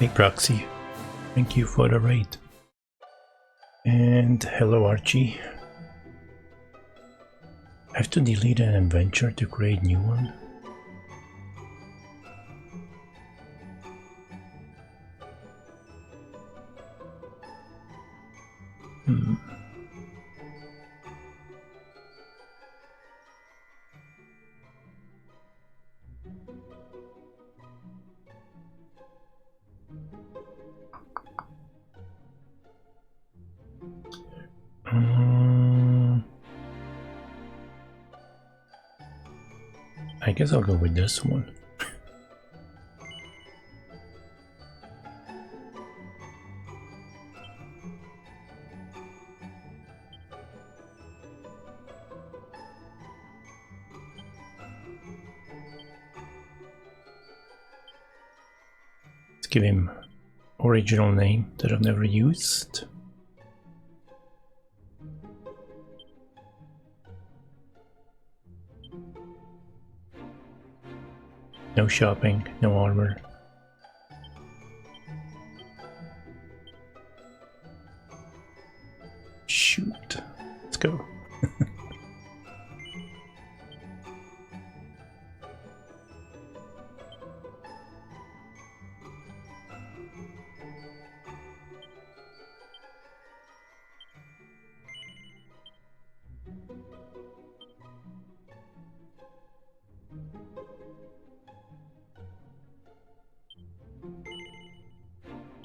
Hey Proxy, thank you for the raid. And hello Archie. I have to delete an adventure to create a new one. I guess I'll go with this one. Let's give him original name that I've never used. No shopping, no armor. Shoot. Let's go.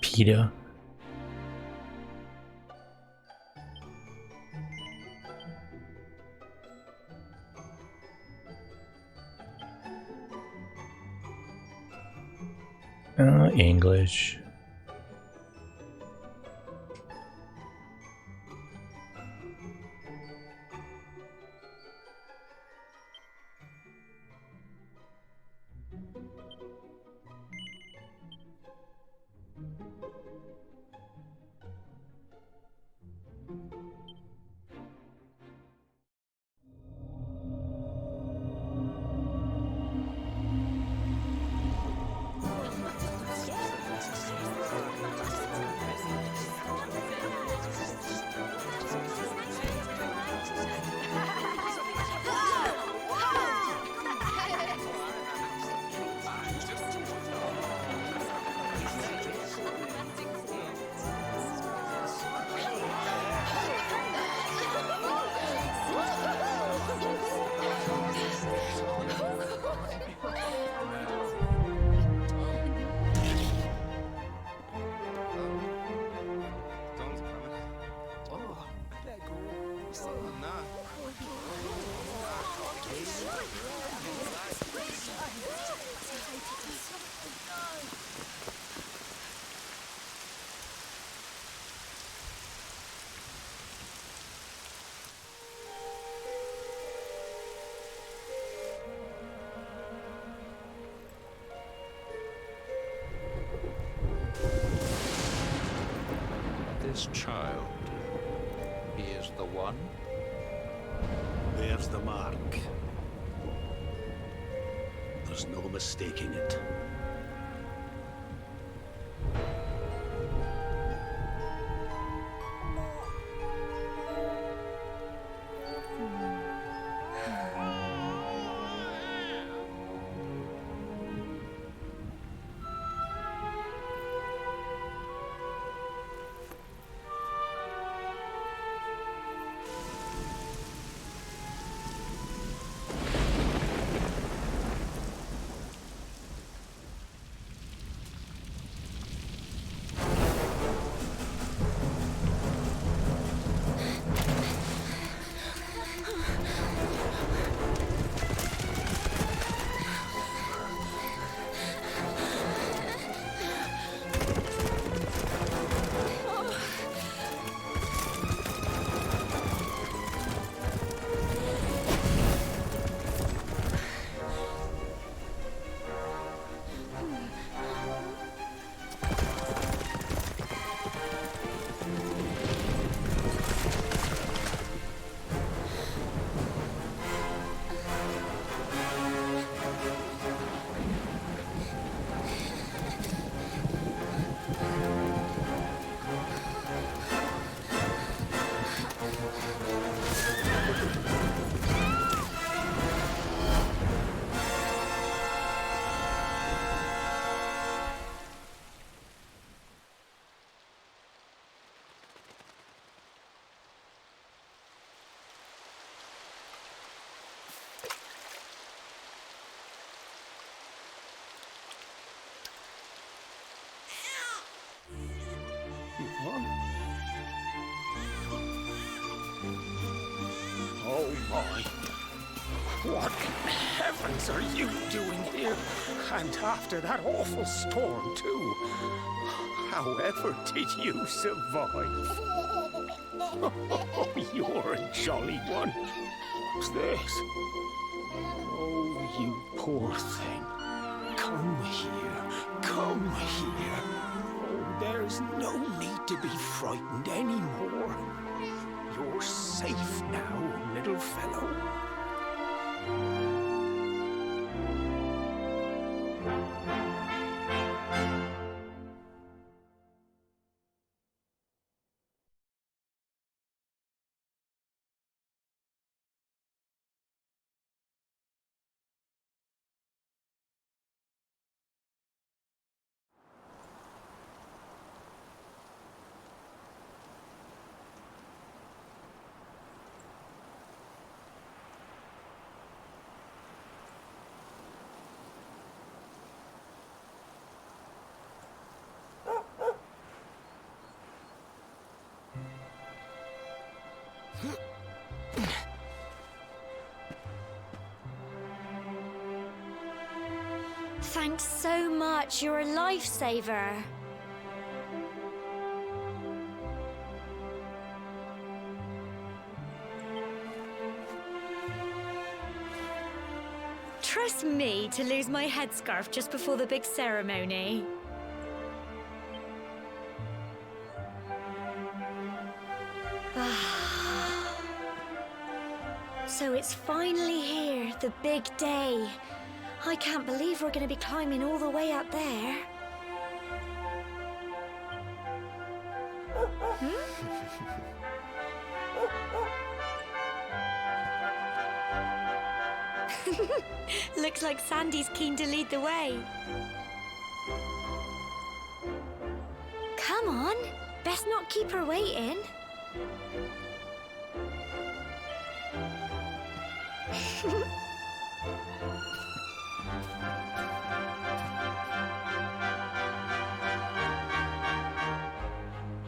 Peter. English. This child, he is the one? There's the mark. There's no mistaking it. boy. What in heavens are you doing here? And after that awful storm, too. However did you survive? Oh, you're a jolly one. What's this? Oh, you poor thing. Come here. Come here. Oh, there's no need to be frightened anymore. You're safe now, little fellow. Thanks so much. You're a lifesaver. Trust me to lose my headscarf just before the big ceremony. So it's finally here, the big day. I can't believe we're going to be climbing all the way up there. Looks like Sandy's keen to lead the way. Come on, best not keep her waiting.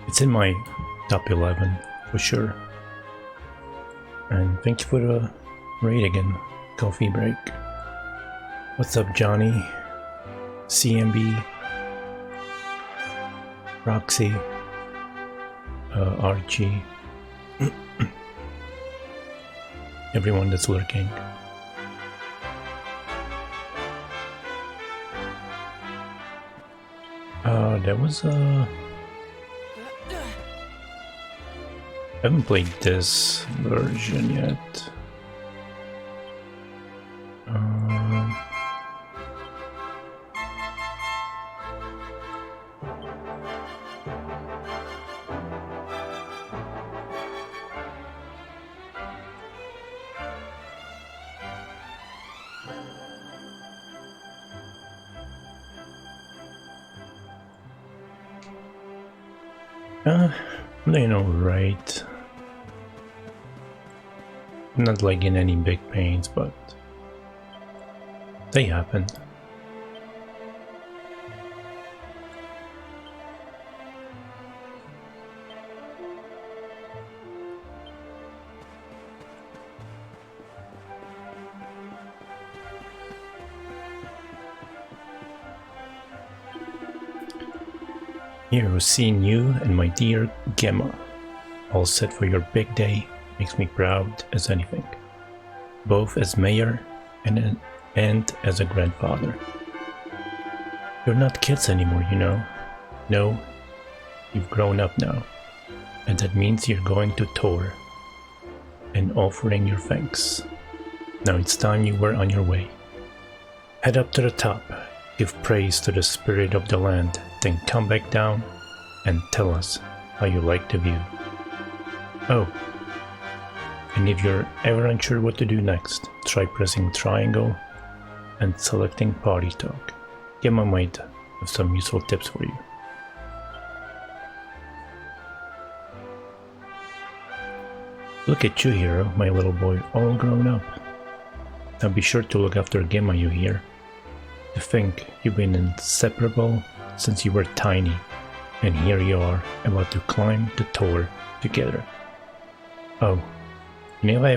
It's in my top 11 for sure. And thank you for the raid again, Coffee Break. What's up, Johnny? CMB, Roxy, Archie, everyone that's lurking. There was a... I haven't played this version yet. They know, right? Not like in any big pains, but they happen. Here, seeing you and my dear Gemma, all set for your big day, makes me proud as anything, both as mayor and as a grandfather. You're not kids anymore, you know. No, you've grown up now, and that means you're going to tour and offering your thanks. Now it's time you were on your way. Head up to the top, give praise to the spirit of the land, then come back down and tell us how you like the view. Oh, and if you're ever unsure what to do next, try pressing triangle and selecting party talk. Gemma might have some useful tips for you. Look at you, hero, my little boy, all grown up. Now be sure to look after Gemma, you hear? To think you've been inseparable since you were tiny, and here you are, about to climb the tower together. Oh, And if I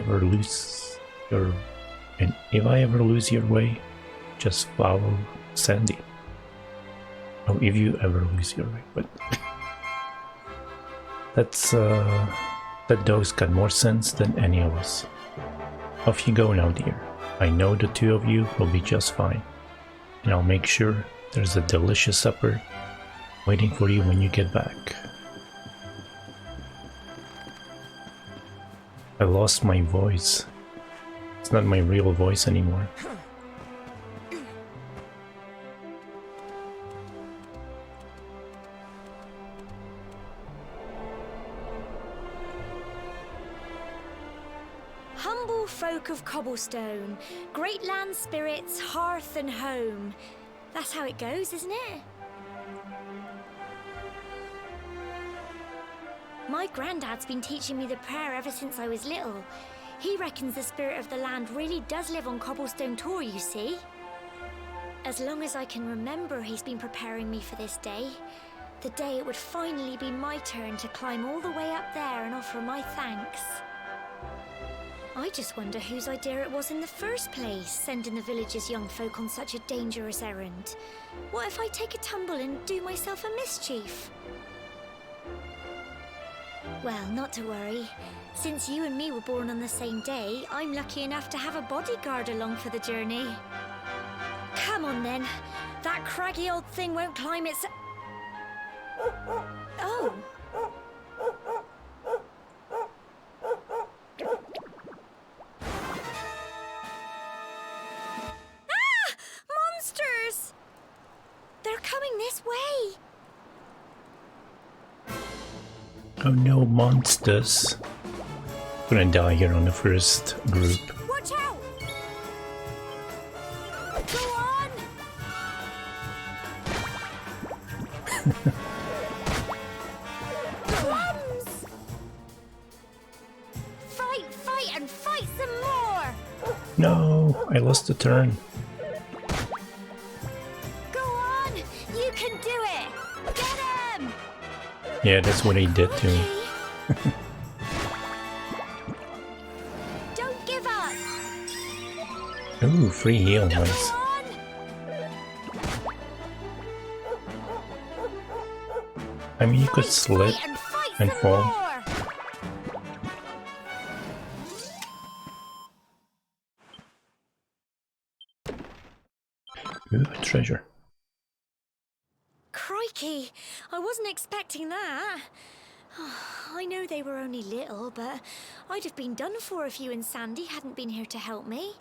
ever lose your way, just follow Sandy. Oh, if you ever lose your way, but that dog's got more sense than any of us. Off you go now, dear. I know the two of you will be just fine, and I'll make sure there's a delicious supper waiting for you when you get back. I lost my voice. It's not my real voice anymore. Humble folk of cobblestone, great land spirits, hearth and home. That's how it goes, isn't it? My granddad's been teaching me the prayer ever since I was little. He reckons the spirit of the land really does live on Cobblestone Tor, you see. As long as I can remember, he's been preparing me for this day. The day it would finally be my turn to climb all the way up there and offer my thanks. I just wonder whose idea it was in the first place, sending the village's young folk on such a dangerous errand. What if I take a tumble and do myself a mischief? Well, not to worry. Since you and me were born on the same day, I'm lucky enough to have a bodyguard along for the journey. Come on then. That craggy old thing won't climb its... Oh. Ah! Monsters! They're coming this way. Oh no, monsters. Gonna die here on the first group. Watch out! Go on! Drums! Fight, and fight some more! No, I lost the turn. Go on! You can do it! Get him! Yeah, that's what he did to me. Don't give up! Ooh, free heal, nice. Go on! I mean, you could slip Fight and some fall. more. Ooh, a treasure. Crikey, I wasn't expecting that. I know they were only little, but I'd have been done for if you and Sandy hadn't been here to help me.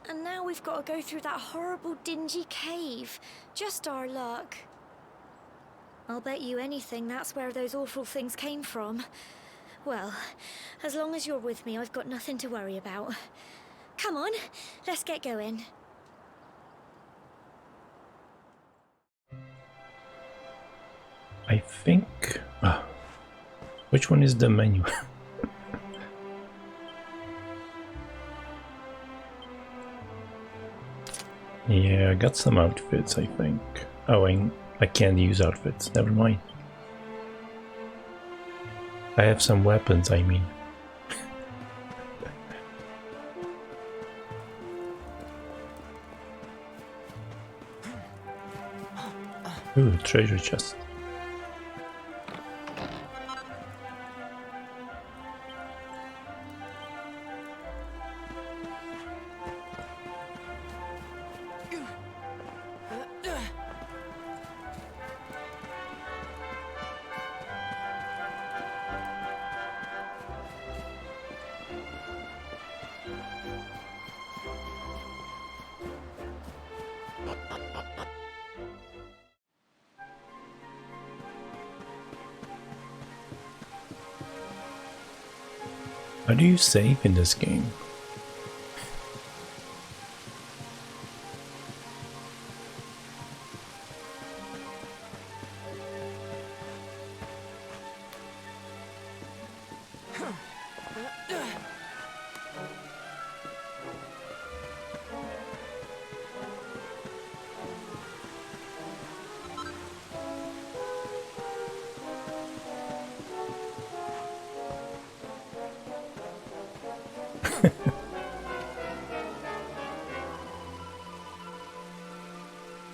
And now we've got to go through that horrible, dingy cave. Just our luck. I'll bet you anything that's where those awful things came from. Well, as long as you're with me, I've got nothing to worry about. Come on, let's get going. I think... which one is the menu? Yeah, I got some outfits, I think. Oh, I can't use outfits, never mind. I have some weapons, I mean. Ooh, treasure chest. How do you save in this game?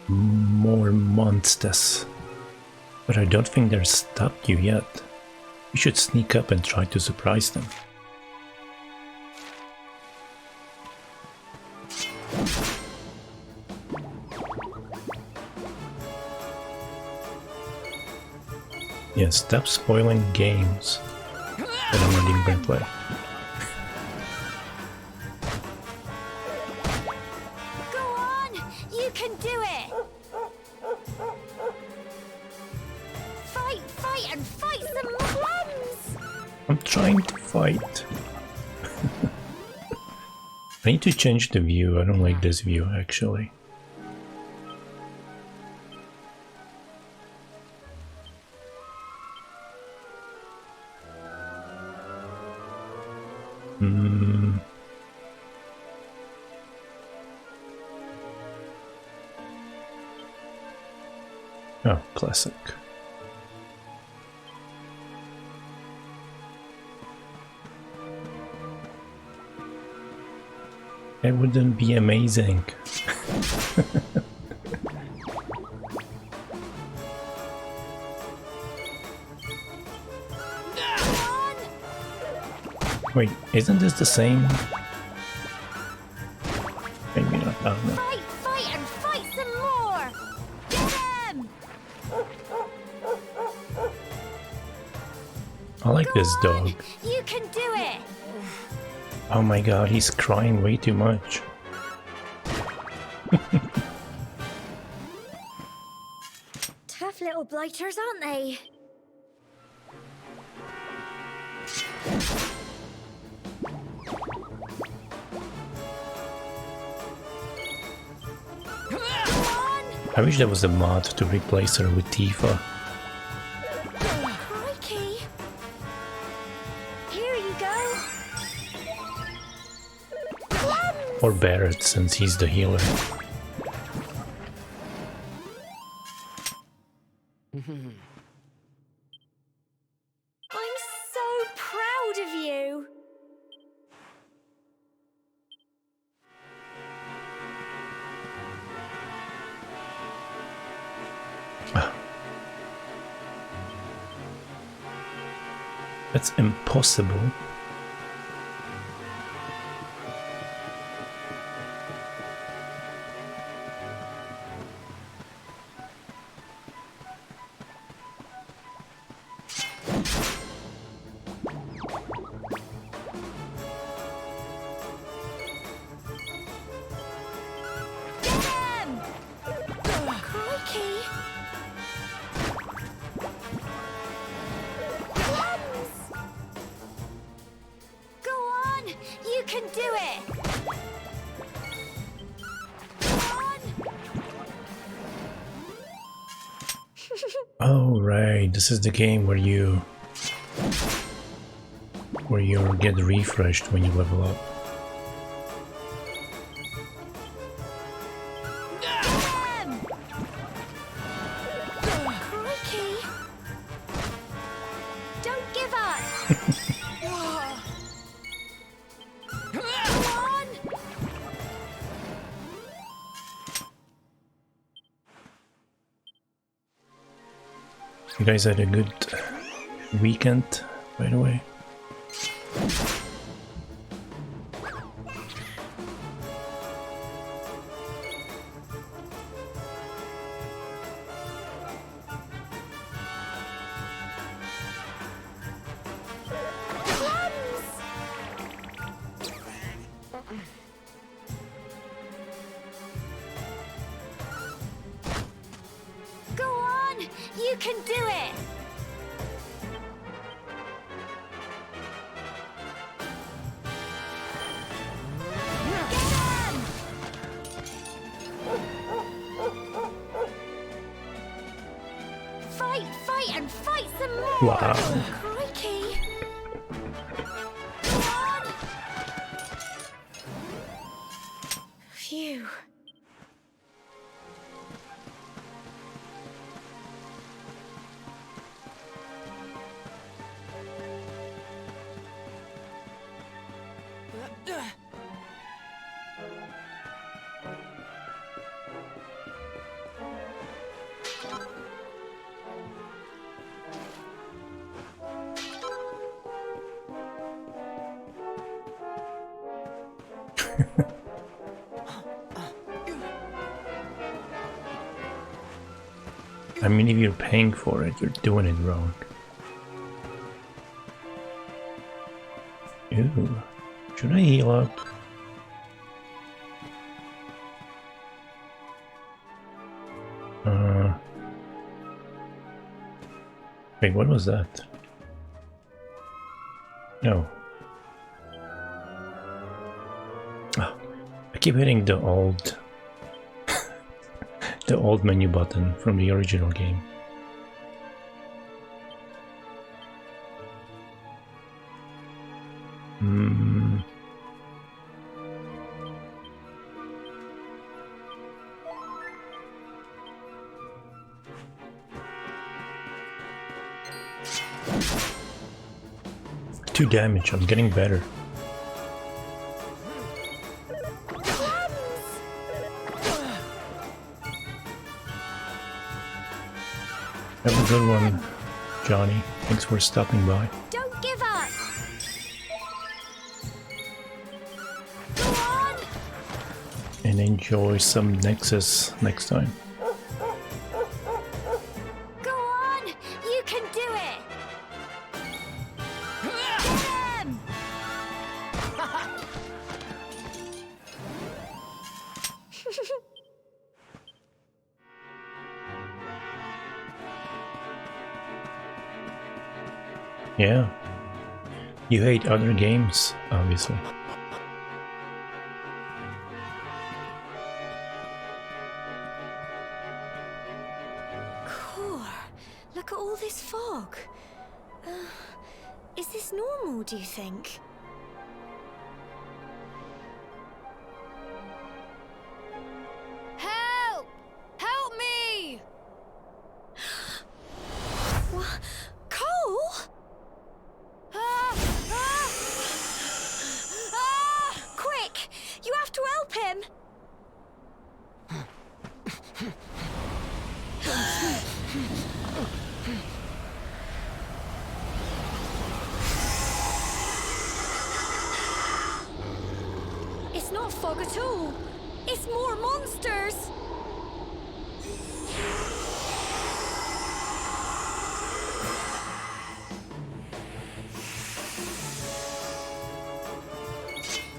More monsters. But I don't think they're stopped you yet. You should sneak up and try to surprise them. Yeah, stop spoiling games that I'm not even gonna play. Go on! You can do it! Fight, and fight some plums! I'm trying to fight. I need to change the view. I don't like this view actually. Oh, classic. It wouldn't be amazing. Wait, isn't this the same? Maybe not. Oh, no. Fight, and fight some more! Get them! I like this dog. You can do it! Oh my god, he's crying way too much. Tough little blighters, aren't they? I wish there was a mod to replace her with Tifa. Crikey! Here you go! Or Barrett, since he's the healer. I'm so proud of you! That's impossible. Get them! Crikey! Plums! Go on! You can do it! Go on! Oh right, this is the game where you get refreshed when you level up. Them! Crikey! Don't give up! Go on! You guys had a good weekend, by the way. Plums! Go on! You can do it! Get them! Fight, and fight some more! Wow. Crikey! Go on! Phew. I mean, if you're paying for it, you're doing it wrong. Ooh, should I heal up? Wait, what was that? No. Oh, I keep hitting the old the old menu button from the original game. Two damage, I'm getting better. Have a good one, Johnny. Thanks for stopping by. Don't give up! Go on! And enjoy some Nexus next time. Go on! You can do it! Get him! Yeah. You hate other games, obviously. Core, look at all this fog. Is this normal, do you think? Help! Help me! What? Cole? Quick! You have to help him! It's not fog at all. It's more monsters.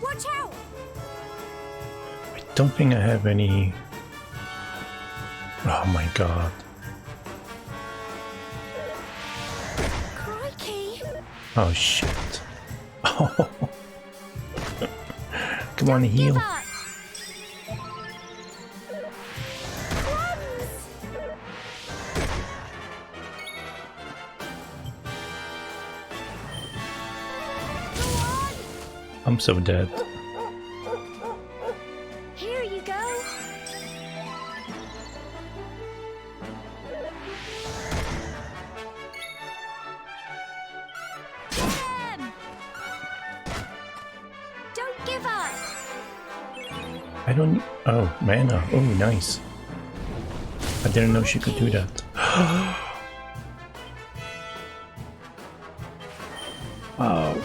Watch out! I don't think I have any... Oh my god. Crikey! Oh shit. Oh. Come on, Give heal. up! Crumbs! Go on! I'm so dead. Here you go. Get him! Don't give up. I don't... Oh, mana. Oh, nice. I didn't know she could do that. Wow.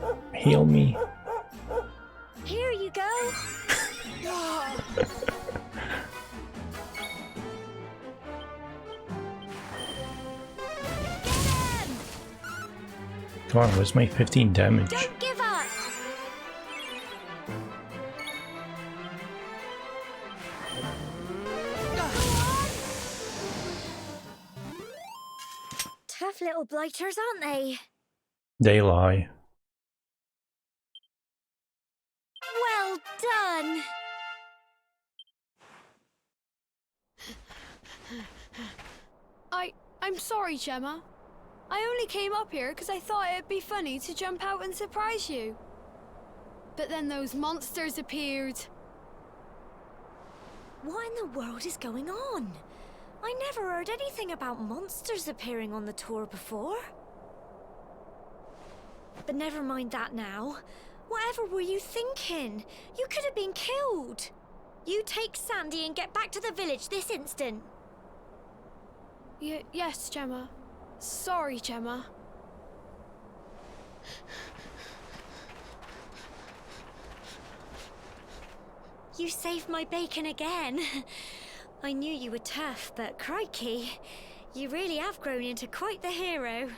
Go on. Heal me. Here you go. Get him! Come on, where's my 15 damage? Don't give up. Tough little blighters, aren't they? They lie. Well done. I'm sorry, Gemma. I only came up here because I thought it'd be funny to jump out and surprise you. But then those monsters appeared. What in the world is going on? I never heard anything about monsters appearing on the tour before. But never mind that now. Whatever were you thinking? You could have been killed. You take Sandy and get back to the village this instant. Yes, Gemma. Sorry, Gemma. You saved my bacon again. I knew you were tough, but crikey, you really have grown into quite the hero.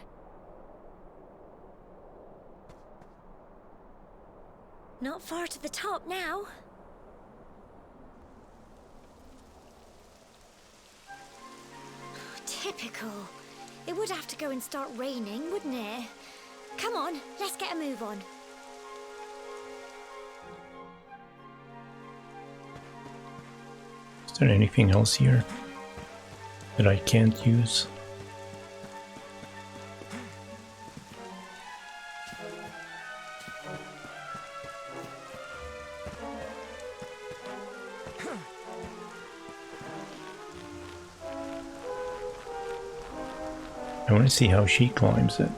Not far to the top now. Typical. It would have to go and start raining, wouldn't it? Come on, let's get a move on. Is there anything else here that I can't use? I want to see how she climbs it.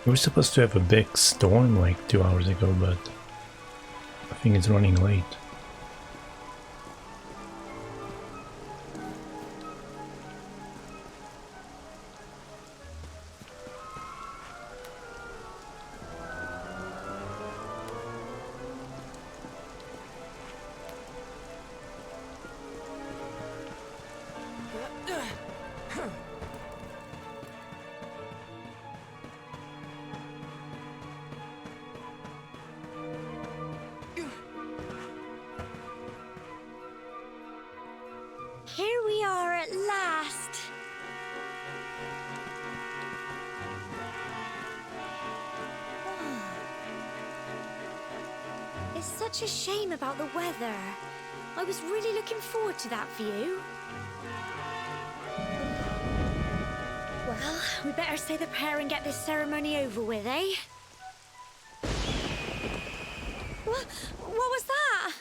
We were supposed to have a big storm like 2 hours ago, but I think it's running late. Here we are at last. It's such a shame about the weather. I was really looking forward to that view. Well, we better say the prayer and get this ceremony over with, eh? What was that?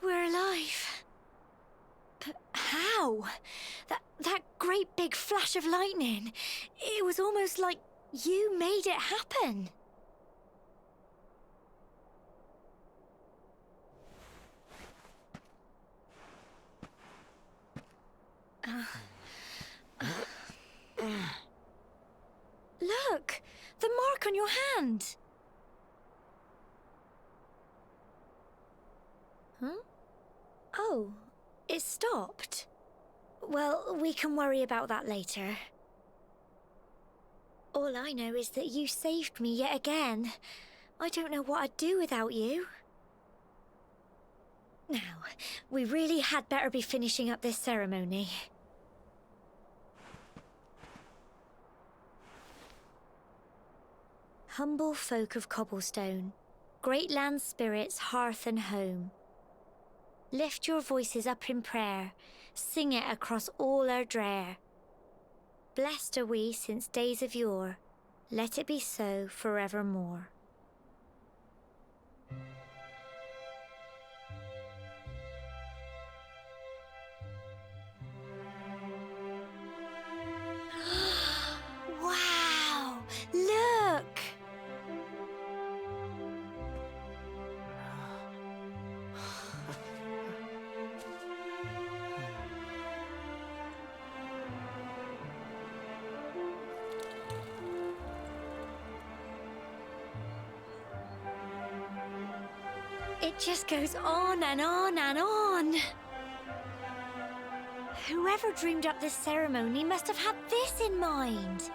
We're alive. But how? That great big flash of lightning. It was almost like you made it happen. Look! The mark on your hand! Huh? Oh, it stopped. Well, we can worry about that later. All I know is that you saved me yet again. I don't know what I'd do without you. Now, we really had better be finishing up this ceremony. Humble folk of Cobblestone, great land spirits, hearth and home. Lift your voices up in prayer, sing it across all our drear. Blessed are we since days of yore, let it be so forevermore. Wow! Look! It just goes on and on and on. Whoever dreamed up this ceremony must have had this in mind.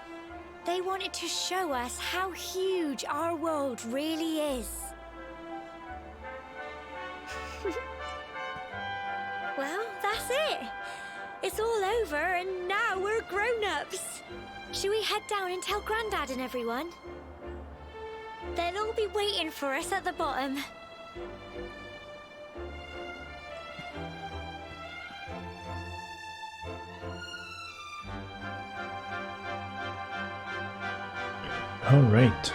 They wanted to show us how huge our world really is. Well, that's it. It's all over and now we're grown-ups. Should we head down and tell Grandad and everyone? They'll all be waiting for us at the bottom. All right.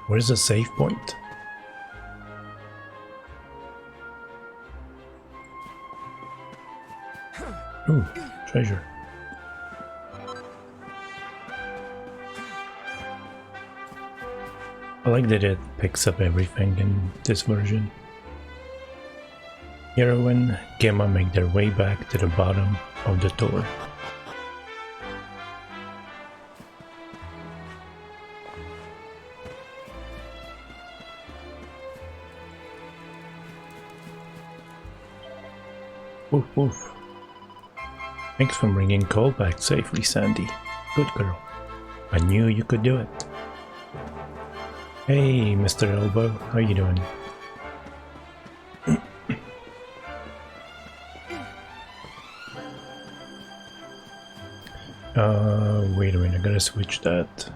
Where's the save point? Ooh, treasure. I like that it picks up everything in this version. Hero and Gemma make their way back to the bottom of the tower. Woof woof. Thanks for bringing Cole back safely, Sandy. Good girl. I knew you could do it. Hey, Mr. Elbow, how you doing? Wait a minute, I gotta switch that.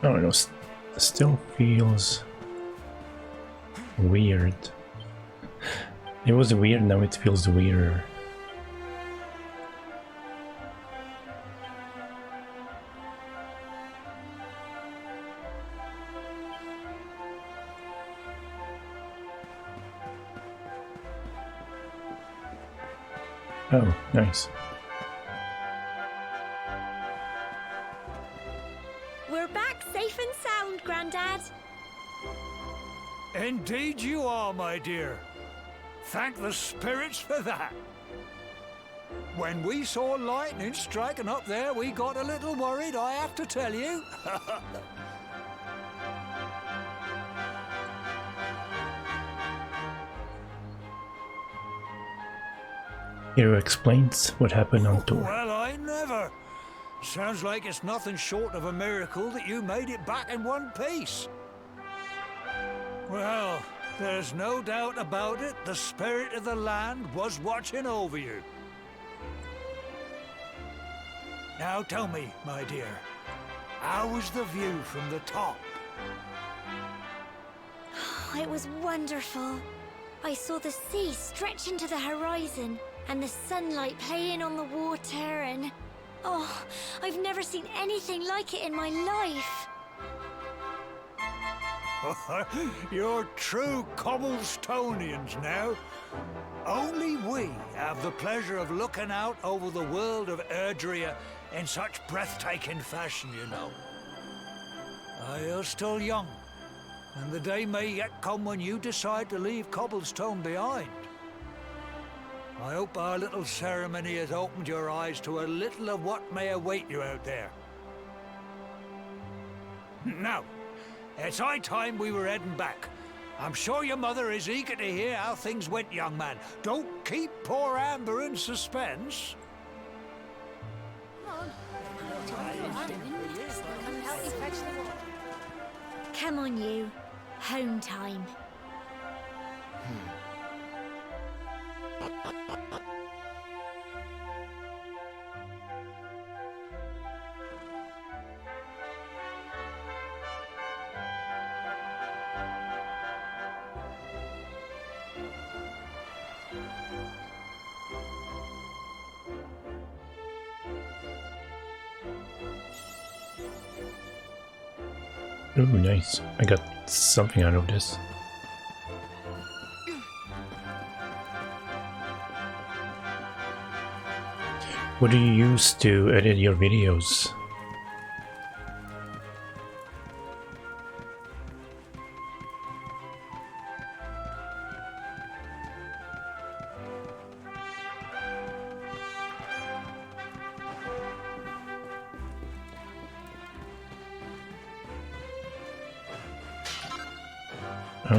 I don't know, still feels weird. It was weird, now it feels weirder. Oh, nice. We're back safe and sound, Grandad. Indeed you are, my dear. Thank the spirits for that. When we saw lightning striking up there, we got a little worried, I have to tell you. Hero explains what happened on tour. Well, I never. Sounds like it's nothing short of a miracle that you made it back in one piece. Well, there's no doubt about it, the spirit of the land was watching over you. Now tell me, my dear, how was the view from the top? It was wonderful. I saw the sea stretch into the horizon and the sunlight playing on the water and... oh, I've never seen anything like it in my life. You're true Cobblestonians now. Only we have the pleasure of looking out over the world of Erdrea in such breathtaking fashion, you know. You're still young, and the day may yet come when you decide to leave Cobblestone behind. I hope our little ceremony has opened your eyes to a little of what may await you out there. Now, it's high time we were heading back. I'm sure your mother is eager to hear how things went, young man. Don't keep poor Amber in suspense. Come on, you. Home time. Ooh, nice. I got something out of this. What do you use to edit your videos? Do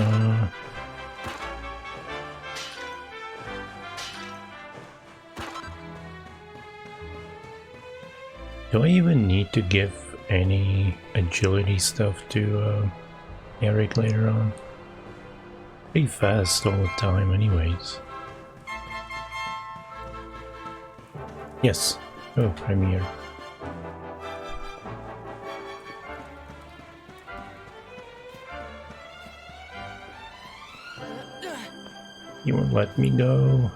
I even need to give any agility stuff to Eric later on? Pretty fast all the time anyways. Yes. Oh, I'm here. You won't let me go.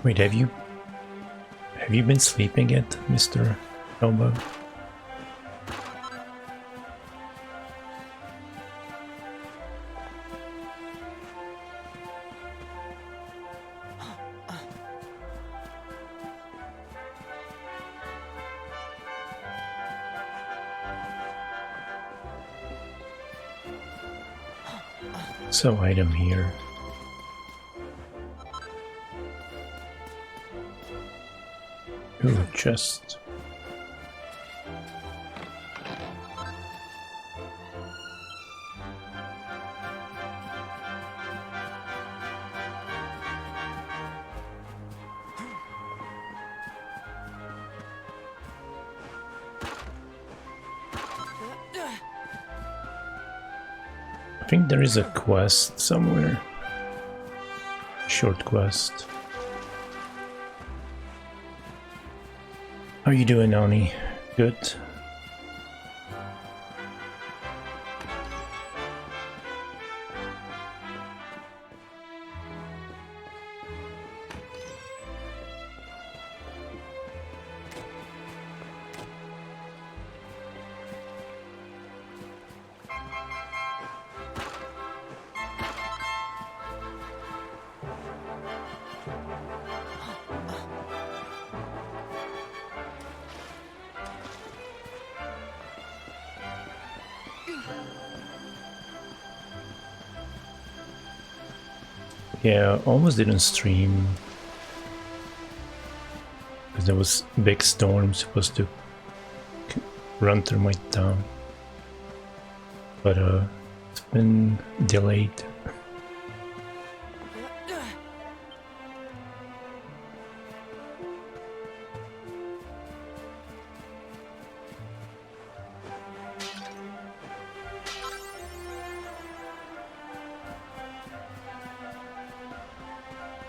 Wait, have you been sleeping yet, Mr. Elbow? So item here. Ooh, chest. I think there is a quest somewhere. Short quest. How you doing, Ani? Good? Yeah, almost didn't stream because there was big storm supposed to run through my town, but it's been delayed.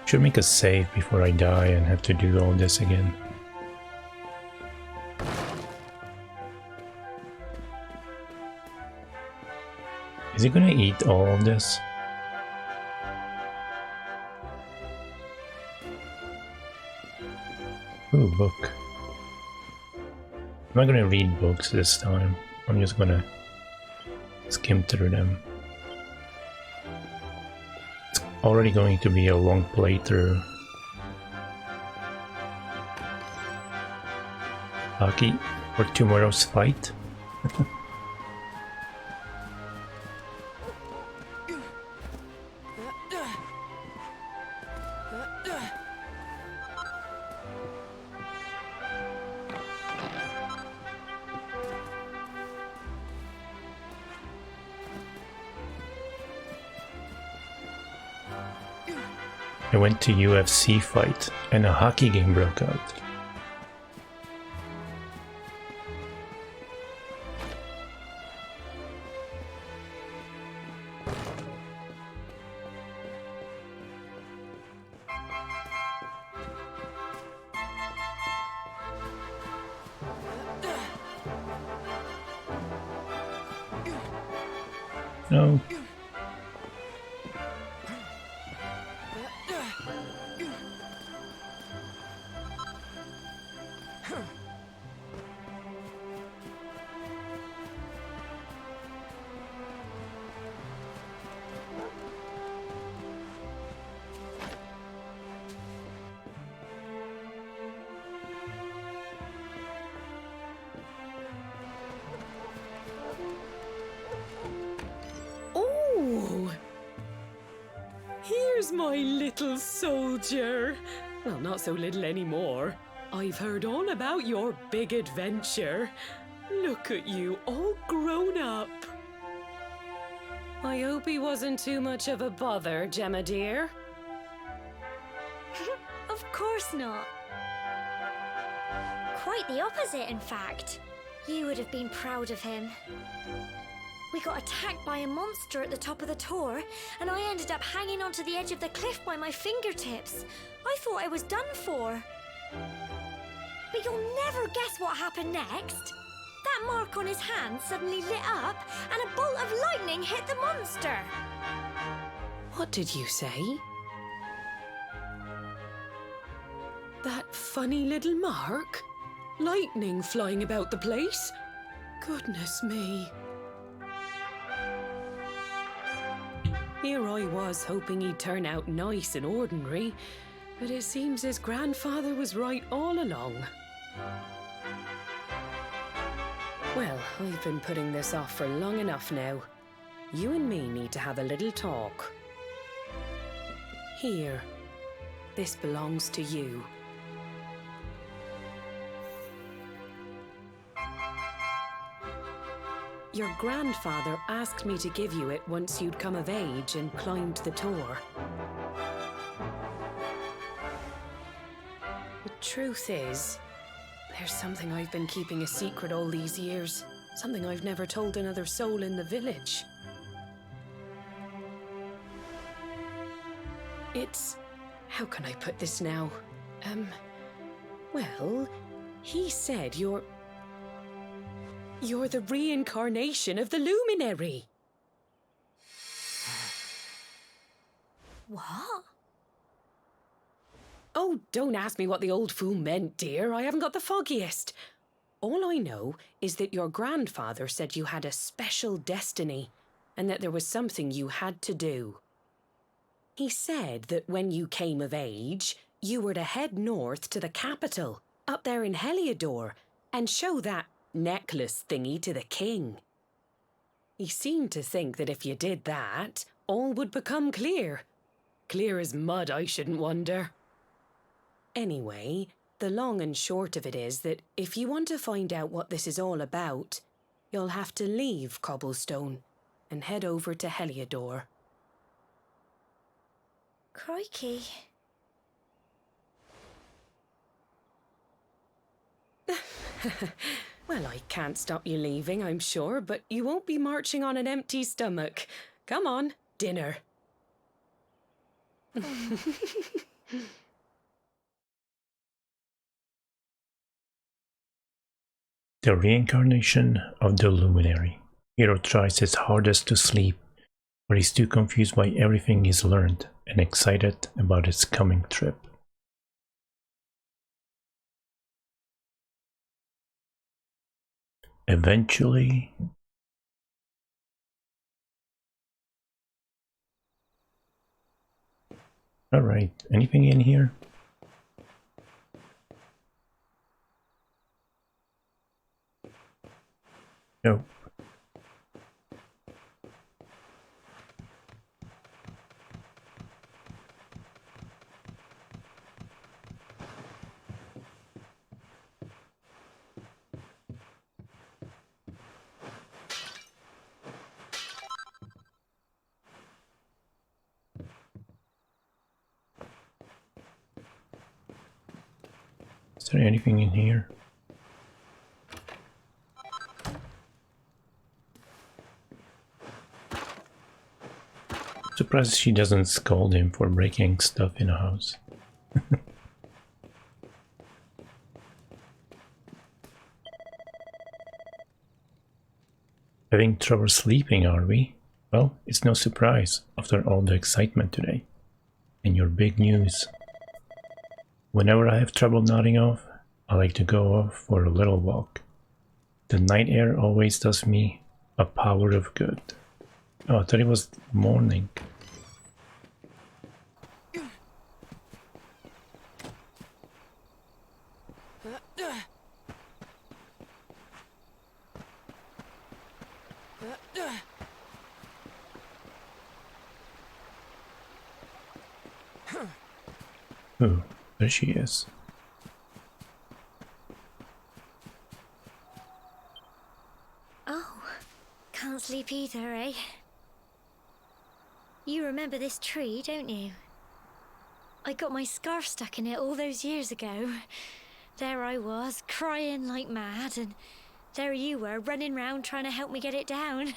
Should make a save before I die and have to do all this again. Is he gonna eat all of this? Ooh, book. I'm not gonna read books this time. I'm just gonna skim through them. Already going to be a long playthrough. Hockey for tomorrow's fight. I went to UFC fight and a hockey game broke out. No. There's my little soldier. Well, not so little anymore. I've heard all about your big adventure. Look at you, all grown up. I hope he wasn't too much of a bother, Gemma dear. Of course not. Quite the opposite, in fact. You would have been proud of him. We got attacked by a monster at the top of the tor, and I ended up hanging onto the edge of the cliff by my fingertips. I thought I was done for. But you'll never guess what happened next. That mark on his hand suddenly lit up, and a bolt of lightning hit the monster. What did you say? That funny little mark? Lightning flying about the place? Goodness me. Here I was hoping he'd turn out nice and ordinary, but it seems his grandfather was right all along. Well, I've been putting this off for long enough now. You and me need to have a little talk. Here, this belongs to you. Your grandfather asked me to give you it once you'd come of age and climbed the tor. The truth is, there's something I've been keeping a secret all these years. Something I've never told another soul in the village. It's... how can I put this now? Well, he said you're the reincarnation of the luminary. What? Oh, don't ask me what the old fool meant, dear. I haven't got the foggiest. All I know is that your grandfather said you had a special destiny and that there was something you had to do. He said that when you came of age, you were to head north to the capital, up there in Heliodor, and show that necklace thingy to the king. He seemed to think that if you did that, all would become clear. Clear as mud, I shouldn't wonder. Anyway, the long and short of it is that if you want to find out what this is all about, you'll have to leave Cobblestone and head over to Heliodor. Crikey. Well, I can't stop you leaving, I'm sure, but you won't be marching on an empty stomach. Come on, dinner. The reincarnation of the luminary. Hero tries his hardest to sleep, but he's too confused by everything he's learned and excited about his coming trip. Eventually, alright, anything in here? Nope. Is there anything in here? Surprised she doesn't scold him for breaking stuff in a house. Having trouble sleeping, are we? Well, it's no surprise after all the excitement today. And your big news. Whenever I have trouble nodding off, I like to go off for a little walk. The night air always does me a power of good. Oh, I thought it was morning. Ooh, there she is. Oh, can't sleep either, eh? You remember this tree, don't you? I got my scarf stuck in it all those years ago. There I was, crying like mad, and there you were, running round trying to help me get it down.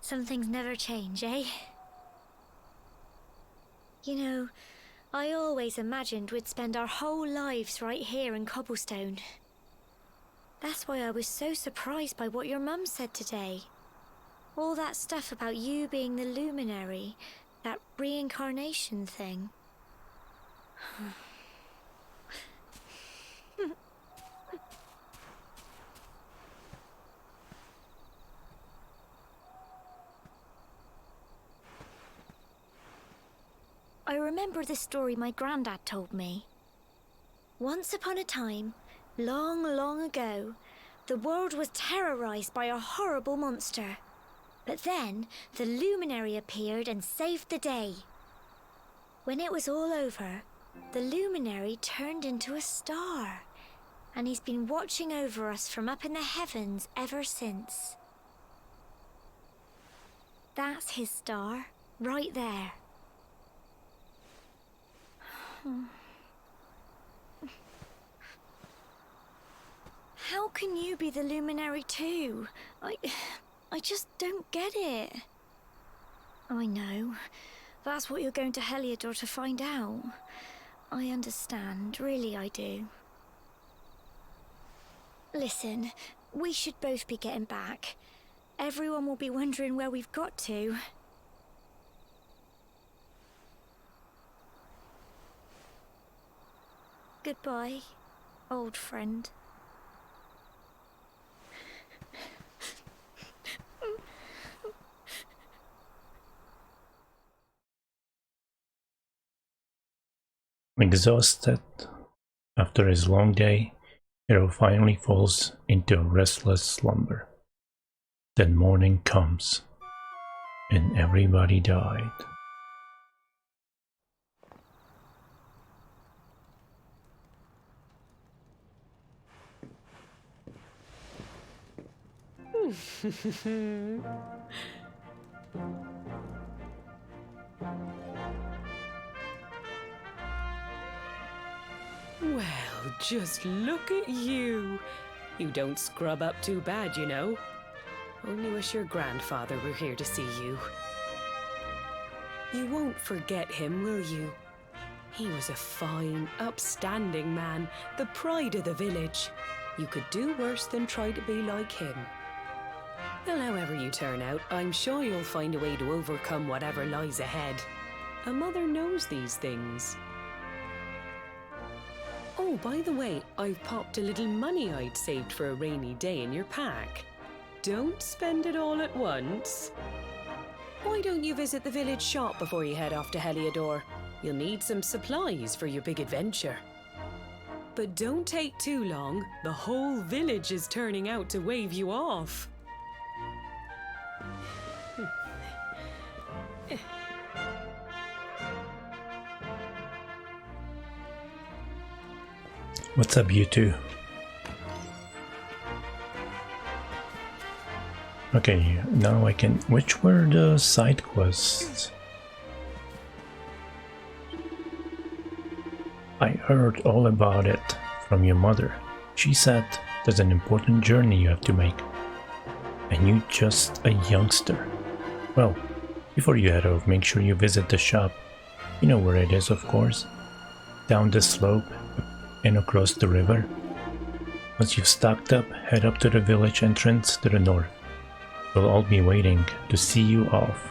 Some things never change, eh? You know, I always imagined we'd spend our whole lives right here in Cobblestone. That's why I was so surprised by what your mum said today. All that stuff about you being the luminary, that reincarnation thing. I remember the story my granddad told me. Once upon a time, long, long ago, the world was terrorized by a horrible monster. But then, the luminary appeared and saved the day. When it was all over, the luminary turned into a star, and he's been watching over us from up in the heavens ever since. That's his star, right there. How can you be the luminary too? I just don't get it. I know. That's what you're going to Heliodor to find out. I understand, really I do. Listen, we should both be getting back. Everyone will be wondering where we've got to. Goodbye, old friend. Exhausted after his long day, Hero finally falls into a restless slumber. Then morning comes, and everybody died. Well, just look at you. You don't scrub up too bad, you know. Only wish your grandfather were here to see you. You won't forget him, will you? He was a fine, upstanding man, the pride of the village. You could do worse than try to be like him. Well, however you turn out, I'm sure you'll find a way to overcome whatever lies ahead. A mother knows these things. Oh, by the way, I've popped a little money I'd saved for a rainy day in your pack. Don't spend it all at once. Why don't you visit the village shop before you head off to Heliodor? You'll need some supplies for your big adventure. But don't take too long. The whole village is turning out to wave you off. What's up, you two? Okay, now I can... Which were the side quests? I heard all about it from your mother. She said there's an important journey you have to make. And you're just a youngster. Well, before you head off, make sure you visit the shop. You know where it is, of course. Down the slope and across the river. Once you've stocked up, head up to the village entrance to the north. We'll all be waiting to see you off.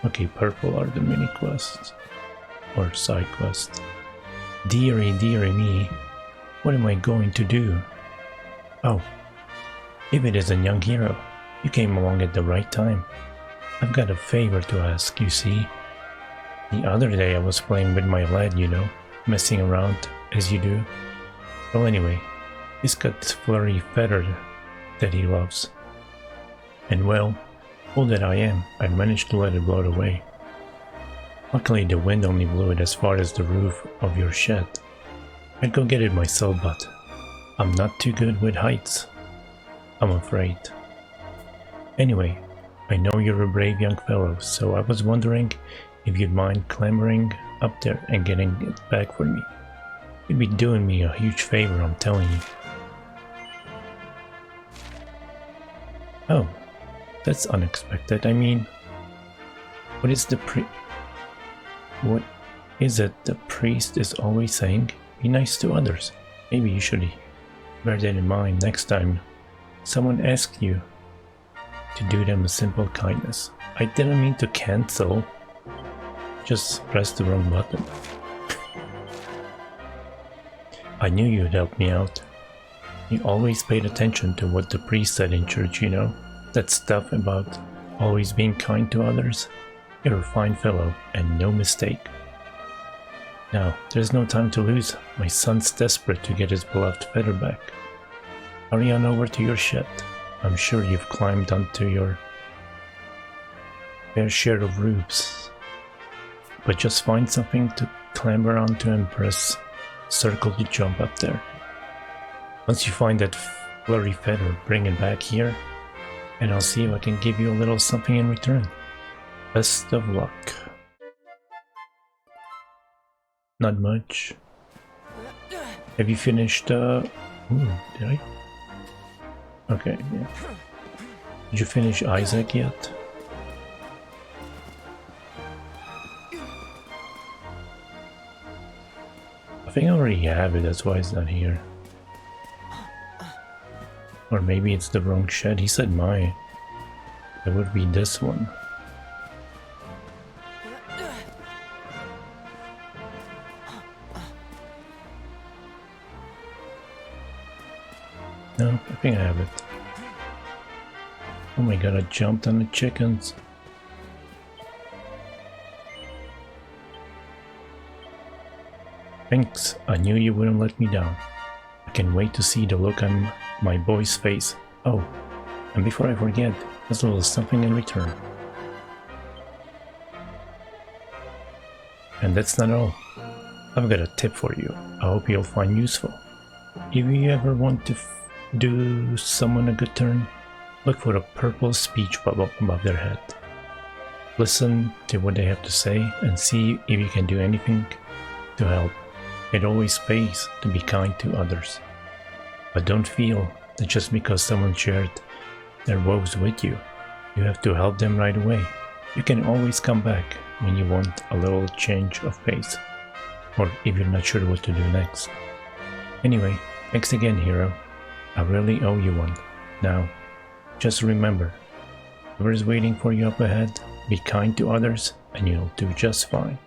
Okay, purple are the mini quests. Or side quests. Dearie me, what am I going to do? Oh, if it isn't young hero, you came along at the right time. I've got a favor to ask, you see. The other day I was playing with my lad, you know, messing around as you do. Well, anyway, he's got this flurry feather that he loves. And well, all that I am, I managed to let it blow away. Luckily the wind only blew it as far as the roof of your shed. I'd go get it myself, but I'm not too good with heights, I'm afraid. Anyway, I know you're a brave young fellow, so I was wondering if you'd mind clambering up there and getting it back for me. You'd be doing me a huge favor, I'm telling you. Oh, that's unexpected. I mean, what is it the priest is always saying? Be nice to others. Maybe you should bear that in mind next time someone asks you to do them a simple kindness. I didn't mean to cancel. Just pressed the wrong button. I knew you'd help me out. You always paid attention to what the priest said in church, you know? That stuff about always being kind to others. You're a fine fellow, and no mistake. Now, there's no time to lose. My son's desperate to get his beloved feather back. Hurry on over to your shed. I'm sure you've climbed onto your fair share of roofs. But just find something to clamber onto and press circle to jump up there. Once you find that flurry feather, bring it back here, and I'll see if I can give you a little something in return. Best of luck. Not much. Have you finished, did I? Okay, yeah. Did you finish Isaac yet? I think I already have it, that's why it's not here. Or maybe it's the wrong shed. He said mine. It would be this one. No, I think I have it. Oh my god, I jumped on the chickens. Thanks, I knew you wouldn't let me down. I can wait to see the look on my boy's face. Oh, and before I forget, there's a little something in return. And that's not all. I've got a tip for you. I hope you'll find useful. If you ever want to do someone a good turn, look for a purple speech bubble above their head. Listen to what they have to say and see if you can do anything to help. It always pays to be kind to others. But don't feel that just because someone shared their woes with you, you have to help them right away. You can always come back when you want a little change of pace, or if you're not sure what to do next. Anyway, thanks again, hero. I really owe you one. Now, just remember, whoever's waiting for you up ahead, be kind to others and you'll do just fine.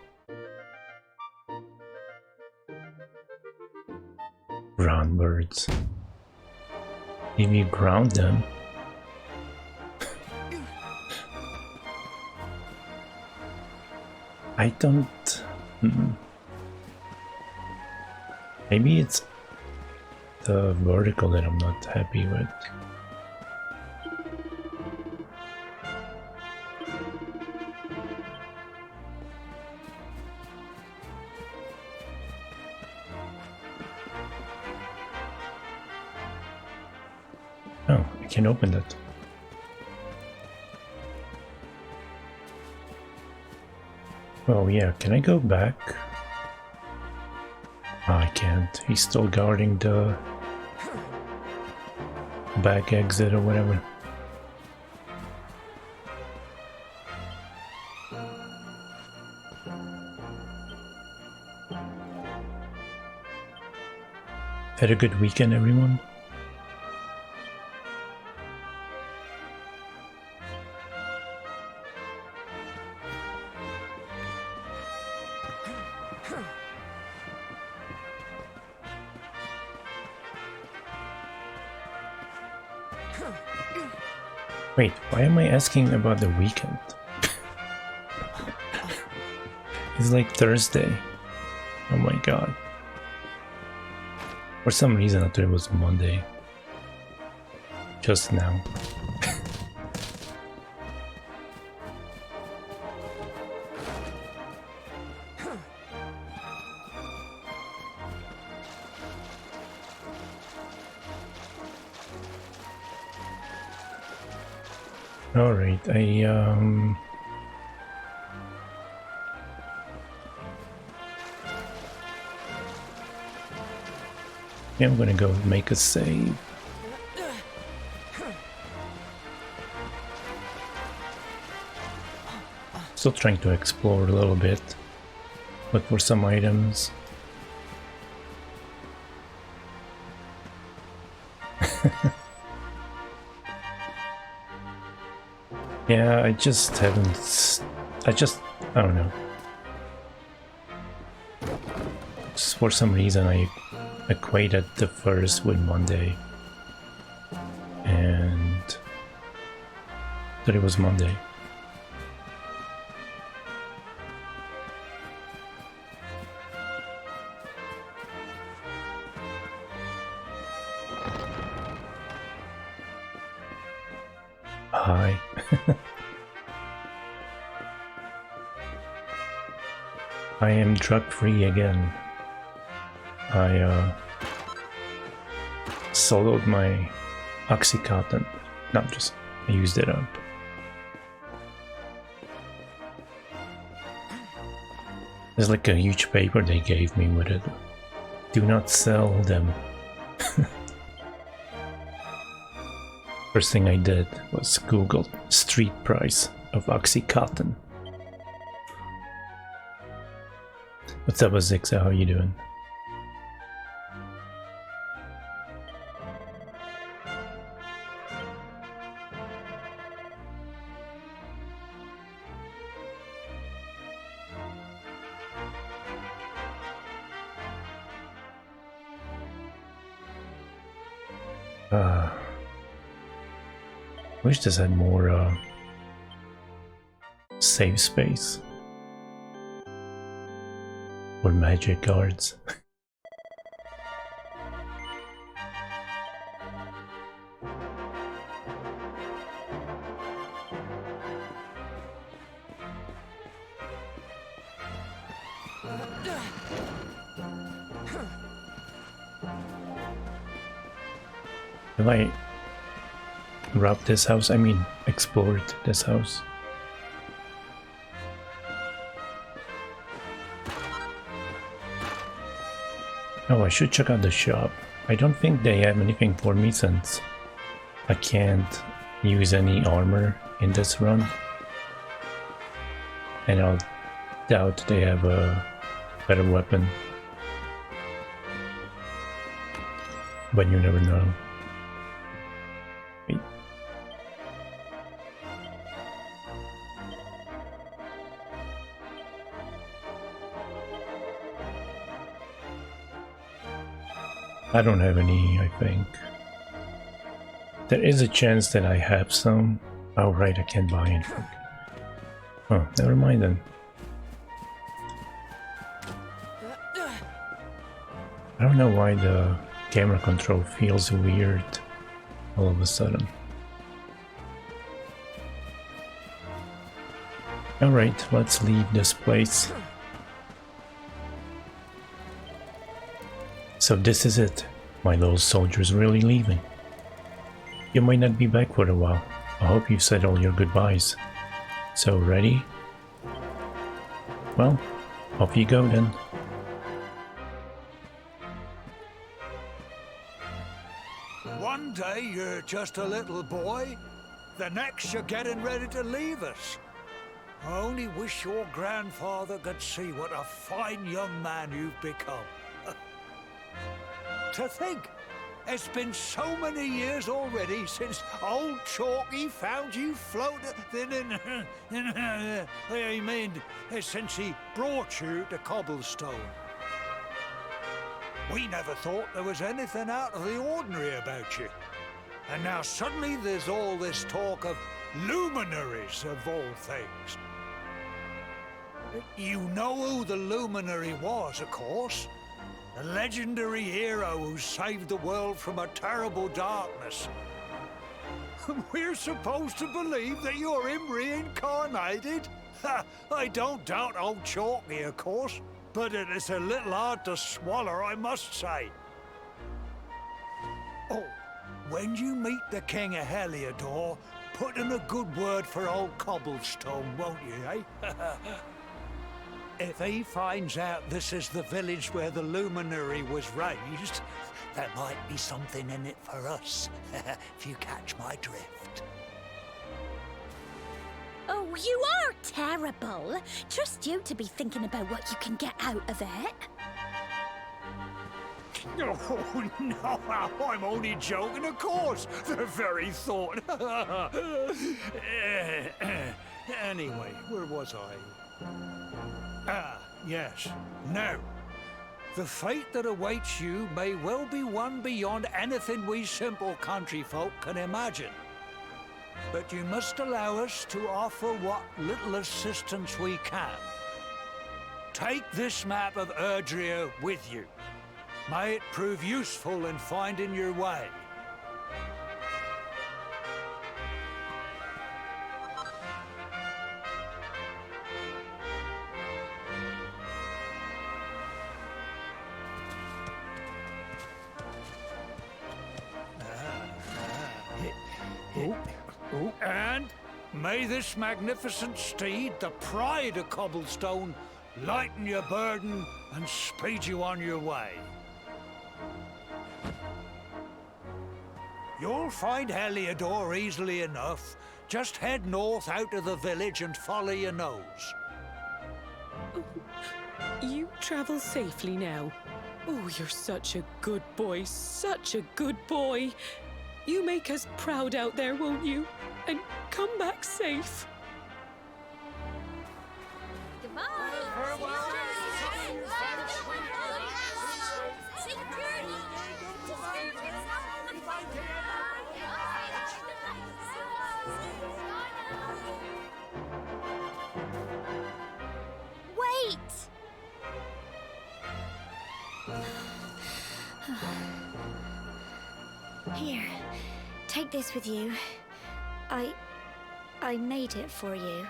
Ground birds. If you ground them, I don't... Maybe it's the vertical that I'm not happy with. Oh, I can open that. Oh yeah, can I go back? Oh, I can't. He's still guarding the back exit or whatever. Had a good weekend, everyone? Wait, why am I asking about the weekend? It's like Thursday. Oh my god. For some reason I thought it was Monday. Just now. Alright, yeah, I'm gonna go make a save. Still trying to explore a little bit. Look for some items. Yeah, I just haven't... I don't know. Just for some reason I equated the first with Monday. And... thought it was Monday. Hi. I am drug-free again. I soloed my Oxycontin. No, I used it up. There's like a huge paper they gave me with it. Do not sell them. First thing I did was Google street price of Oxycontin. What's up, Azixa? How you doing? Wish this had more save space or magic cards. Have I robbed this house? I mean, explored this house. Oh, I should check out the shop. I don't think they have anything for me since I can't use any armor in this run. And I'll doubt they have a better weapon. But you never know. Wait. I don't have any, I think. There is a chance that I have some. Oh right, I can't buy anything. Oh, never mind then. I don't know why the camera control feels weird all of a sudden. Alright, let's leave this place. So this is it. My little soldier's really leaving. You might not be back for a while. I hope you said all your goodbyes. So ready? Well, off you go then. One day you're just a little boy, the next you're getting ready to leave us. I only wish your grandfather could see what a fine young man you've become. To think, it's been so many years already since old Chalky found you floating I mean, since he brought you to Cobblestone. We never thought there was anything out of the ordinary about you. And now suddenly there's all this talk of luminaries of all things. You know who the luminary was, of course. A legendary hero who saved the world from a terrible darkness. We're supposed to believe that you're him reincarnated? I don't doubt old Chalky, of course, but it is a little hard to swallow, I must say. Oh, when you meet the King of Heliodor, put in a good word for old Cobblestone, won't you, eh? If he finds out this is the village where the luminary was raised, there might be something in it for us, if you catch my drift. Oh, you are terrible. Trust you to be thinking about what you can get out of it. Oh, no, I'm only joking, of course. The very thought. Anyway, where was I? Ah, yes. Now, the fate that awaits you may well be one beyond anything we simple country folk can imagine. But you must allow us to offer what little assistance we can. Take this map of Erdrea with you. May it prove useful in finding your way. And may this magnificent steed, the pride of Cobblestone, lighten your burden and speed you on your way. You'll find Heliodor easily enough. Just head north out of the village and follow your nose. You travel safely now. Oh, you're such a good boy, such a good boy. You make us proud out there, won't you? And come back safe. Wait! Here, take this with you. I made it for you.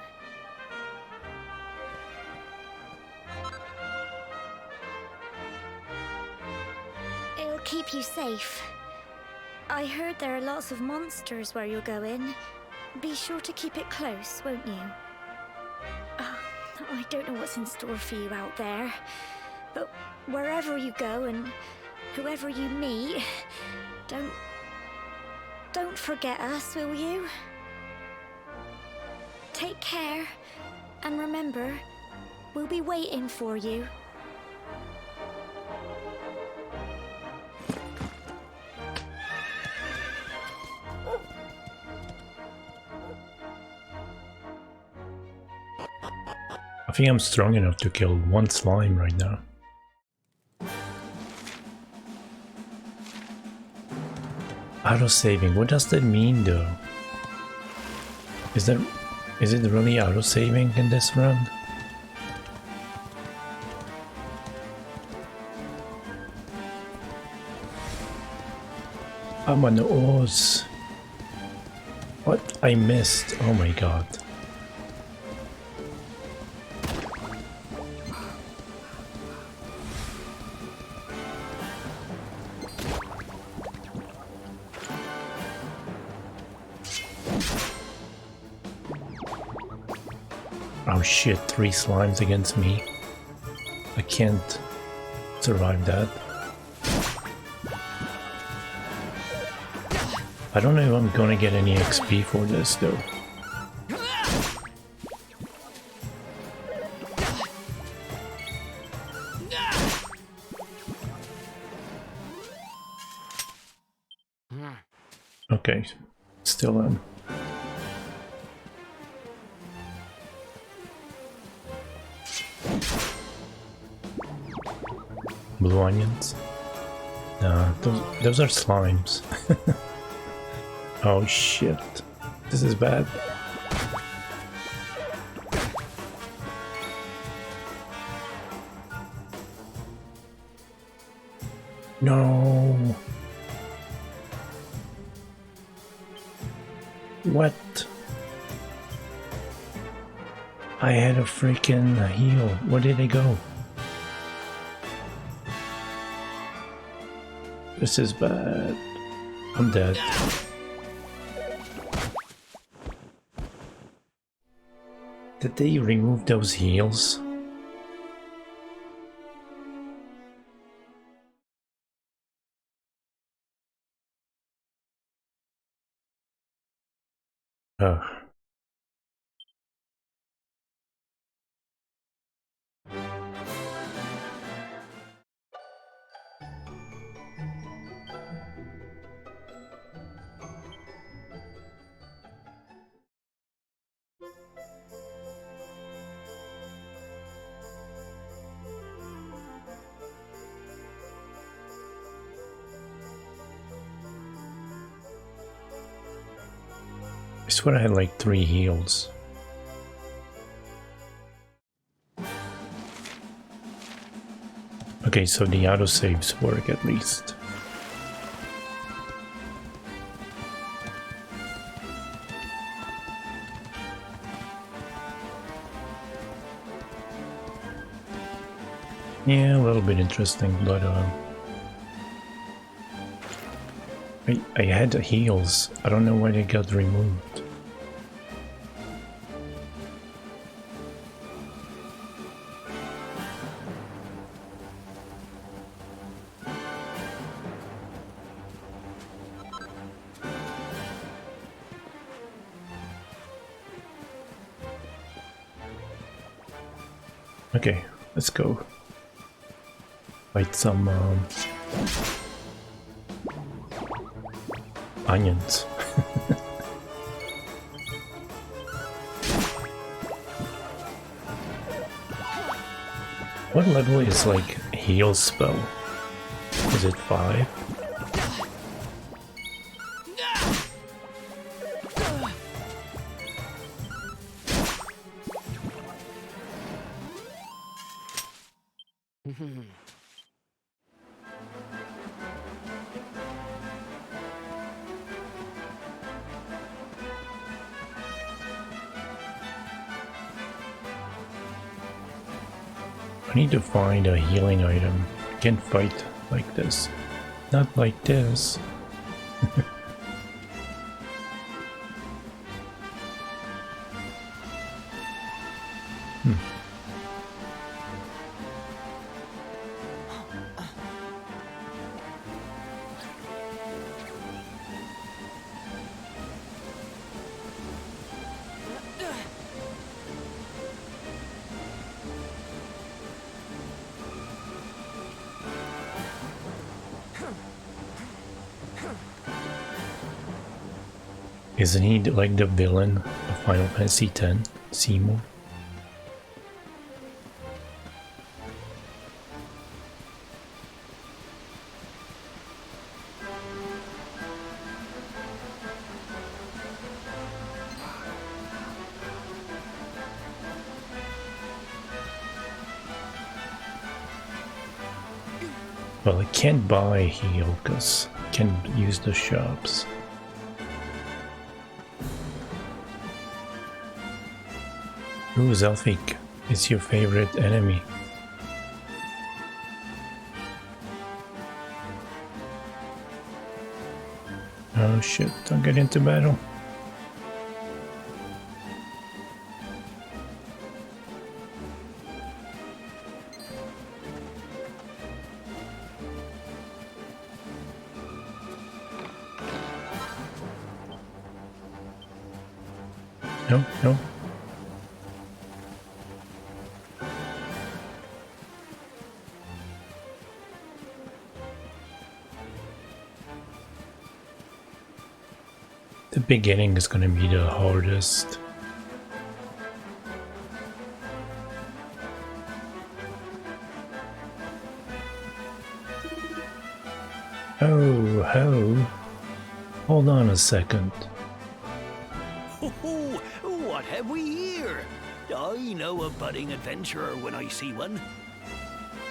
It'll keep you safe. I heard there are lots of monsters where you're going. Be sure to keep it close, won't you? I don't know what's in store for you out there, but wherever you go and whoever you meet, don't forget us, will you? Take care, and remember, we'll be waiting for you. I think I'm strong enough to kill one slime right now. Auto-saving, what does that mean though? Is it really auto-saving in this run? I'm on the Oz. What? I missed. Oh my god. Oh shit, 3 slimes against me. I can't survive that. I don't know if I'm gonna get any XP for this though. Okay, still am. Blue onions? No, those are slimes. Oh shit. This is bad. No. What? I had a freaking heal. Where did they go? This is bad. I'm dead. Did they remove those heals? Oh. I swear I had like 3 heals. Okay, so the autosaves work at least. Yeah, a little bit interesting, but I had the heals. I don't know why they got removed. Okay, let's go. Fight some onions. What level is like heal spell? Is it 5? I need to find a healing item. Can't fight like this. Not like this. Isn't he like the villain of Final Fantasy X, Seymour? Well, I can't buy heal because I can't use the shops. Ooh, Zelfik is your favorite enemy. Oh shit, don't get into battle. No, no. The beginning is gonna be the hardest. Oh, ho. Hold on a second. Oh, what have we here? I know a budding adventurer when I see one.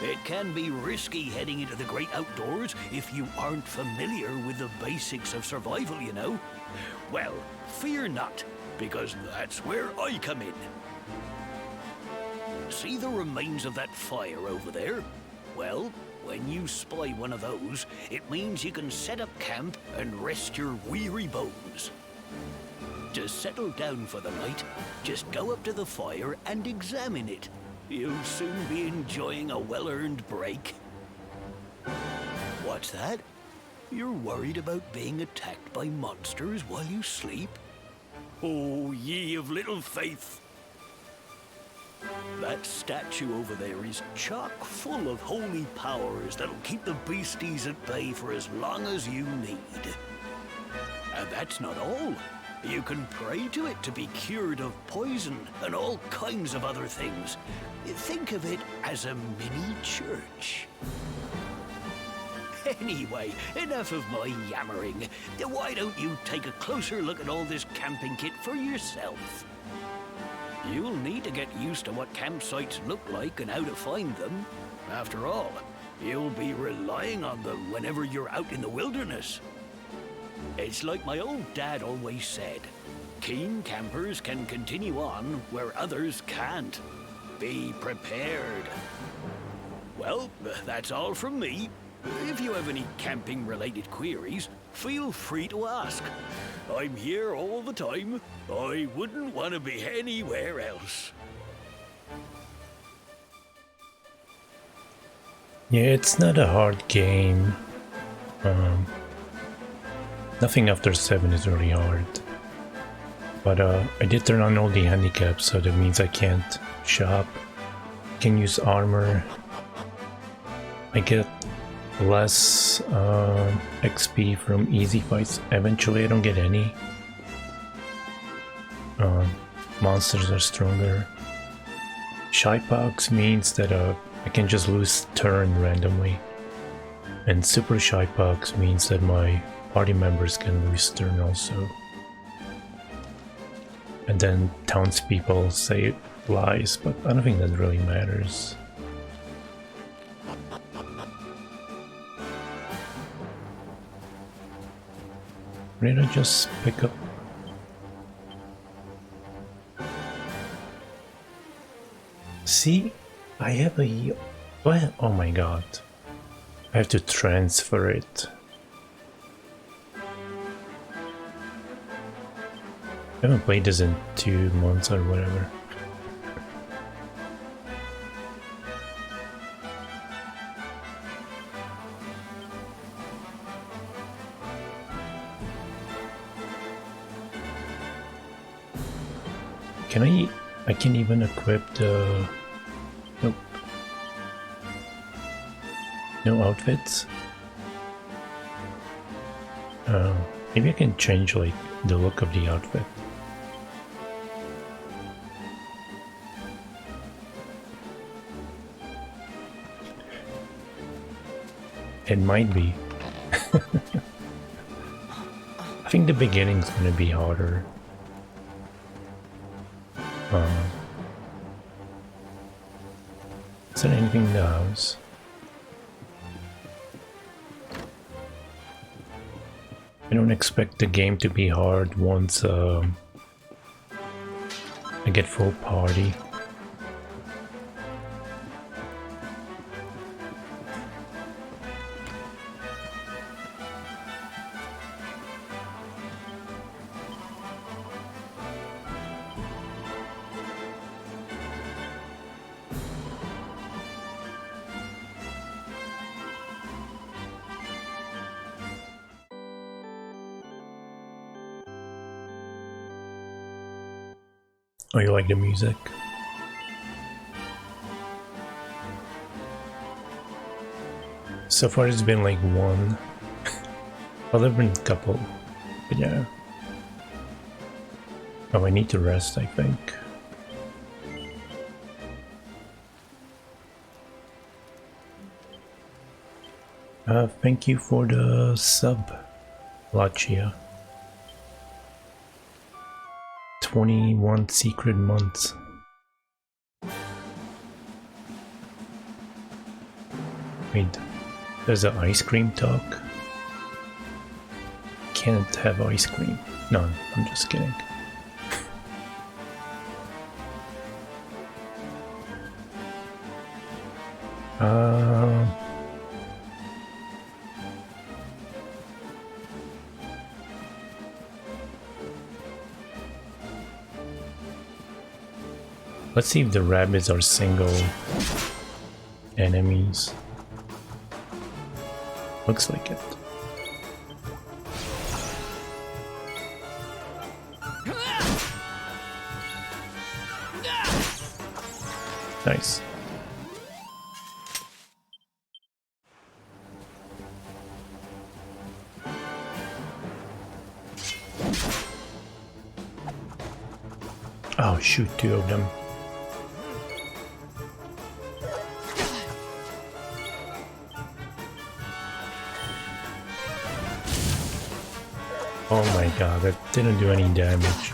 It can be risky heading into the great outdoors if you aren't familiar with the basics of survival, you know. Well, fear not, because that's where I come in. See the remains of that fire over there? Well, when you spy one of those, it means you can set up camp and rest your weary bones. To settle down for the night, just go up to the fire and examine it. You'll soon be enjoying a well-earned break. What's that? You're worried about being attacked by monsters while you sleep? Oh, ye of little faith! That statue over there is chock full of holy powers that'll keep the beasties at bay for as long as you need. And that's not all. You can pray to it to be cured of poison and all kinds of other things. Think of it as a mini church. Anyway, enough of my yammering. Why don't you take a closer look at all this camping kit for yourself? You'll need to get used to what campsites look like and how to find them. After all, you'll be relying on them whenever you're out in the wilderness. It's like my old dad always said, keen campers can continue on where others can't. Be prepared. Well, that's all from me. If you have any camping-related queries, feel free to ask. I'm here all the time. I wouldn't want to be anywhere else. Yeah, it's not a hard game. Nothing after 7 is really hard. But I did turn on all the handicaps, so that means I can't shop. Can use armor. I get less XP from easy fights. Eventually I don't get any. Monsters are stronger. Shy Pox means that I can just lose turn randomly. And Super Shy Pox means that my party members can lose turn also. And then townspeople say lies, but I don't think that really matters. Did I just pick up? See, I have a... What? Oh my god. I have to transfer it. I haven't played this in 2 months or whatever. Can I can't even equip the... Nope. No outfits? Maybe I can change like the look of the outfit. It might be. I think the beginning's gonna be harder. Is there anything in the house? I don't expect the game to be hard once I get full party. Oh, you like the music? So far it's been like one. Well, there've been a couple, but yeah. Oh, I need to rest, I think. Thank you for the sub, Lachia. 21 secret months. Wait, there's an ice cream talk? Can't have ice cream. No, I'm just kidding. Let's see if the rabbits are single enemies. Looks like it. Nice. Oh shoot, two of them. Oh my god, that didn't do any damage.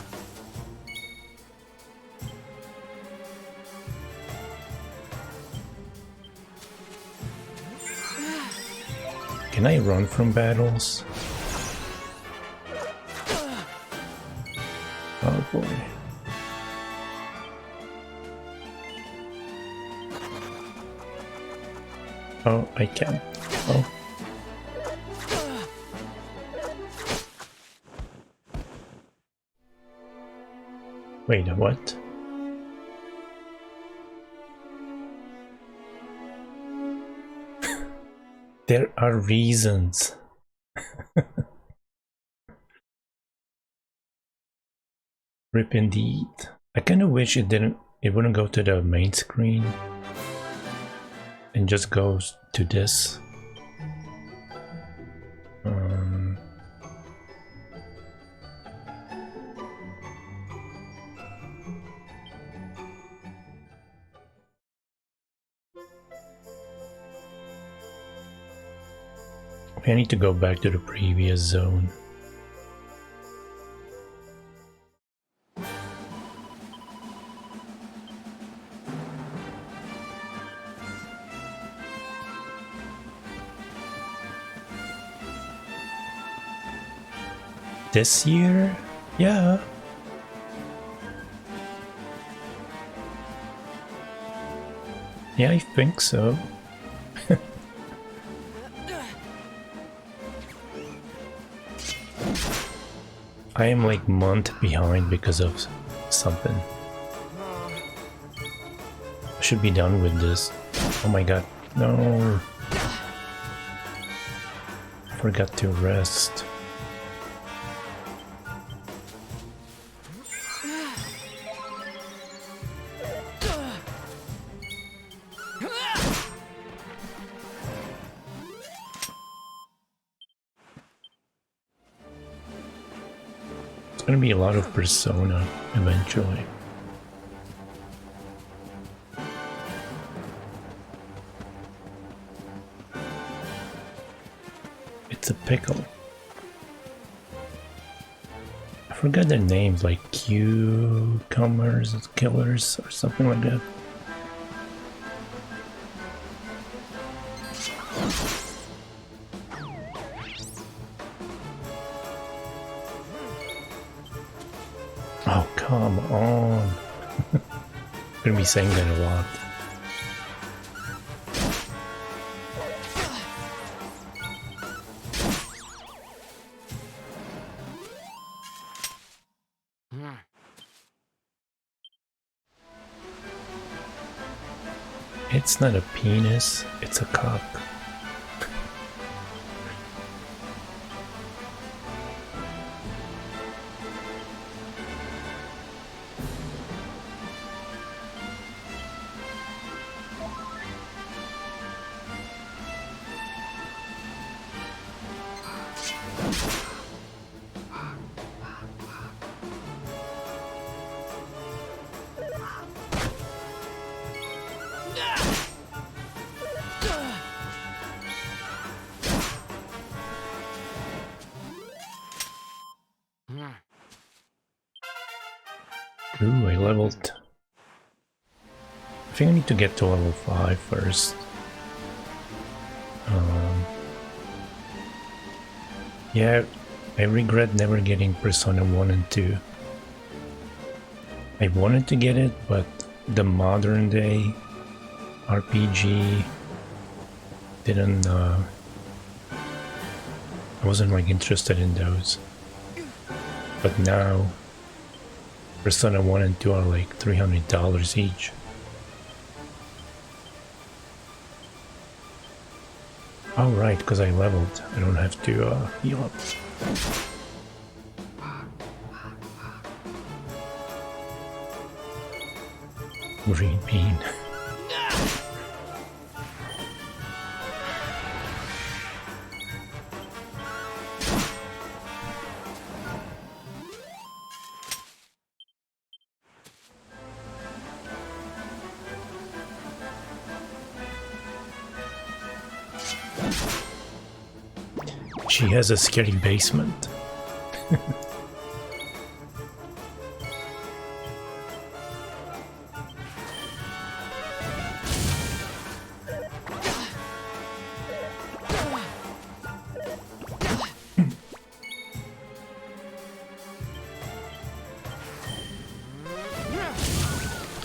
Can I run from battles? Oh boy. Oh, I can. Oh. Wait, what? There are reasons. Rip indeed. I kind of wish it wouldn't go to the main screen and just goes to this. I need to go back to the previous zone. This year? Yeah. Yeah, I think so. I am like month behind because of something. I should be done with this. Oh my god, no. Forgot to rest. It's gonna be a lot of Persona eventually. It's a pickle. I forgot their names, like cucumbers, killers, or something like that. Oh, come on. I'm gonna be saying that a lot. It's not a penis, it's a cock. Ooh, I leveled. I think I need to get to level 5 first. Yeah, I regret never getting Persona 1 and 2. I wanted to get it, but the modern day RPG didn't, I wasn't like interested in those. But now Persona 1 and 2 are like $300 each. Oh right, because I leveled. I don't have to heal up. Green bean. She has a scary basement.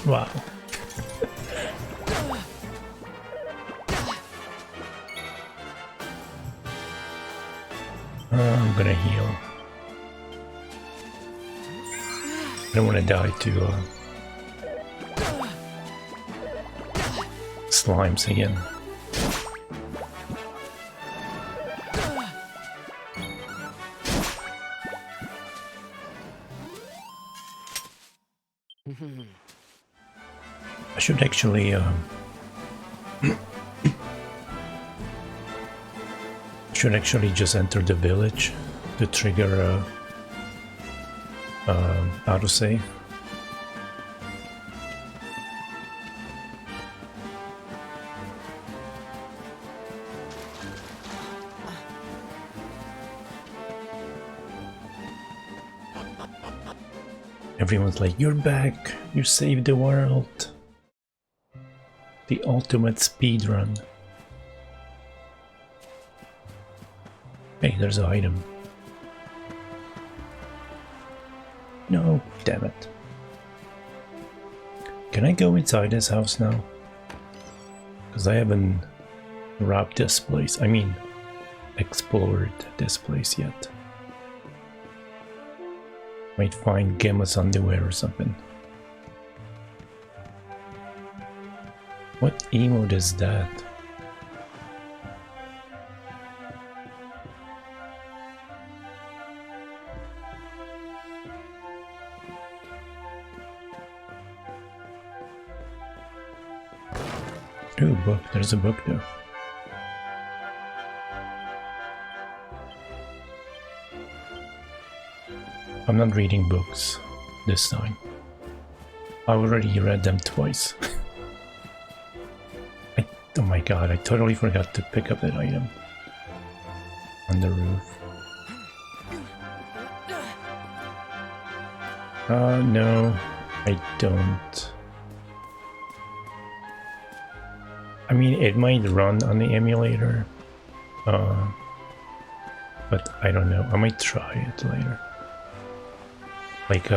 Wow. I'm gonna heal. I don't want to die to slimes again. I should actually just enter the village to trigger autosave. Everyone's like, you're back, you saved the world. The ultimate speedrun. Hey, there's an item. No, damn it. Can I go inside this house now? Because I haven't robbed this place. I mean, explored this place yet. Might find Gemma's underwear or something. What emote is that? Ooh, book. There's a book there. I'm not reading books this time. I already read them twice. Oh my god, I totally forgot to pick up that item on the roof. No, I don't. I mean, it might run on the emulator, but I don't know. I might try it later. Like,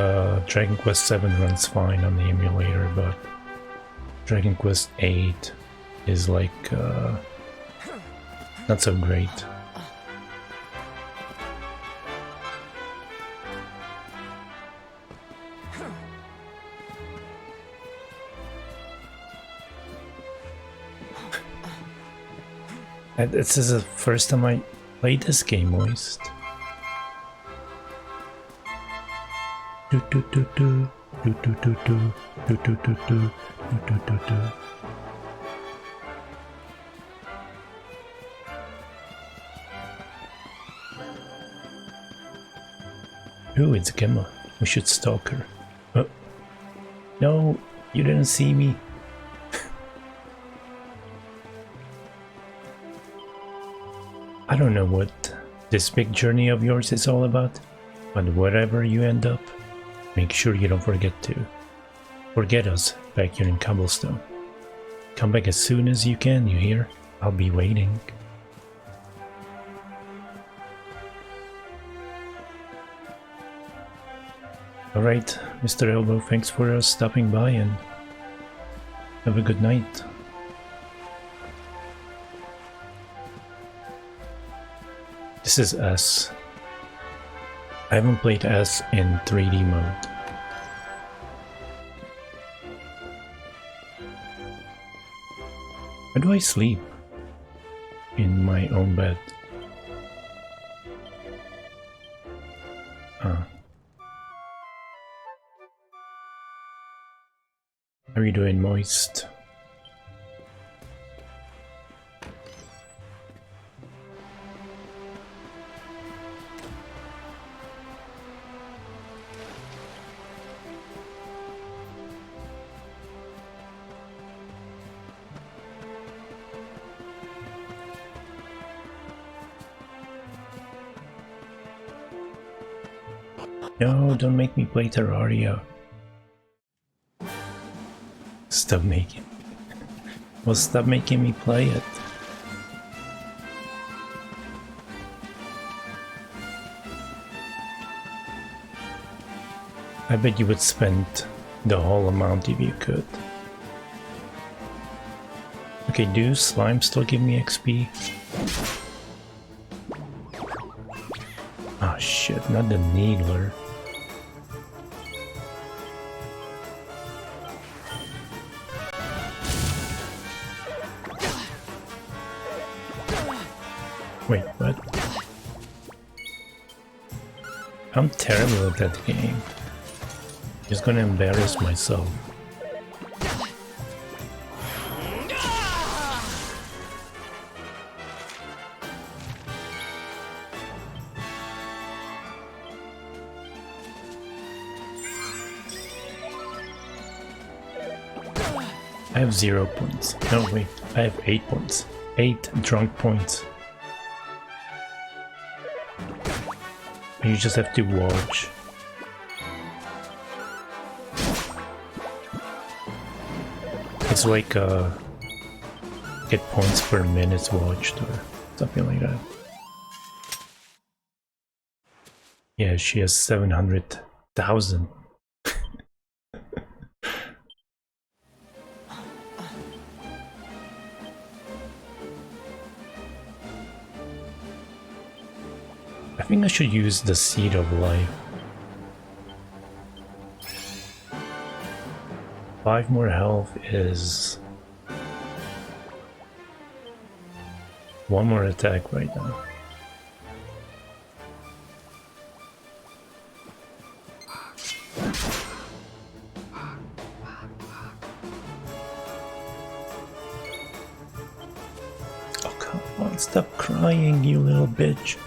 Dragon Quest 7 runs fine on the emulator, but Dragon Quest 8 is like, not so great. This is the first time I played this game, Moist. Ooh, it's Gemma. We should stalk her. Oh. No, you didn't see me. I don't know what this big journey of yours is all about, but wherever you end up, make sure you don't forget us back here in Cobblestone. Come back as soon as you can, you hear? I'll be waiting. Alright, Mr. Elbow, thanks for stopping by and have a good night. This is S. I haven't played S in 3D mode. How do I sleep in my own bed? Ah. How are you doing, Moist? No, don't make me play Terraria. Stop making... Well, stop making me play it. I bet you would spend the whole amount if you could. Okay, do slime still give me XP? Ah, shit, not the needler. Wait, what? I'm terrible at that game. Just gonna embarrass myself. I have 0 points. No, wait, I have 8 points. 8 drunk points. You just have to watch. It's like get points per minute watched or something like that. Yeah, she has 700,000. I think I should use the Seed of Life. 5 more health is 1 more attack right now. Oh, come on, stop crying, you little bitch.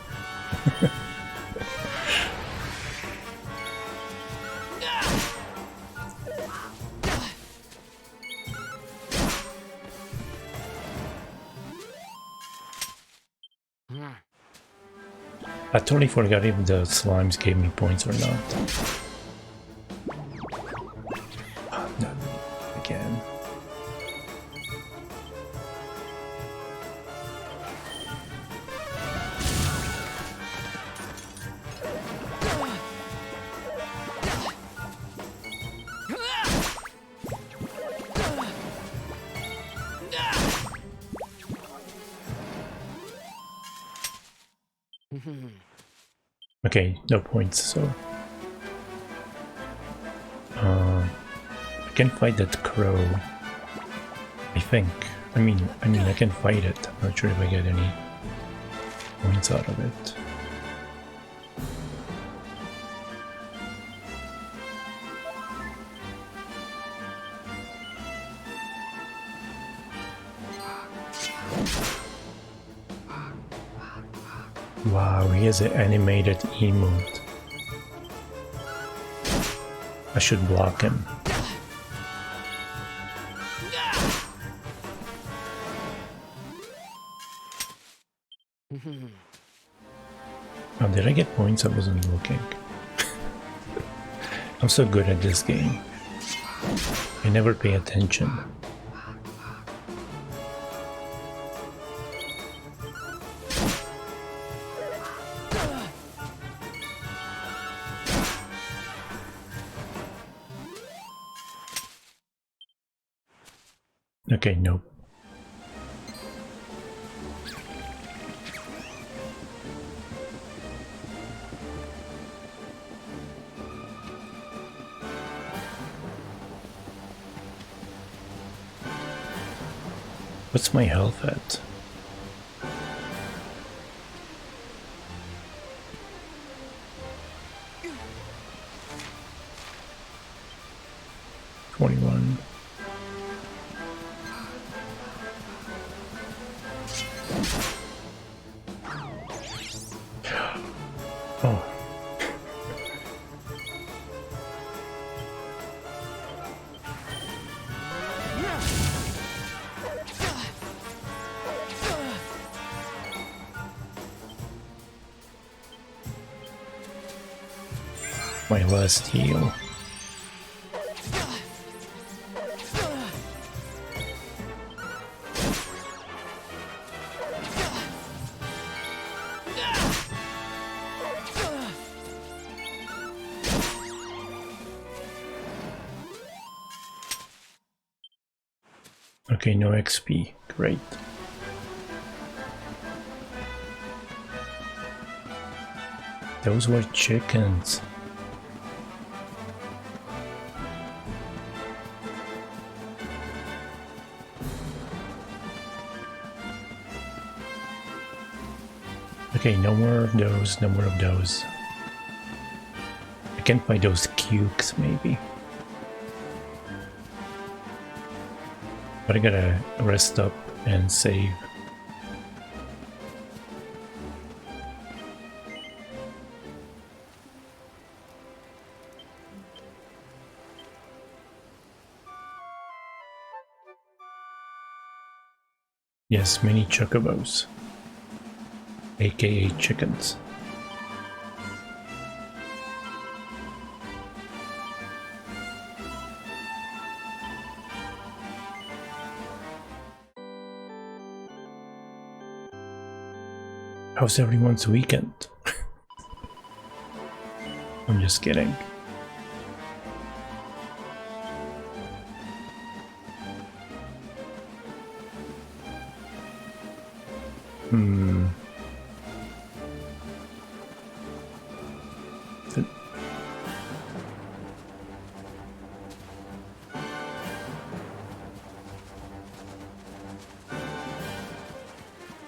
I totally forgot if the slimes gave me points or not. Oh, no, again. Okay, no points, so I can fight that crow. I think. I mean, I can fight it. I'm not sure if I get any points out of it. Wow, he has an animated emote. I should block him. Oh, did I get points? I wasn't looking. I'm so good at this game. I never pay attention. Okay, nope. What's my health at? $21. Oh. My last heal. Okay, no XP. Great. Those were chickens. Okay, no more of those, no more of those. I can find those cukes, maybe. But I gotta rest up and save. Yes, mini chocobos, aka chickens. How's everyone's weekend? I'm just kidding.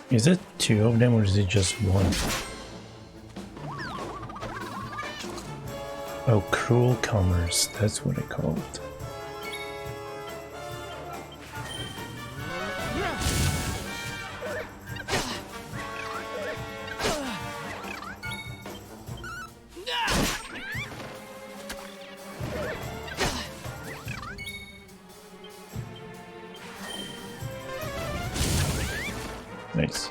Is it two of them or is it just one? Oh, cruel commerce, that's what I call it. Nice.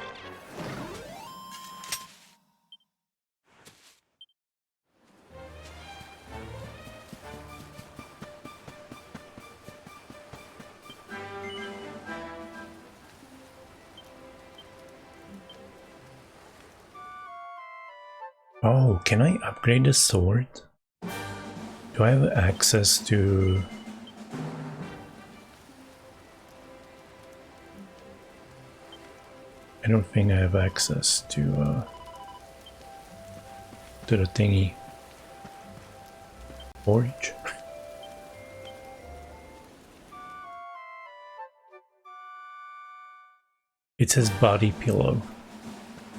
Oh, can I upgrade the sword? Do I have access to... I don't think I have access to the thingy. Forge? It says body pillow.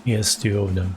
He has two of them.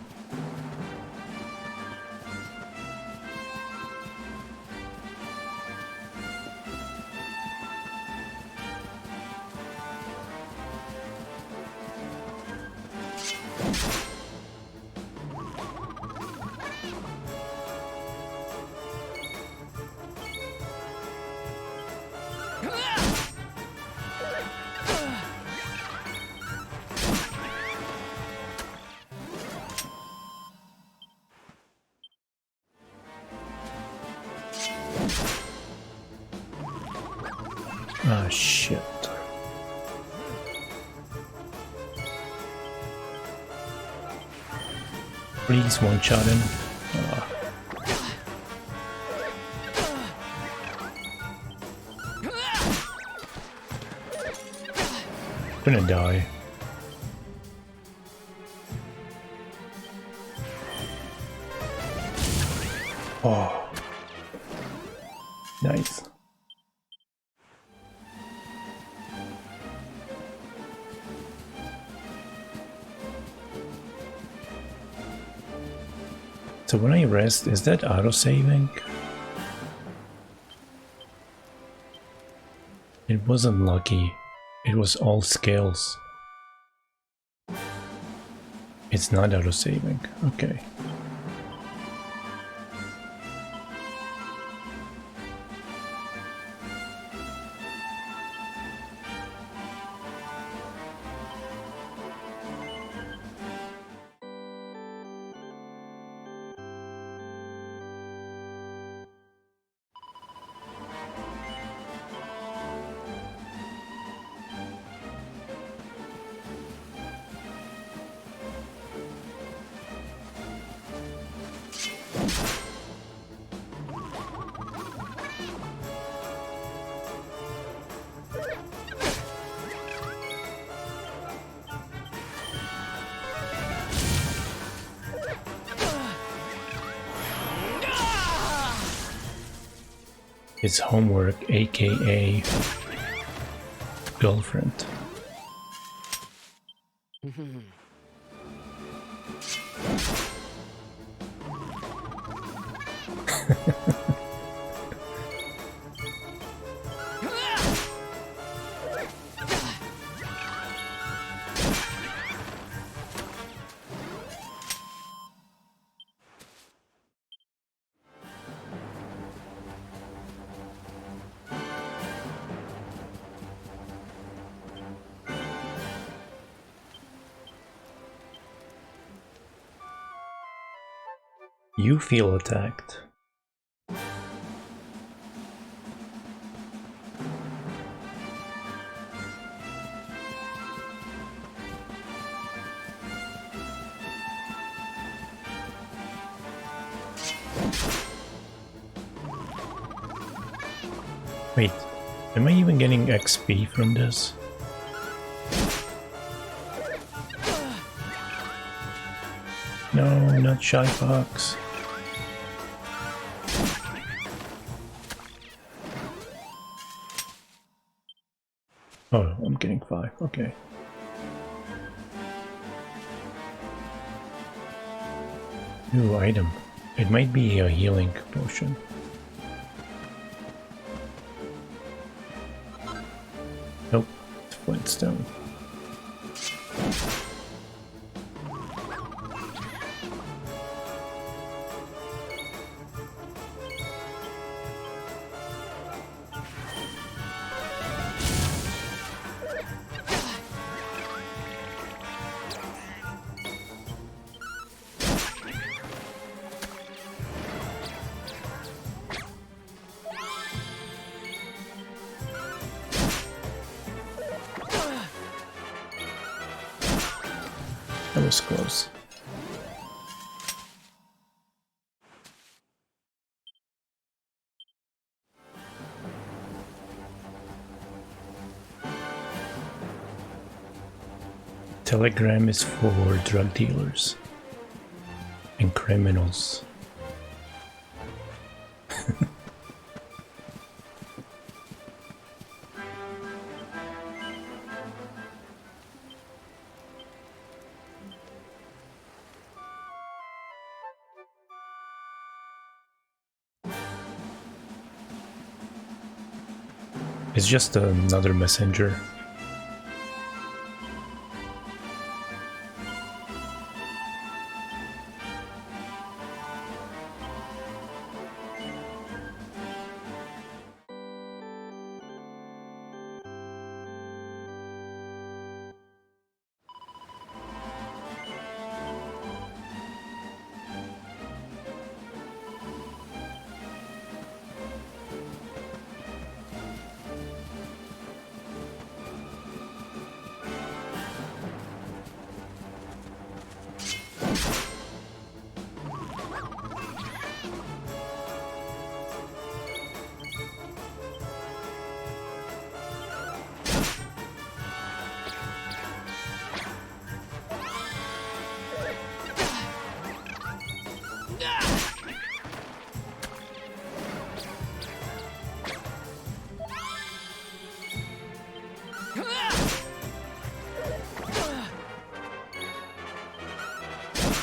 Ah, shit. Please one-shot him. Ah. Gonna die. Oh. Nice. So when I rest, is that auto-saving? It wasn't lucky. It was all skills. It's not auto-saving. Okay. It's homework, aka girlfriend. You feel attacked. Wait, am I even getting XP from this? No, not Shy Fox. Oh, I'm getting 5, okay. New item. It might be a healing potion. Nope, it's Flintstone. That was close. Telegram is for drug dealers and criminals. It's just another messenger.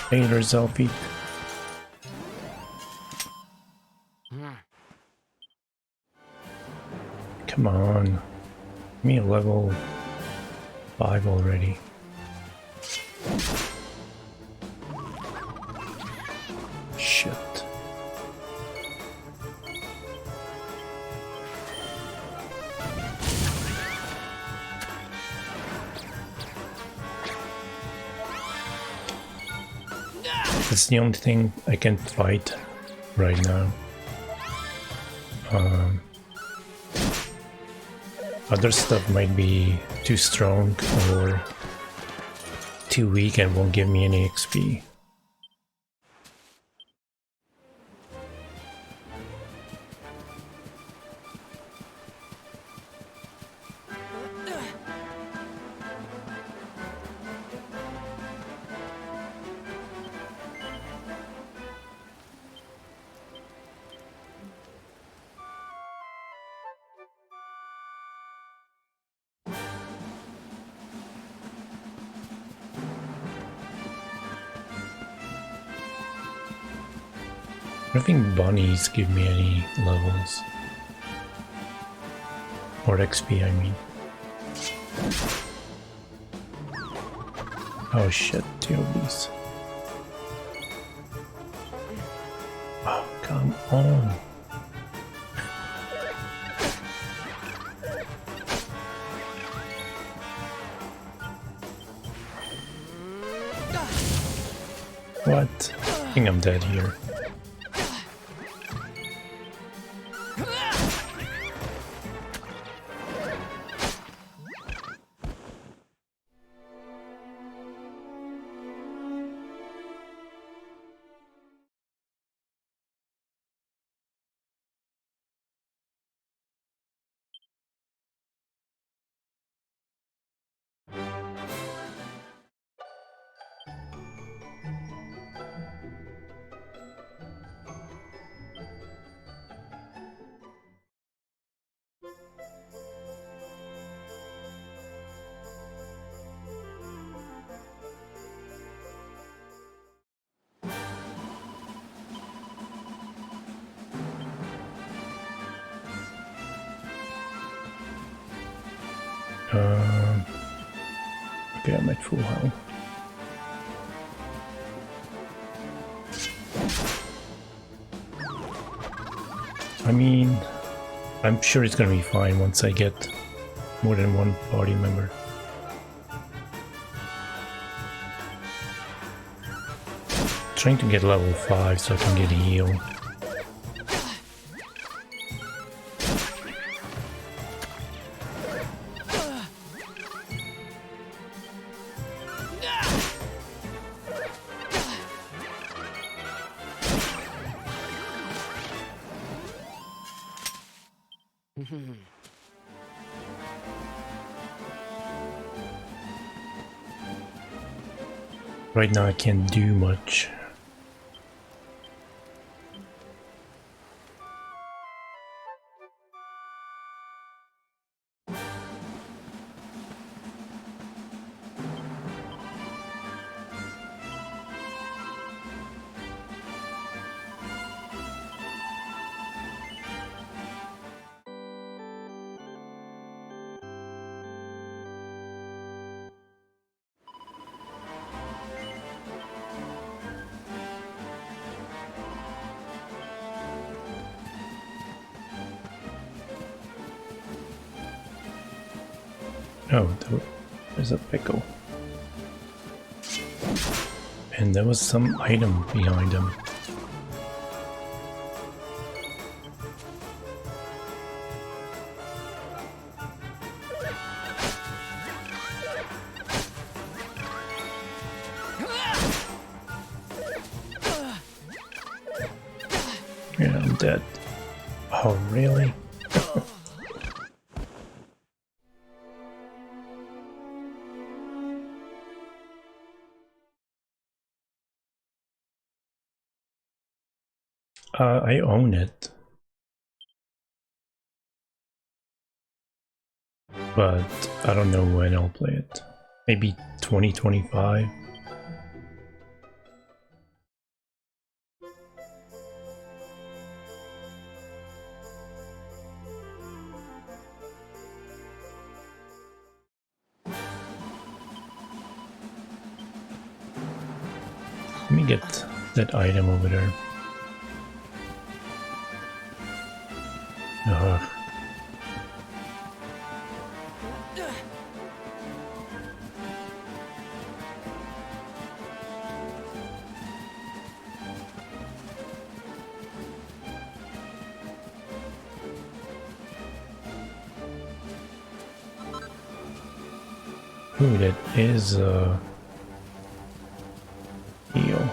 Taylor Zelfie. Come on. Give me a level 5 already. Shit. That's the only thing I can fight right now. Other stuff might be too strong or too weak and won't give me any XP. I don't think bunnies give me any levels. Or XP, I mean. Oh shit, 2 of these. Oh, come on. What? I think I'm dead here. Okay, I'm at full health. I mean, I'm sure it's gonna be fine once I get more than one party member. Trying to get level 5 so I can get a heal. Right now I can't do much. Oh, there's a pickle. And there was some item behind him. Yeah, I'm dead. Oh, really? I own it. But I don't know when I'll play it. Maybe 2025? get that item over there. Ugh. Ooh, that is heal.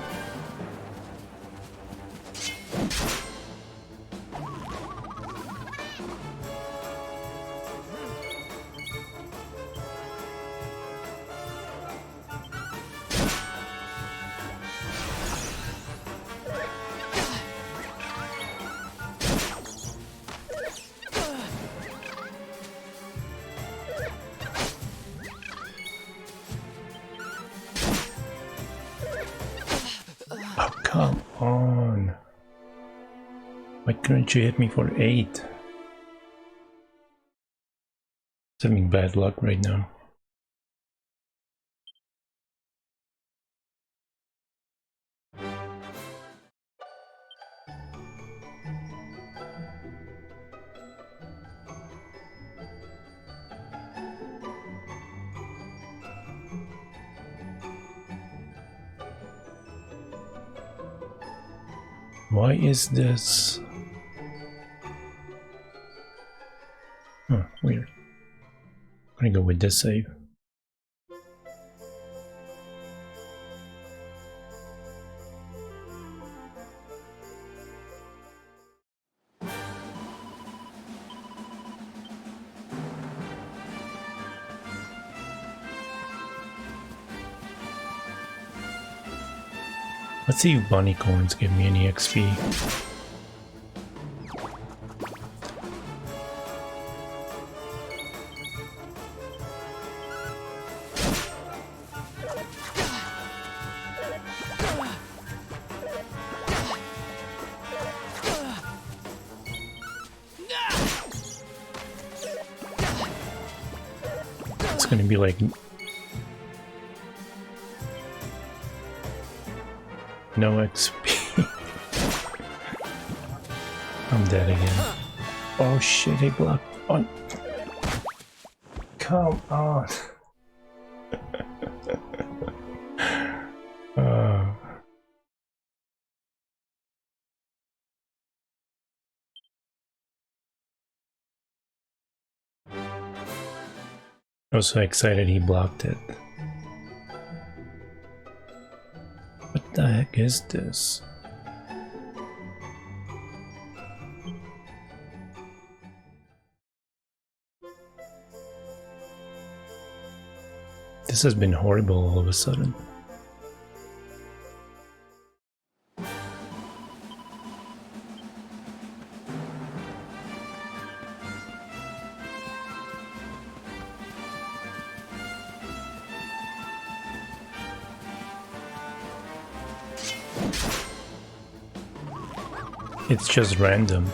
Oh, come on. Why couldn't you hit me for 8? It's having bad luck right now. Why is this? Huh, weird. I'm gonna go with this save. Let's see if bunny coins give me any XP. It's gonna be like no XP. I'm dead again. Oh shit, he blocked on. Come on. I was so excited he blocked it. What the heck is this? This has been horrible all of a sudden. It's just random.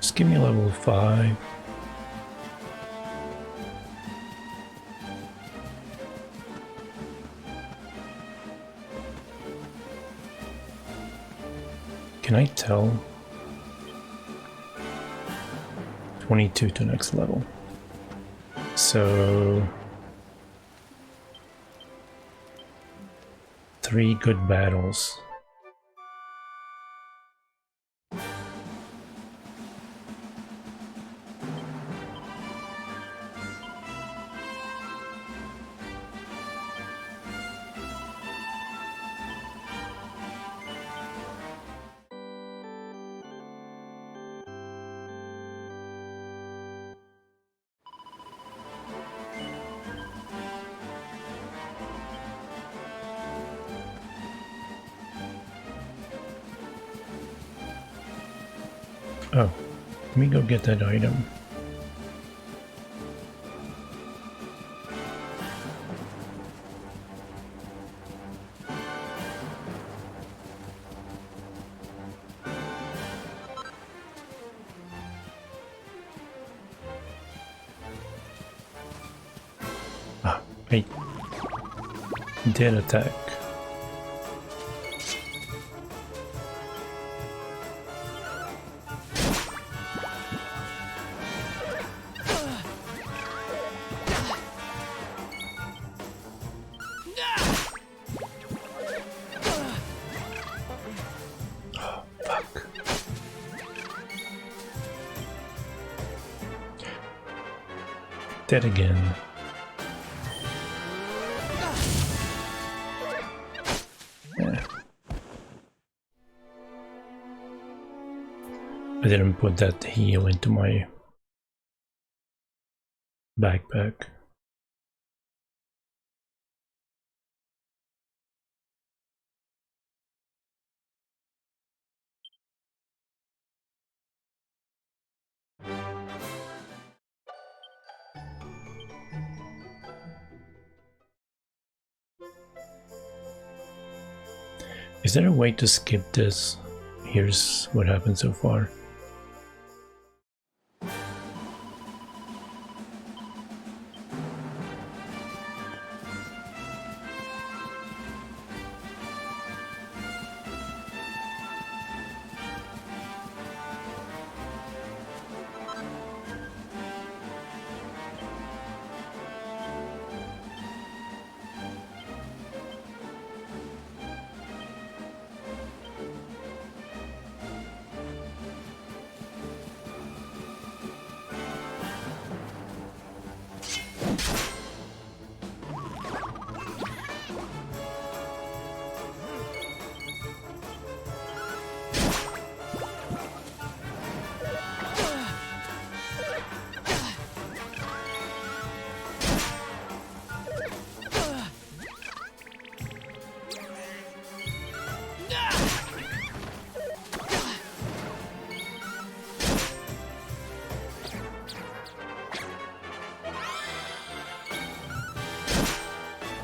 Just give me level 5. Can I tell? 22 to next level. So 3 good battles. Oh, let me go get that item. Ah, I did attack. Dead again. Yeah. I didn't put that heal into my backpack. Is there a way to skip this? Here's what happened so far.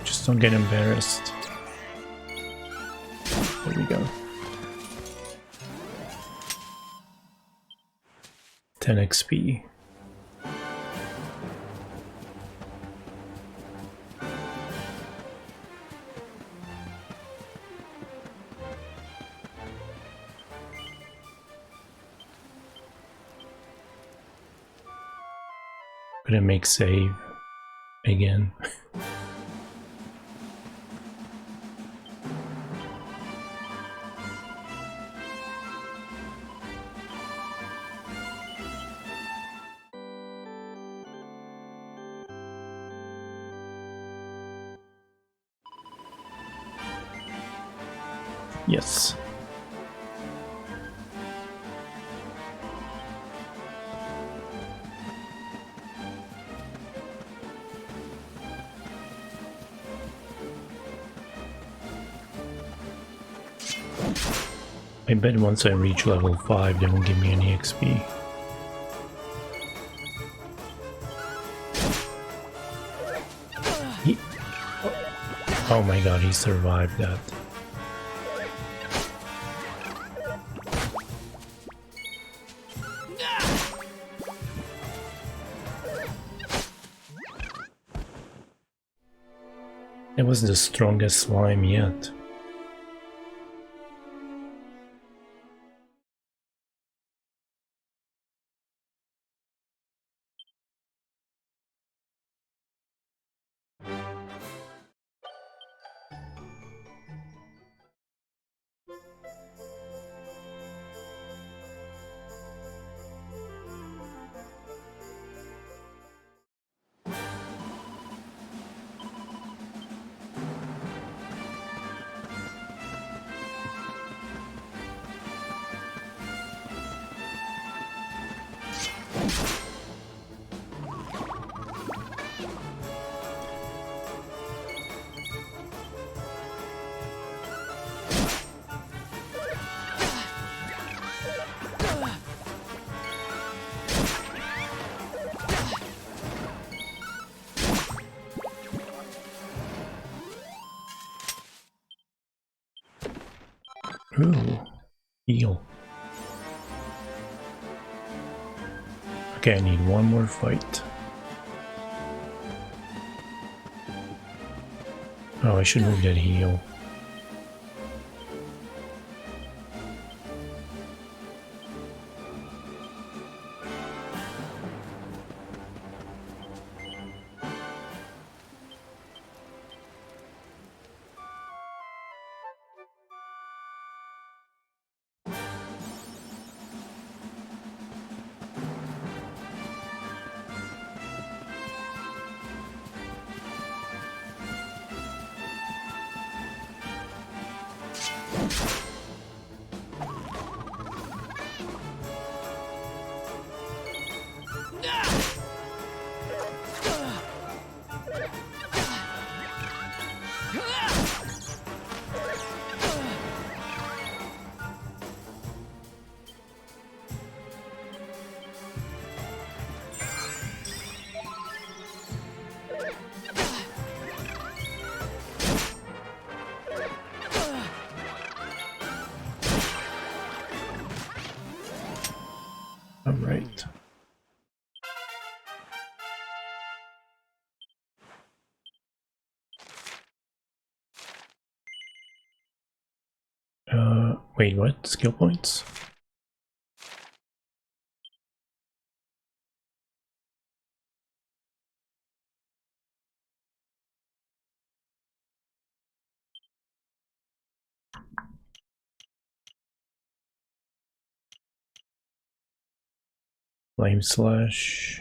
Just don't get embarrassed. There we go. 10 XP. Gonna make save again. Yes. I bet once I reach level 5 they won't give me any XP. Oh my god, he survived that. It was the strongest slime yet. Ooh, heal. Okay, I need one more fight. Oh, I should move that heal. Alright. Wait, what? Skill points? Flame slash.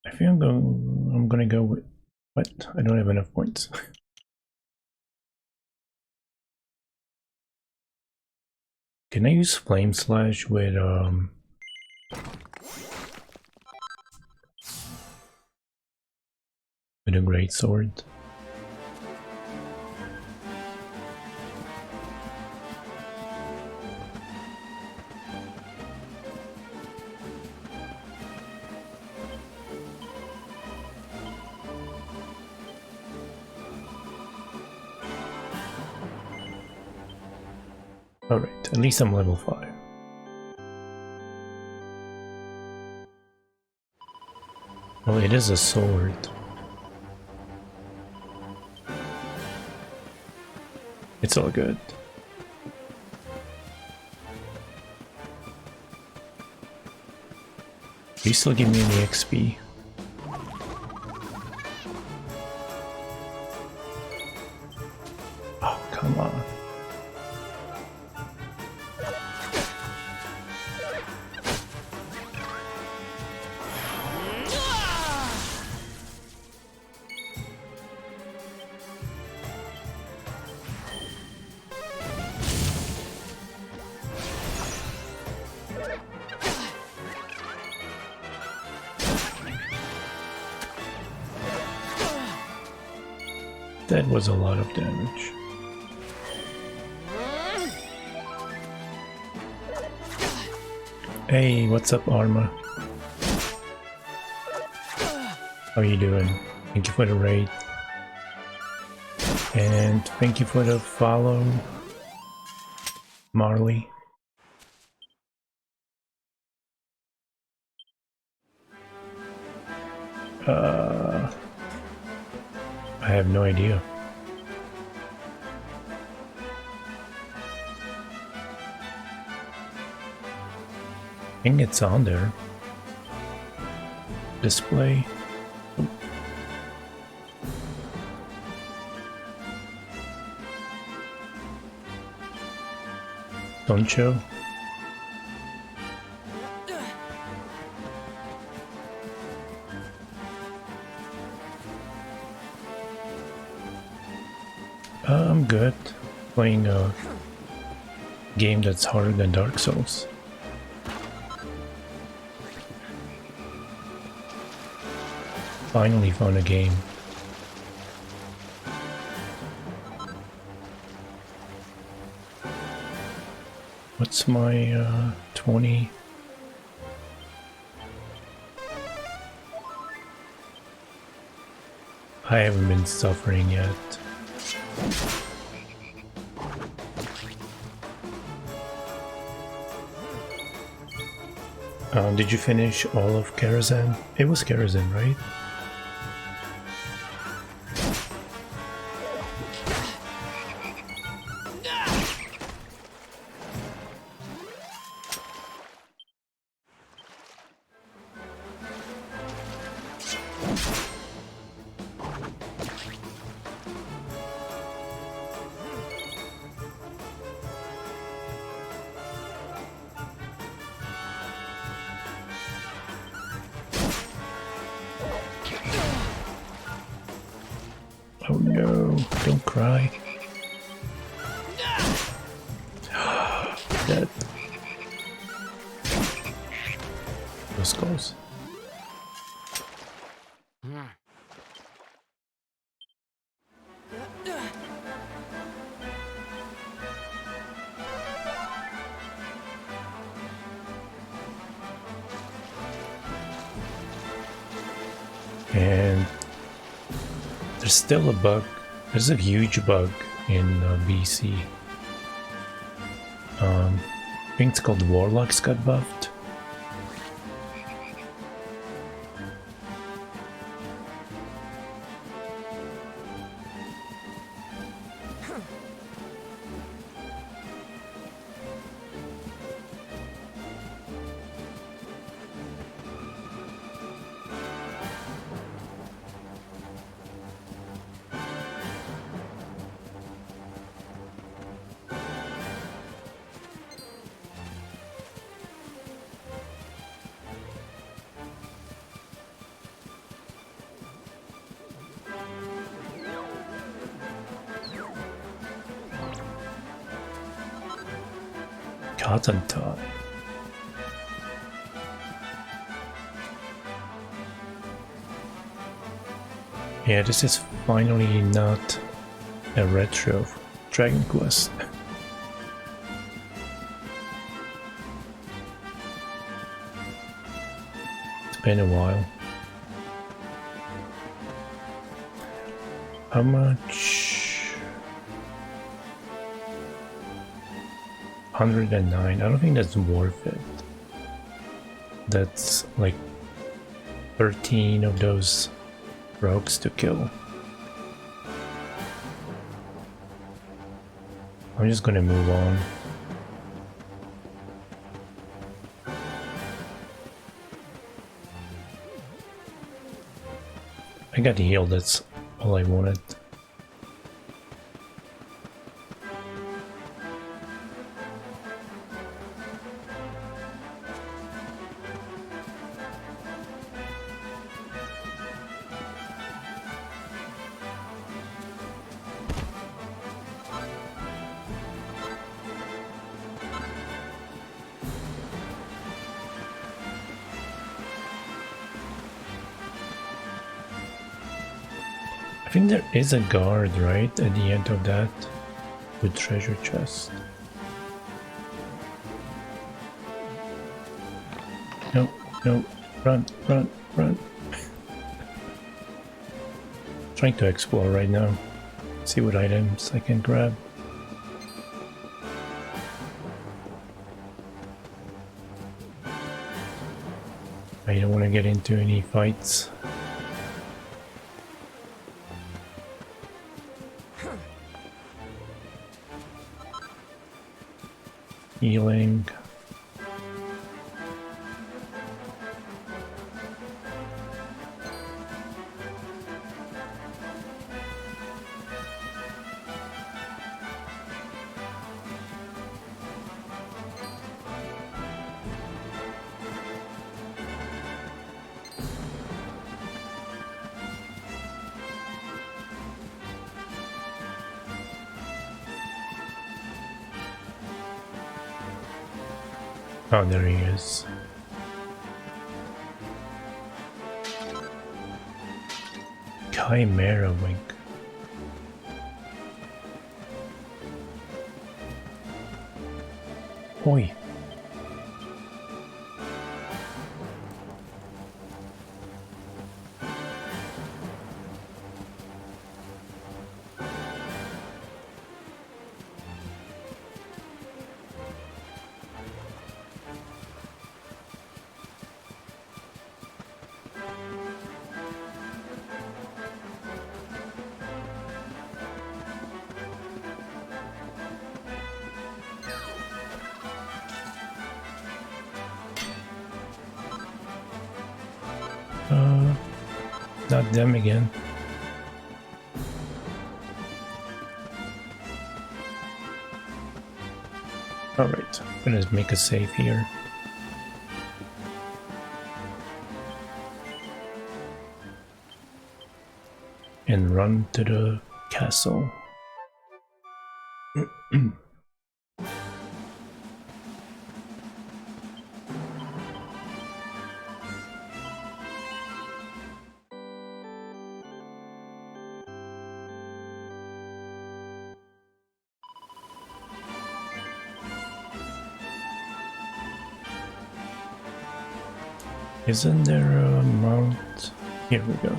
I think I'm gonna go with what? I don't have enough points. Can I use flame slash with a great sword? Alright, at least I'm level 5. Well, it is a sword. It's all good. You still give me any XP? Oh, come on. That was a lot of damage. Hey, what's up, Arma? How are you doing? Thank you for the raid. And thank you for the follow, Marley. I have no idea. I think it's on there. Display. Don't show. I'm good. Playing a game that's harder than Dark Souls. Finally found a game. What's my 20? I haven't been suffering yet. Did you finish all of Karazhan? It was Karazhan, right? Oh no, don't cry. Dead. Those skulls. And there's still a bug. There's a huge bug in BC. I think it's called Warlocks got buffed. Cotton Tot. Yeah, this is finally not a retro Dragon Quest. It's been a while. How much? 109. I don't think that's worth it. That's like 13 of those rogues to kill. I'm just gonna move on. I got healed, that's all I wanted. I think there is a guard, right, at the end of that, with treasure chest. No, no, run, run, run. Trying to explore right now, see what items I can grab. I don't want to get into any fights. Healing. Oh, there he is. Chimera Wing. Oi. Not them again. Alright, I'm gonna make a save here. And run to the castle. Isn't there a mount? Here we go.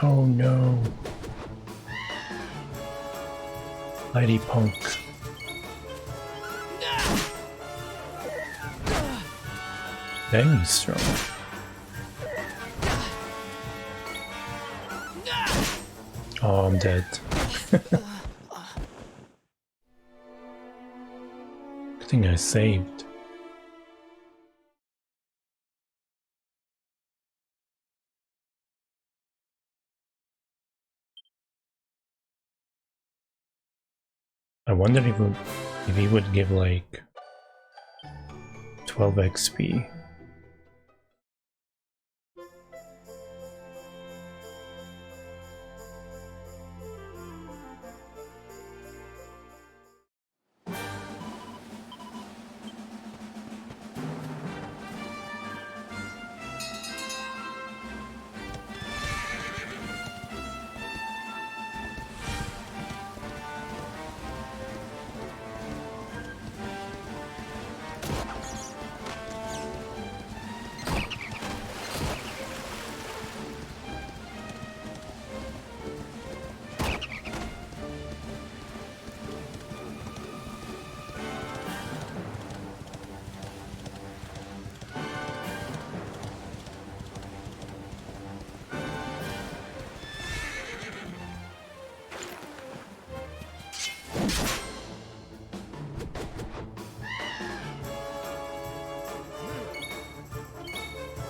Oh no. Lady Punk. Dang, he's strong. Oh, I'm dead. Good thing I saved. I wonder if he would give like 12 XP.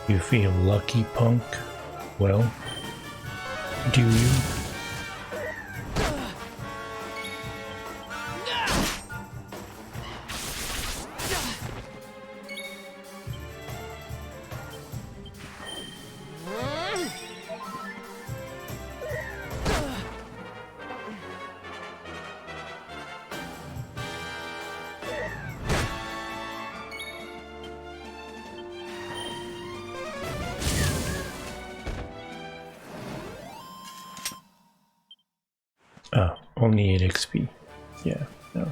You feel lucky, Punk? Well, do you? Oh, only 8 XP. Yeah, no.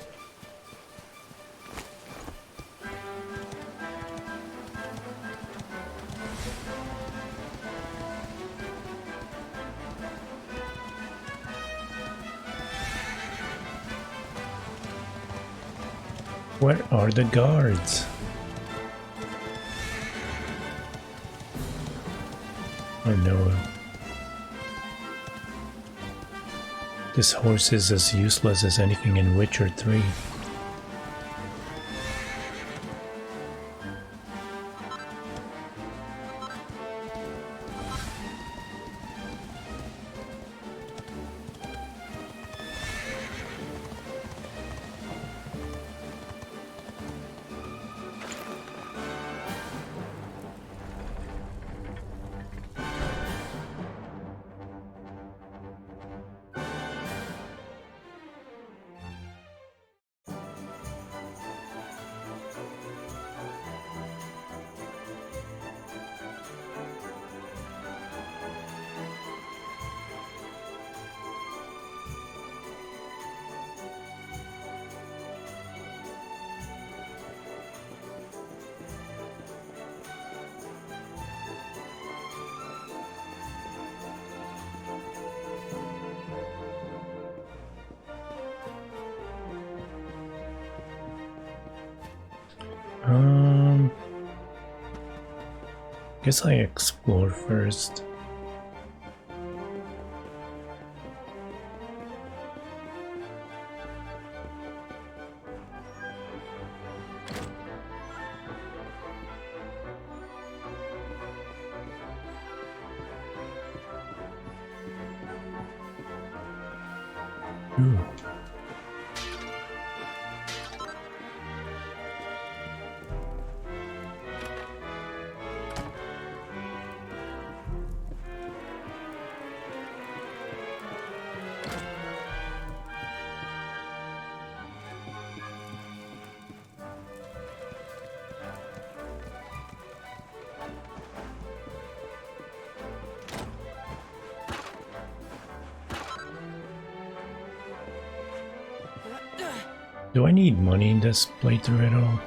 Where are the guards? I know. This horse is as useless as anything in Witcher 3. Guess I explore first. Ooh. Do I need money in this playthrough at all?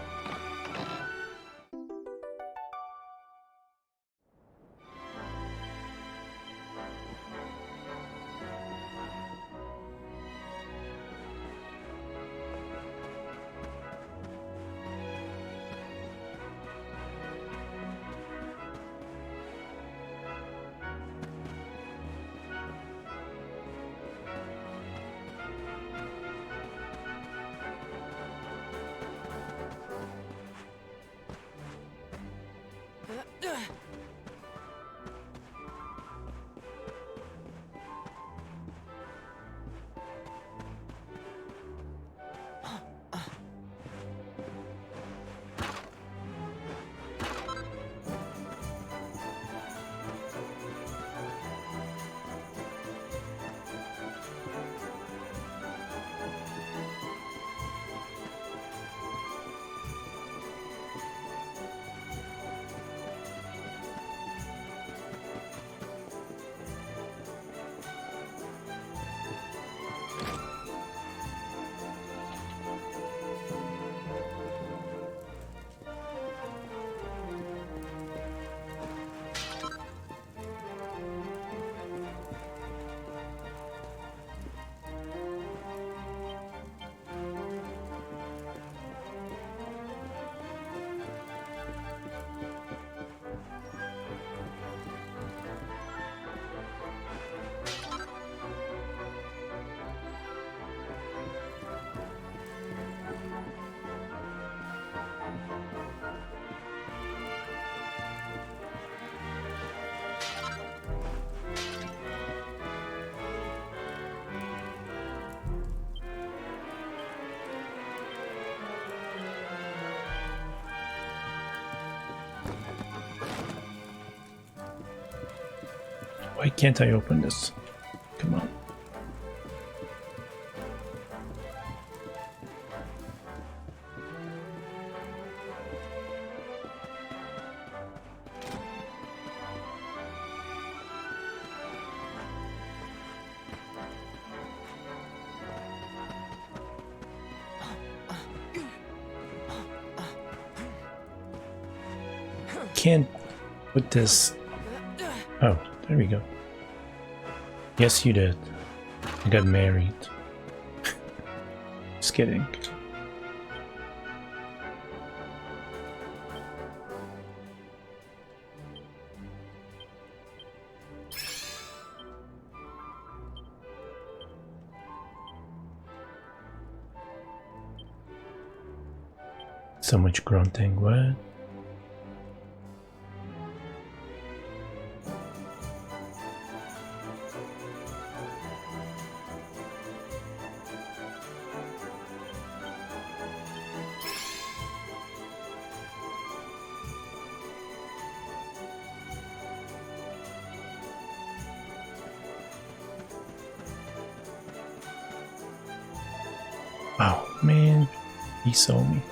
Why can't I open this? Come on. Can't put this. Oh, there we go. Yes, you did. I got married. Just kidding. So much grunting, what? Oh man, he saw me.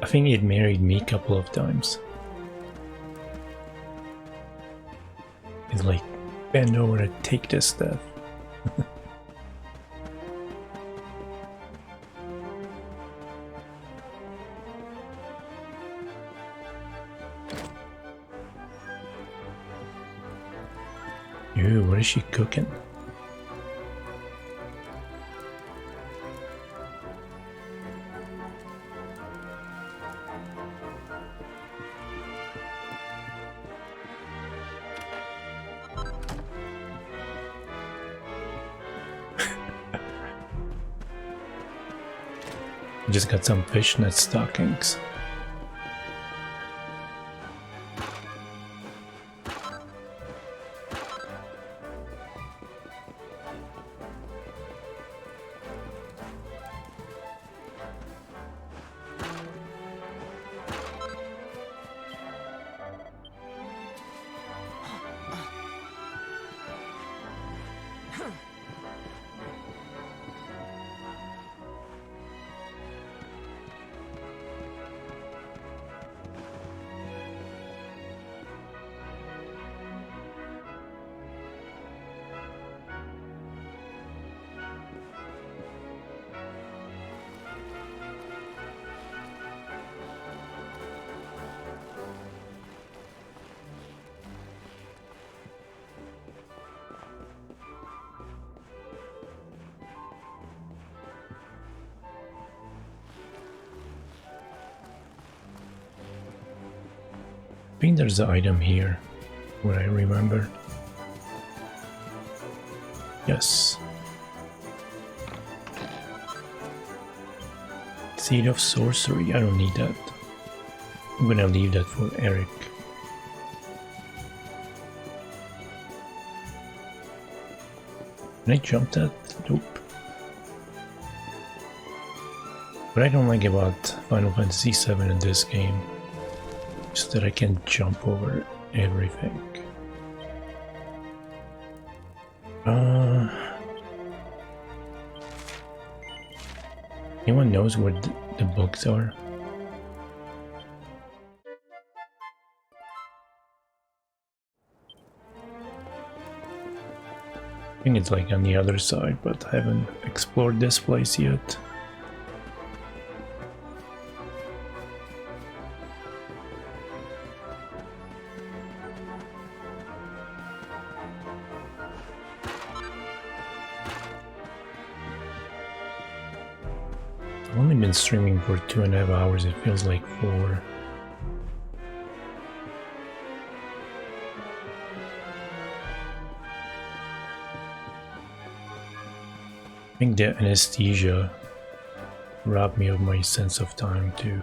I think he'd married me a couple of times. He's like, bend over and take this stuff. Ew, what is she cooking? Just got some fishnet stockings. I think there's an item here, what I remember. Yes. Seed of Sorcery, I don't need that. I'm gonna leave that for Eric. Can I jump that? Nope. What I don't like about Final Fantasy VII in this game is that I can jump over everything. Anyone knows where the books are? I think it's like on the other side, but I haven't explored this place yet. I've only been streaming for 2.5 hours, it feels like 4. I think the anesthesia robbed me of my sense of time too.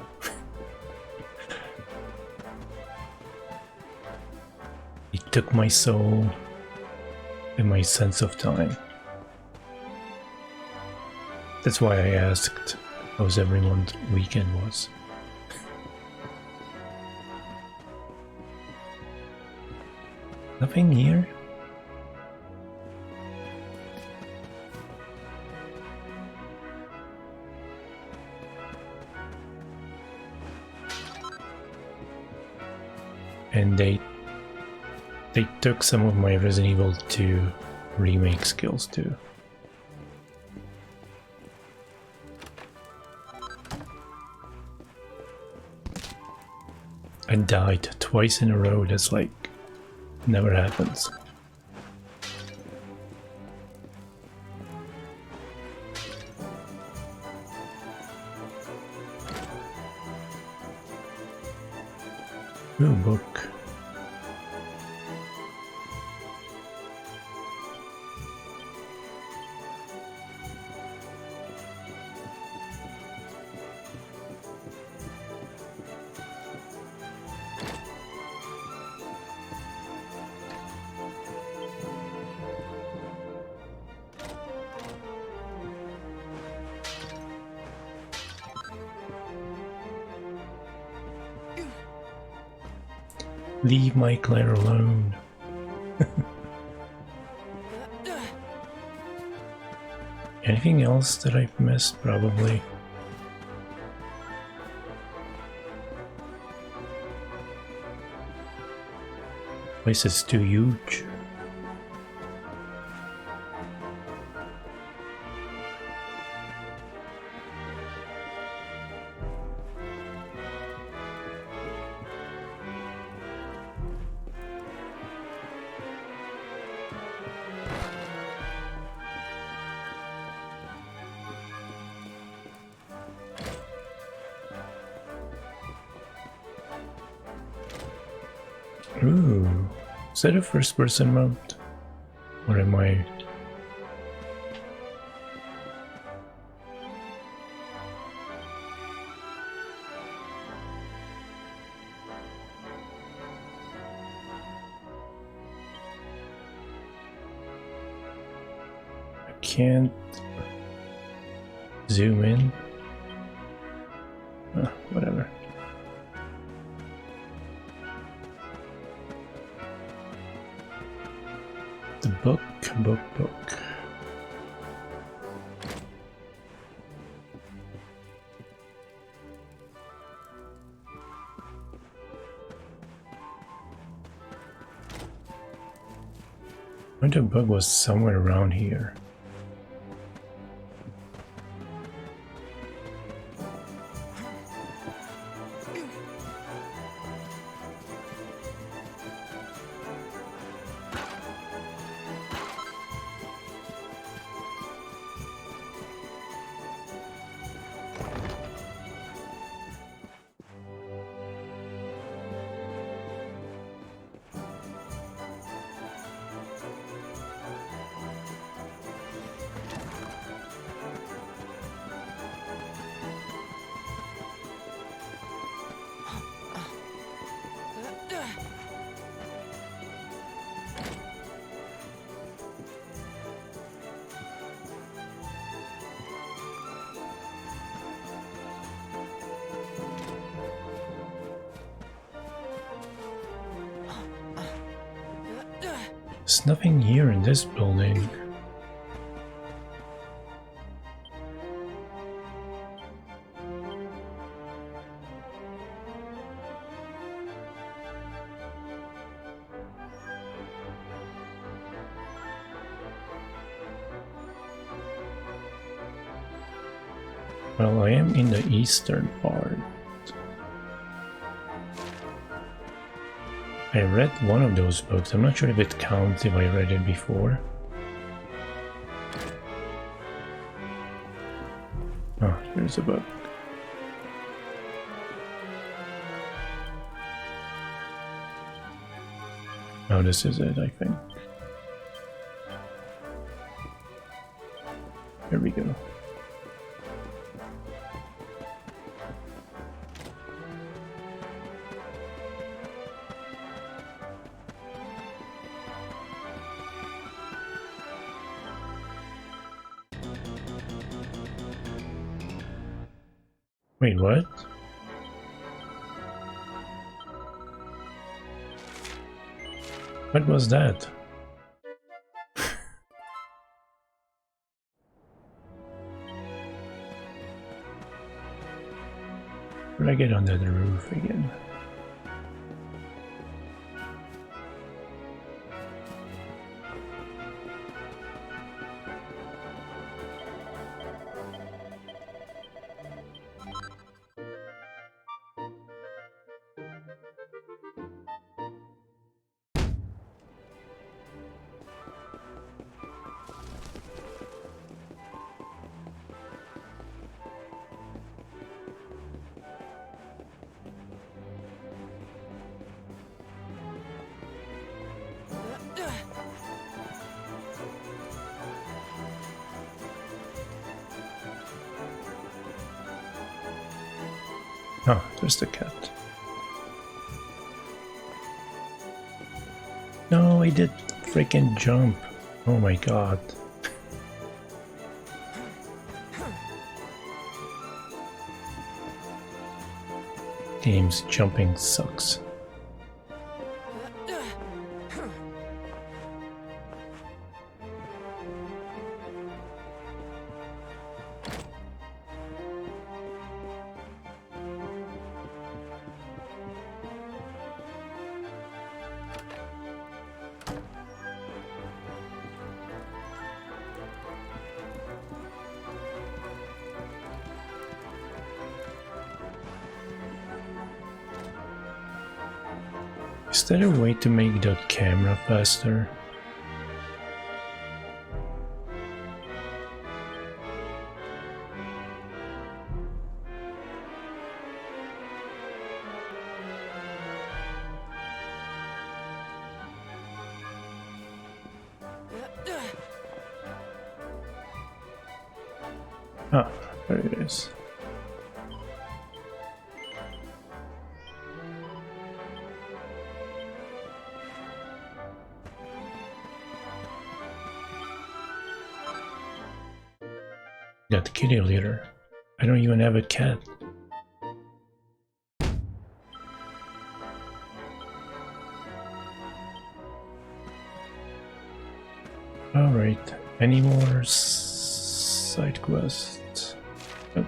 It took my soul and my sense of time. That's why I asked how everyone's weekend was. Nothing here? And they took some of my Resident Evil 2 remake skills too. I died twice in a row, that's like never happens. Ooh, book. Leave my Claire alone. Anything else that I've missed? Probably. Place is too huge. Ooh, is that a first person mode? Or am I... can't zoom in. Whatever. The book. The book was somewhere around here. There's nothing here in this building. Well, I am in the eastern part. I read one of those books. I'm not sure if it counts if I read it before. Oh, here's a book. Oh, this is it, I think. Here we go. Wait, what? What was that? Where did I get under the roof again? Oh, there's the cat. No, I did freaking jump. Oh my god. Game's jumping sucks. Is there a way to make the camera faster? Ah, there it is. That kitty litter. I don't even have a cat. Alright, any more side quests? Nope.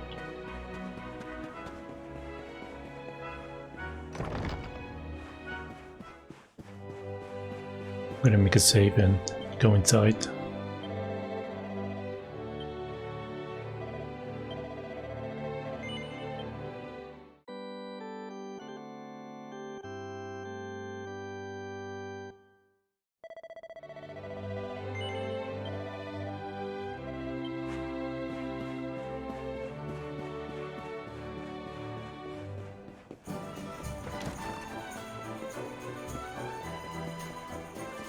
I'm gonna make a save and go inside.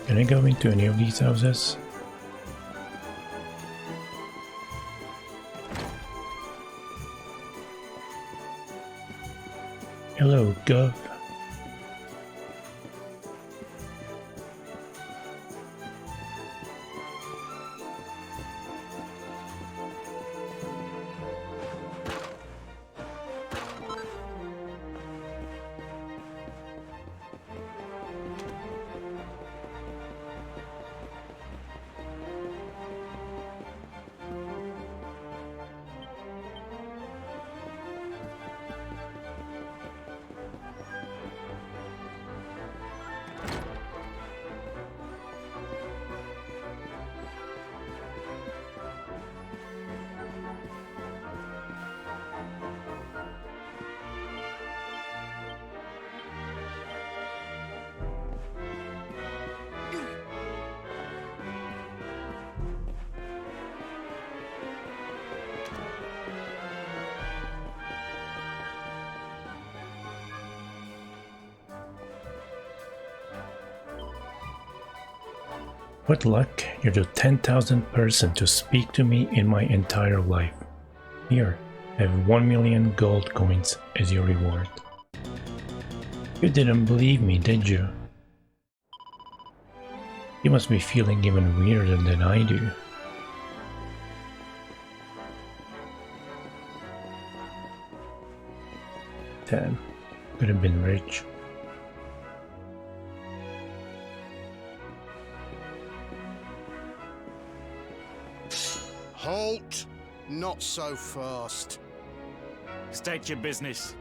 Can I go into any of these houses? Hello, Gov. What luck, you're the 10,000th person to speak to me in my entire life. Here, I have 1 million gold coins as your reward. You didn't believe me, did you? You must be feeling even weirder than I do. Damn, could have been rich. Halt! Not so fast. State your business.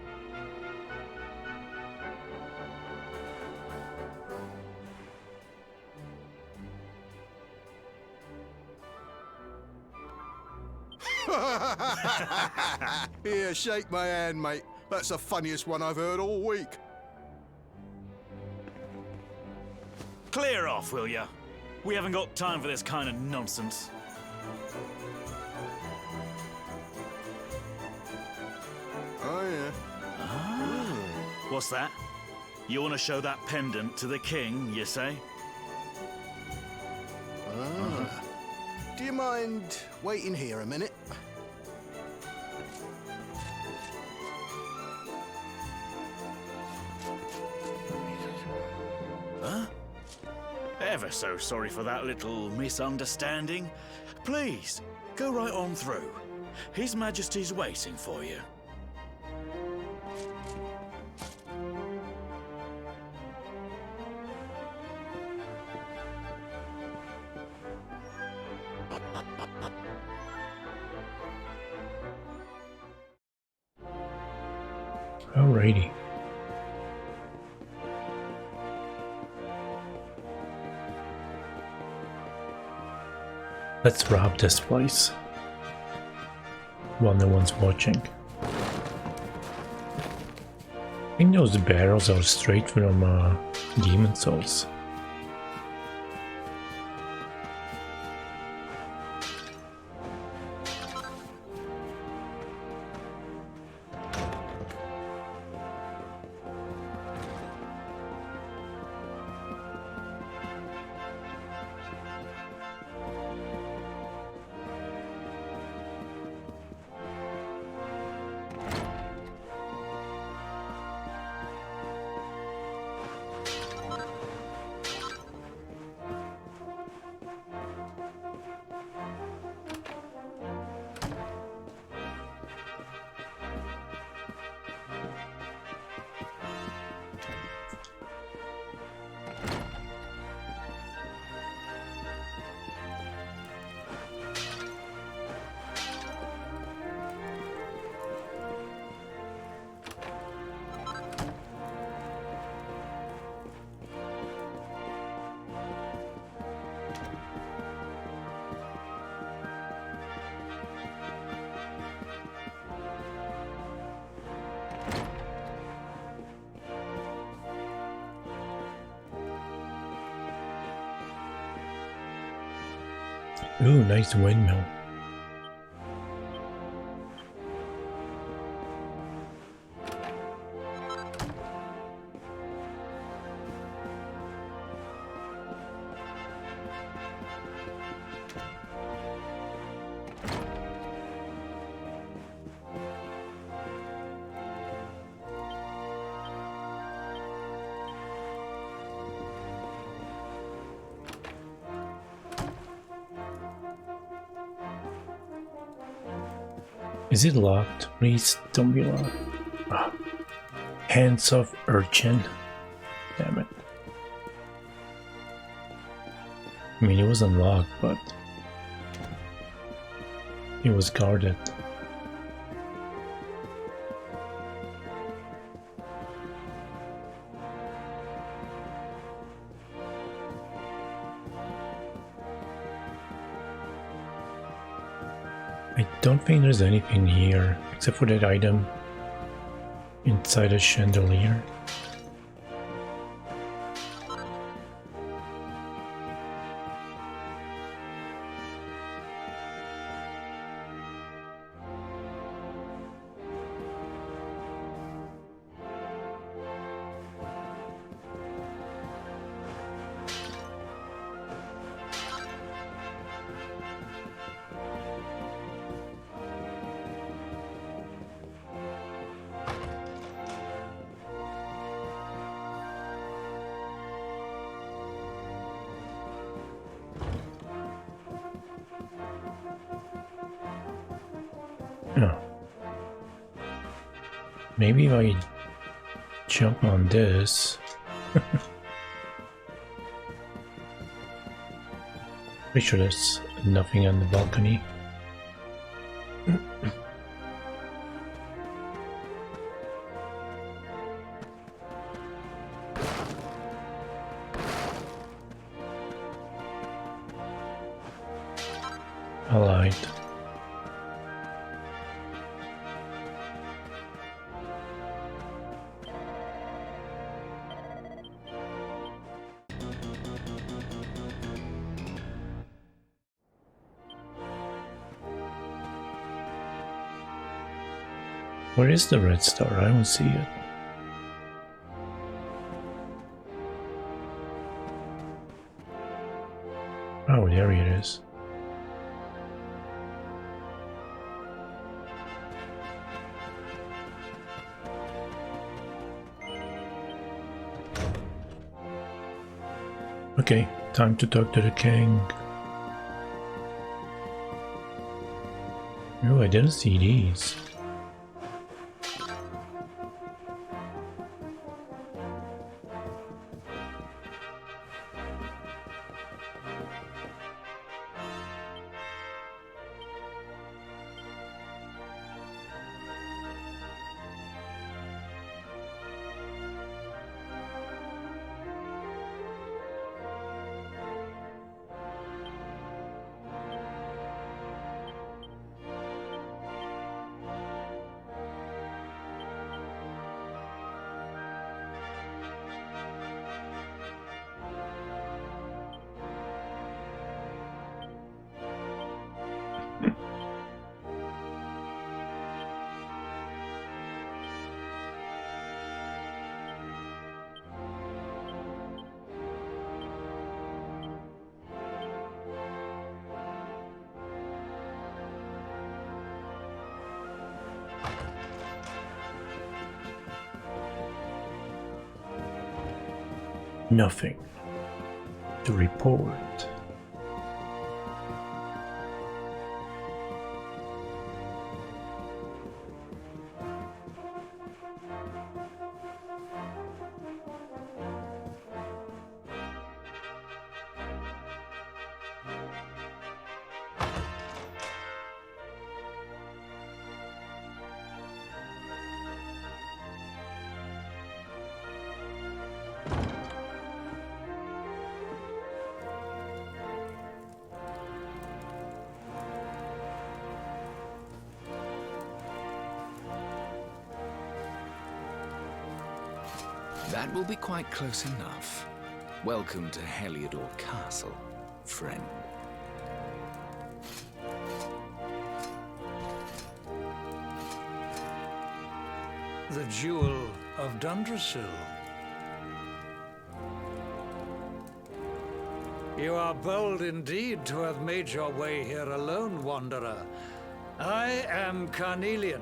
Here, shake my hand, mate. That's the funniest one I've heard all week. Clear off, will ya? We haven't got time for this kind of nonsense. Oh, yeah. What's that? You want to show that pendant to the king, you say? Do you mind waiting here a minute? Huh? Ever so sorry for that little misunderstanding. Please, go right on through. His Majesty's waiting for you. Alrighty. Let's rob this place while no one's watching. I think those barrels are straight from Demon Souls. Ooh, nice windmill. Is it locked? Please don't be locked. Ah. Hands of urchin. Damn it. I mean, it was unlocked, but it was guarded. I don't think there's anything here except for that item inside a chandelier. Oh. Maybe if I jump on this. Pretty sure there's nothing on the balcony. Alright. Where is the red star? I don't see it. Oh, there it is. Okay, time to talk to the king. Oh, I didn't see these. Nothing to report. That will be quite close enough. Welcome to Heliodor Castle, friend. The Jewel of Dundrasil. You are bold indeed to have made your way here alone, Wanderer. I am Carnelian,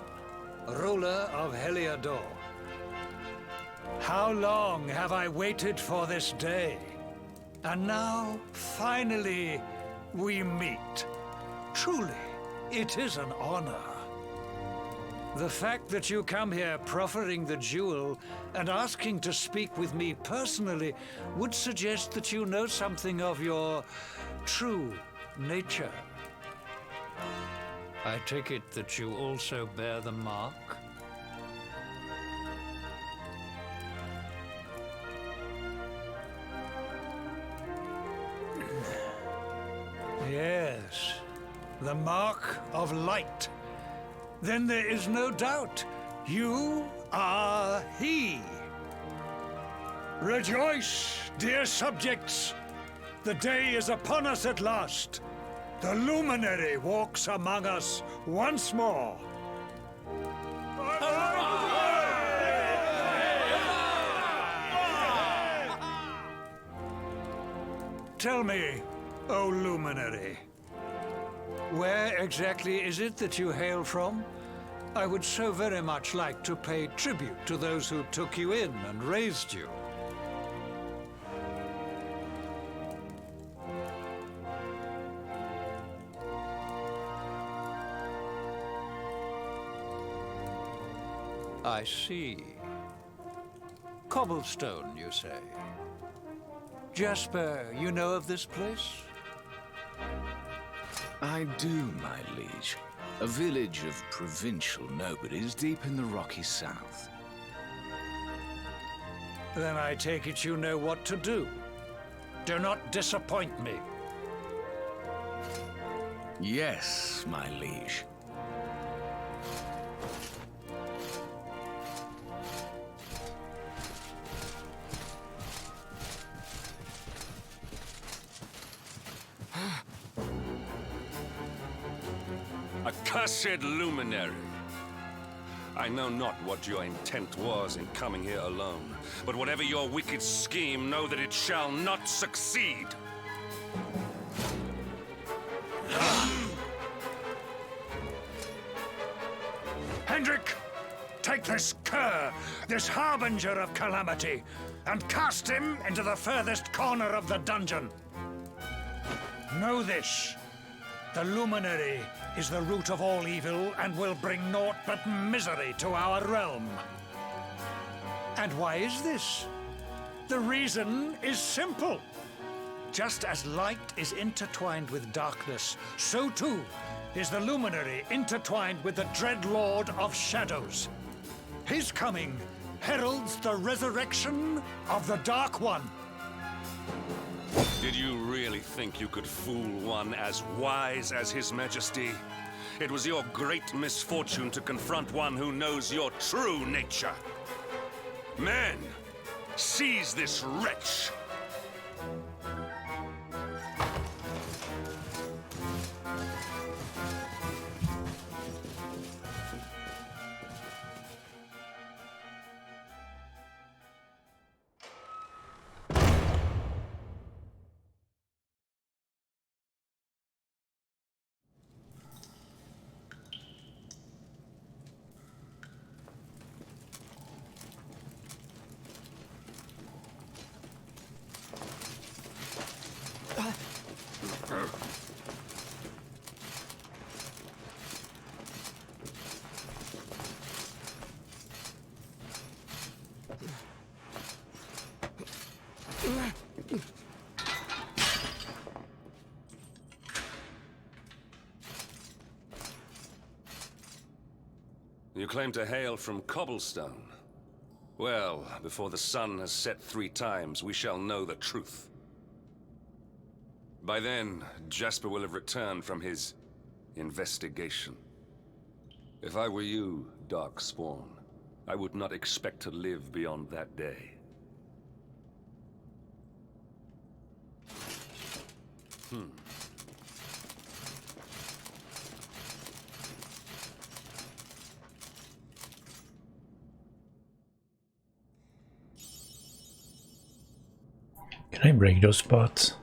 ruler of Heliodor. How long have I waited for this day? And now, finally, we meet. Truly, it is an honor. The fact that you come here proffering the jewel and asking to speak with me personally would suggest that you know something of your true nature. I take it that you also bear the mark? Yes, the mark of light. Then there is no doubt, you are he. Rejoice, dear subjects! The day is upon us at last. The luminary walks among us once more. Tell me, O luminary, where exactly is it that you hail from? I would so very much like to pay tribute to those who took you in and raised you. I see. Cobblestone, you say? Jasper, you know of this place? I do, my liege. A village of provincial nobodies deep in the rocky south. Then I take it you know what to do. Do not disappoint me. Yes, my liege. Accursed luminary! I know not what your intent was in coming here alone, but whatever your wicked scheme, know that it shall not succeed! Hendrik, take this cur, this harbinger of calamity, and cast him into the furthest corner of the dungeon. Know this. The luminary is the root of all evil and will bring naught but misery to our realm. And why is this? The reason is simple. Just as light is intertwined with darkness, so too is the luminary intertwined with the dread Lord of Shadows. His coming heralds the resurrection of the Dark One. Did you really think you could fool one as wise as His Majesty? It was your great misfortune to confront one who knows your true nature. Men, seize this wretch! You claim to hail from Cobblestone. Well, before the sun has set 3 times, we shall know the truth. By then, Jasper will have returned from his investigation. If I were you, Darkspawn, I would not expect to live beyond that day. Can I break those spots?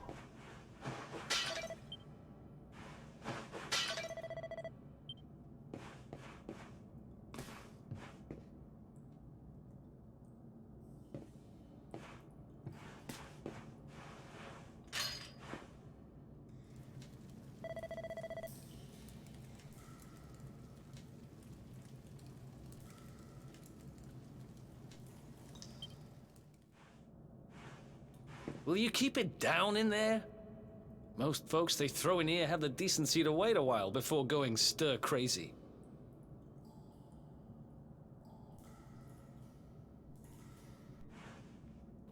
Will you keep it down in there? Most folks they throw in here have the decency to wait a while before going stir crazy.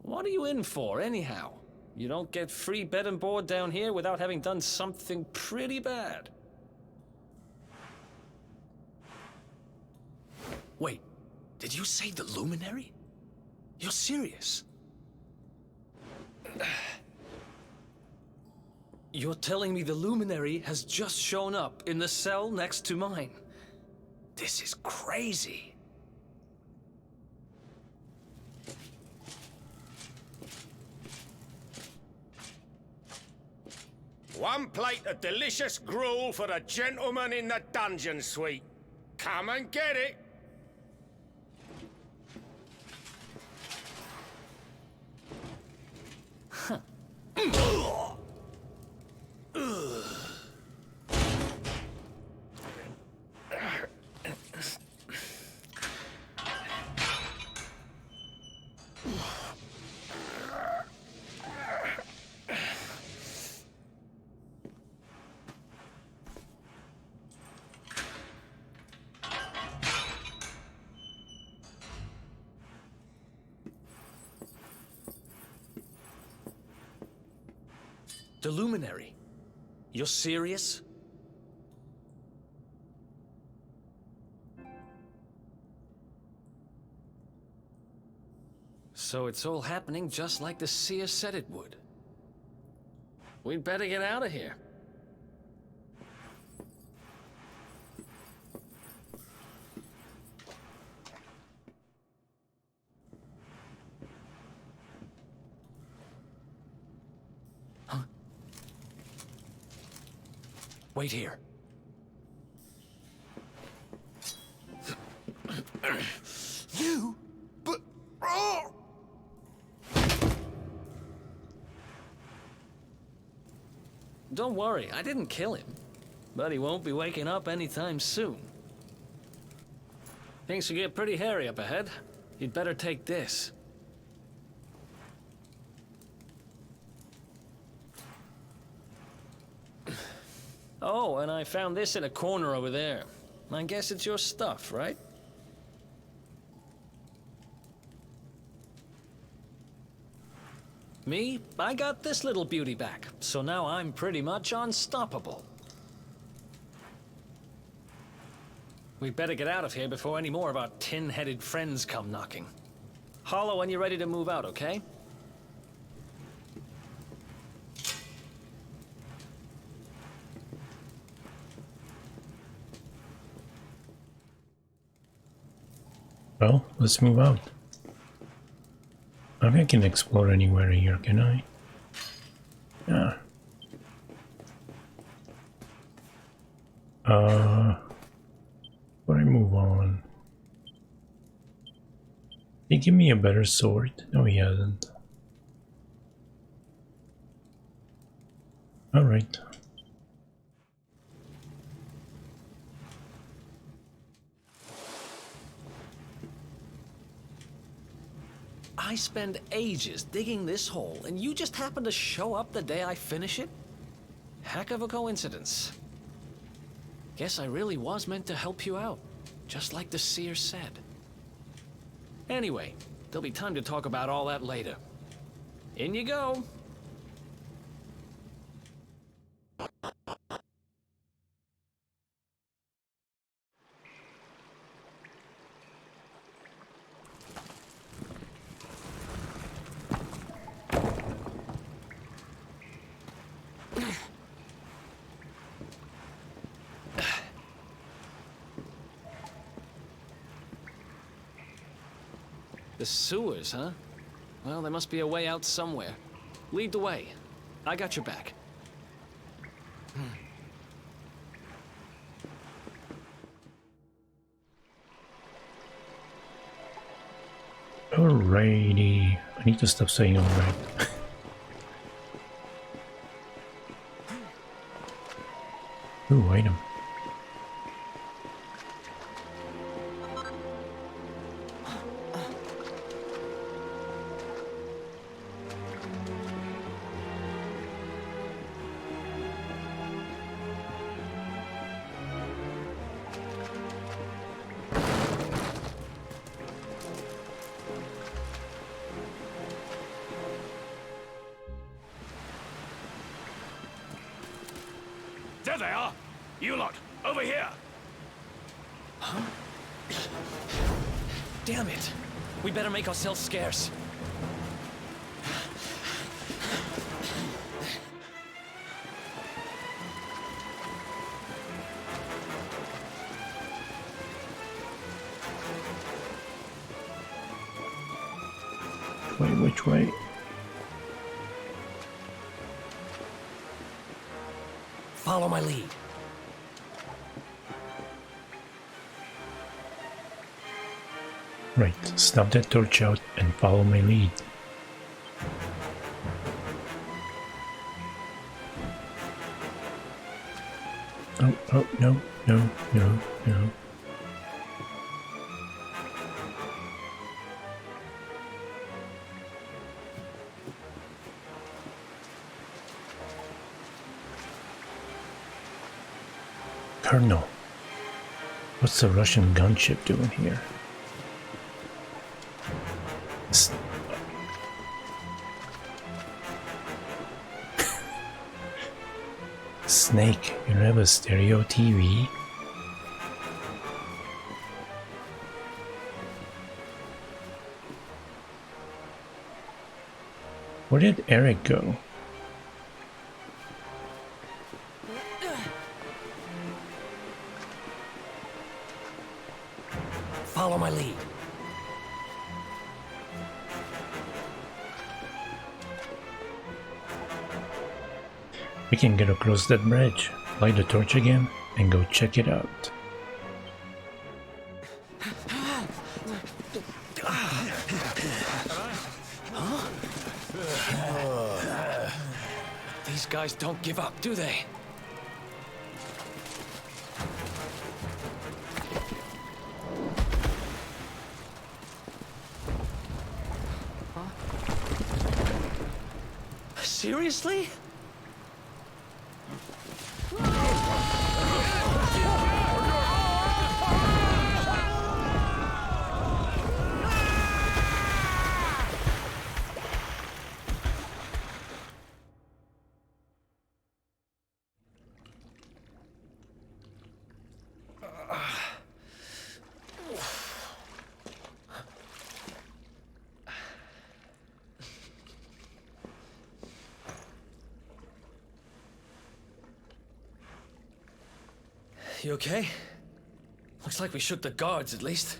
What are you in for, anyhow? You don't get free bed and board down here without having done something pretty bad. Wait, did you say the Luminary? You're serious? You're telling me the Luminary has just shown up in the cell next to mine? This is crazy. One plate of delicious gruel for the gentleman in the dungeon suite. Come and get it. Huh. The Luminary? You're serious? So it's all happening just like the seer said it would. We'd better get out of here. Wait here. You? But... Oh! Don't worry, I didn't kill him. But he won't be waking up anytime soon. Things will get pretty hairy up ahead. You'd better take this. Oh, and I found this in a corner over there. I guess it's your stuff, right? Me? I got this little beauty back, so now I'm pretty much unstoppable. We'd better get out of here before any more of our tin-headed friends come knocking. Holler when you're ready to move out, okay? Well, let's move out. I think I can explore anywhere here, can I? Yeah. Before I move on. Did he give me a better sword? No, he hasn't. Alright. I spend ages digging this hole, and you just happen to show up the day I finish it? Heck of a coincidence. Guess I really was meant to help you out, just like the seer said. Anyway, there'll be time to talk about all that later. In you go. The sewers, huh? Well, there must be a way out somewhere. Lead the way. I got your back. Alrighty. I need to stop saying alright. Ooh, item. There they are! You lot, over here! Huh? Damn it! We better make ourselves scarce. Wait, which way? Follow my lead. Right, snap that torch out and follow my lead. Oh, no, no, no, no. Colonel, what's the Russian gunship doing here? Snake, you have a stereo TV? Where did Eric go? Follow my lead. We can get across that bridge, light the torch again, and go check it out. These guys don't give up, do they? Seriously? You okay? Looks like we shook the guards, at least.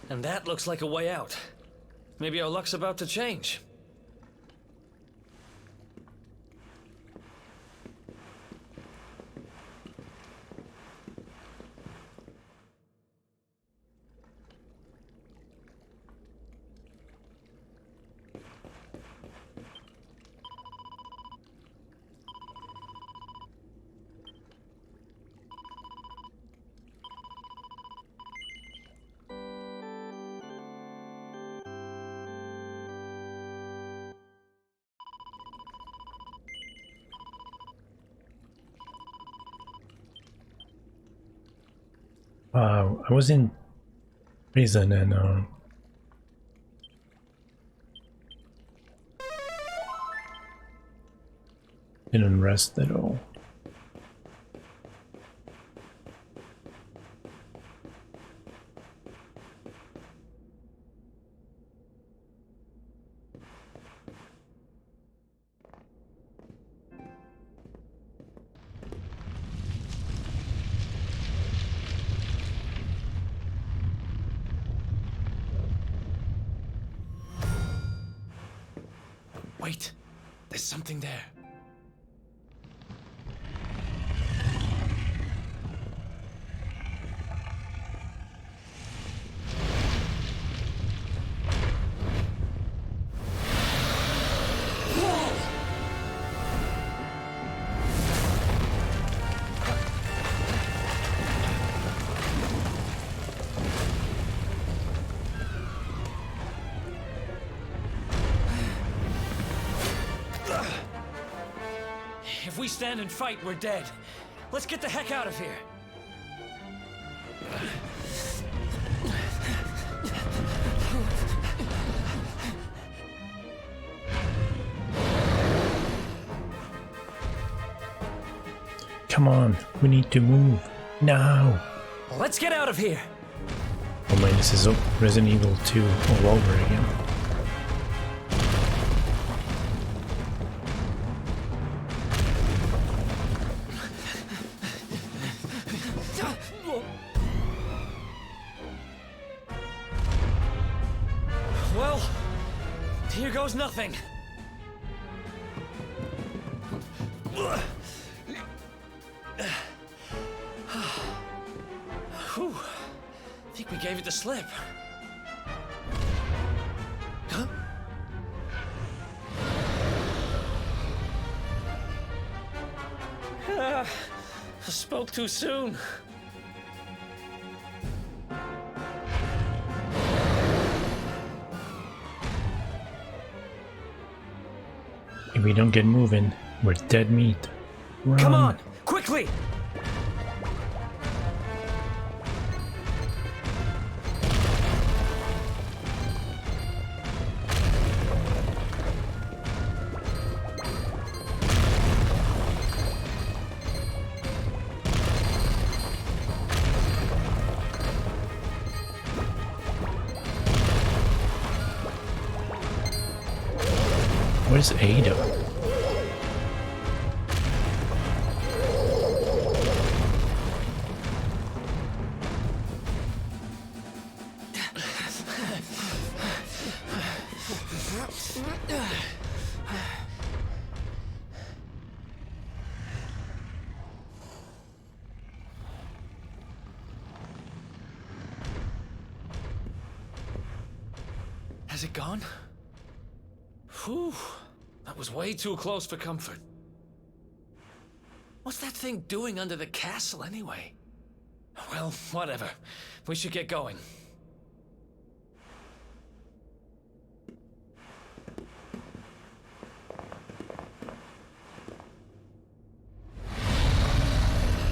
And that looks like a way out. Maybe our luck's about to change. I was in prison and didn't rest at all. Wait, there's something there. If we stand and fight, we're dead. Let's get the heck out of here. Come on, we need to move. Now! Let's get out of here. Oh man, this is Resident Evil 2 all over again. Well, here goes nothing. Whew. I think we gave it the slip. Huh? I spoke too soon. If we don't get moving, we're dead meat. Run. Come on, quickly! Where's Ada? Has it gone? Whew. That was way too close for comfort. What's that thing doing under the castle anyway? Well, whatever. We should get going.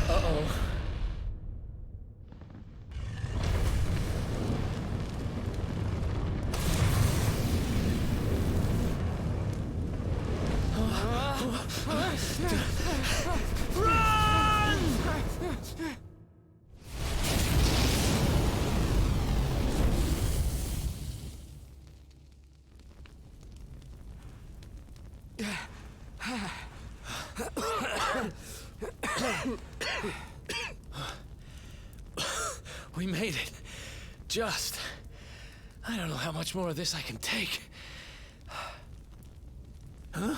Uh-oh. Run! We made it. Just. I don't know how much more of this I can take. Huh?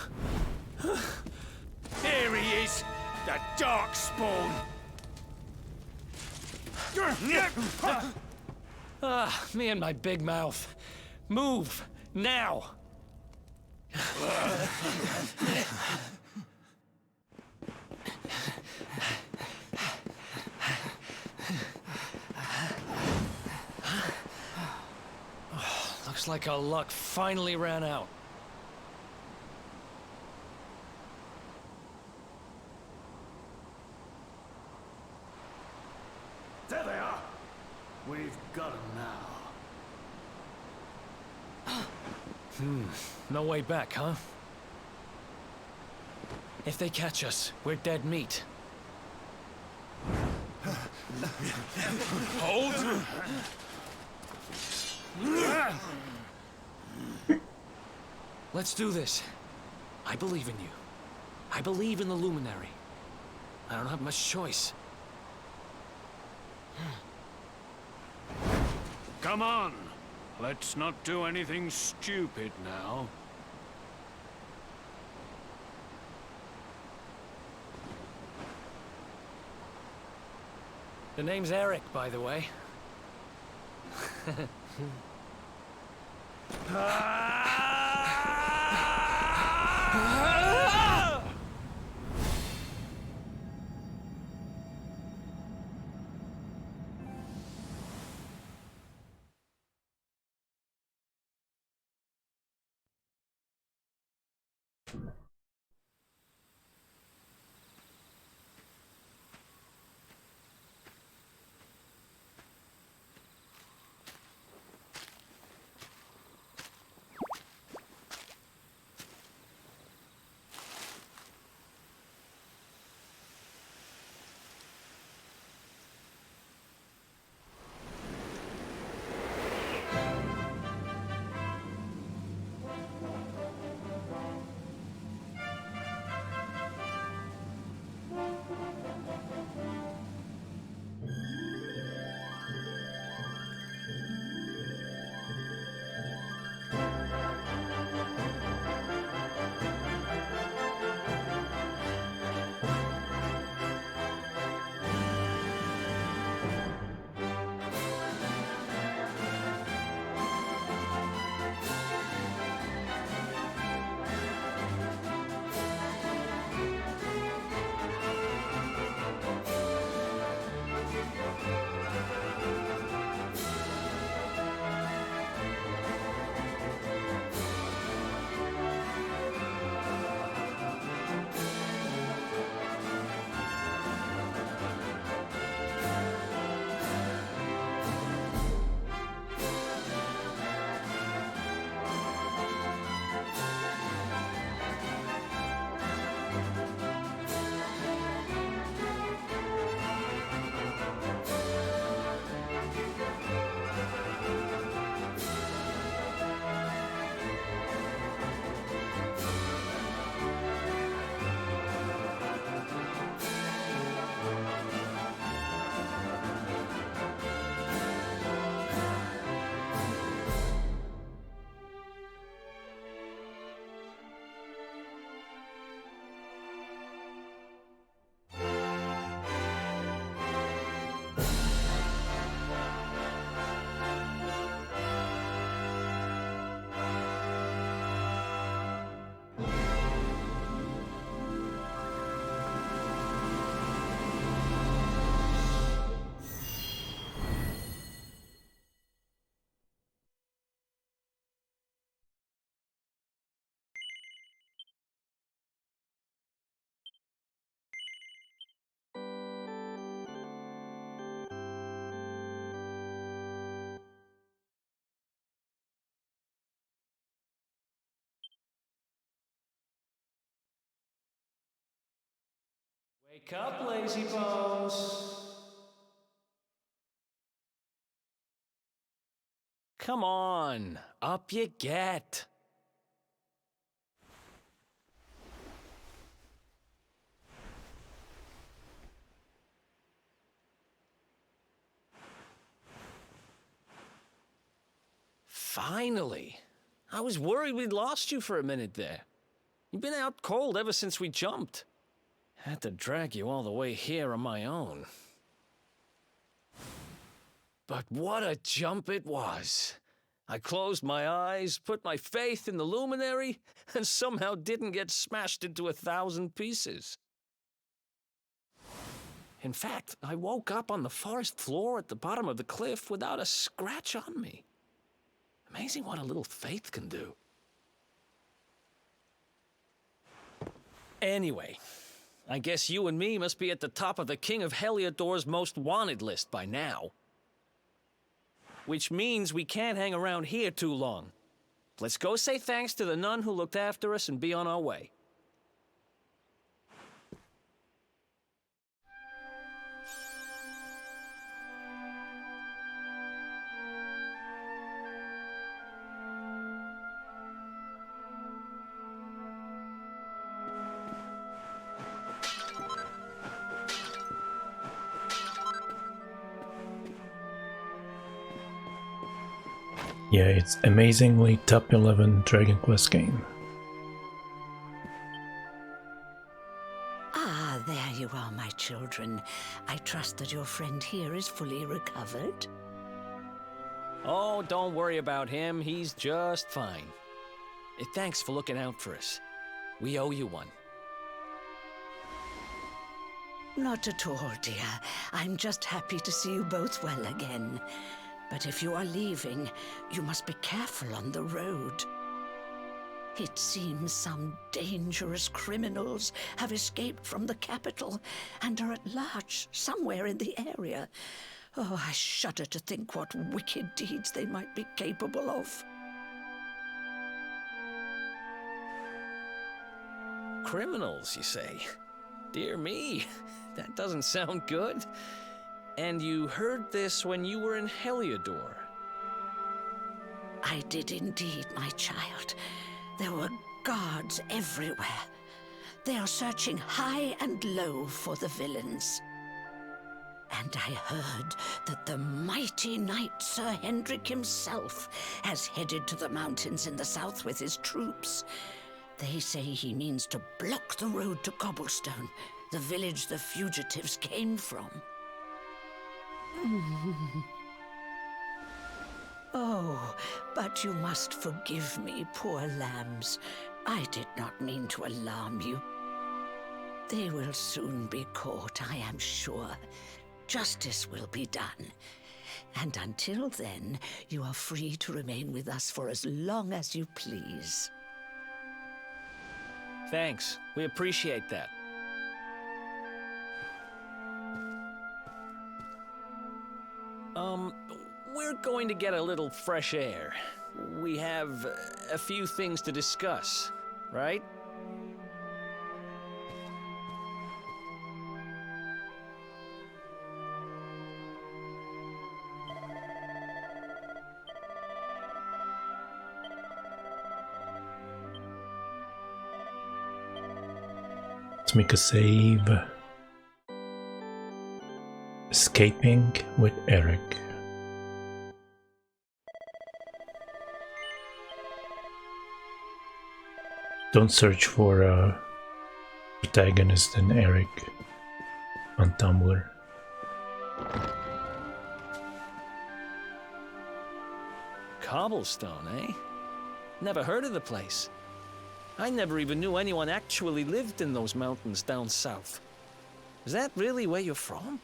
There he is, the Darkspawn. Ah, me and my big mouth. Move, now! Looks like our luck finally ran out. There they are. We've got them now. No way back, huh? If they catch us, we're dead meat. Hold! Let's do this. I believe in you. I believe in the Luminary. I don't have much choice. Come on. Let's not do anything stupid now. The name's Eric, by the way. Wake up, lazy bones. Come on, up you get. Finally. I was worried we'd lost you for a minute there. You've been out cold ever since we jumped. Had to drag you all the way here on my own. But what a jump it was. I closed my eyes, put my faith in the luminary, and somehow didn't get smashed into 1,000 pieces. In fact, I woke up on the forest floor at the bottom of the cliff without a scratch on me. Amazing what a little faith can do. Anyway, I guess you and me must be at the top of the King of Heliodor's most wanted list by now. Which means we can't hang around here too long. Let's go say thanks to the nun who looked after us and be on our way. Yeah, it's amazingly top 11 Dragon Quest game. Ah, there you are, my children. I trust trust that your friend here is fully recovered? Oh, don't worry about him. He's just fine. Thanks for looking out for us. We owe you one. Not at all, dear. I'm just happy to see you both well again. But if you are leaving, you must be careful on the road. It seems some dangerous criminals have escaped from the capital and are at large somewhere in the area. Oh, I shudder to think what wicked deeds they might be capable of. Criminals, you say? Dear me, that doesn't sound good. And you heard this when you were in Heliodor? I did indeed, my child. There were guards everywhere. They are searching high and low for the villains. And I heard that the mighty knight Sir Hendrik himself has headed to the mountains in the south with his troops. They say he means to block the road to Cobblestone, the village the fugitives came from. Oh, but you must forgive me, poor lambs. I did not mean to alarm you. They will soon be caught, I am sure. Justice will be done. And until then, you are free to remain with us for as long as you please. Thanks. We appreciate that. We're going to get a little fresh air. We have a few things to discuss, right? Let's make a save. Escaping with Eric. Don't search for a protagonist in Eric on Tumblr. Cobblestone, eh? Never heard of the place. I never even knew anyone actually lived in those mountains down south. Is that really where you're from?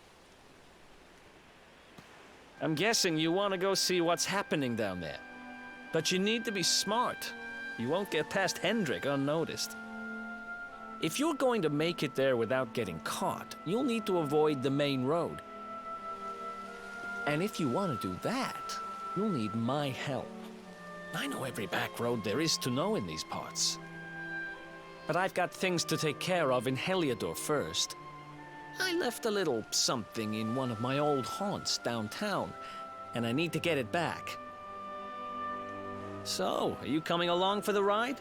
I'm guessing you want to go see what's happening down there. But you need to be smart. You won't get past Hendrik unnoticed. If you're going to make it there without getting caught, you'll need to avoid the main road. And if you want to do that, you'll need my help. I know every back road there is to know in these parts. But I've got things to take care of in Heliodor first. I left a little something in one of my old haunts downtown, and I need to get it back. So, are you coming along for the ride?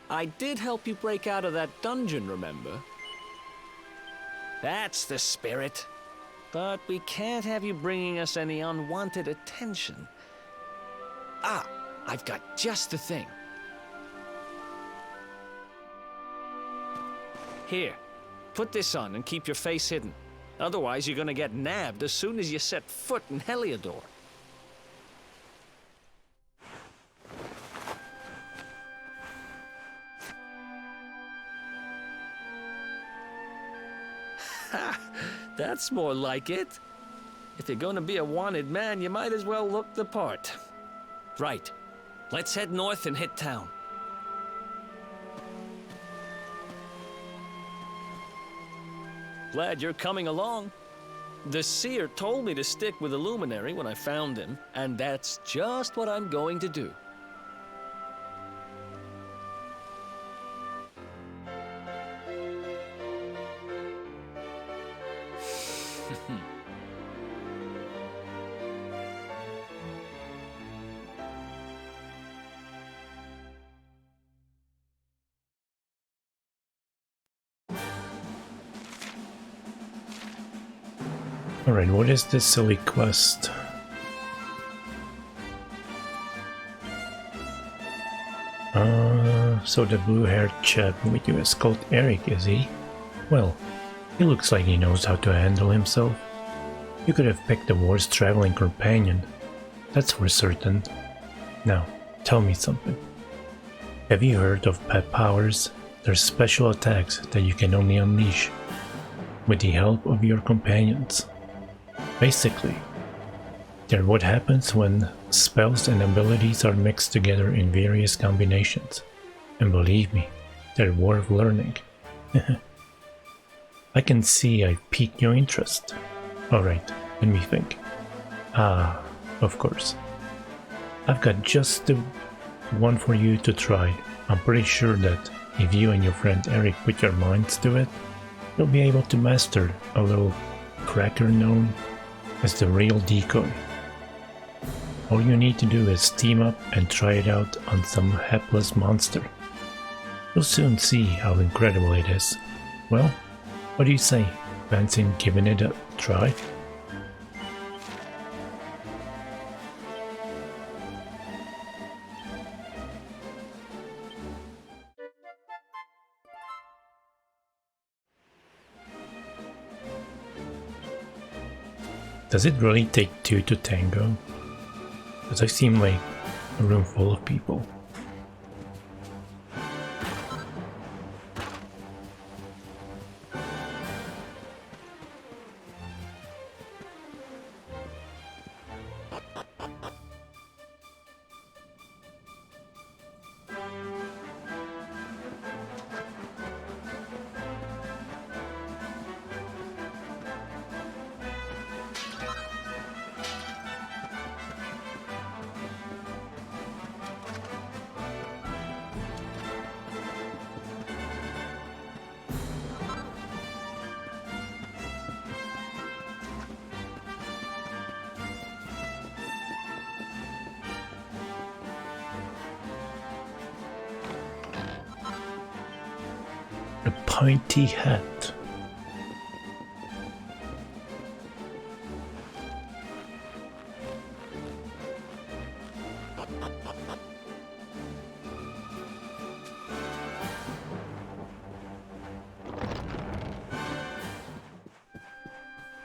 I did help you break out of that dungeon, remember? That's the spirit. But we can't have you bringing us any unwanted attention. Ah, I've got just the thing. Here, put this on and keep your face hidden. Otherwise, you're gonna get nabbed as soon as you set foot in Heliodor. Ha! That's more like it. If you're gonna be a wanted man, you might as well look the part. Right. Let's head north and hit town. Glad you're coming along. The seer told me to stick with the luminary when I found him, and that's just what I'm going to do. Alright, what is this silly quest? So the blue-haired chap with you is called Eric, is he? Well, he looks like he knows how to handle himself. You could have picked the worst traveling companion, that's for certain. Now, tell me something. Have you heard of pet powers? They're special attacks that you can only unleash with the help of your companions. Basically, they're what happens when spells and abilities are mixed together in various combinations. And believe me, they're worth learning. I can see I've piqued your interest. Alright, let me think. Ah, of course. I've got just the one for you to try. I'm pretty sure that if you and your friend Eric put your minds to it, you'll be able to master a little cracker known as the real decoy. All you need to do is team up and try it out on some hapless monster. You'll soon see how incredible it is. Well, what do you say? Fancy giving it a try? Does it really take two to tango? Does I seem like a room full of people? A pointy hat.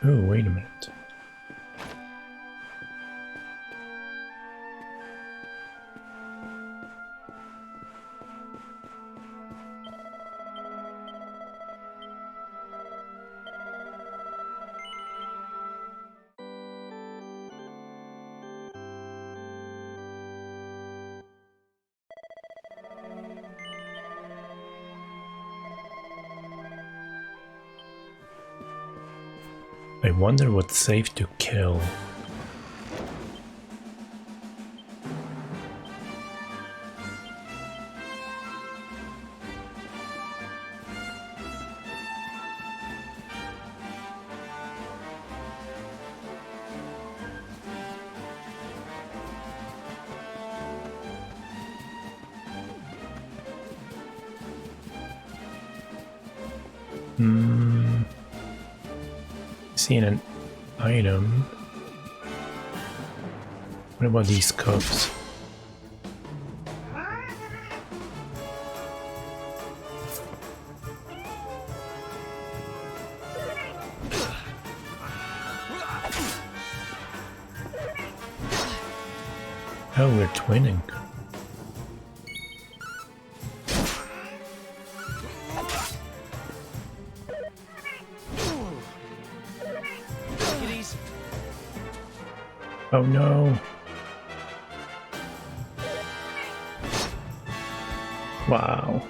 Oh, wait a minute. I wonder what's safe to kill. Seeing an item. What about these cups? Oh, we're twinning. Oh no! Wow.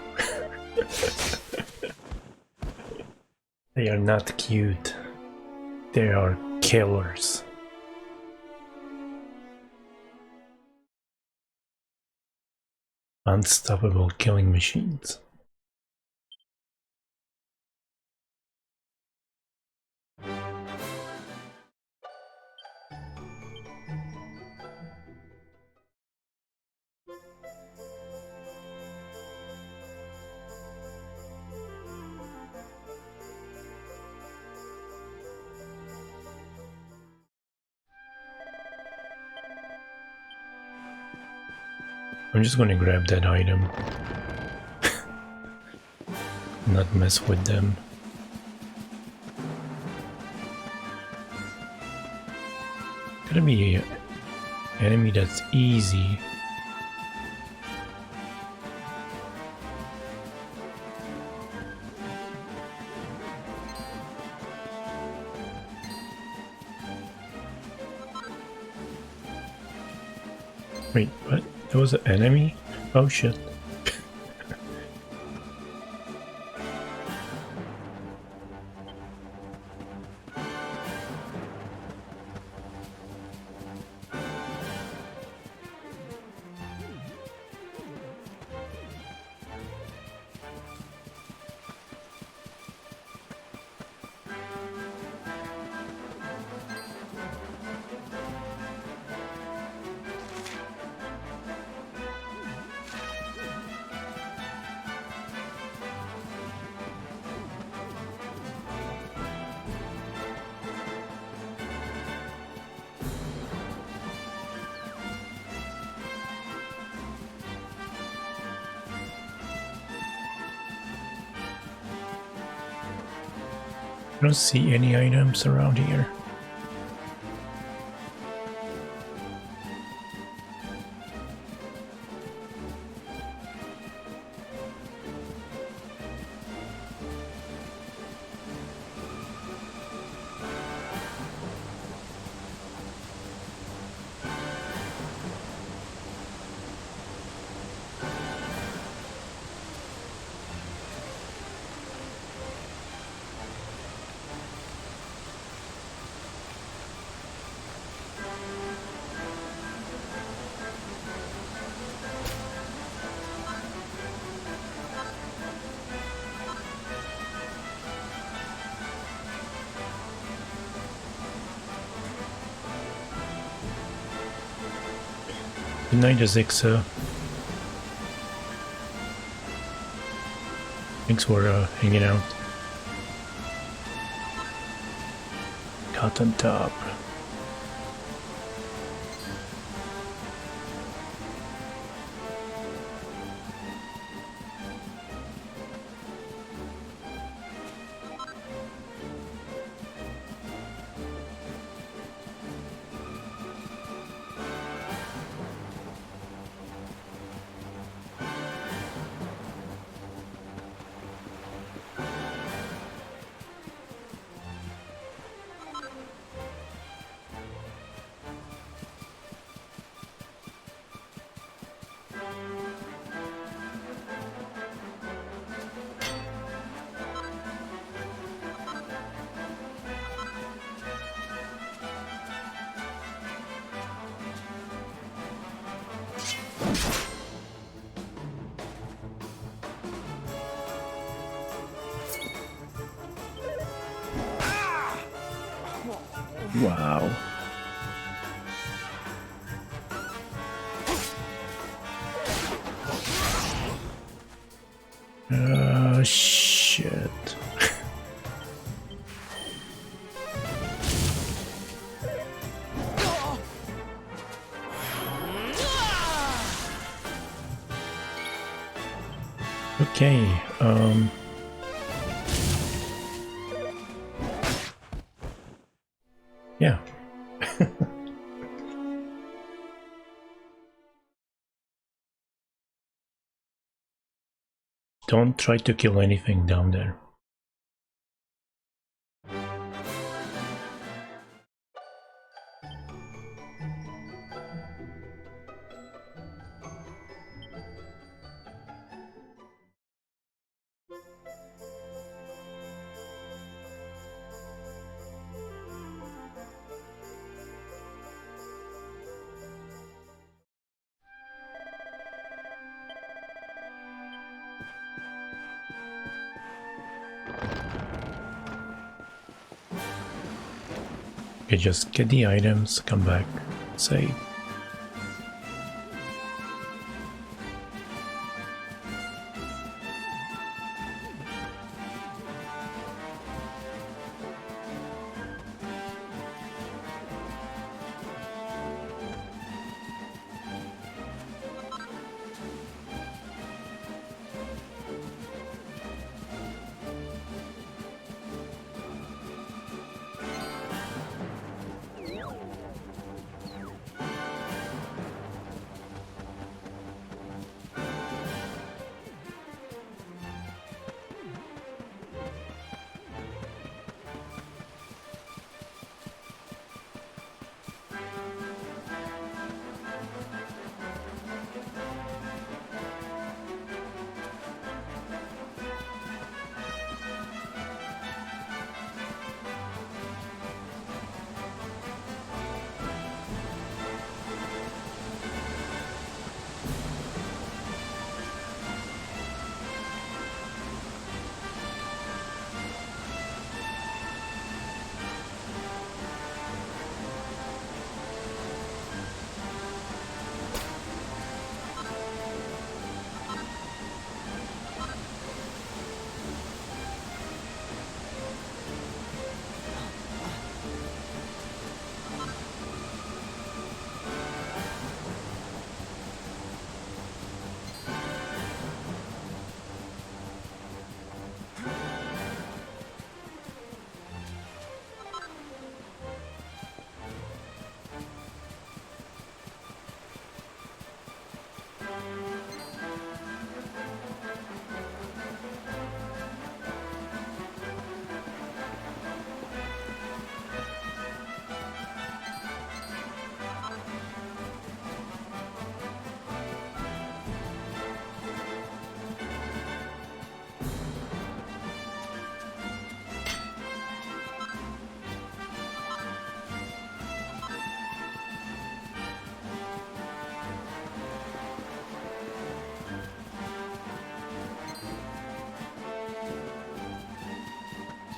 They are not cute. They are killers. Unstoppable killing machines. I'm just gonna grab that item. Not mess with them. Gotta be an enemy that's easy. Wait, what? There was an enemy? Oh shit. I don't see any items around here. Good night, Azixa. Thanks for hanging out. Cotton top. Wow. Shit. Okay, yeah. Don't try to kill anything down there. Okay, just get the items, come back, save.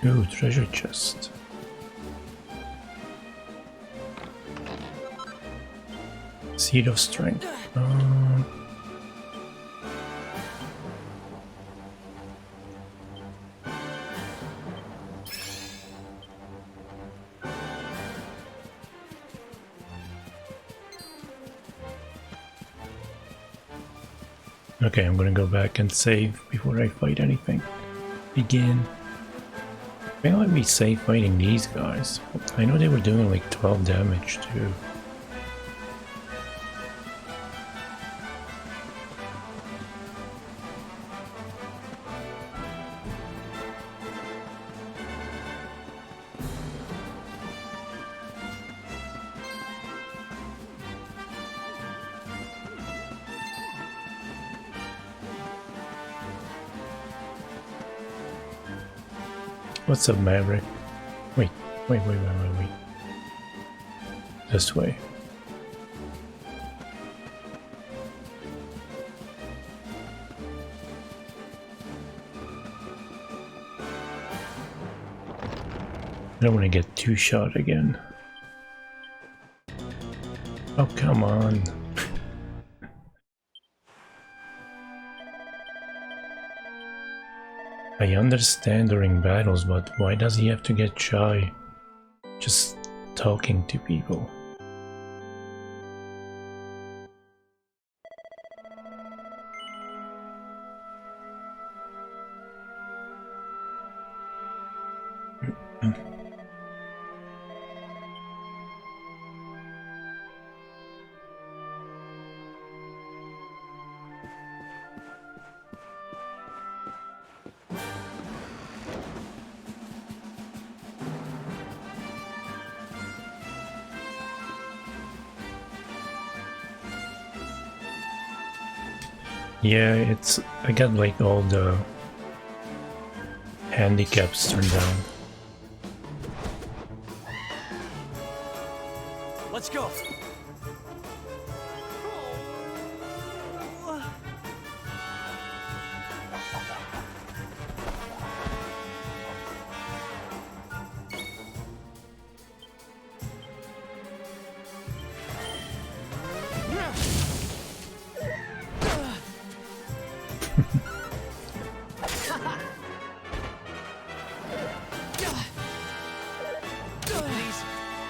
Ooh, treasure chest. Seed of strength. Okay, I'm gonna go back and save before I fight anything. Begin. I feel like we safe fighting these guys. I know they were doing like 12 damage too. What's up, Maverick? Wait. This way. I don't want to get two shot again. Oh, come on. I understand during battles, but why does he have to get shy? Just talking to people. Yeah, I got like all the handicaps turned down. Let's go.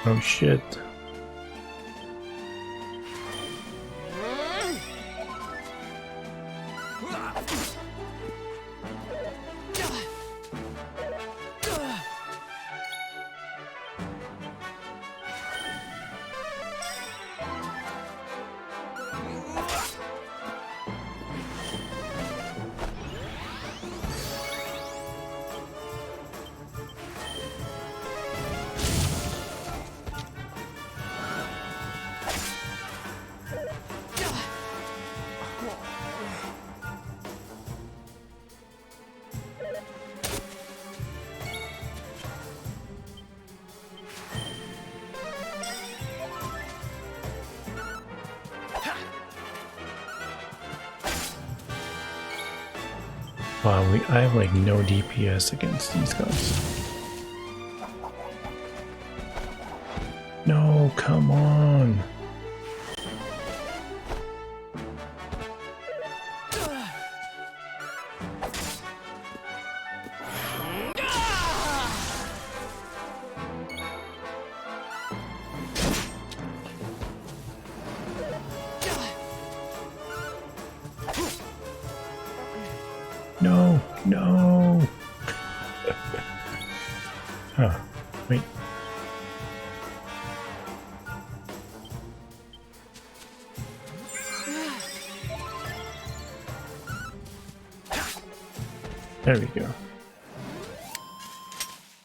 Oh shit. Wow, I have like no DPS against these guys. No, come on. No, no. Huh, wait. There we go.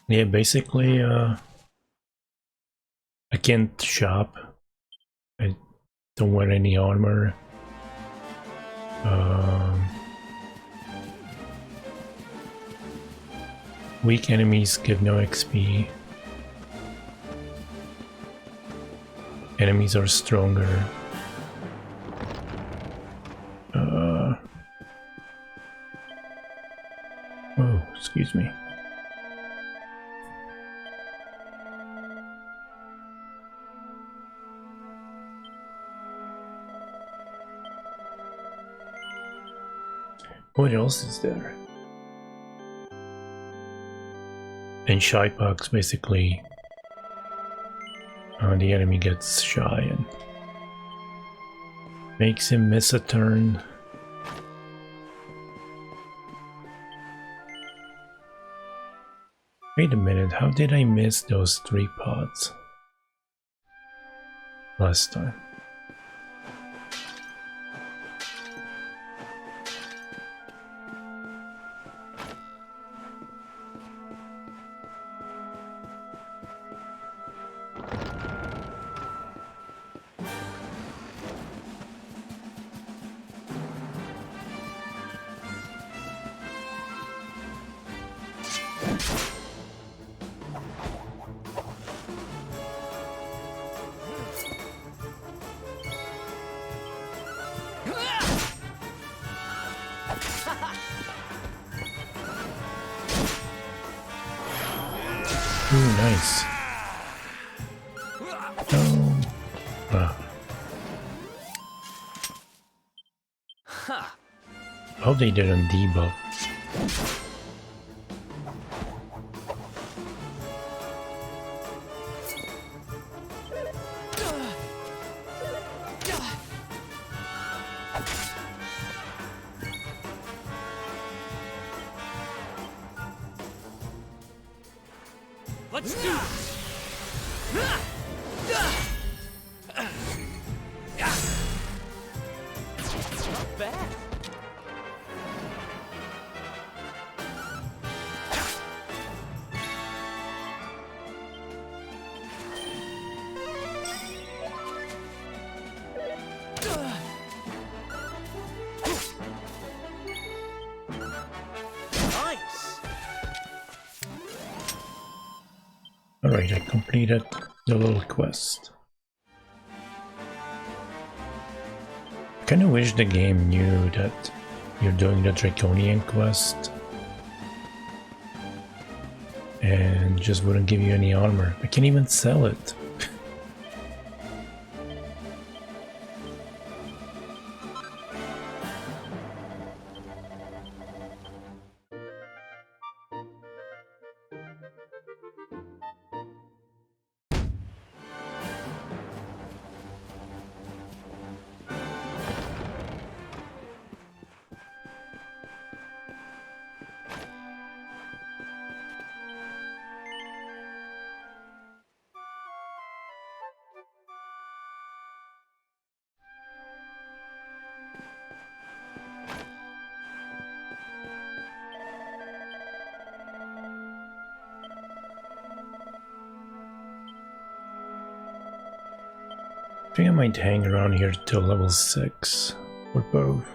Yeah, basically, I can't shop. I don't wear any armor. Weak enemies give no XP. Enemies are stronger. Oh, excuse me. What else is there? In shy pucks, basically, the enemy gets shy and makes him miss a turn. Wait a minute, how did I miss those 3 pods last time? Ooh, nice. Oh. Ah. Oh, they didn't debuff. Let's do this! Not bad. Nice. Alright, I completed the little quest. I kinda wish the game knew that you're doing the Draconian quest and just wouldn't give you any armor. I can't even sell it. I think I might hang around here till level 6 for both.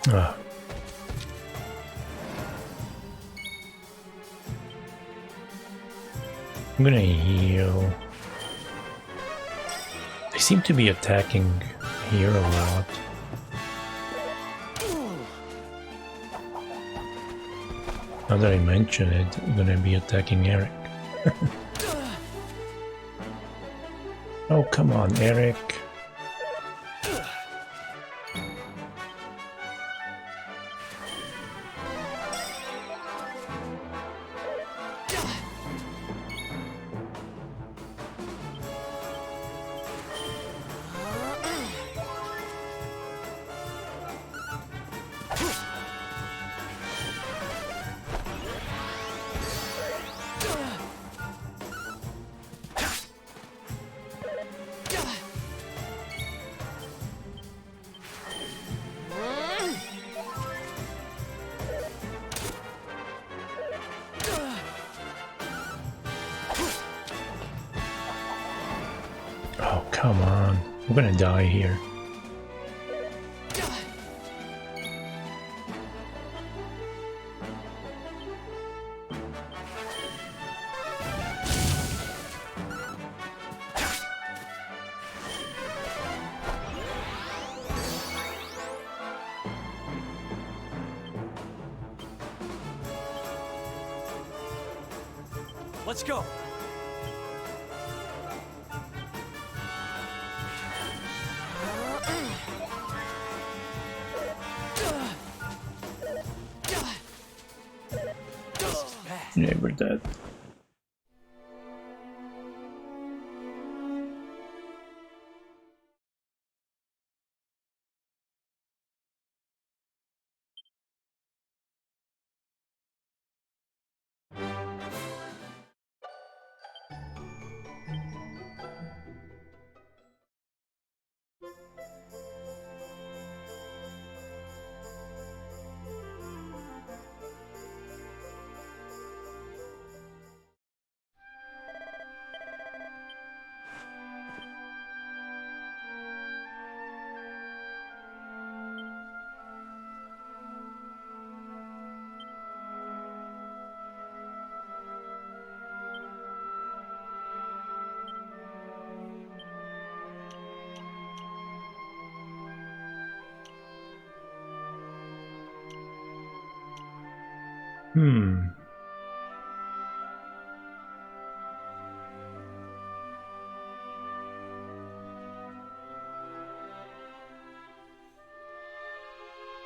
Ah. I'm gonna heal. They seem to be attacking here a lot. Now that I mention it, I'm gonna be attacking Eric. Oh, come on, Eric. Come on, I'm gonna die here. Let's go. Never dead.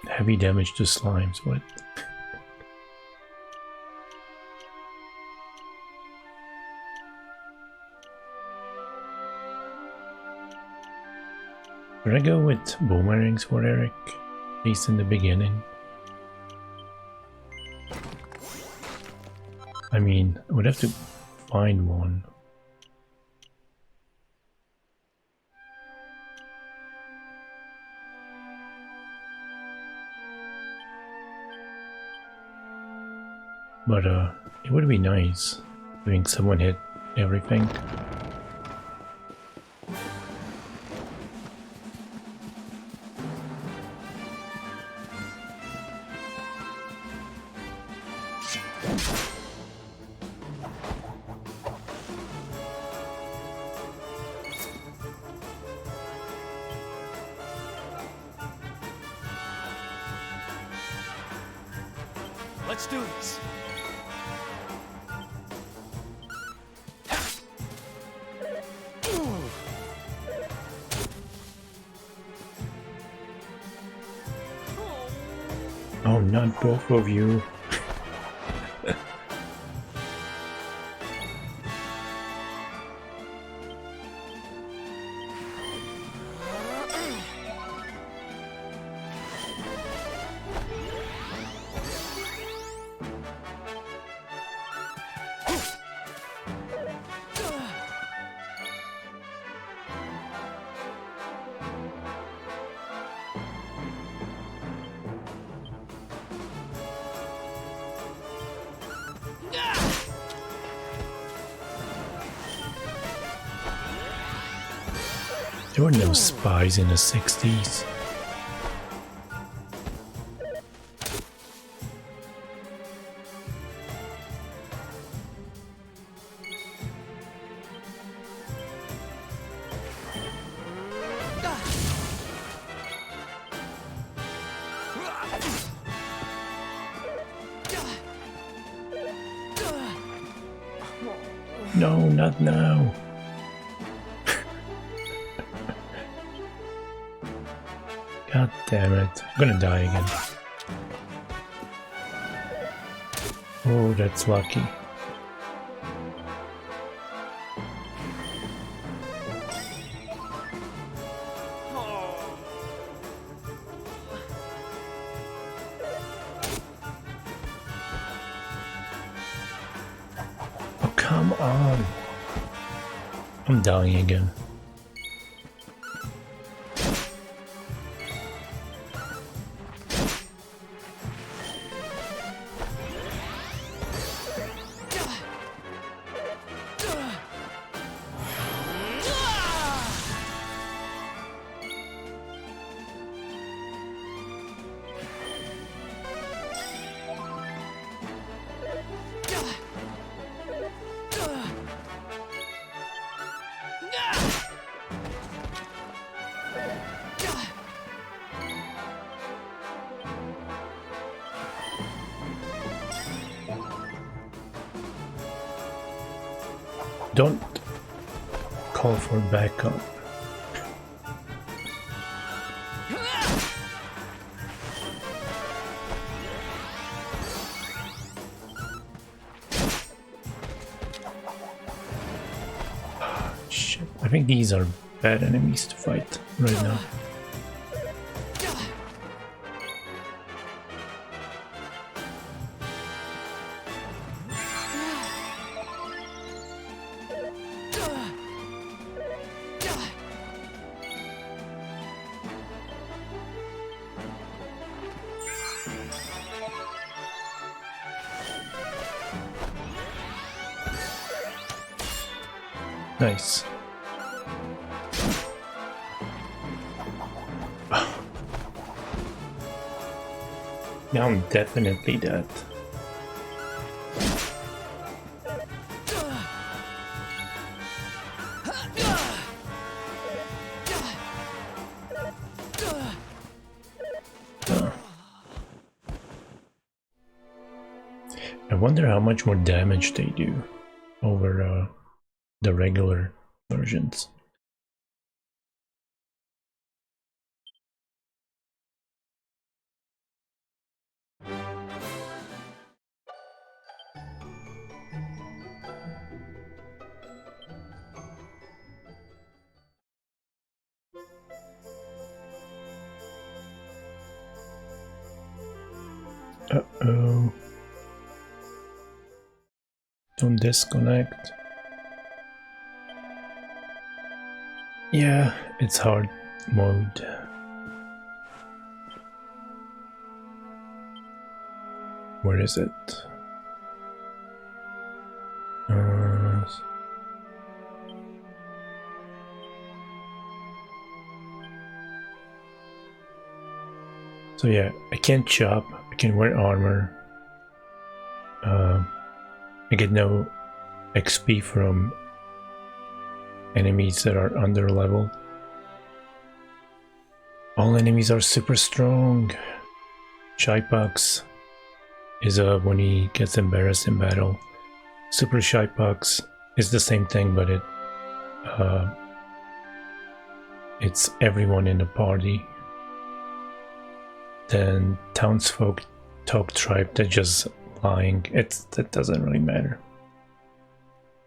Heavy damage to slimes, what? Should I go with boomerangs for Eric? At least in the beginning. I mean, I would have to find one. But it would be nice having someone hit everything. Let's do this. Oh, not both of you. There were no spies in the 60s. No, not now. God damn it. I'm gonna die again. Oh, that's lucky. Oh, come on. I'm dying again. Don't call for backup. Shit, I think these are bad enemies to fight right now. Nice. Now I'm definitely dead. I wonder how much more damage they do over the regular versions. Uh-oh. Don't disconnect. Yeah, it's hard mode. Where is it? So yeah, I can't chop, I can wear armor. I get no XP from enemies that are under level. All enemies are super strong. Shypox is when he gets embarrassed in battle. Super Shypox is the same thing, but it's everyone in the party. Then townsfolk talk tribe, they're just lying. That doesn't really matter.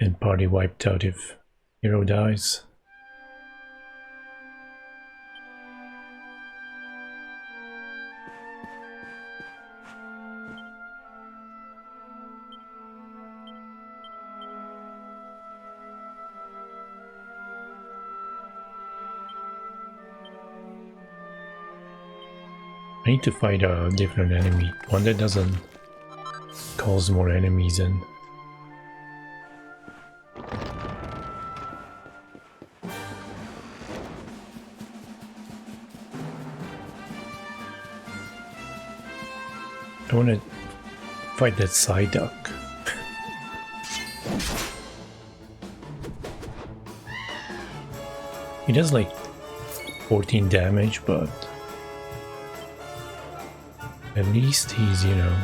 And party wiped out if hero dies. I need to fight a different enemy, one that doesn't cause more enemies in. I want to fight that Psyduck. He does like 14 damage, but at least he's, you know...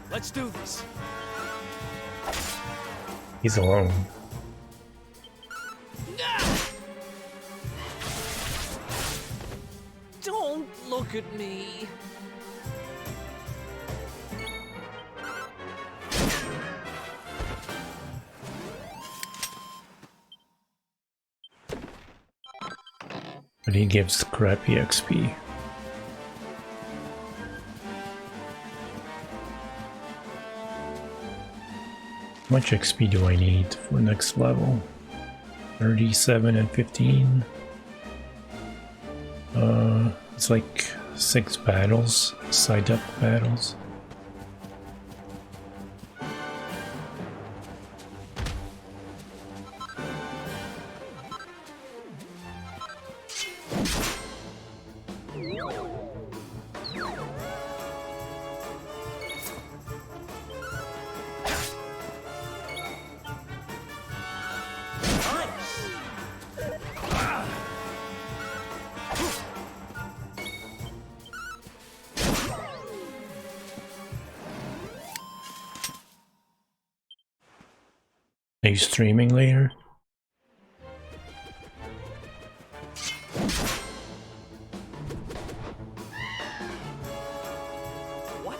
Let's do this. He's alone. Don't look at me. But he gives crappy XP. How much XP do I need for next level? 37 and 15. It's like 6 battles, side-up battles. you streaming later? What?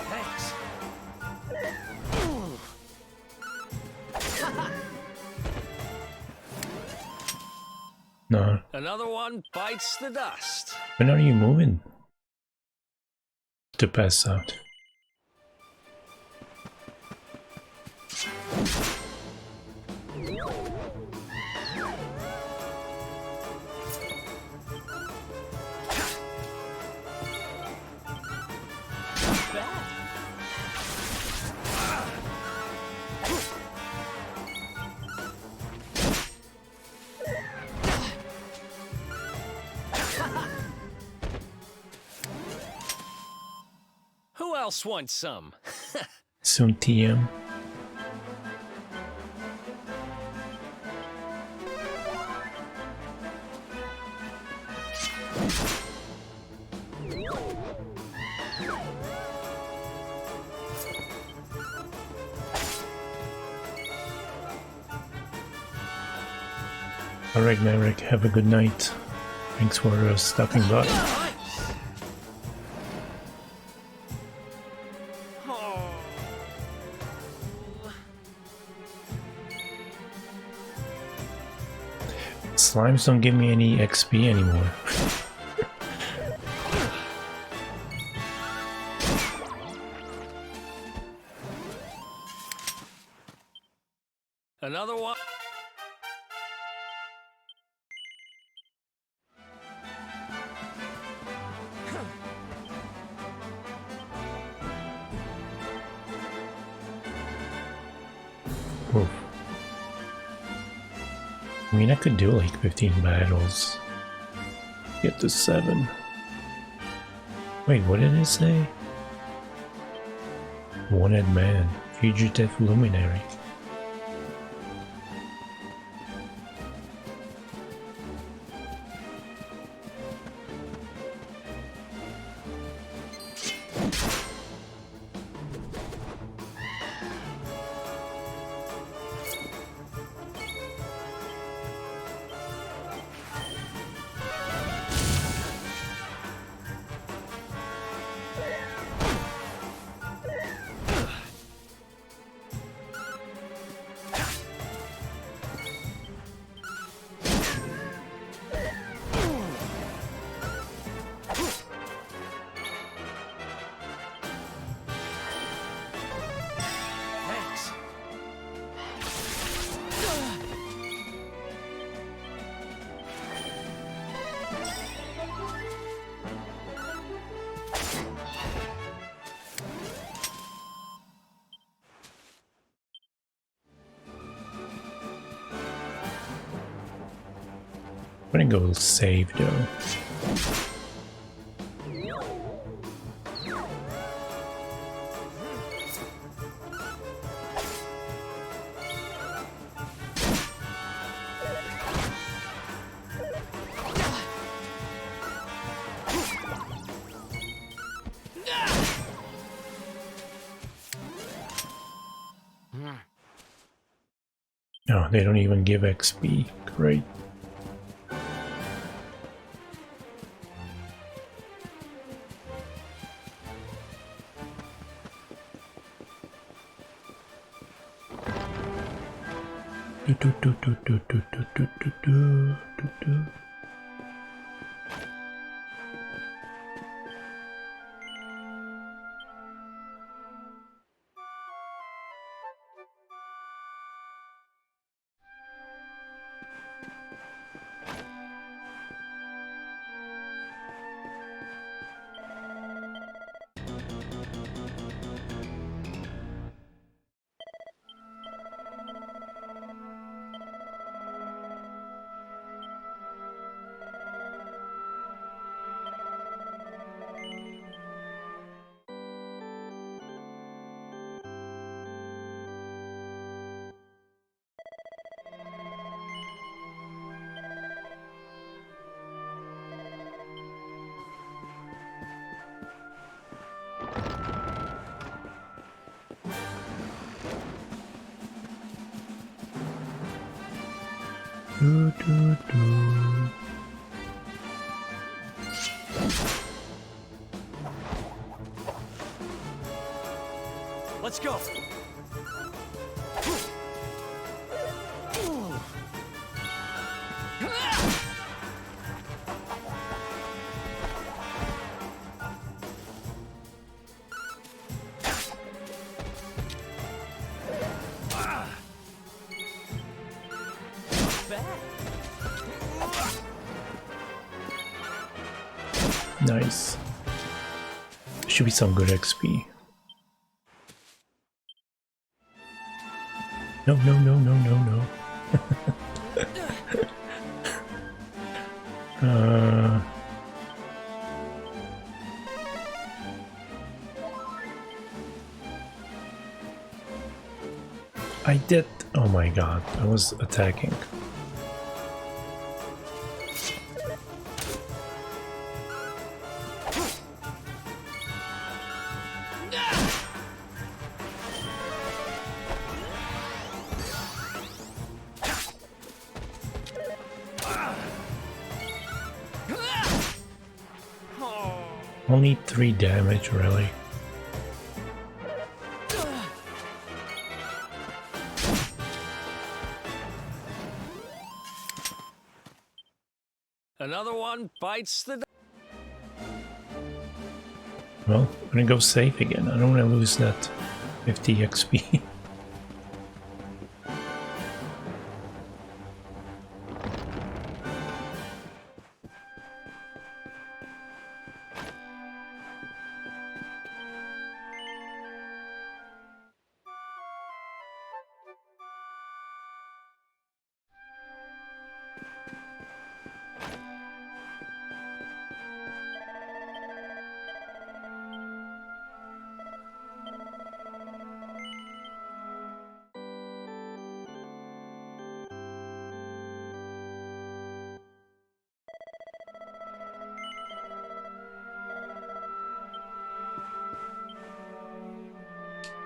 Thanks. No. Another one bites the dust. When are you moving? To pass out. Who else wants some? Soon TM. Alright, Maverick, have a good night. Thanks for stopping by. Slimes don't give me any XP anymore. Another one. Oof. I mean, I could do like 15 battles. Get to 7. Wait, what did it say? Wanted man, fugitive luminary. I'm gonna go save though. No, they don't even give XP. Great. Do, do, do. Let's go. Nice. Should be some good XP. No, no, no, no, no, no. I did. Oh my god, I was attacking. Only 3 damage, really. Another one bites the... Well, I'm gonna go safe again. I don't want to lose that 50 XP.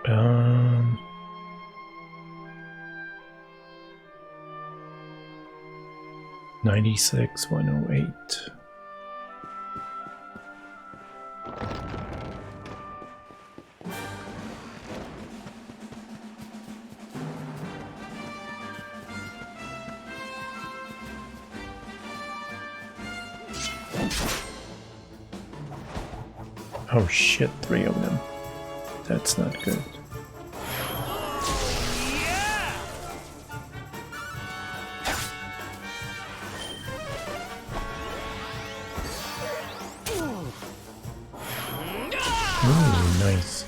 Um, 96, 108. Oh shit, 3 of them. That's not good. Ooh, nice.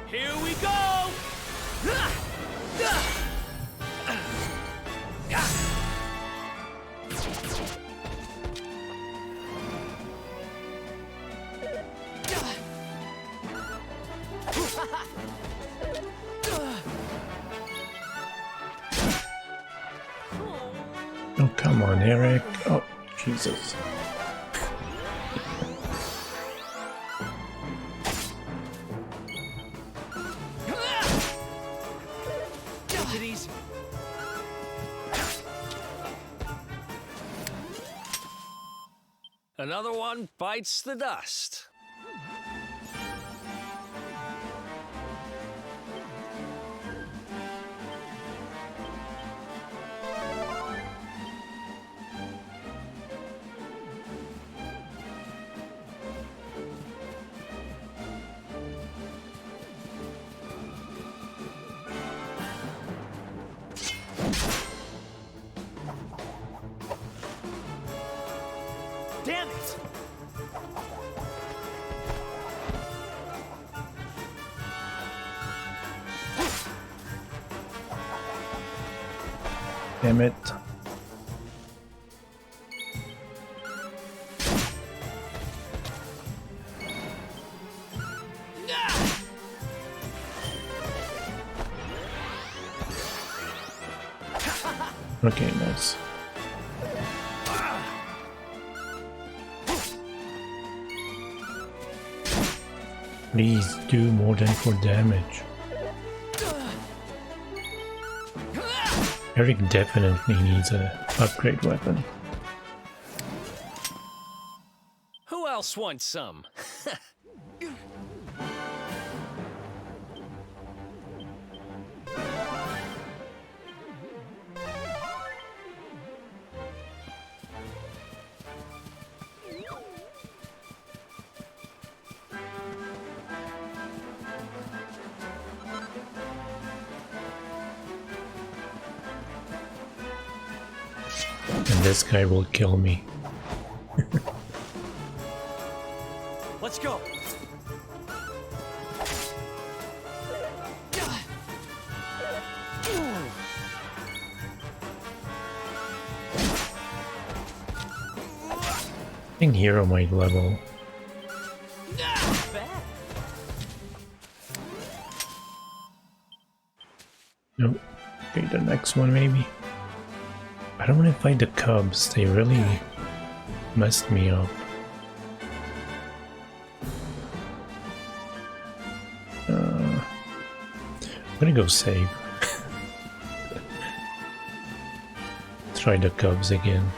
Here we go. Oh, come on, Eric. Oh, Jesus. Take it easy. Another one bites the dust. Damn it! Damn it. Okay, nice. Please do more than 4 damage. Eric definitely needs an upgrade weapon. Who else wants some? And this guy will kill me. Let's go. I think hero might level. Nope. Okay, the next one maybe. I don't want to fight the cubs, they really messed me up. I'm gonna go save. Try the cubs again.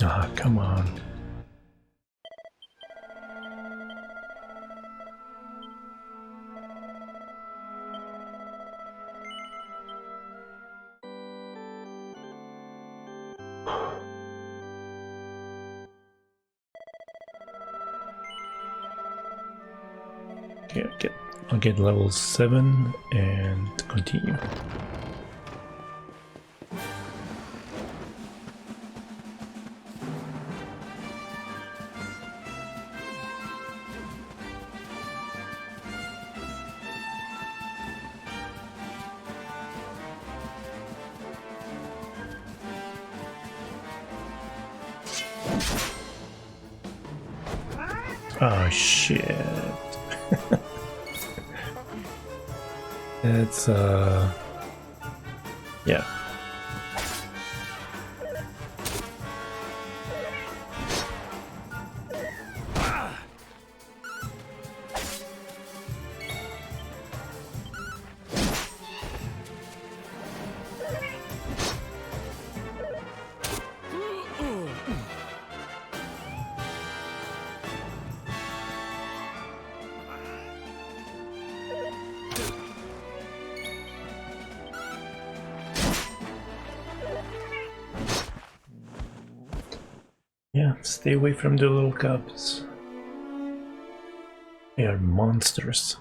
Ah, come on. Okay, I'll get level 7 and continue. Oh shit. It's yeah. Yeah, stay away from the little cubs. They are monsters.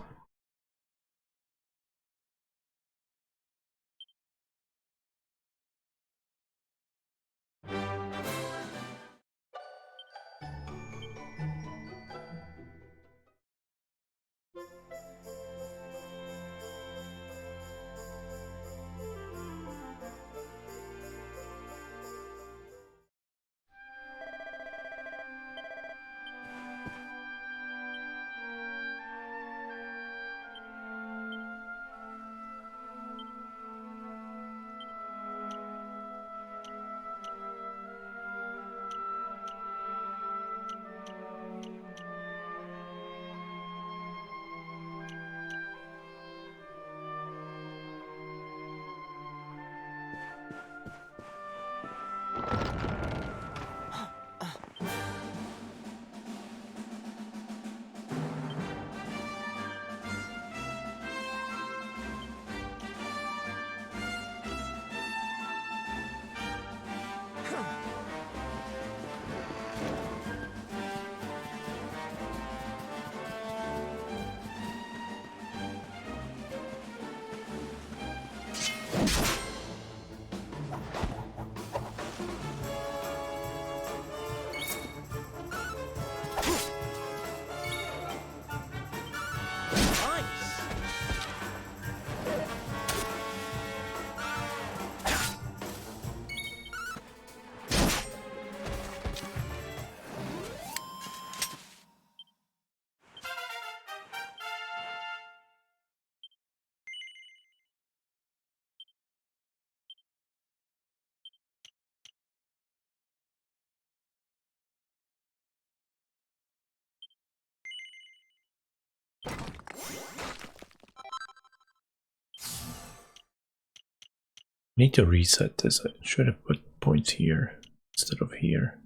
Need to reset this. I should have put points here instead of here.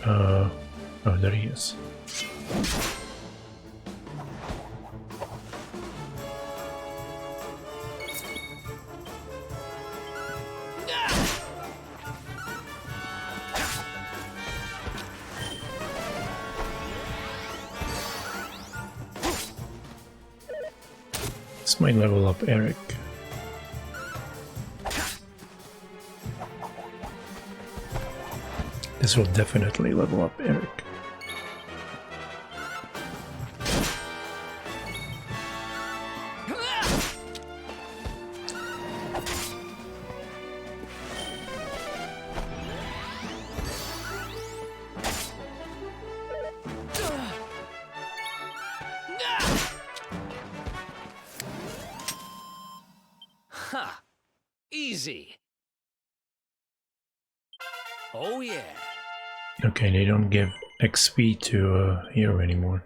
Oh, there he is. This might level up Eric. This will definitely level up Eric. Ha! Easy. Oh yeah. Okay, they don't give XP to hero anymore.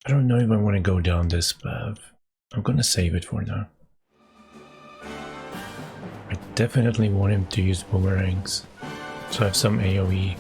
I don't know if I want to go down this path. I'm gonna save it for now. I definitely want him to use boomerangs, so I have some AoE.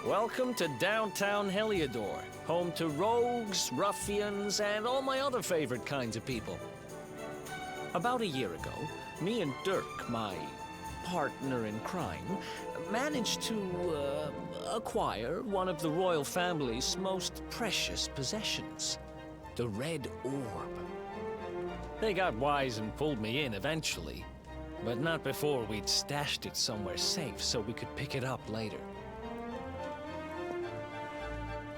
Welcome to downtown Heliodor, home to rogues, ruffians, and all my other favorite kinds of people. About a year ago, me and Dirk, my partner in crime, managed to acquire one of the royal family's most precious possessions, the Red Orb. They got wise and pulled me in eventually, but not before we'd stashed it somewhere safe so we could pick it up later.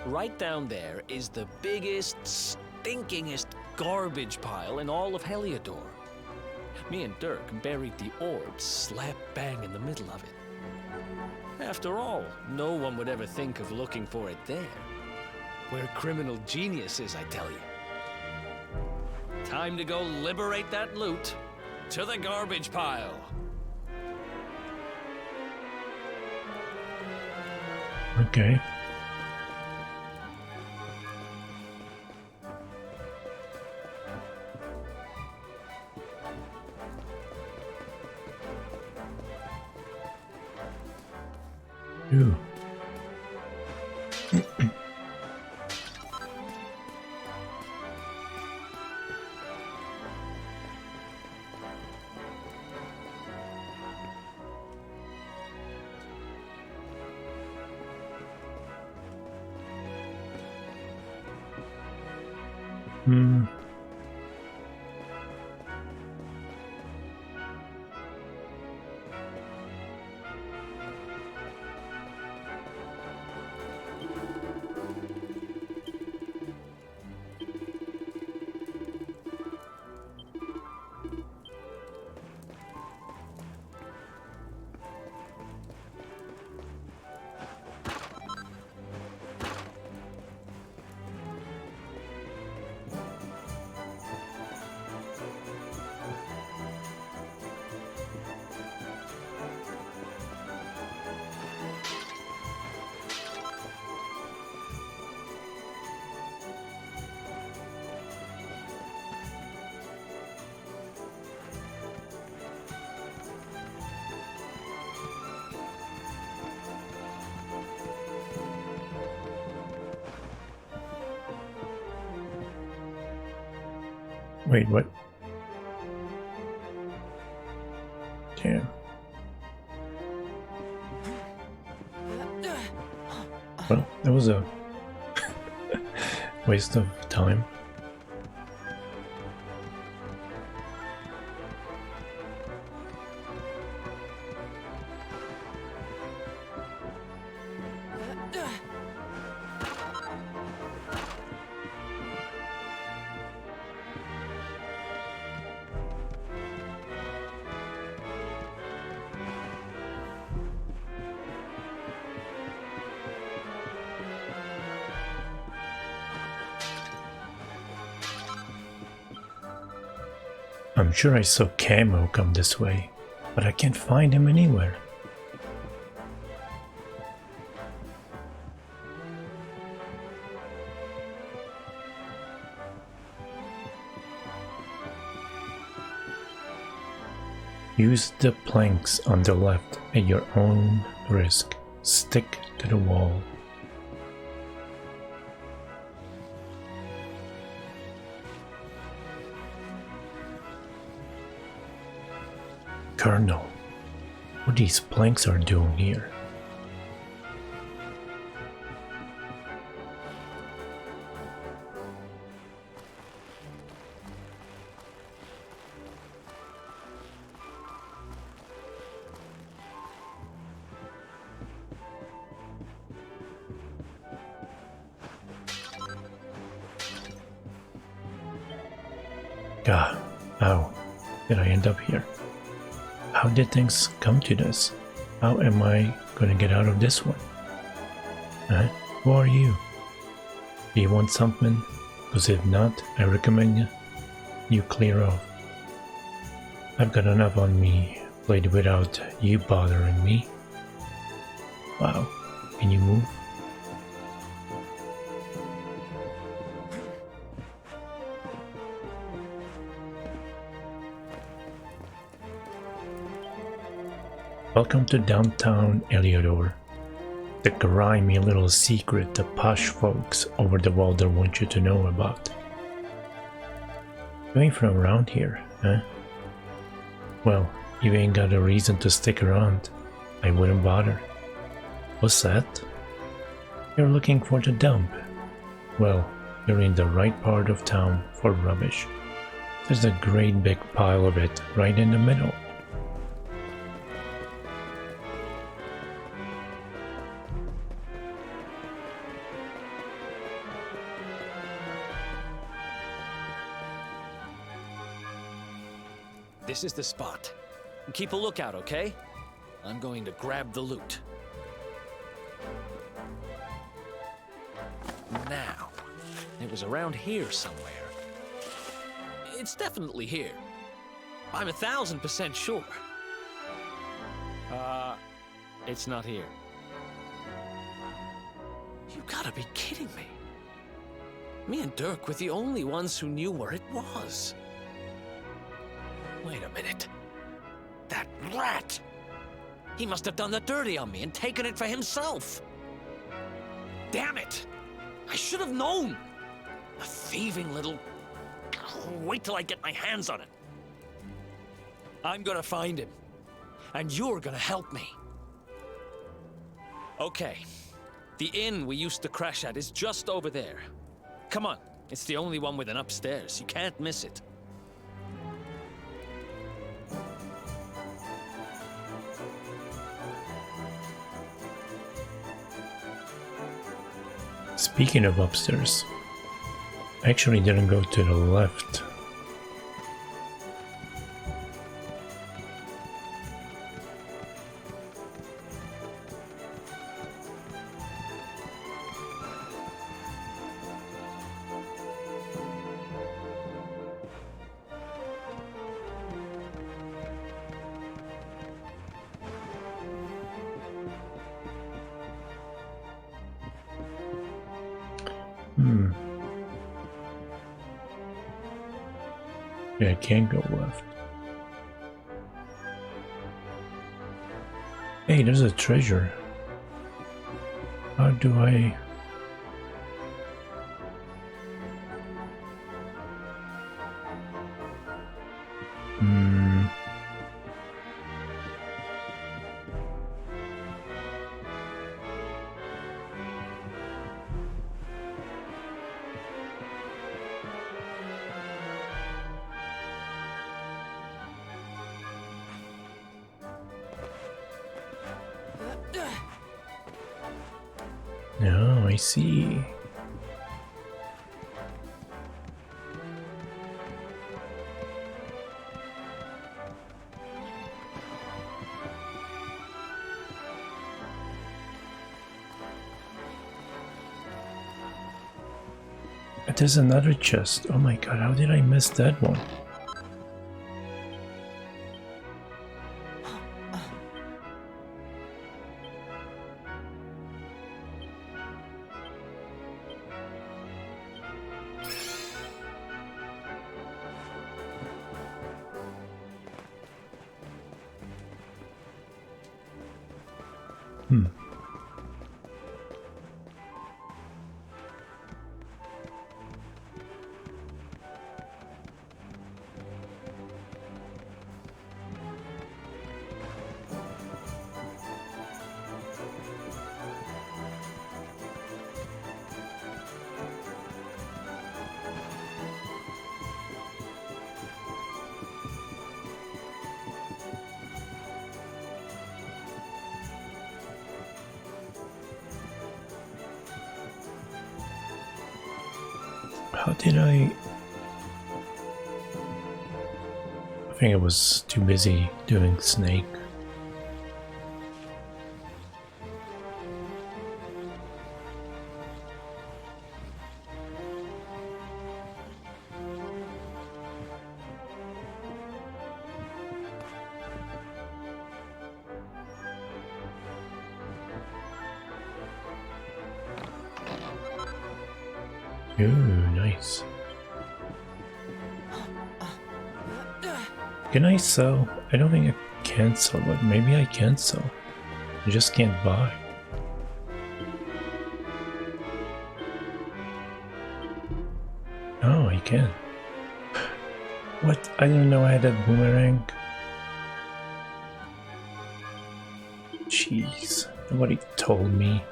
Right down there is the biggest, stinkingest garbage pile in all of Heliodor. Me and Dirk buried the orb slap bang in the middle of it. After all, no one would ever think of looking for it there. We're criminal geniuses, I tell you. Time to go liberate that loot. To the garbage pile. Okay. Ooh. Hmm. Wait, what? Damn. Well, that was a waste of time. I'm sure I saw Camo come this way, but I can't find him anywhere. Use the planks on the left at your own risk. Stick to the wall. Colonel, what these planks are doing here? God, how did I end up here? How did things come to this? How am I gonna get out of this one? Huh? Who are you? Do you want something? Because if not, I recommend you clear off. I've got enough on me, played without you bothering me. Wow, can you move? Welcome to downtown Eliodor, the grimy little secret the posh folks over the water want you to know about. You ain't from around here, huh? Well, you ain't got a reason to stick around. I wouldn't bother. What's that? You're looking for the dump. Well, you're in the right part of town for rubbish. There's a great big pile of it right in the middle. This is the spot. Keep a lookout, okay? I'm going to grab the loot. Now, it was around here somewhere. It's definitely here. I'm 1000% sure. It's not here. You gotta be kidding me. Me and Dirk were the only ones who knew where it was. Wait a minute. That rat! He must have done the dirty on me and taken it for himself. Damn it! I should have known! A thieving little... Wait till I get my hands on it. I'm gonna find him. And you're gonna help me. Okay. The inn we used to crash at is just over there. Come on. It's the only one with an upstairs. You can't miss it. Speaking of upstairs, I actually didn't go to the left. Yeah, I can't go left. Hey, there's a treasure. How do I... Oh, I see. There's another chest. Oh my god, how did I miss that one? How did I think I was too busy doing snake. Ooh, nice. Can I sell? I don't think I can sell, but maybe I can sell. I just can't buy. Oh, I can. What? I didn't know I had a boomerang. Jeez, nobody told me.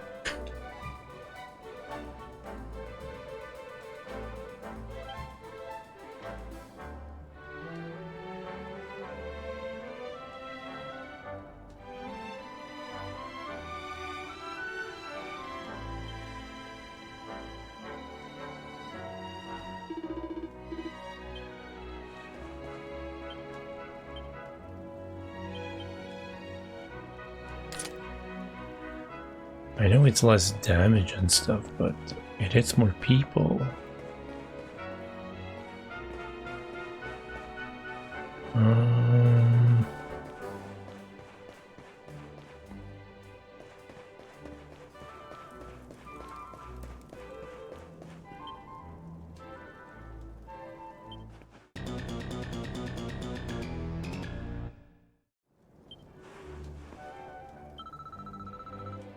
I know it's less damage and stuff, but it hits more people.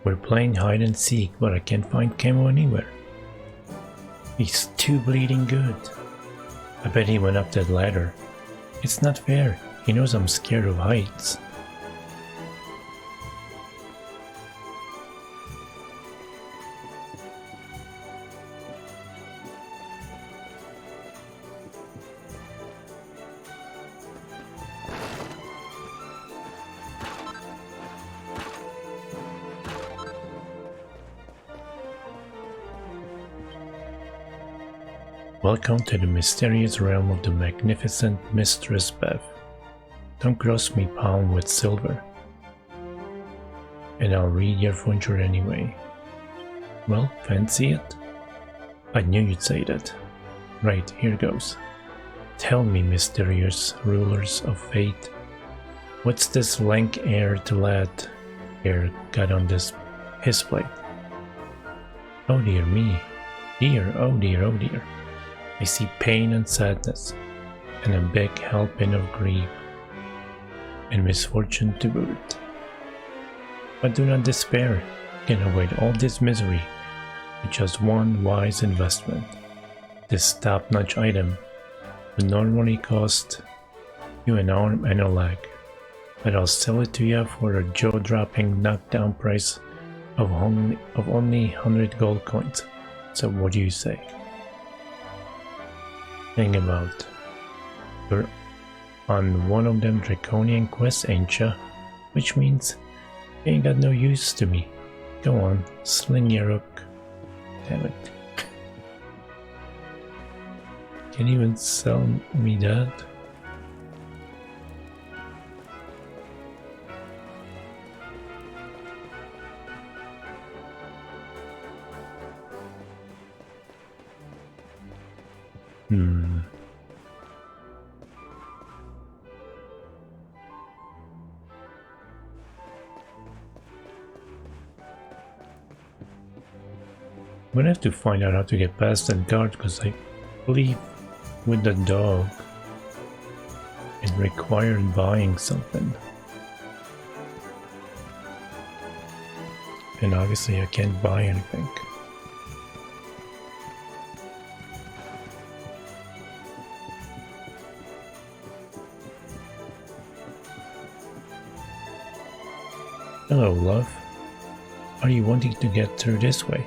We're playing hide and seek, but I can't find Camo anywhere. He's too bleeding good. I bet he went up that ladder. It's not fair. He knows I'm scared of heights. Welcome to the mysterious realm of the magnificent Mistress Bev. Don't cross me palm with silver. And I'll read your future anyway. Well, fancy it? I knew you'd say that. Right, here goes. Tell me, mysterious rulers of fate, what's this lank-haired lad here got on his plate? Oh dear me. Dear, oh dear, oh dear. I see pain and sadness, and a big helping of grief, and misfortune to boot. But do not despair, you can avoid all this misery with just one wise investment. This top-notch item would normally cost you an arm and a leg, but I'll sell it to you for a jaw-dropping knockdown price of only 100 gold coins. So what do you say? Think about, you're on one of them Draconian quests, ain't ya? Which means You ain't got no use to me. Go on, sling your hook. Damn it. Can't even sell me that. I'm gonna have to find out how to get past that guard, because I believe with the dog it required buying something. And obviously I can't buy anything. Hello, love. Are you wanting to get through this way?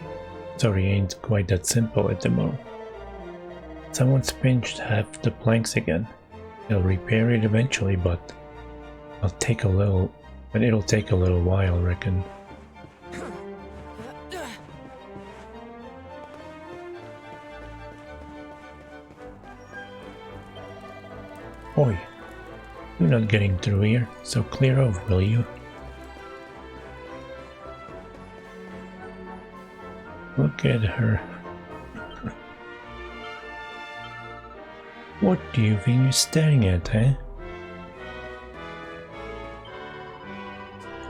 Sorry, ain't quite that simple at the moment. Someone's pinched half the planks again. They'll repair it eventually, but it'll take a little while, I reckon. Oi, you're not getting through here, so clear off, will you? Look at her. What do you think you're staring at, eh?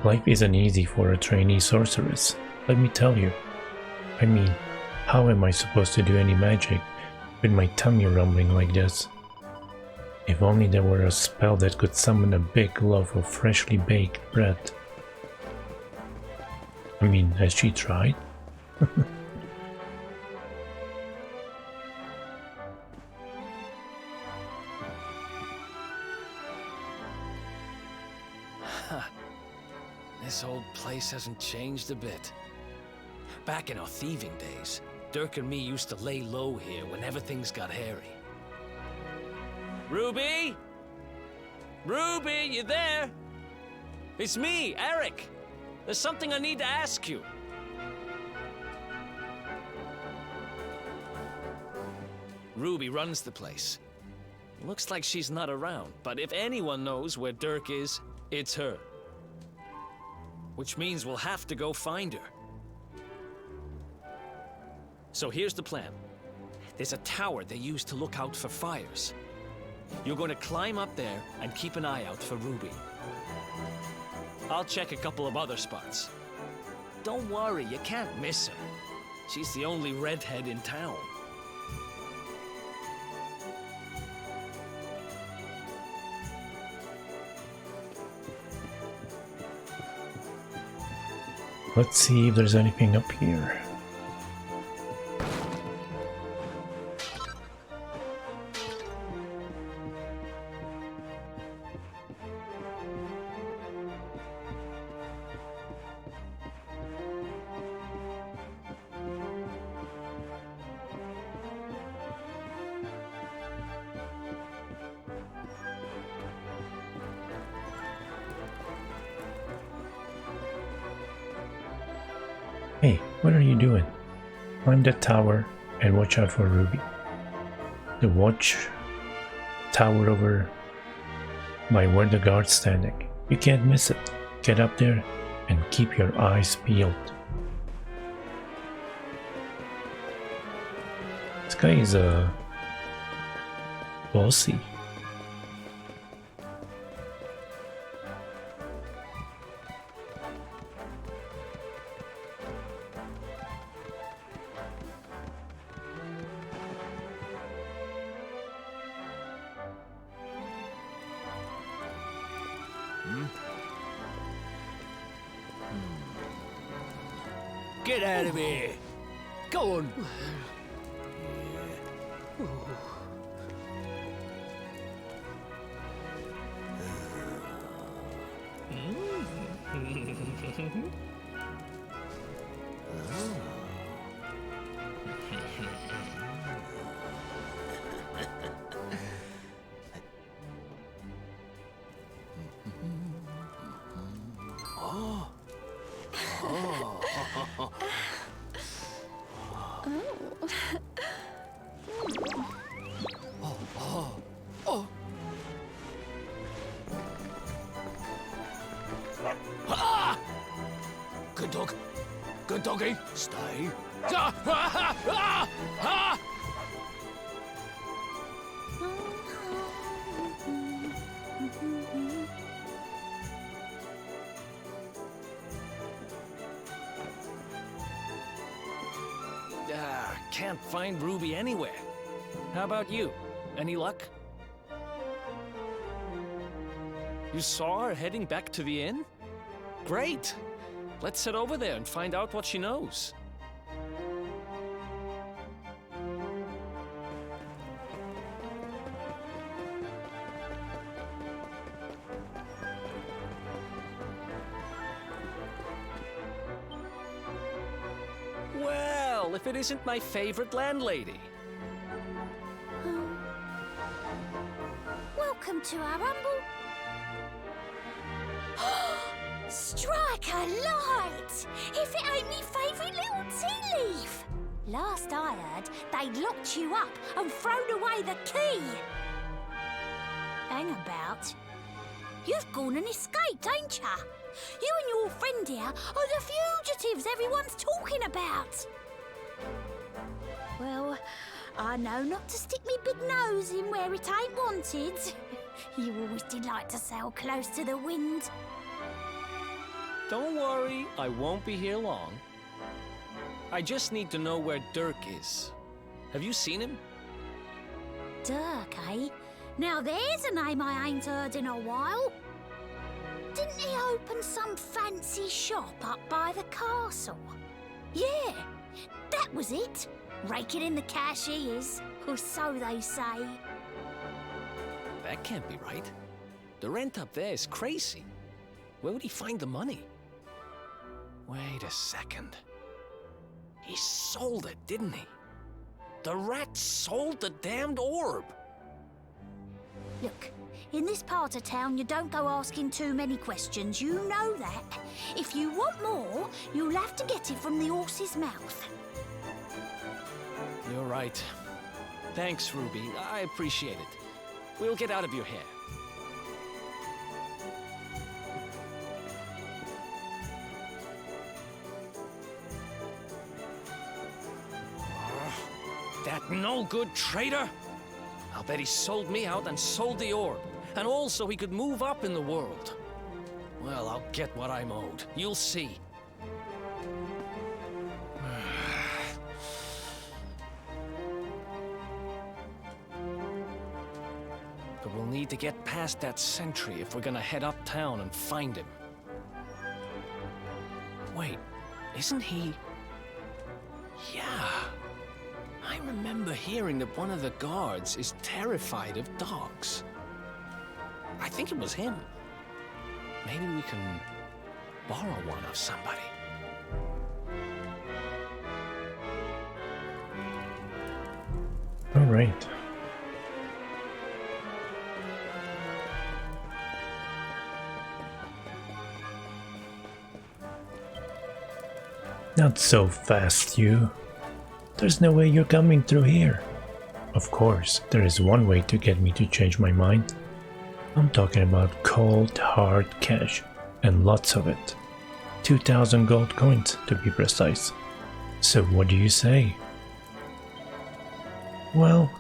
Life isn't easy for a trainee sorceress, let me tell you. I mean, how am I supposed to do any magic with my tummy rumbling like this? If only there were a spell that could summon a big loaf of freshly baked bread. I mean, has she tried? This old place hasn't changed a bit. Back in our thieving days, Dirk and me used to lay low here whenever things got hairy. Ruby? Ruby, you there? It's me, Eric. There's something I need to ask you. Ruby runs the place. Looks like she's not around, but if anyone knows where Dirk is, it's her. Which means we'll have to go find her. So here's the plan. There's a tower they use to look out for fires. You're going to climb up there and keep an eye out for Ruby. I'll check a couple of other spots. Don't worry, you can't miss her. She's the only redhead in town. Let's see if there's anything up here. Hey, what are you doing? Climb that tower and watch out for Ruby. The watch tower over by where the guard's standing. You can't miss it. Get up there and keep your eyes peeled. This guy is bossy. Get out of here! Go on! Ah! Good dog. Good doggy. Stay. Ah! Ah! Ah! Ah! Can't find Ruby anywhere. How about you? Any luck? You saw her heading back to the inn? Great! Let's head over there and find out what she knows. Well, if it isn't my favorite landlady. Welcome to our humble... Strike a light! If it ain't me favourite little tea leaf! Last I heard, they'd locked you up and thrown away the key. Hang about. You've gone and escaped, ain't ya? You and your friend here are the fugitives everyone's talking about. Well, I know not to stick me big nose in where it ain't wanted. You always did like to sail close to the wind. Don't worry, I won't be here long. I just need to know where Dirk is. Have you seen him? Dirk, eh? Now there's a name I ain't heard in a while. Didn't he open some fancy shop up by the castle? Yeah, that was it. Raking in the cash he is, or so they say. That can't be right. The rent up there is crazy. Where would he find the money? Wait a second. He sold it, didn't he? The rat sold the damned orb. Look, in this part of town, you don't go asking too many questions. You know that. If you want more, you'll have to get it from the horse's mouth. You're right. Thanks, Ruby. I appreciate it. We'll get out of your hair. That no-good traitor! I'll bet he sold me out and sold the orb. And also he could move up in the world. Well, I'll get what I'm owed. You'll see. But we'll need to get past that sentry if we're gonna head uptown and find him. Wait, isn't he... Yeah. I remember hearing that one of the guards is terrified of dogs. I think it was him. Maybe we can borrow one of somebody. All right. Not so fast, you. There's no way you're coming through here. Of course, there is one way to get me to change my mind. I'm talking about cold, hard cash, and lots of it. 2,000 gold coins, to be precise. So what do you say? Well,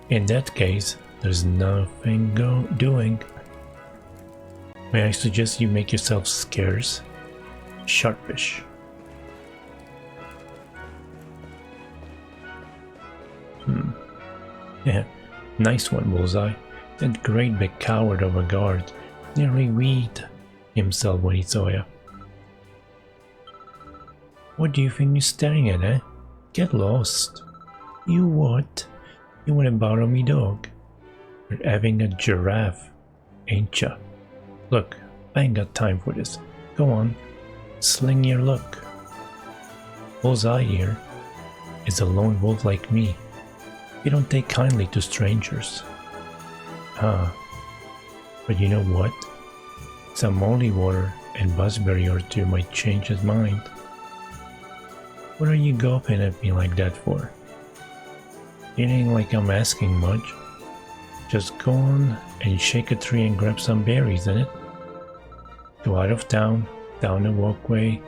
in that case, there's nothing doing. May I suggest you make yourself scarce, sharpish. Yeah, nice one, Bullseye. That great big coward of a guard nearly weed himself when he saw you. What do you think you're staring at, eh? Get lost. You what? You wanna borrow me dog? You're having a giraffe, ain't ya? Look, I ain't got time for this. Go on, sling your look. Bullseye here is a lone wolf like me. You don't take kindly to strangers. But you know what? Some holy water and buzzberry or two might change his mind. What are you gawping at me like that for? It ain't like I'm asking much. Just go on and shake a tree and grab some berries in it. Go out of town, down the walkway,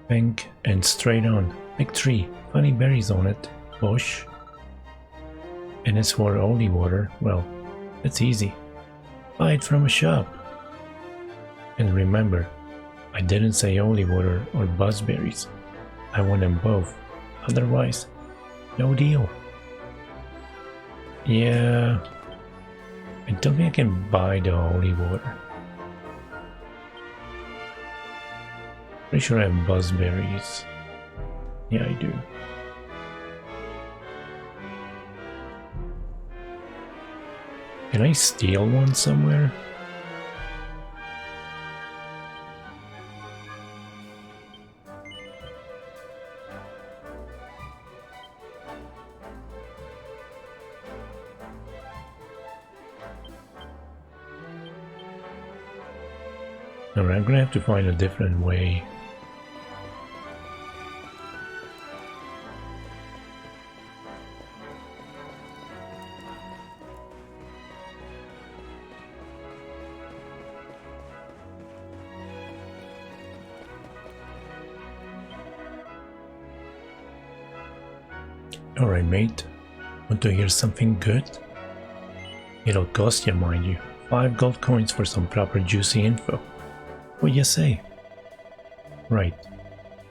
bank, and straight on. Big tree, funny berries on it, bush. And as for holy water, well, that's easy. Buy it from a shop. And remember, I didn't say holy water or buzzberries. I want them both. Otherwise, no deal. Yeah, I don't think I can buy the holy water. Pretty sure I have buzzberries. Yeah, I do. Can I steal one somewhere? Alright, I'm gonna have to find a different way. Alright, mate. Want to hear something good? It'll cost you, mind you. 5 gold coins for some proper juicy info. What you say? Right.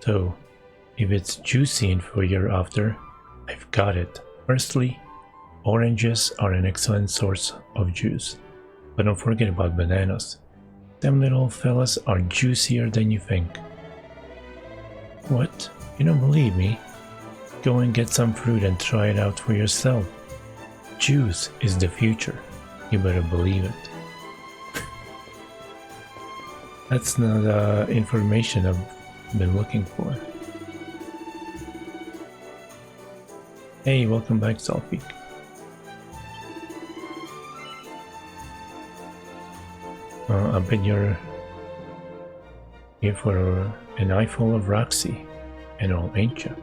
So, if it's juicy info you're after, I've got it. Firstly, oranges are an excellent source of juice. But don't forget about bananas. Them little fellas are juicier than you think. What? You don't believe me? Go and get some fruit and try it out for yourself. Juice is the future. You better believe it. That's not information I've been looking for. Hey, welcome back, Saltpeak. I bet you're here for an eyeful of Roxy and all, ain't you?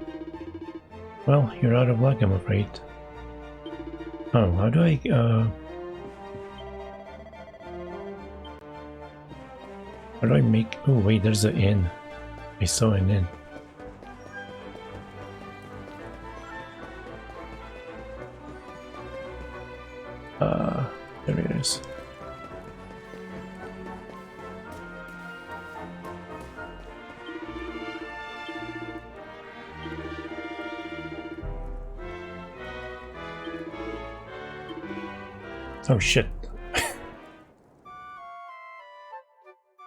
Well, you're out of luck, I'm afraid. Oh, how do I, how do I make... Oh wait, there's an inn. I saw an inn. There it is. Oh shit.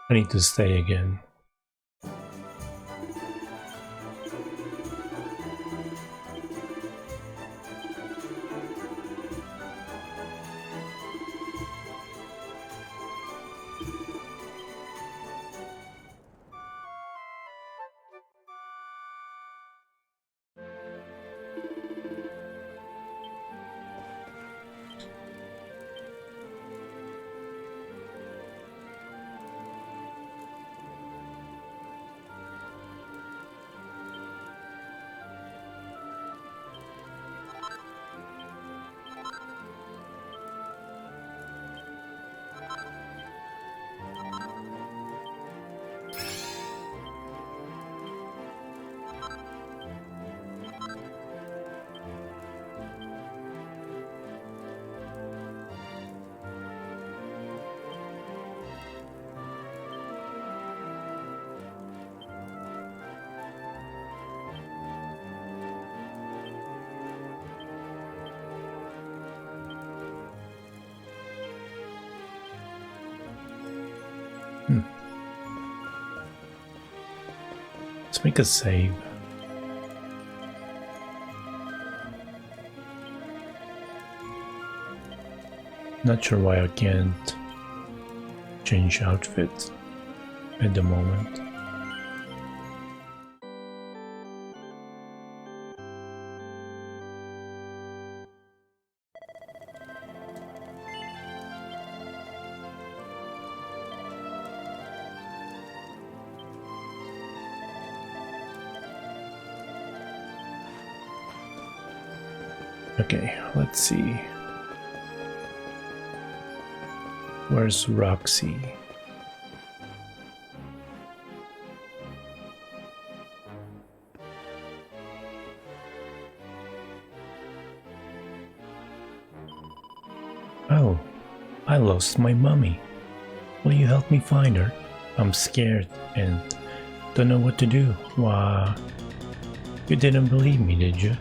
I need to stay again. Let's make a save. Not sure why I can't change outfits at the moment. Okay, let's see. Where's Roxy? Oh, I lost my mummy. Will you help me find her? I'm scared and don't know what to do. Why? You didn't believe me, did you?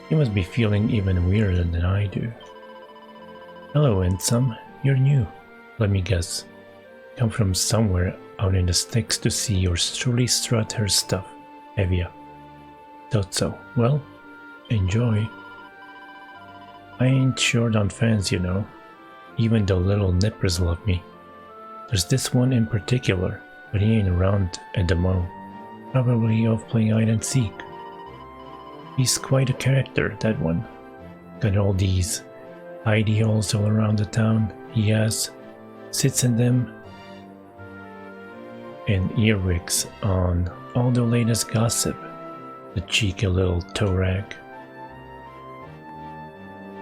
You must be feeling even weirder than I do. Hello, handsome. You're new. Let me guess. Come from somewhere out in the sticks to see or truly strut her stuff, have ya? Thought so. Well, enjoy. I ain't short on fans, you know. Even the little nippers love me. There's this one in particular, but he ain't around at the moment. Probably off playing hide and seek. He's quite a character, that one. Got all these hidey holes all around the town, he has. Sits in them. And earwigs on all the latest gossip. The cheeky little toe rag.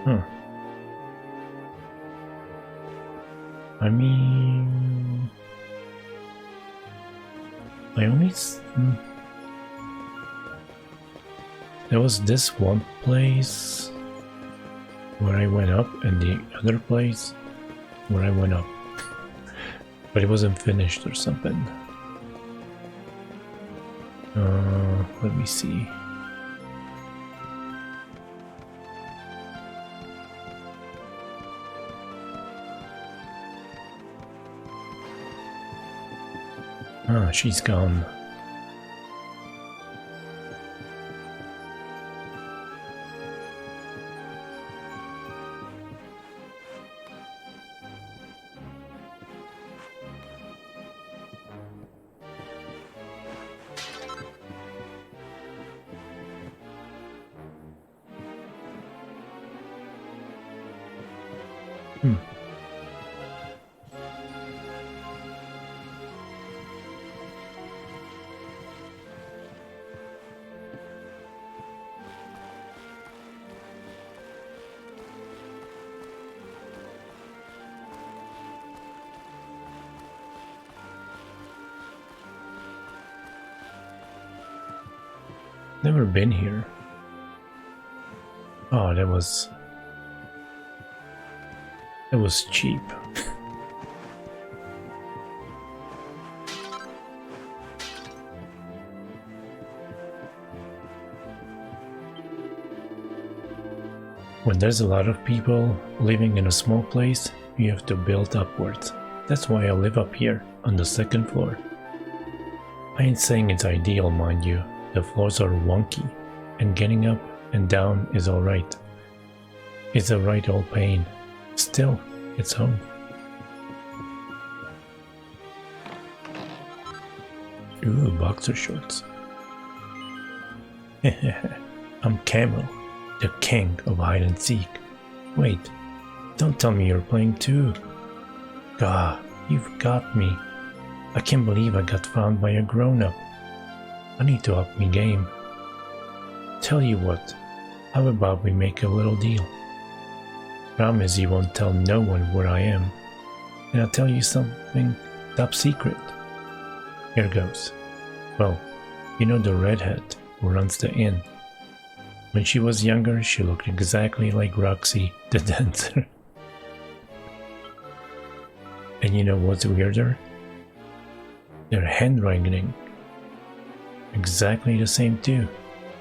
Huh. I mean... I only... There was this one place where I went up and the other place where I went up. But it wasn't finished or something. Let me see. Ah, she's gone. Never been here. Oh, that was cheap. When there's a lot of people living in a small place, you have to build upwards. That's why I live up here on the second floor. I ain't saying it's ideal, mind you. The floors are wonky, and getting up and down is alright. It's a right old pain. Still, it's home. Ooh, boxer shorts. I'm Camel, the king of hide and seek. Wait, don't tell me you're playing too. God, you've got me. I can't believe I got found by a grown-up. I need to up me game. Tell you what, how about we make a little deal? Promise you won't tell no one where I am. And I'll tell you something top secret. Here goes. Well, you know the redhead who runs the inn. When she was younger, she looked exactly like Roxy, the dancer. And you know what's weirder? Their handwriting. Exactly the same too.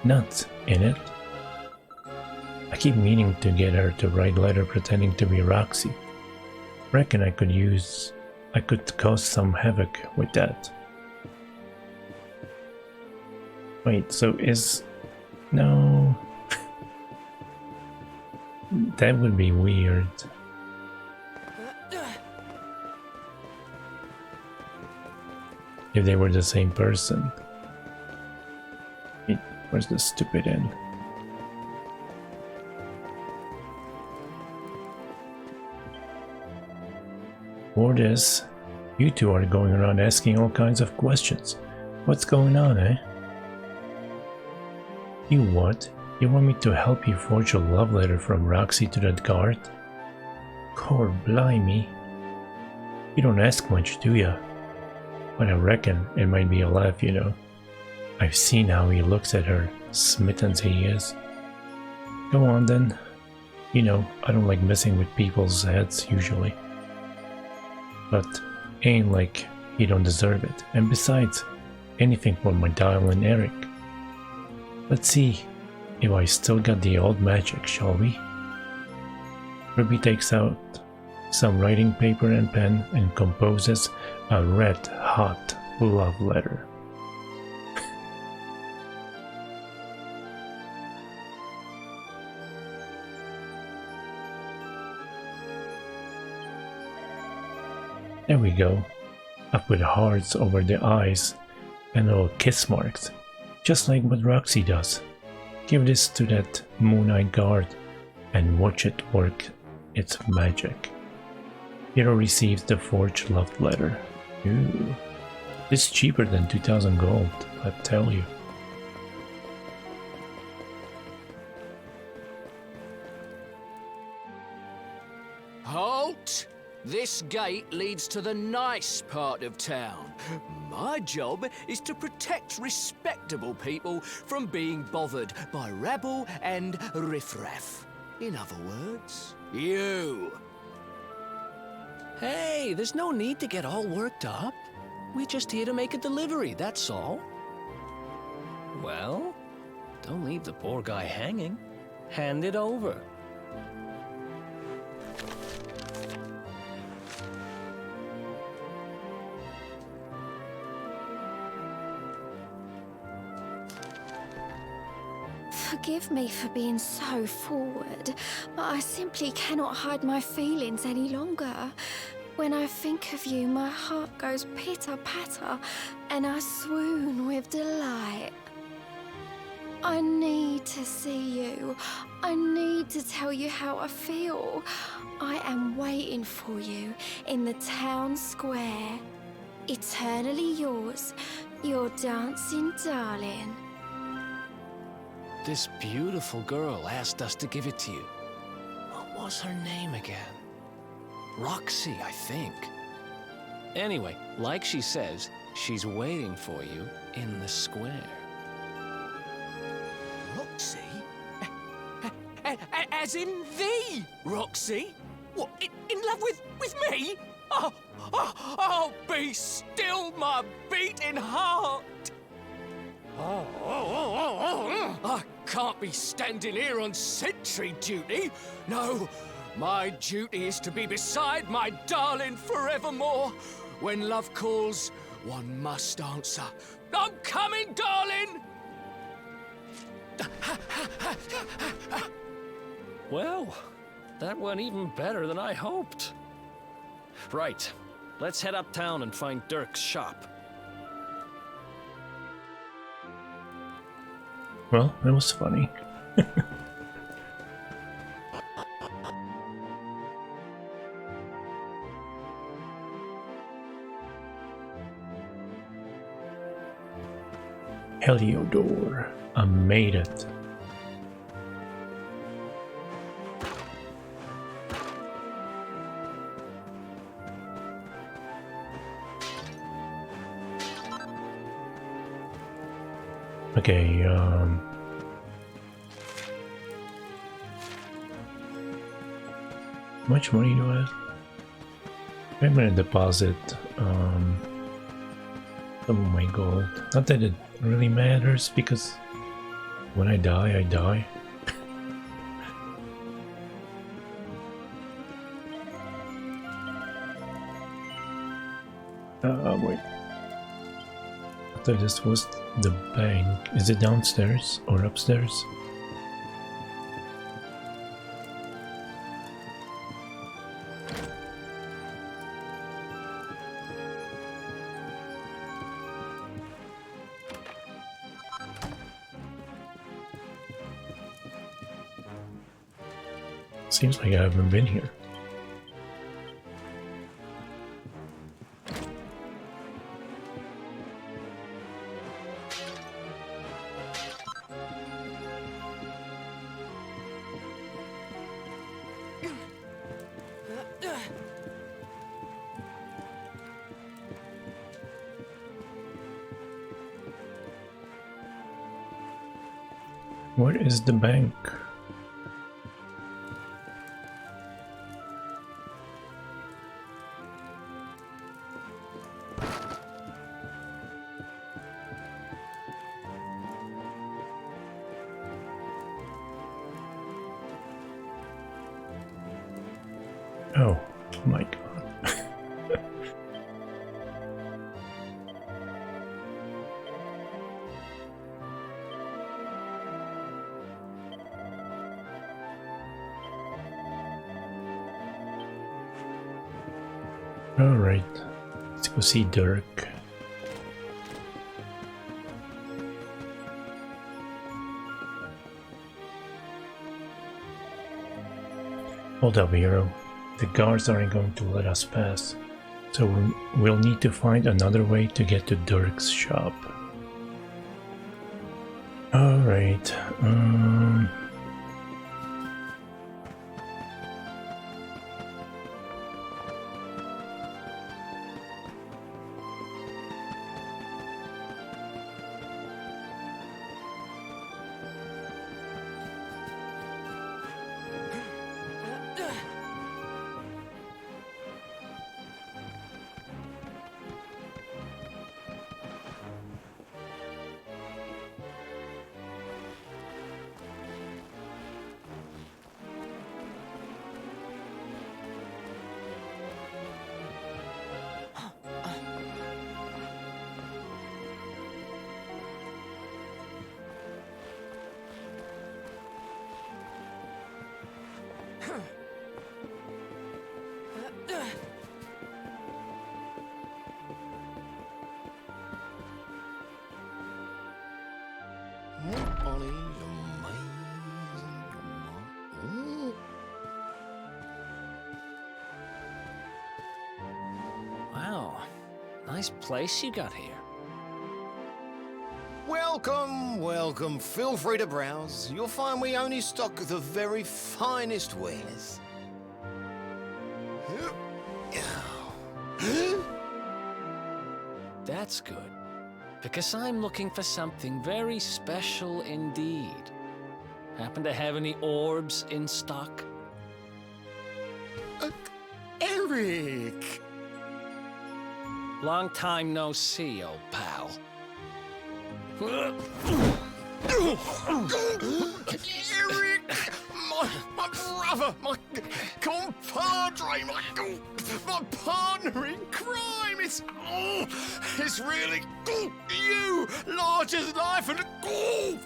Nuts, innit? I keep meaning to get her to write letter pretending to be Roxy. Reckon I could cause some havoc with that. Wait, so is... No... That would be weird. If they were the same person. Wait, where's the stupid inn? For this, you two are going around asking all kinds of questions. What's going on, eh? You what? You want me to help you forge a love letter from Roxy to that guard? Core blimey. You don't ask much, do ya? But I reckon it might be a laugh, you know. I've seen how he looks at her, smitten as he is. Go on then. You know, I don't like messing with people's heads usually. But ain't like he don't deserve it. And besides, anything for my darling Eric. Let's see if I still got the old magic, shall we? Ruby takes out some writing paper and pen and composes a red-hot love letter. There we go. Up with hearts over the eyes and little kiss marks, just like what Roxy does. Give this to that moon-eyed guard and watch it work its magic. Hero receives the forged love letter. Ooh. This is cheaper than 2000 gold, I tell you. Halt! This gate leads to the nice part of town. My job is to protect respectable people from being bothered by rabble and riffraff. In other words, you. Hey, there's no need to get all worked up. We're just here to make a delivery, that's all. Well, don't leave the poor guy hanging. Hand it over. Forgive me for being so forward, but I simply cannot hide my feelings any longer. When I think of you, my heart goes pitter-patter, and I swoon with delight. I need to see you. I need to tell you how I feel. I am waiting for you in the town square. Eternally yours, your dancing darling. This beautiful girl asked us to give it to you. What was her name again? Roxy, I think. Anyway, like she says, she's waiting for you in the square. Roxy? As in the Roxy? What, in love with me? Oh, be still, my beating heart! I can't be standing here on sentry duty. No, my duty is to be beside my darling forevermore. When love calls, one must answer. I'm coming, darling! Well, that went even better than I hoped. Right, let's head uptown and find Dirk's shop. Well, that was funny. Heliodor, I made it. Okay, how much money do I have? I'm gonna deposit some of my gold. Not that it really matters, because when I die, I die. Wait. I thought this was the bank. Is it downstairs or upstairs? Seems like I haven't been here. Where is the bank? Oh my god. Alright, let's go see Dirk. Hold up, hero. The guards aren't going to let us pass, so we'll need to find another way to get to Dirk's shop. Alright, Wow, nice place you got here. Welcome, welcome. Feel free to browse. You'll find we only stock the very finest wares. That's good, because I'm looking for something very special indeed. Happen to have any orbs in stock? Eric! Long time no see, old pal. Eric! My brother! My compadre! My partner in crime! It's really you! Large as life and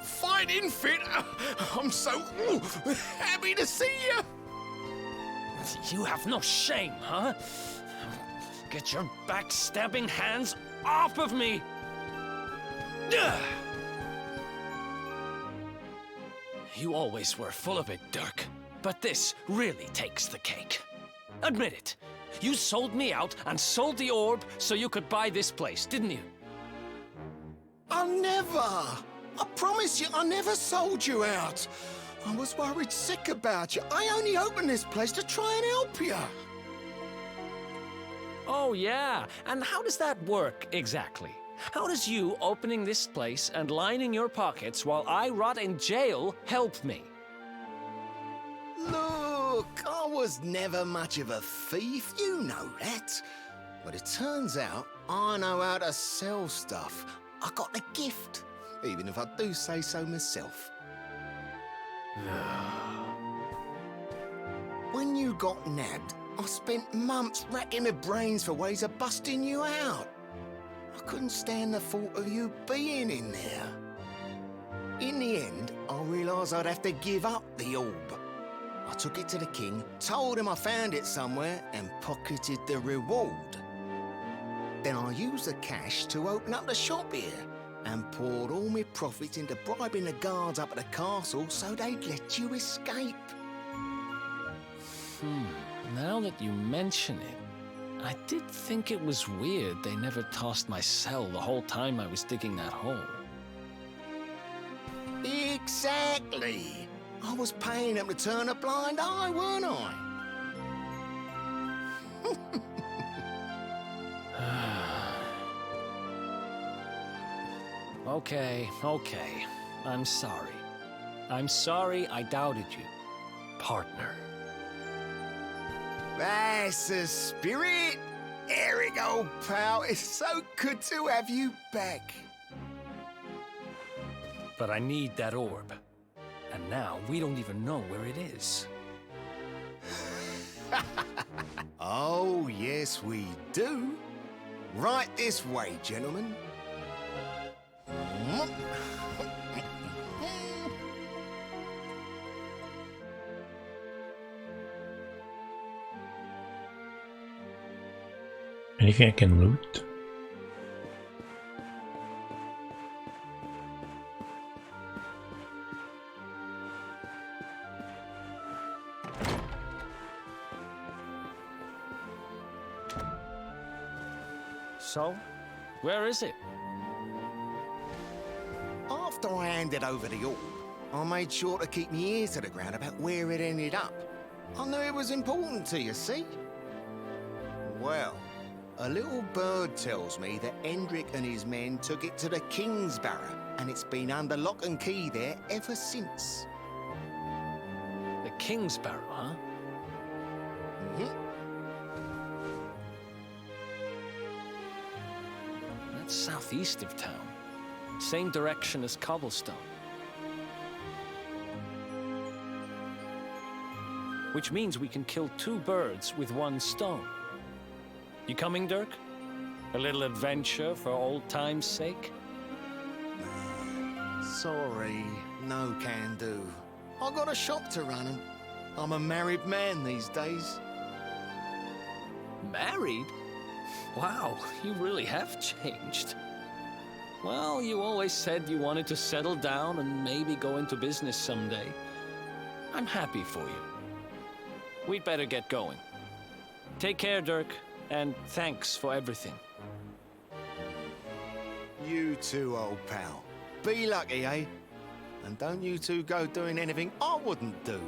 fighting fit! I'm so happy to see you! You have no shame, huh? Get your backstabbing hands off of me! You always were full of it, Dirk. But this really takes the cake. Admit it. You sold me out and sold the orb so you could buy this place, didn't you? I never! I promise you, I never sold you out. I was worried sick about you. I only opened this place to try and help you. Oh, yeah. And how does that work exactly? How does you opening this place and lining your pockets while I rot in jail help me? Look, I was never much of a thief, you know that. But it turns out I know how to sell stuff. I got the gift, even if I do say so myself. When you got nabbed, I spent months racking my brains for ways of busting you out. I couldn't stand the thought of you being in there. In the end, I realised I'd have to give up the orb. I took it to the king, told him I found it somewhere, and pocketed the reward. Then I used the cash to open up the shop here, and poured all my profits into bribing the guards up at the castle so they'd let you escape. Now that you mention it, I did think it was weird they never tossed my cell the whole time I was digging that hole. Exactly. I was paying them to turn a blind eye, weren't I? Okay. I'm sorry. I'm sorry I doubted you, partner. That's the spirit! Eric, old pal, it's so good to have you back. But I need that orb. And now we don't even know where it is. Oh, yes, we do. Right this way, gentlemen. Anything I can loot? So, where is it? After I handed over the orb, I made sure to keep my ears to the ground about where it ended up. I knew it was important to you, see? Well, a little bird tells me that Hendrik and his men took it to the Kingsbarrow, and it's been under lock and key there ever since. The Kingsbarrow, huh? That's southeast of town. Same direction as Cobblestone. Which means we can kill 2 birds with 1 stone. You coming, Dirk? A little adventure for old time's sake? Sorry, no can do. I got a shop to run and I'm a married man these days. Married? Wow, you really have changed. Well, you always said you wanted to settle down and maybe go into business someday. I'm happy for you. We'd better get going. Take care, Dirk, and thanks for everything. You too, old pal. Be lucky, eh? And don't you two go doing anything I wouldn't do.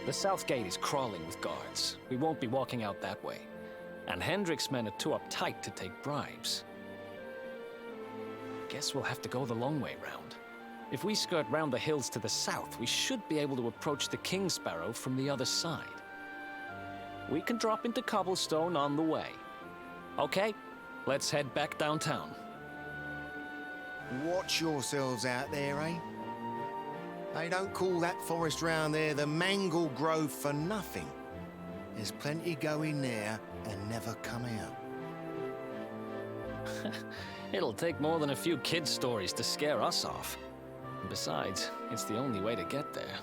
The south gate is crawling with guards. We won't be walking out that way. And Hendrik's men are too uptight to take bribes. Guess we'll have to go the long way round. If we skirt round the hills to the south, we should be able to approach the Kingsbarrow from the other side. We can drop into Cobblestone on the way. Okay, let's head back downtown. Watch yourselves out there, eh? They don't call that forest round there the Mangle Grove for nothing. There's plenty go in there and never come out. It'll take more than a few kid stories to scare us off. Besides, it's the only way to get there.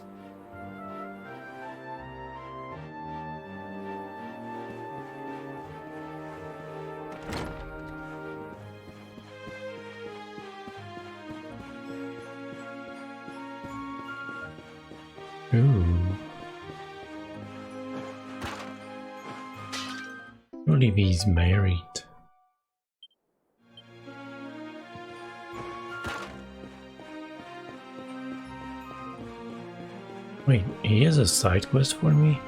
Ooh. Surely he's married. Wait, he has a side quest for me?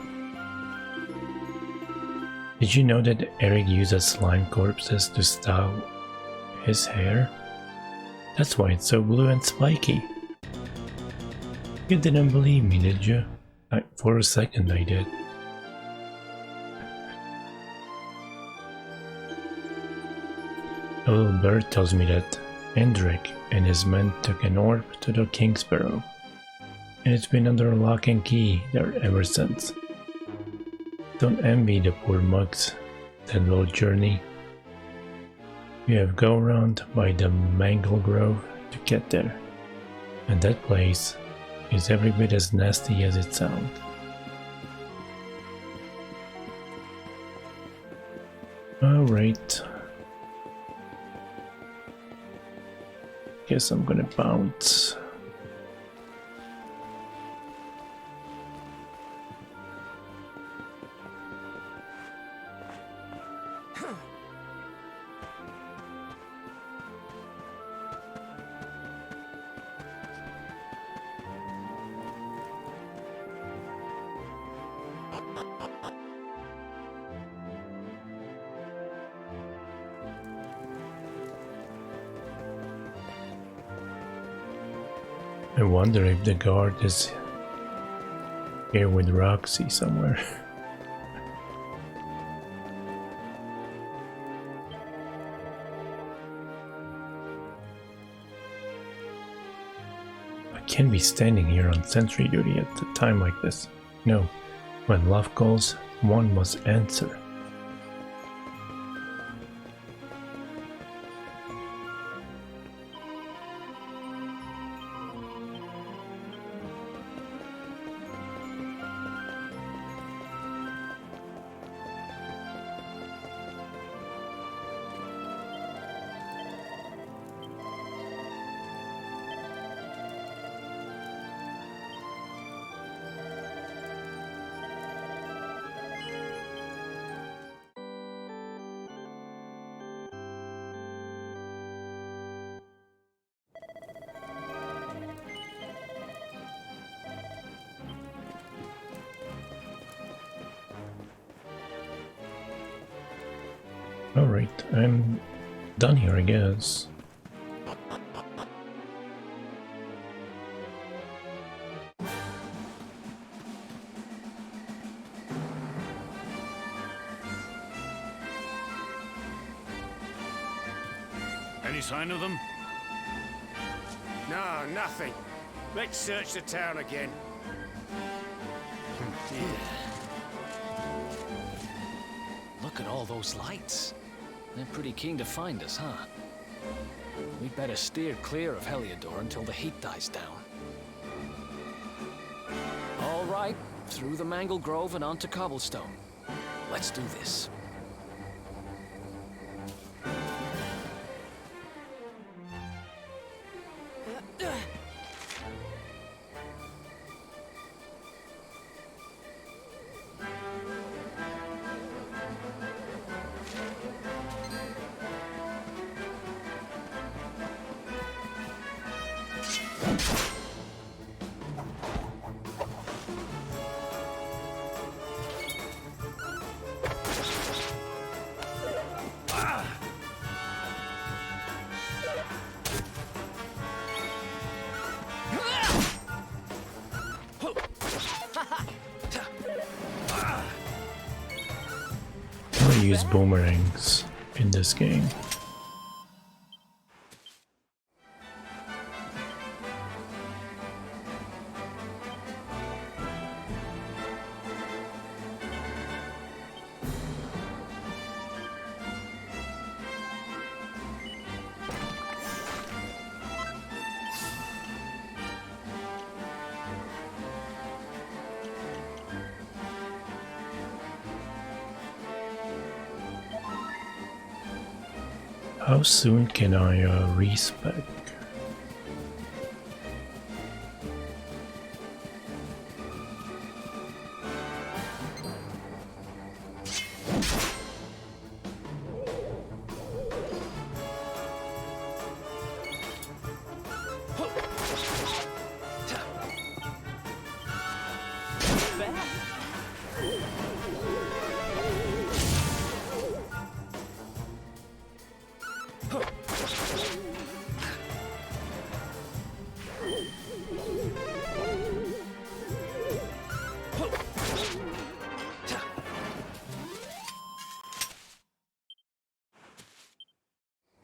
Did you know that Eric uses slime corpses to style his hair? That's why it's so blue and spiky. You didn't believe me, did you? For a second I did. A little bird tells me that Hendrik and his men took an orb to the Kingsbarrow, and it's been under lock and key there ever since. Don't envy the poor mugs that little journey. You have go around by the Mangle Grove to get there, and that place is every bit as nasty as it sounds. Alright. Guess I'm gonna bounce. I wonder if the guard is here with Roxy somewhere. I can't be standing here on sentry duty at a time like this. No, when love calls, one must answer. Alright, I'm done here, I guess. Any sign of them? No, nothing. Let's search the town again. Look at all those lights. They're pretty keen to find us, huh? We'd better steer clear of Heliodor until the heat dies down. All right, through the Mangle Grove and onto Cobblestone. Let's do this. I use boomerangs in this game. How soon can I respec?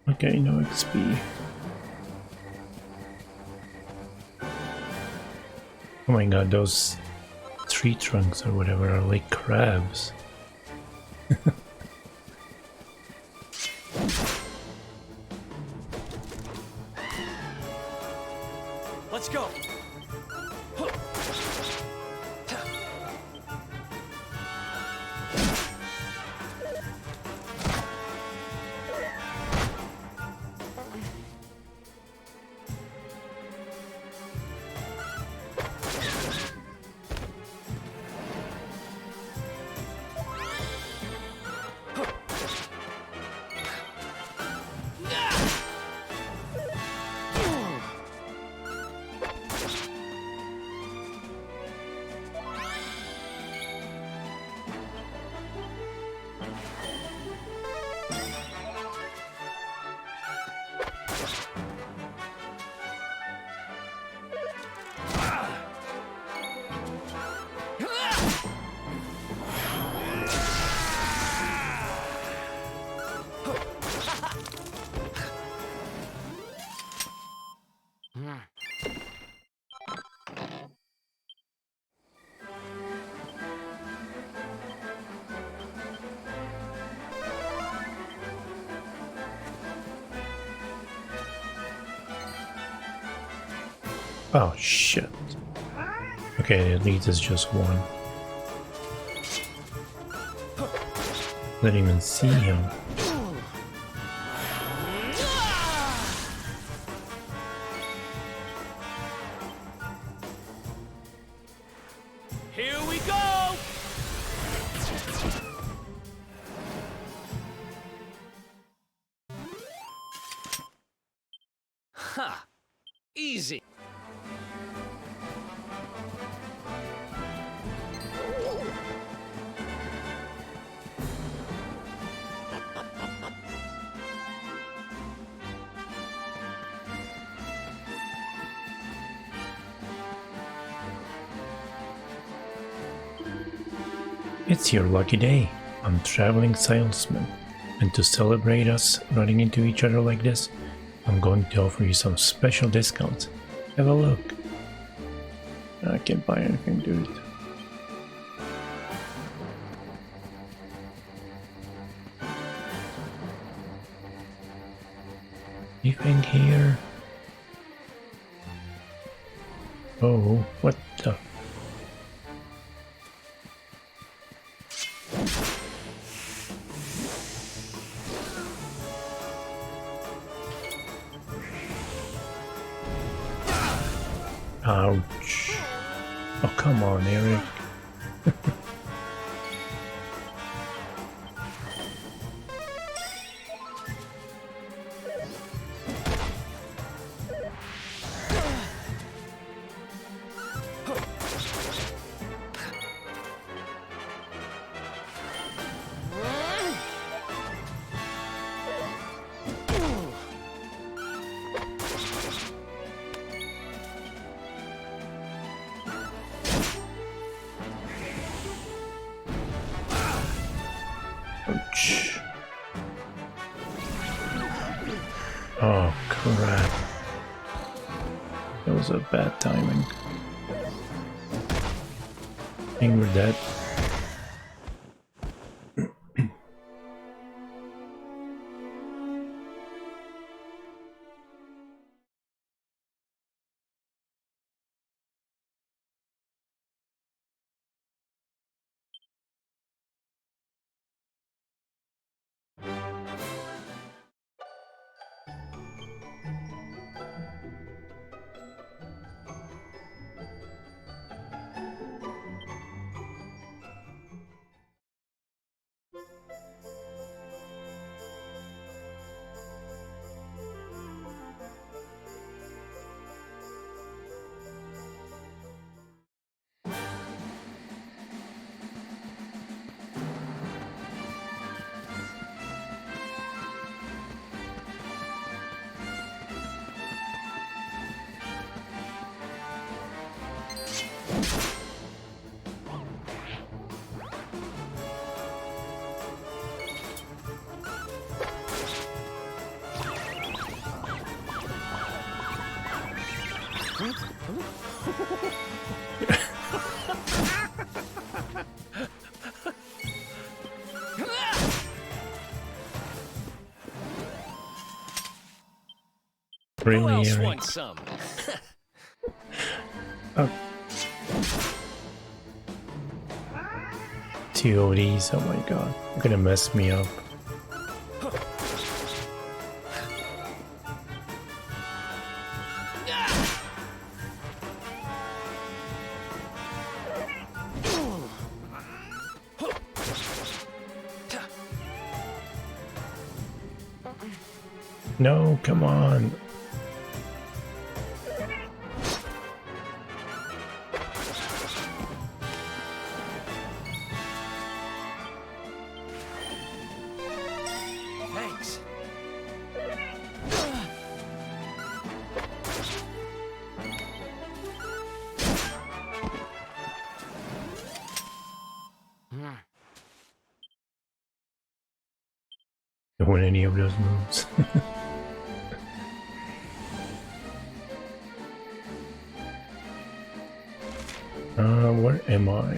Okay, no XP. Oh my god, those tree trunks or whatever are like crabs. Let's go. Oh shit. Okay, at least it's just one. Didn't even see him. Here we go! Ha! Easy. It's your lucky day. I'm traveling salesman. And to celebrate us running into each other like this, I'm going to offer you some special discounts. Have a look. I can't buy anything, dude. Anything here? Oh, what the? Ouch. Oh, come on, Eric. Ouch. Oh crap. That was a bad timing. I think we're dead. Who else Eric? wants some? Oh. Two ODs, oh my god. You're gonna mess me up. No, come on. Thanks. Don't win any of those moves. Where am I?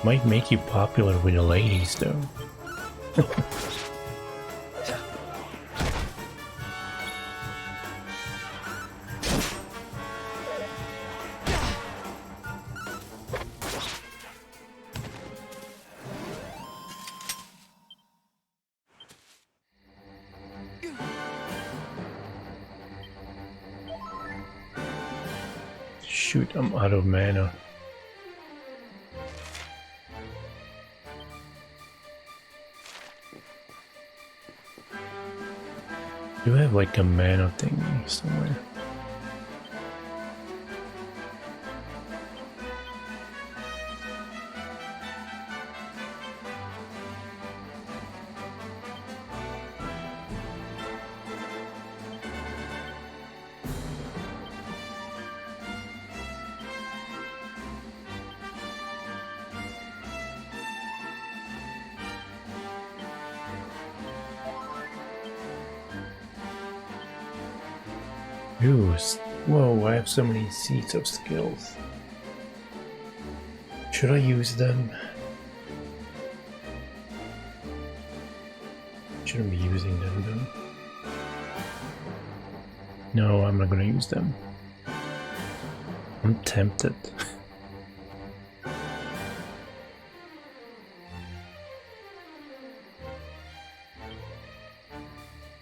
Might make you popular with the ladies, though. Shoot, I'm out of mana. Do I have like a mana thingy somewhere? Ooh, whoa, I have so many seeds of skills. Should I use them? Shouldn't be using them though. No, I'm not gonna use them. I'm tempted.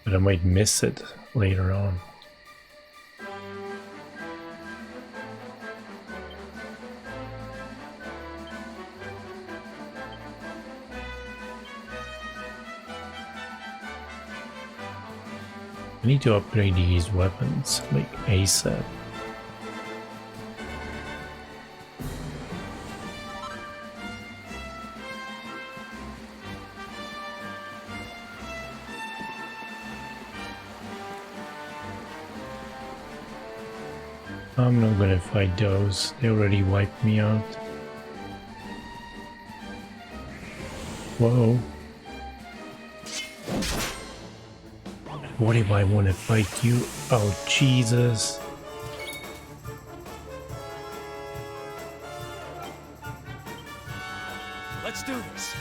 But I might miss it later on. I need to upgrade these weapons, like ASAP. I'm not gonna fight those, they already wiped me out. Whoa. What if I want to fight you? Oh, Jesus. Let's do this.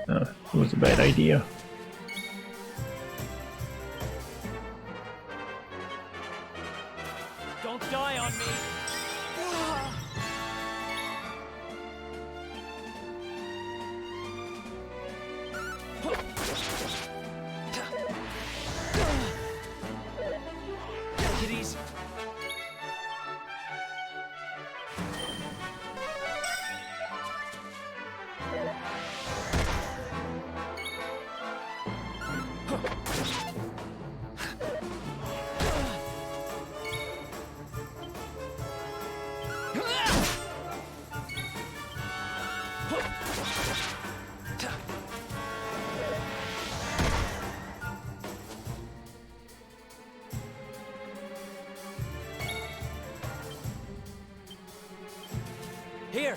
It was a bad idea. Don't die on me. Take it easy. Here.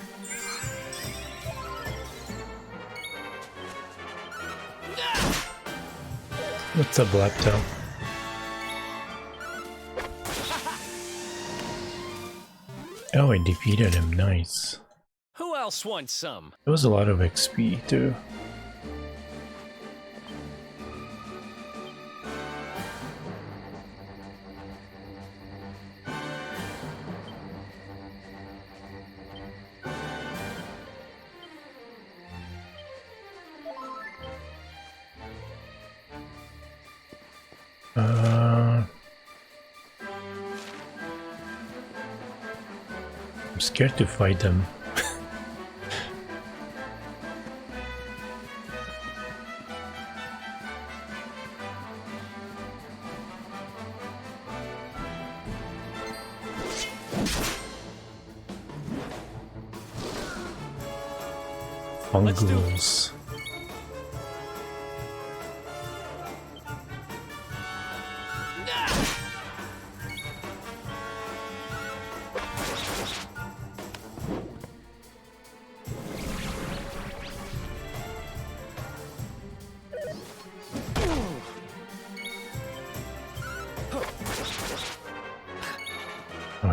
What's up, laptop? Oh, I defeated him, nice. Who else wants some? It was a lot of XP too. I'm scared to fight them. Fungals.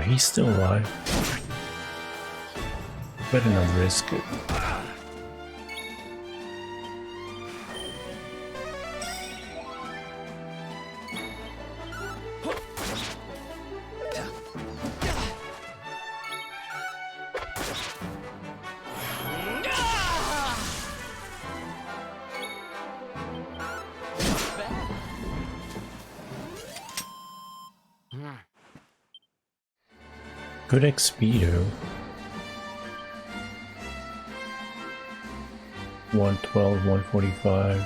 he's still alive. Better not risk it. Good XP though. 112, 145.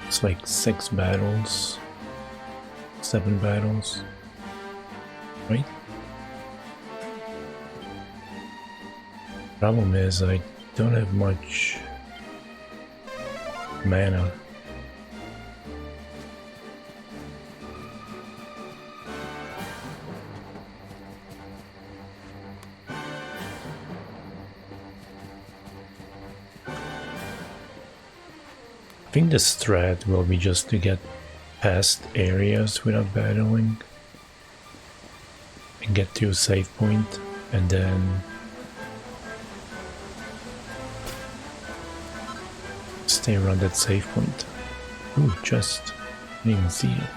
It's like 6 battles. 7 battles. Right? Problem is I don't have much mana. I think the strat will be just to get past areas without battling and get to a save point and then stay around that save point. Ooh, chest. Didn't even see it.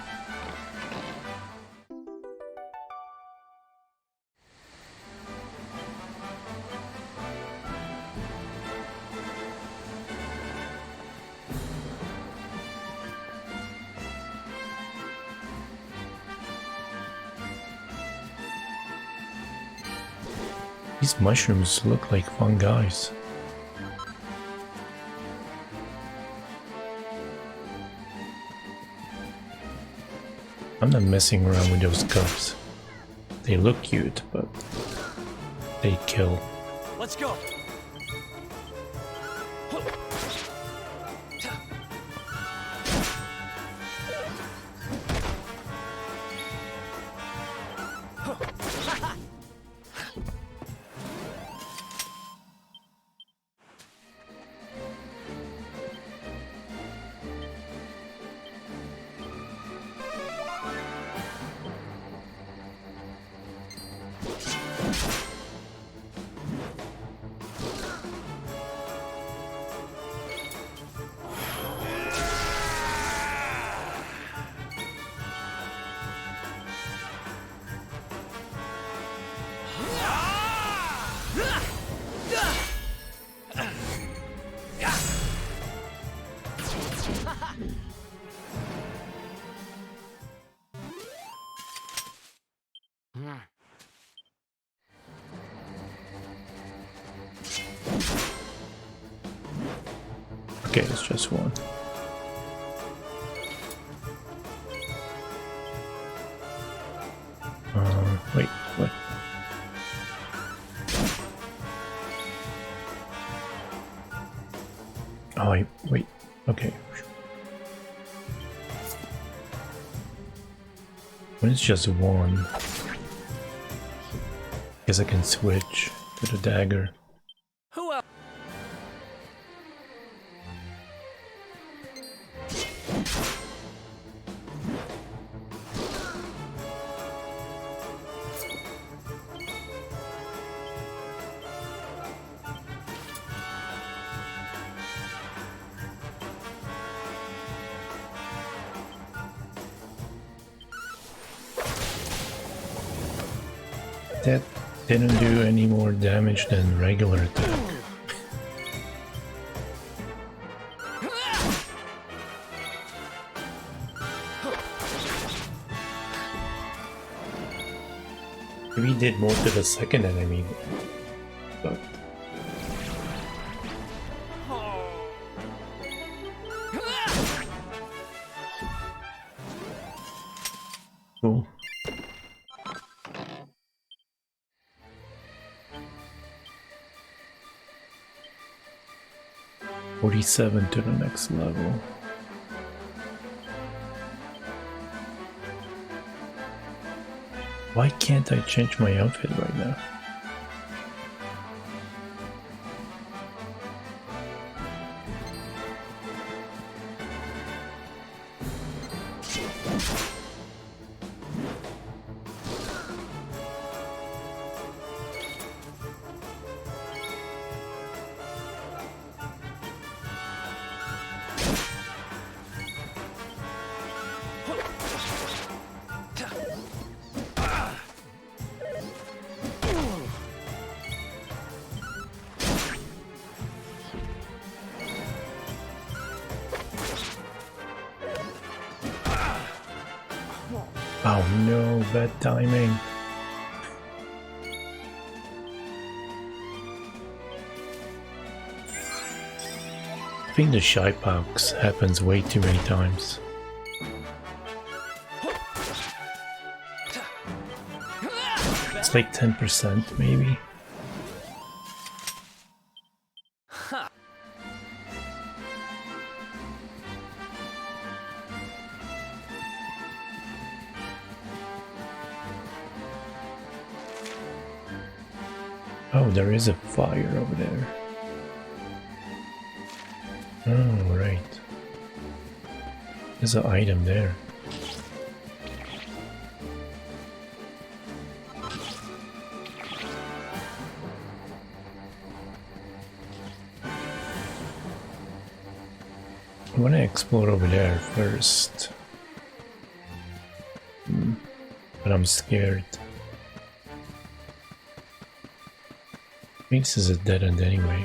These mushrooms look like fun guys. I'm not messing around with those cups. They look cute, but they kill. Let's go. Okay, it's just one. Wait, what? Oh, wait, okay. When it's just one, guess I can switch to the dagger. Who else? That didn't do any more damage than regular attack. Maybe he did more to the second enemy, but... Cool. 47 to the next level. Why can't I change my outfit right now? no, bad timing. I think the shy pox happens way too many times. It's like 10% maybe. Oh, there is a fire over there. Oh, right. There's an item there. I want to explore over there first. But I'm scared. I think this is a dead end anyway.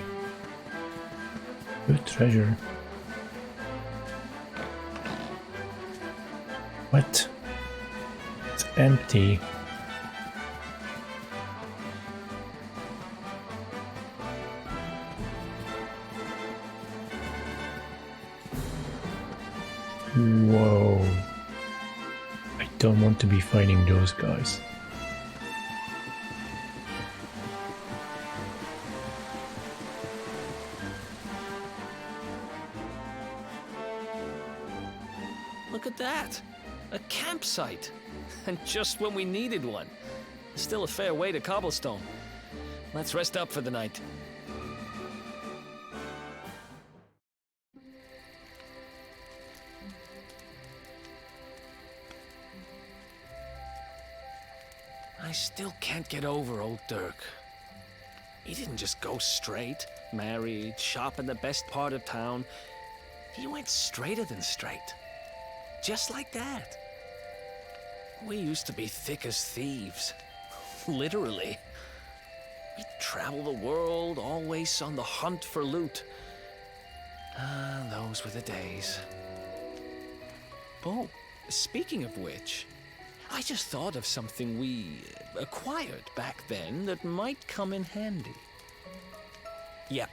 Good treasure. What? It's empty. Whoa. I don't want to be fighting those guys. Look at that! A campsite! And just when we needed one. Still a fair way to cobblestone. Let's rest up for the night. I still can't get over old Dirk. He didn't just go straight, married, shop in the best part of town. He went straighter than straight. Just like that. We used to be thick as thieves. Literally. We'd travel the world, always on the hunt for loot. Ah, those were the days. Oh, speaking of which, I just thought of something we acquired back then that might come in handy. Yeah,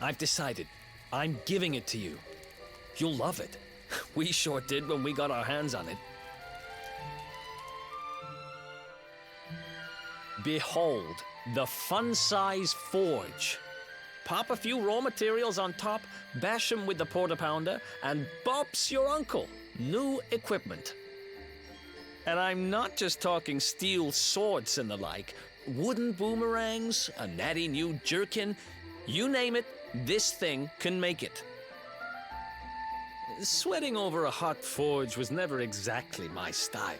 I've decided. I'm giving it to you. You'll love it. We sure did when we got our hands on it. Behold, the fun-size forge. Pop a few raw materials on top, bash 'em with the porta-pounder, and bop's your uncle. New equipment. And I'm not just talking steel swords and the like. Wooden boomerangs, a natty new jerkin. You name it, this thing can make it. Sweating over a hot forge was never exactly my style.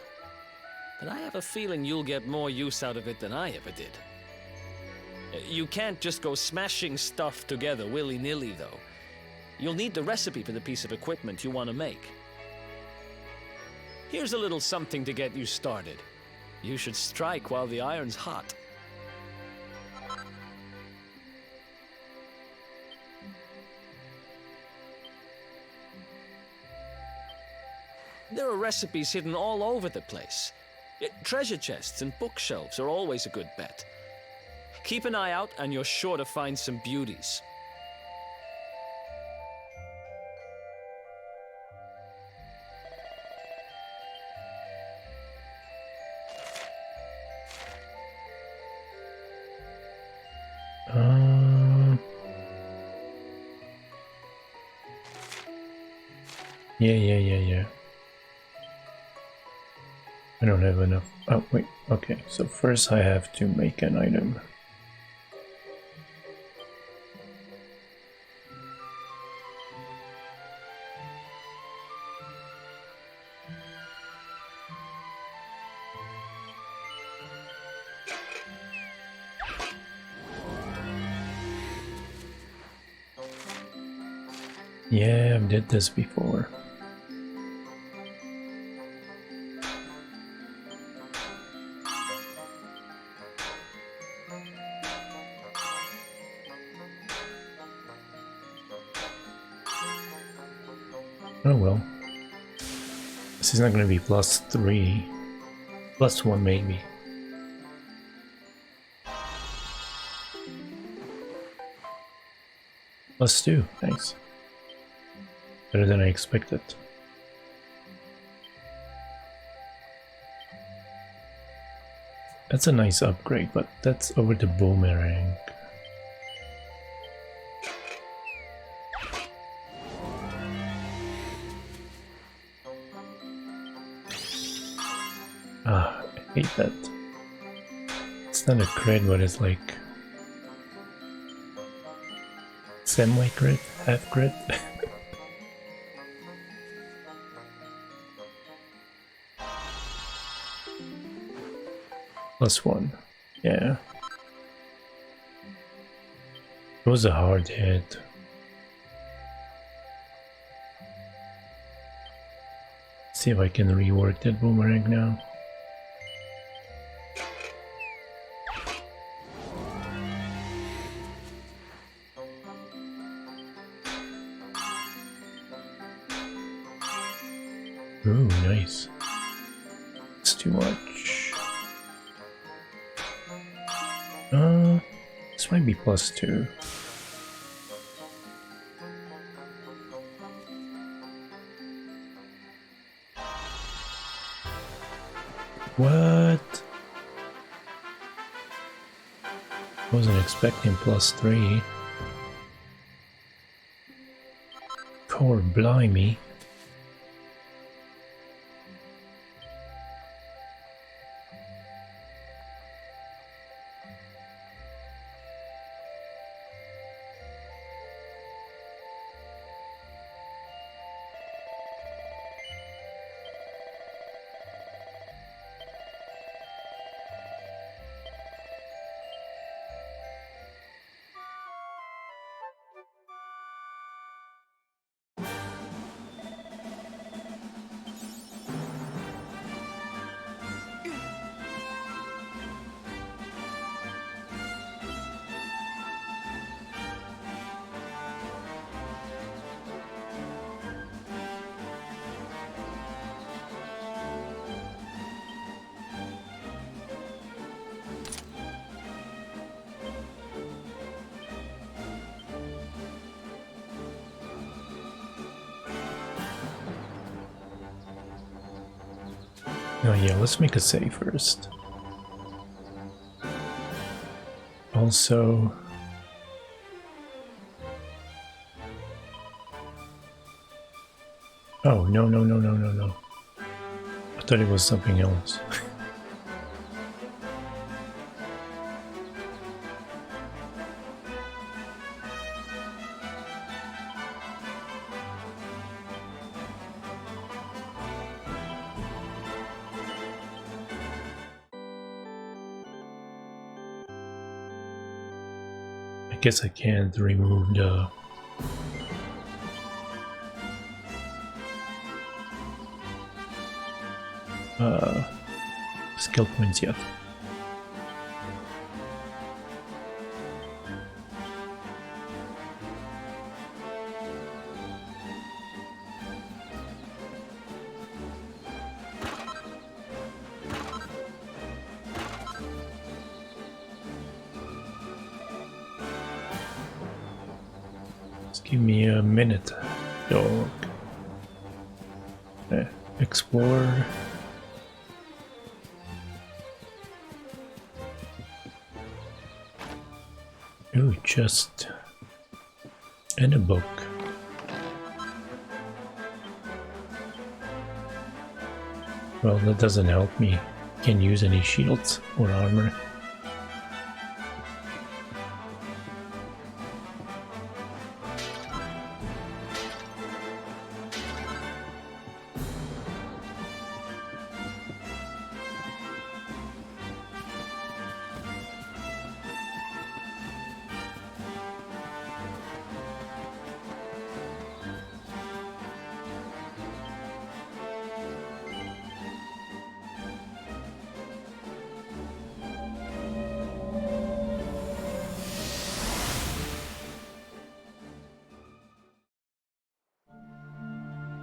But I have a feeling you'll get more use out of it than I ever did. You can't just go smashing stuff together willy-nilly, though. You'll need the recipe for the piece of equipment you want to make. Here's a little something to get you started. You should strike while the iron's hot. There are recipes hidden all over the place. Treasure chests and bookshelves are always a good bet. Keep an eye out and you're sure to find some beauties. Yeah. I don't have enough. Oh, wait. Okay, so first I have to make an item. Yeah, I've did this before. Oh well. This is not going to be +3. +1 maybe. +2, nice. Better than I expected. That's a nice upgrade, but that's over the boomerang. Ah, I hate that. It's not a crit, but it's like semi-crit, half-crit. +1, yeah. It was a hard hit. See if I can rework that boomerang now. Ooh, nice. It's too much. This might be +2. What? Wasn't expecting +3. Poor blimey. Oh yeah, let's make a save first. Also... Oh, no. I thought it was something else. I guess I can't remove the skill points yet. Just give me a minute, dog. Explore. Ooh, just and a book. Well, that doesn't help me. Can't use any shields or armor.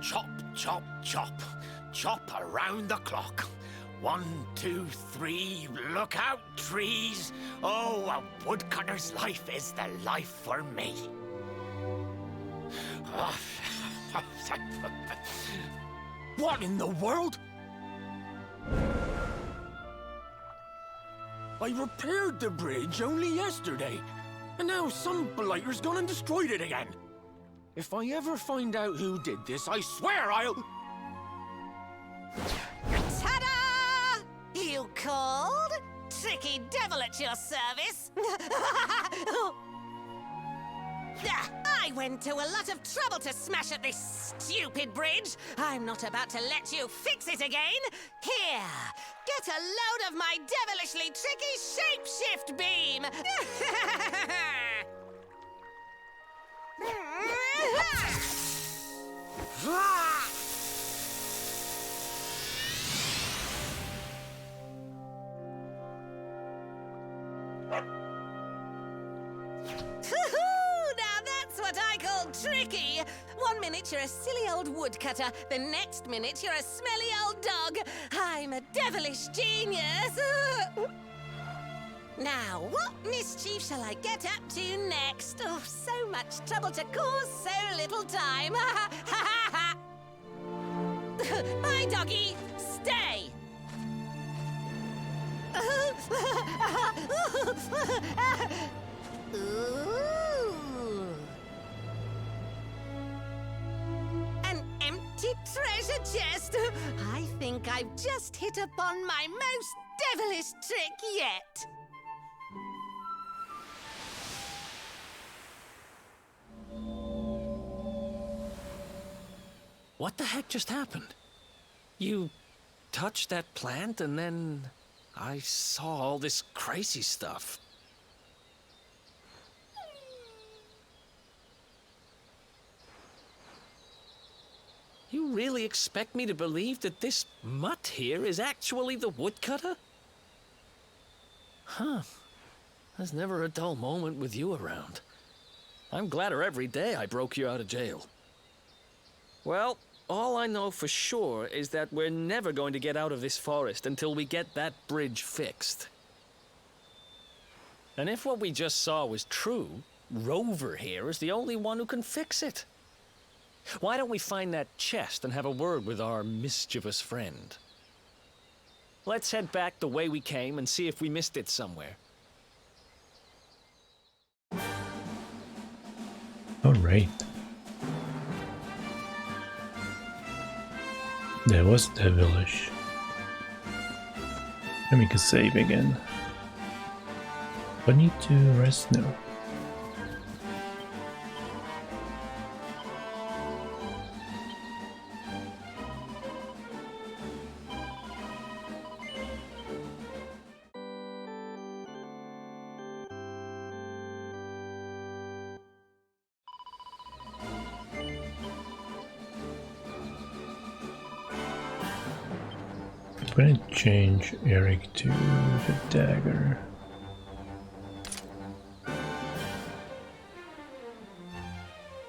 Chop, chop, chop. Chop around the clock. 1, 2, 3, look out, trees! Oh, a woodcutter's life is the life for me. What in the world? I repaired the bridge only yesterday, and now some blighter's gone and destroyed it again. If I ever find out who did this, I swear I'll... Ta-da! You called? Tricky devil at your service. I went to a lot of trouble to smash at this stupid bridge. I'm not about to let you fix it again. Here, get a load of my devilishly tricky shapeshift beam. Now that's what I call tricky. 1 minute you're a silly old woodcutter, the next minute you're a smelly old dog. I'm a devilish genius. Now, what mischief shall I get up to next? Oh, so much trouble to cause so little time. Bye, doggy. Stay. Ooh. An empty treasure chest. I think I've just hit upon my most devilish trick yet. What the heck just happened? You touched that plant and then I saw all this crazy stuff. You really expect me to believe that this mutt here is actually the woodcutter? Huh. There's never a dull moment with you around. I'm gladder every day I broke you out of jail. Well, all I know for sure is that we're never going to get out of this forest until we get that bridge fixed. And if what we just saw was true, Rover here is the only one who can fix it. Why don't we find that chest and have a word with our mischievous friend? Let's head back the way we came and see if we missed it somewhere. All right. That was devilish. Let me save again. I need to rest now. I'm gonna change Eric to the dagger.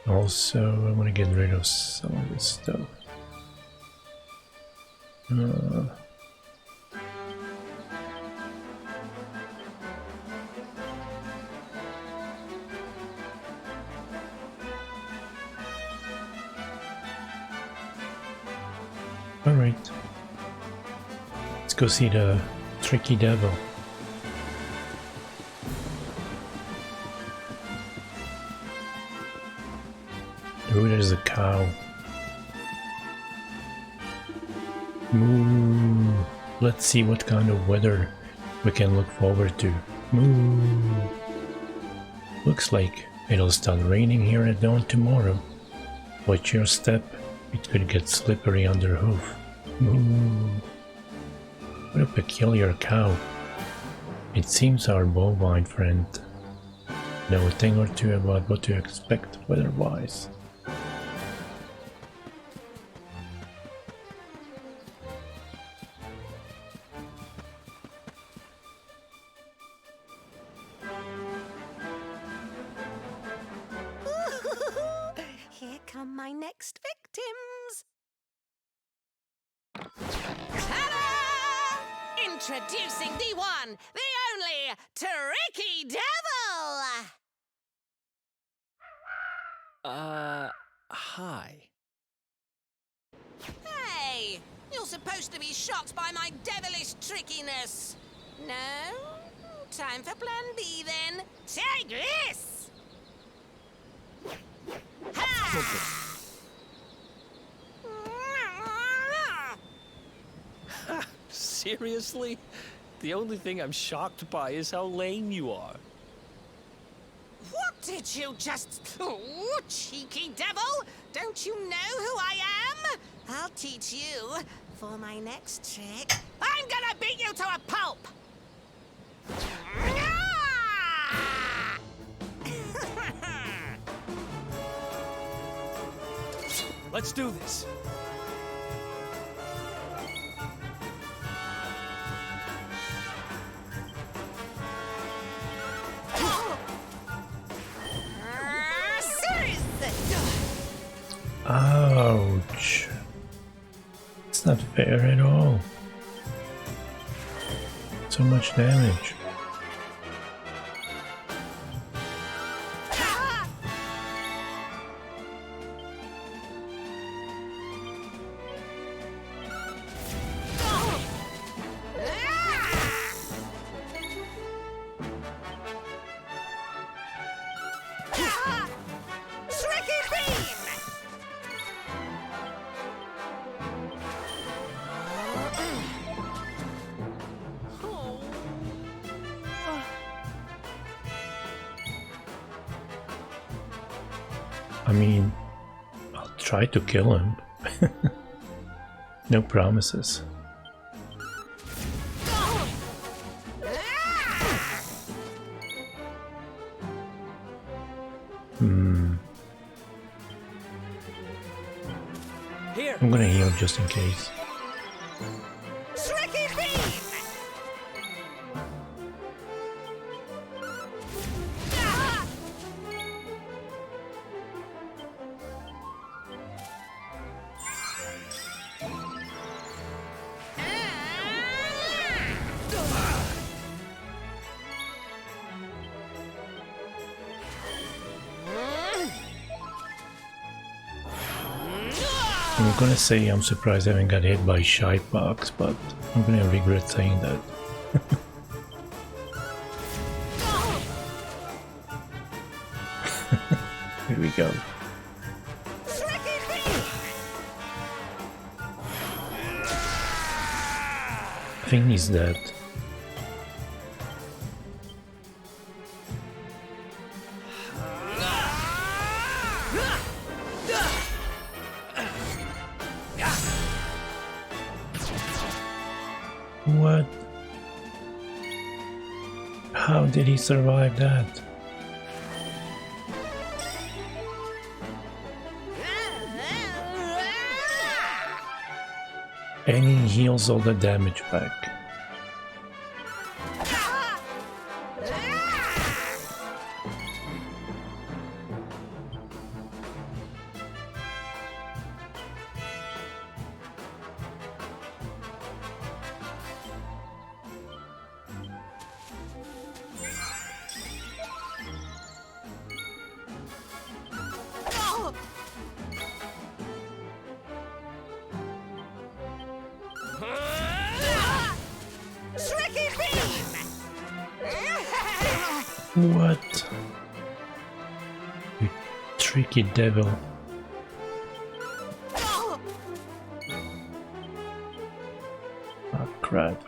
Also, I want to get rid of some of this stuff. All right. Let's go see the tricky devil. Ooh, there's a cow. Moo. Let's see what kind of weather we can look forward to. Moo. Looks like it'll start raining here at dawn tomorrow. Watch your step, it could get slippery under hoof. Moo. What a peculiar cow. It seems our bovine friend know a thing or two about what to expect weather-wise. Here come my next victims. Introducing the one, the only, Tricky Devil! Hi. Hey, you're supposed to be shocked by my devilish trickiness. No? Time for plan B then. Take this! Ha! Seriously? The only thing I'm shocked by is how lame you are. What did you just... Oh, cheeky devil! Don't you know who I am? I'll teach you. For my next trick, I'm gonna beat you to a pulp! Let's do this. Ouch. It's not fair at all. So much damage. I mean, I'll try to kill him. No promises. Here. I'm gonna heal just in case. I'm gonna say I'm surprised I haven't got hit by Shy Box, but I'm gonna regret saying that. Here we go. I think he's dead. What? How did he survive that? And he heals all the damage back. What? You tricky devil. Oh crap.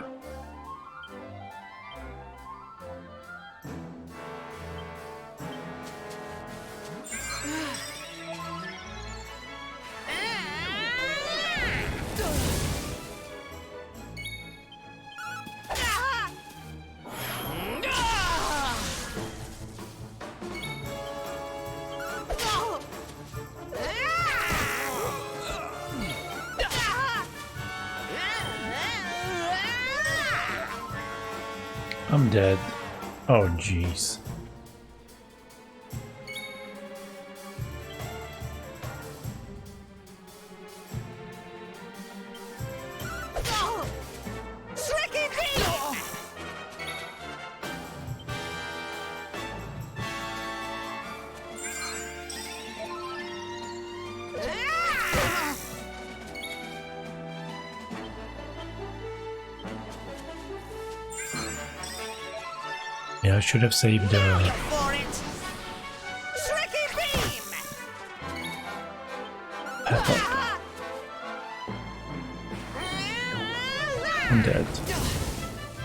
I'm dead. Oh jeez. Yeah, I should have saved the... Path up. I'm dead.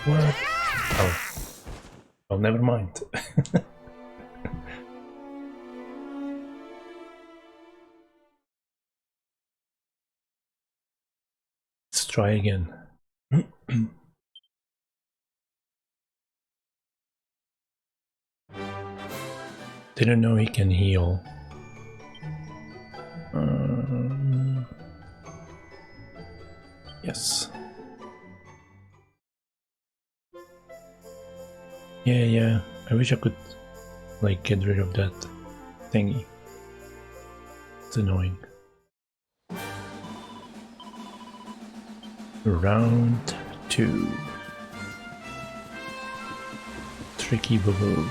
What? Oh. Well, never mind. Let's try again. Didn't know he can heal. Yes. Yeah. I wish I could, like, get rid of that thingy. It's annoying. Round 2. Tricky boo-boo.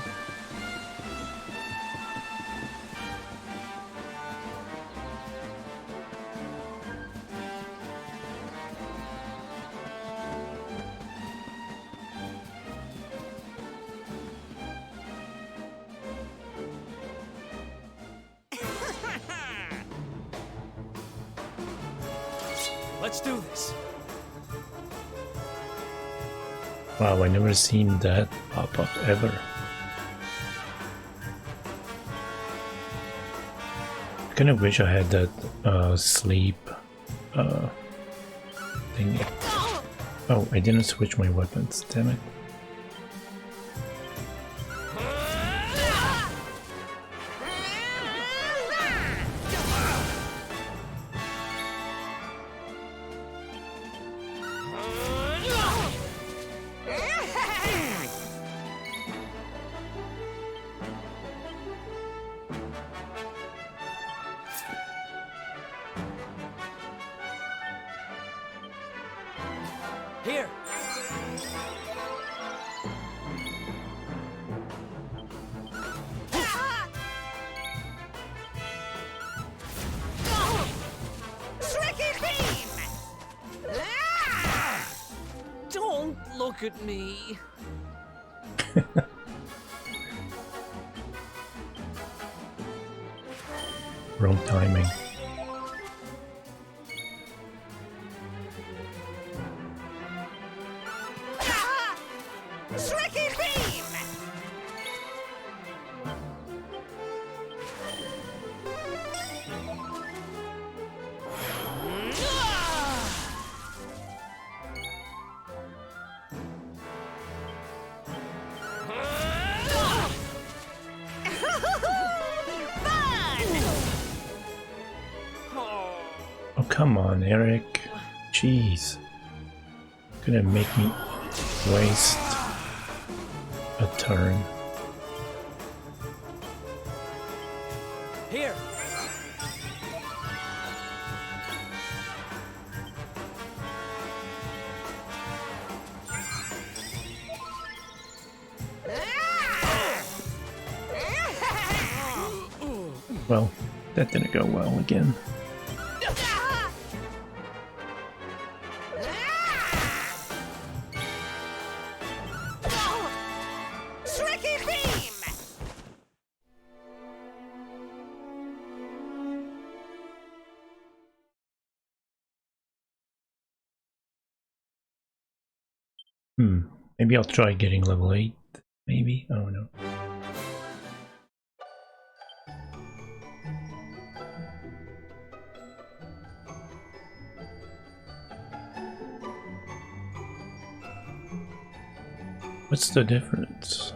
Let's do this. Wow, I never seen that pop up ever. I kind of wish I had that sleep thingy. Oh, I didn't switch my weapons, damn it. Here. Don't look at me. Wrong timing. Oh, come on, Eric. Jeez. Gonna make me waste a turn. Here. Well, that didn't go well again. Maybe I'll try getting level 8, maybe? I don't know. What's the difference?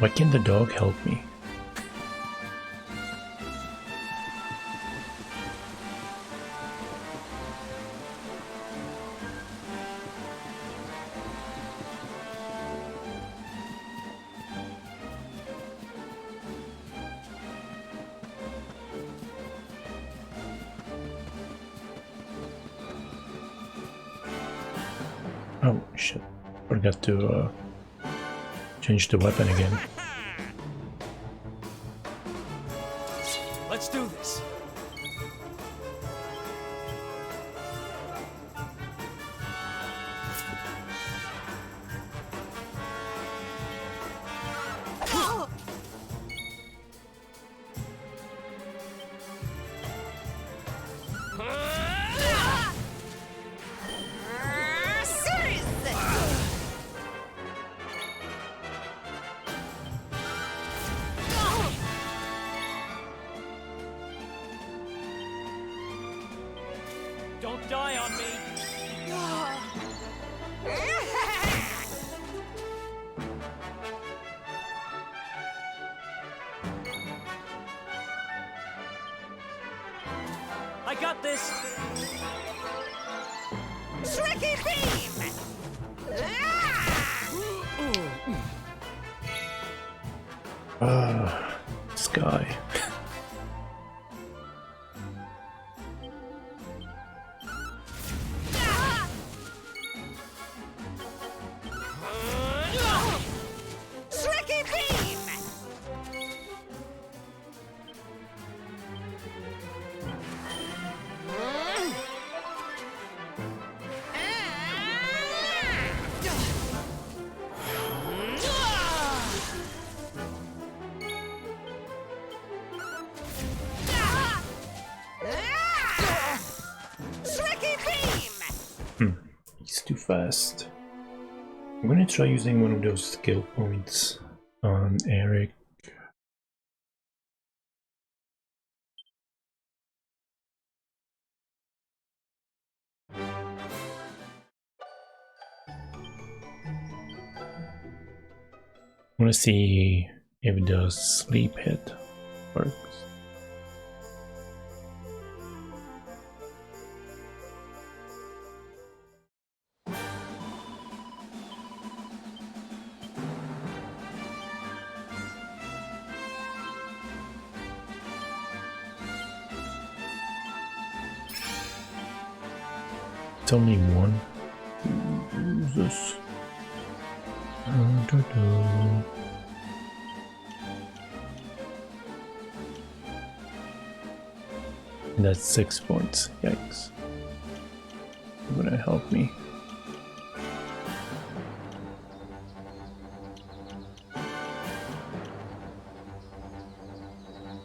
Why can't the dog help me? Oh shit, forgot to change the weapon again. Let's do this. Don't die on me! I got this! Tricky beam! Sky. Tricky beam! Tricky beam! He's too fast. I'm gonna try using one of those skill points on Eric. I want to see if the sleep hit works. It's only one. Who's this? And that's 6 points. Yikes. You're gonna help me.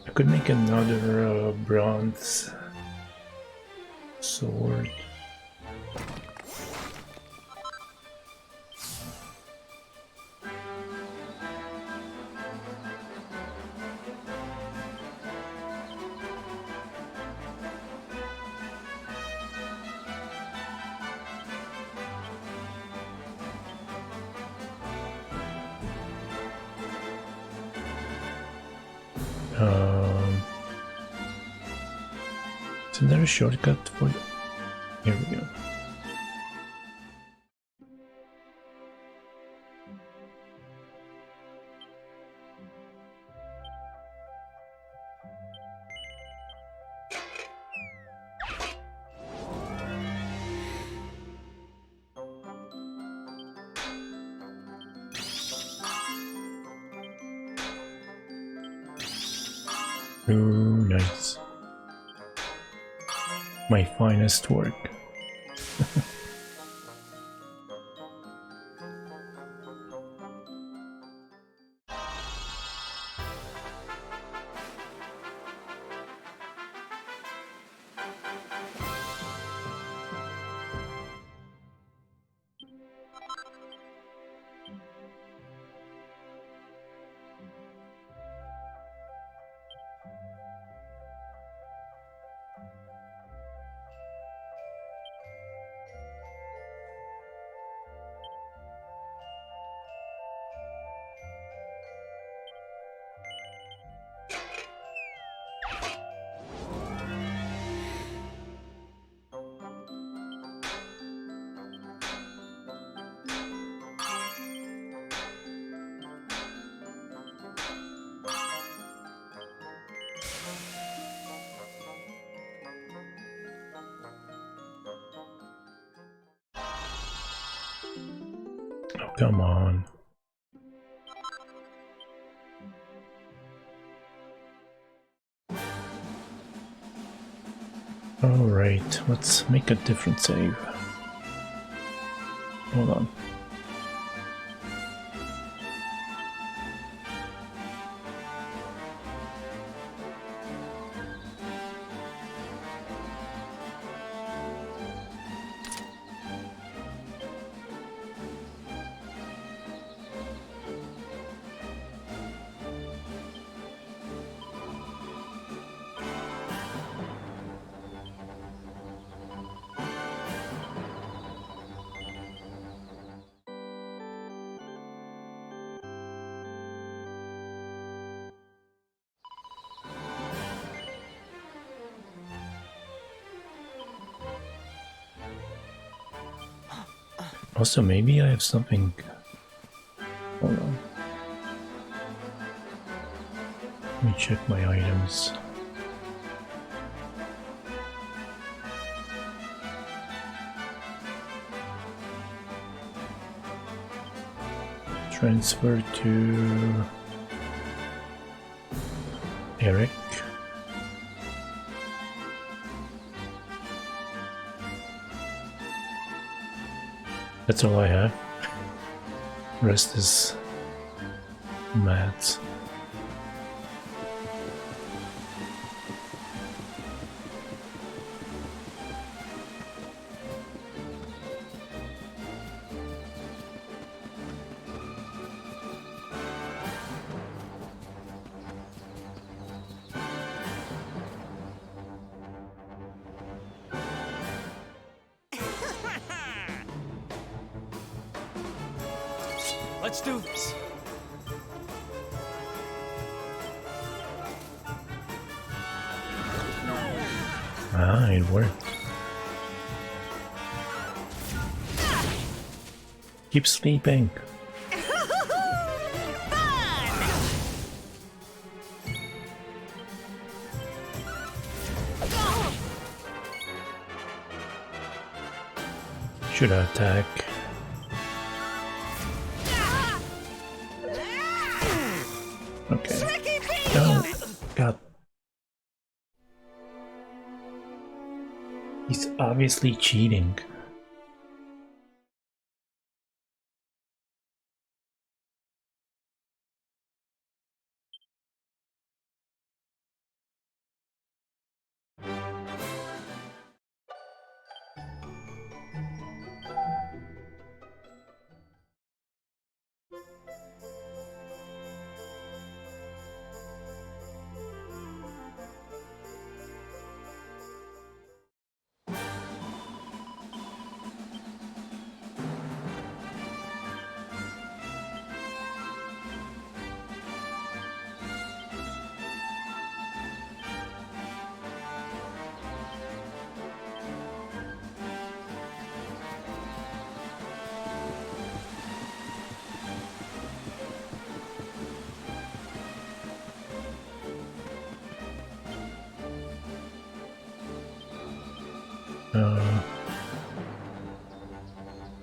I could make another bronze sword. Isn't there a shortcut for it? Here we go. Ooh, nice. My finest work. Come on. Alright, let's make a different save. Hold on. Also, maybe I have something. Hold on. Let me check my items. Transfer to Eric. That's all I have. Rest is mats. Let's do this. Ah, it worked. Keep sleeping. Should I attack? Okay. No. God. He's obviously cheating.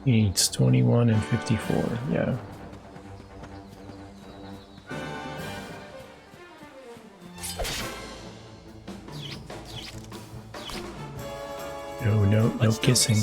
He needs 21 and 54, yeah. No kissing.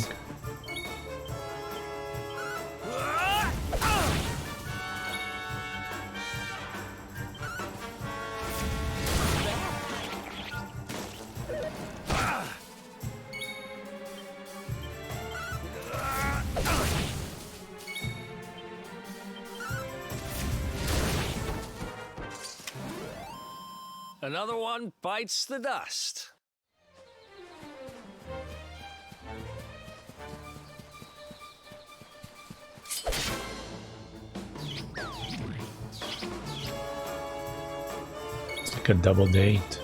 Another one bites the dust. It's like a double date.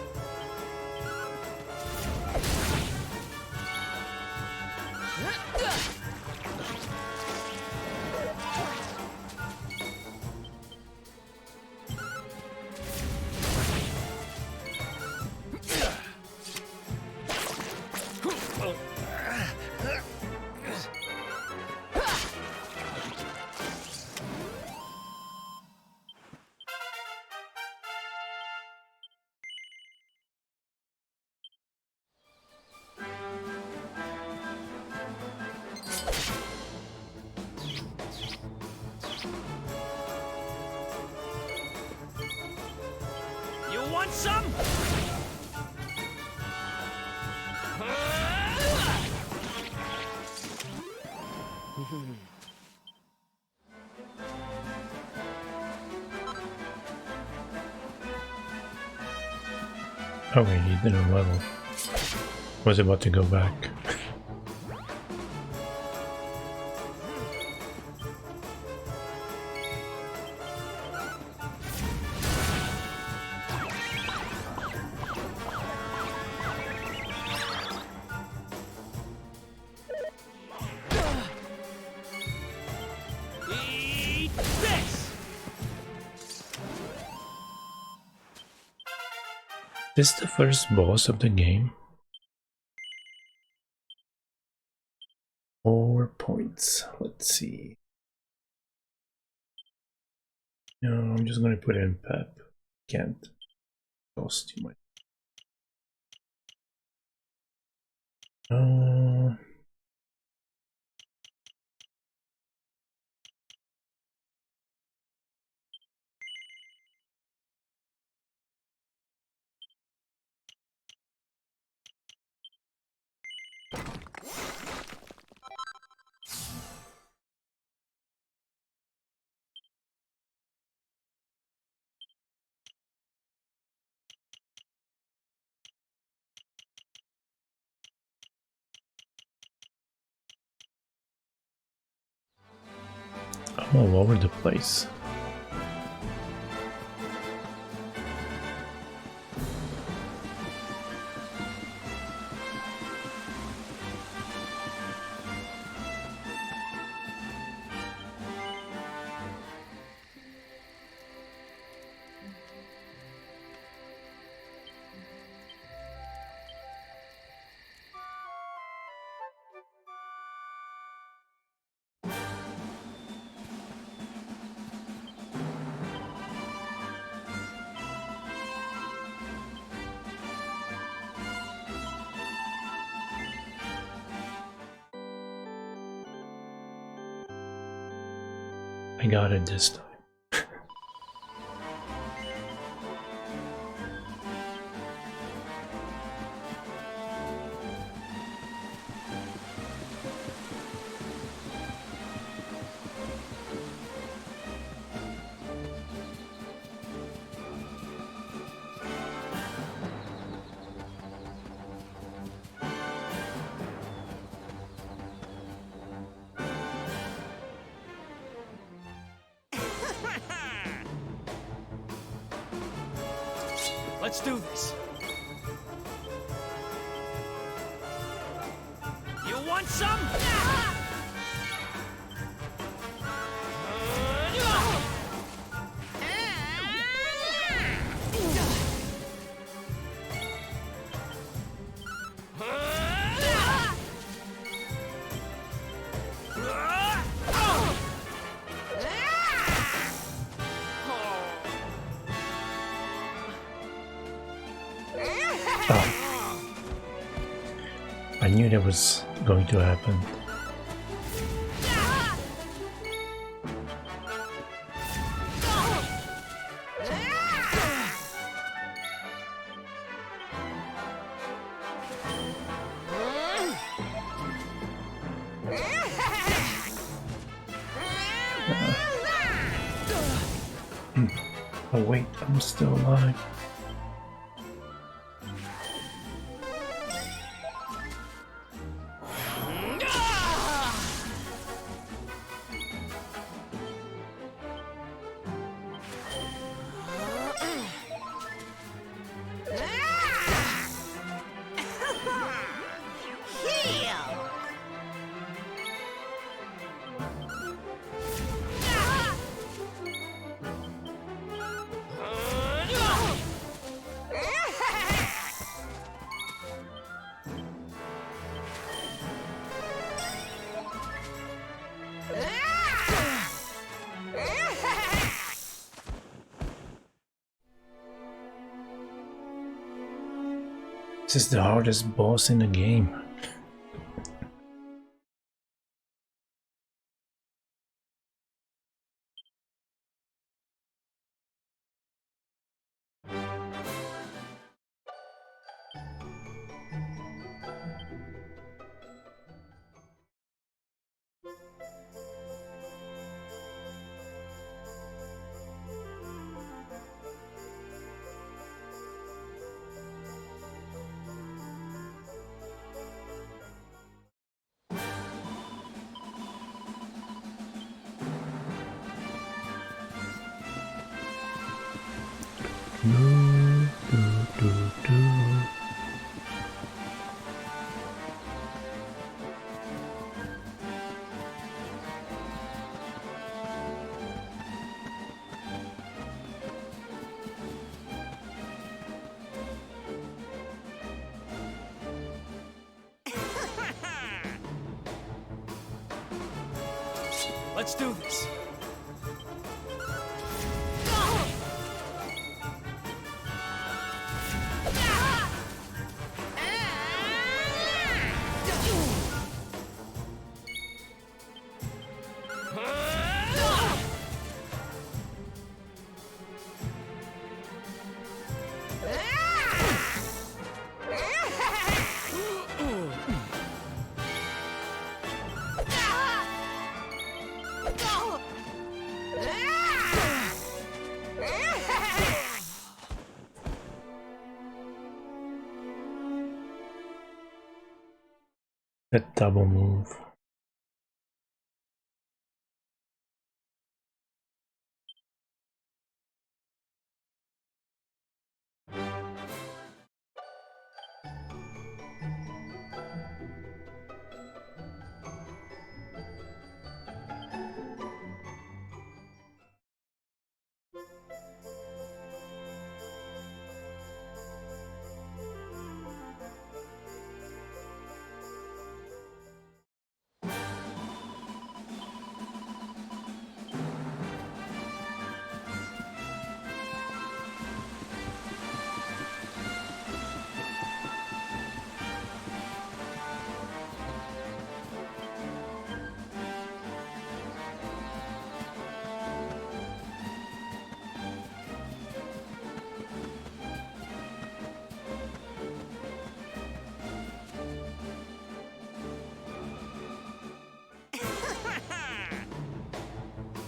want some? Oh wait, he didn't level. Was about to go back. Eat this! This is the first boss of the game. 4 points. Let's see. No, I'm just gonna put it in Pep. Can't cost too much. I'm all over the place. I got it this time. Let's do this. You want some? I knew that was going to happen. Oh wait, I'm still alive. This is the hardest boss in the game. Do, do, do, do. Let's do this. A double move.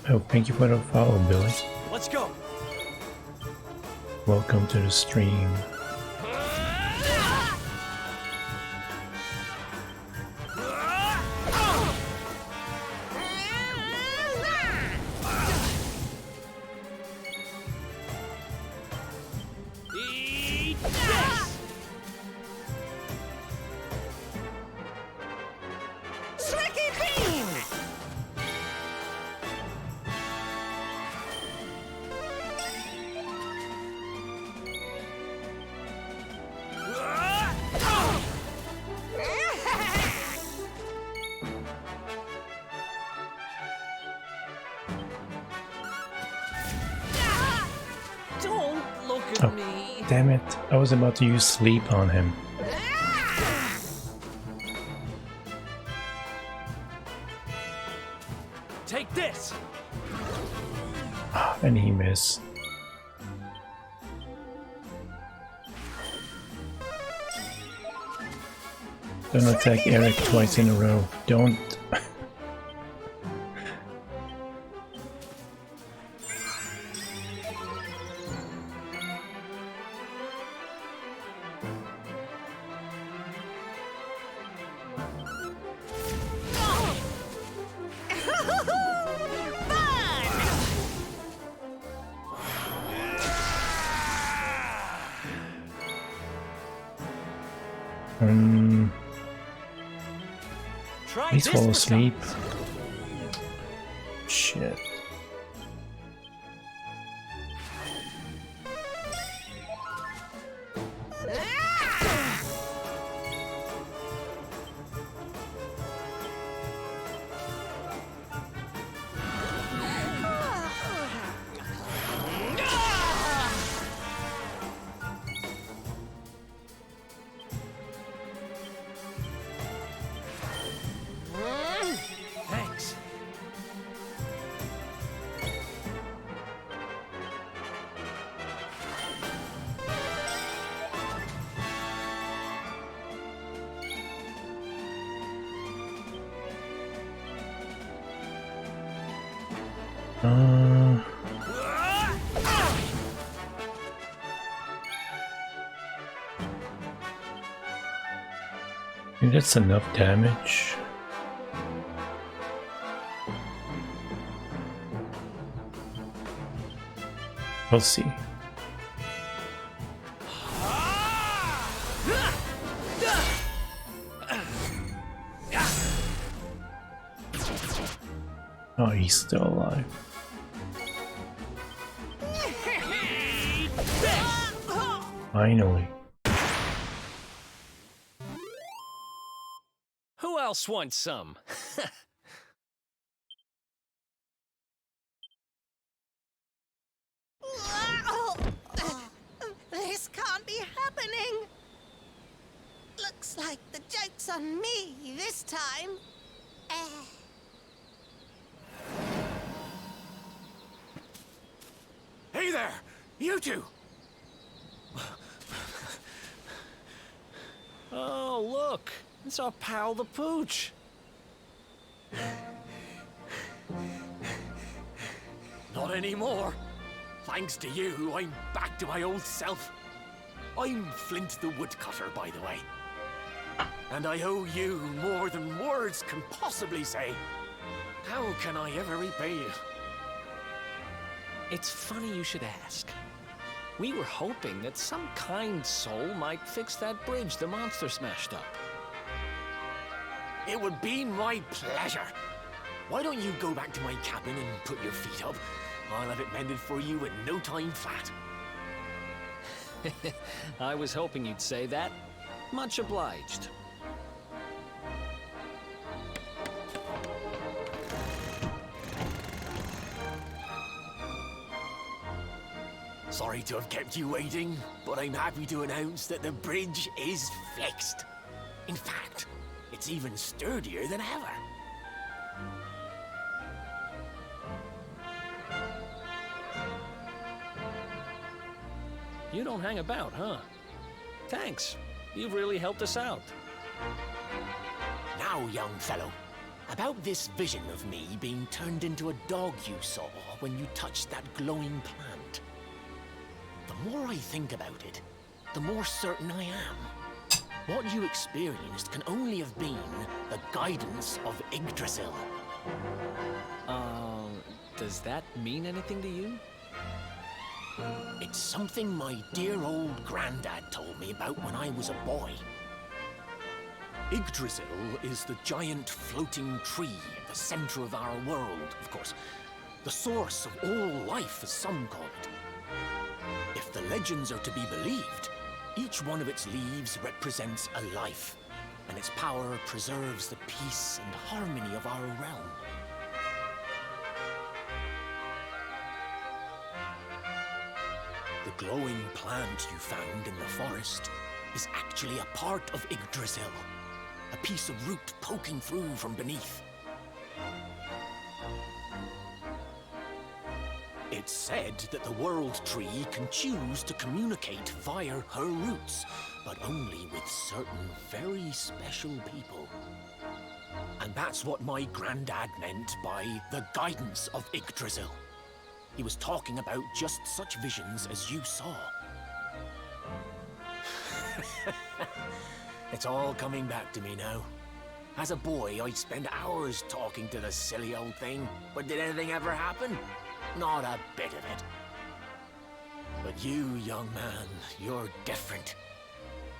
Oh, thank you for the follow, Billy. Let's go. Welcome to the stream. Eat this. Tricky bean! Don't look at Oh, me. damn it. I was about to use sleep on him. Take this. And he missed. Don't attack Eric twice in a row. Don't. Please fall asleep. Shit. Thanks. I think that's enough damage. We'll see. he's still alive. Finally. Who else wants some? This can't be happening. Looks like the joke's on me this time. Hey there, you two! Oh, look! It's our pal the Pooch! Not anymore. Thanks to you, I'm back to my old self. I'm Flint the Woodcutter, by the way. And I owe you more than words can possibly say. How can I ever repay you? It's funny you should ask. We were hoping that some kind soul might fix that bridge the monster smashed up. It would be my pleasure. Why don't you go back to my cabin and put your feet up? I'll have it mended for you in no time flat. I was hoping you'd say that. Much obliged. Sorry to have kept you waiting, but I'm happy to announce that the bridge is fixed. In fact, it's even sturdier than ever. You don't hang about, huh? Thanks. You've really helped us out. Now, young fellow, about this vision of me being turned into a dog you saw when you touched that glowing plant. The more I think about it, the more certain I am. What you experienced can only have been the guidance of Yggdrasil. Does that mean anything to you? It's something my dear old granddad told me about when I was a boy. Yggdrasil is the giant floating tree at the center of our world, of course. The source of all life, as some call it. If the legends are to be believed, each one of its leaves represents a life, and its power preserves the peace and harmony of our realm. The glowing plant you found in the forest is actually a part of Yggdrasil, a piece of root poking through from beneath. It's said that the World Tree can choose to communicate via her roots, but only with certain very special people. And that's what my granddad meant by the guidance of Yggdrasil. He was talking about just such visions as you saw. It's all coming back to me now. As a boy, I'd spend hours talking to the silly old thing, but did anything ever happen? Not a bit of it. But you, young man, you're different.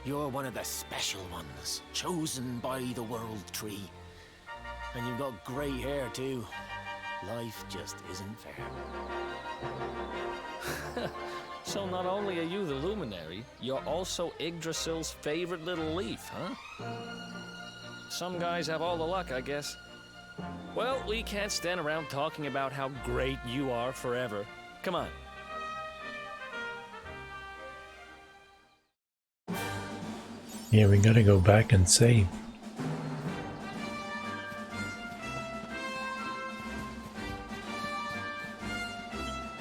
You're one of the special ones, chosen by the World Tree. And you've got grey hair, too. Life just isn't fair. So not only are you the luminary, you're also Yggdrasil's favorite little leaf, huh? Some guys have all the luck, I guess. Well, we can't stand around talking about how great you are forever. Come on. Yeah, we gotta go back and save.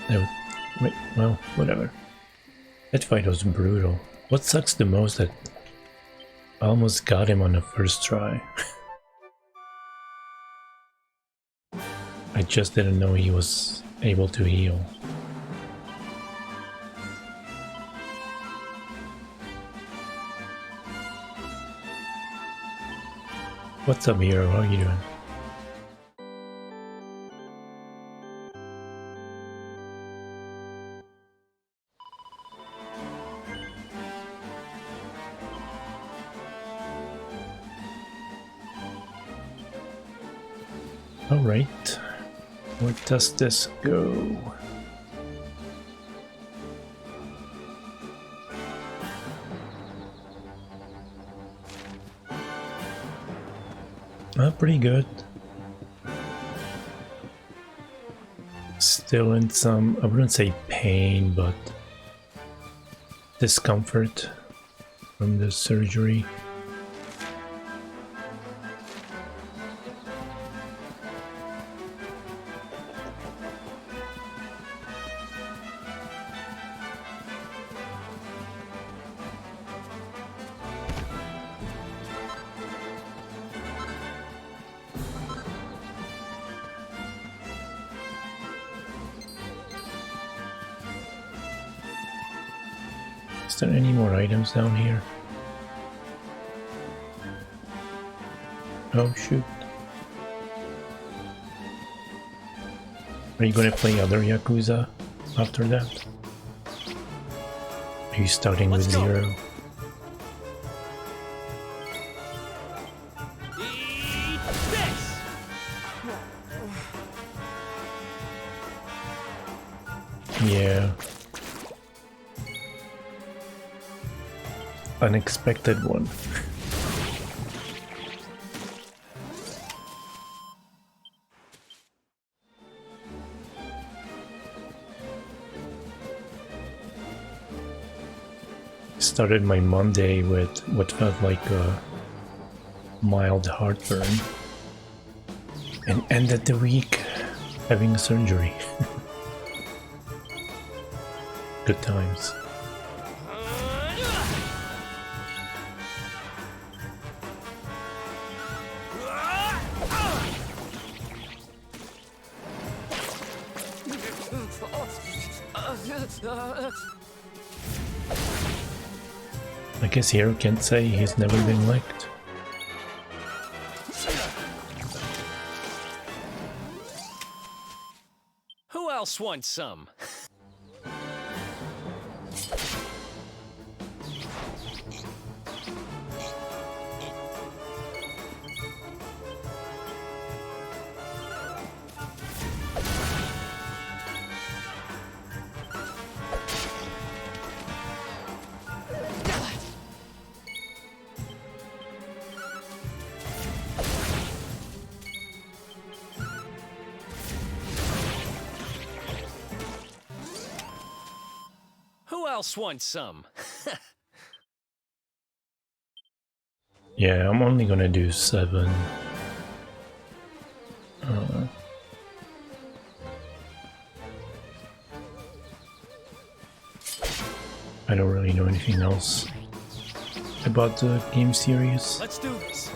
No, wait, well, whatever. That fight was brutal. What sucks the most that I almost got him on the first try. I just didn't know he was able to heal. What's up, hero? How are you doing? All right. Where does this go? Pretty good. Still in some, I wouldn't say pain, but discomfort from the surgery. Is there any more items down here? Oh shoot. Are you gonna play other Yakuza after that? Are you starting with 0? Yeah. Unexpected one. Started my Monday with what felt like a mild heartburn and ended the week having surgery. Good times. I guess Hero can't say he's never been licked. Who else wants some? Who else wants some? Yeah, I'm only gonna do 7. I don't really know anything else about the game series. Let's do this.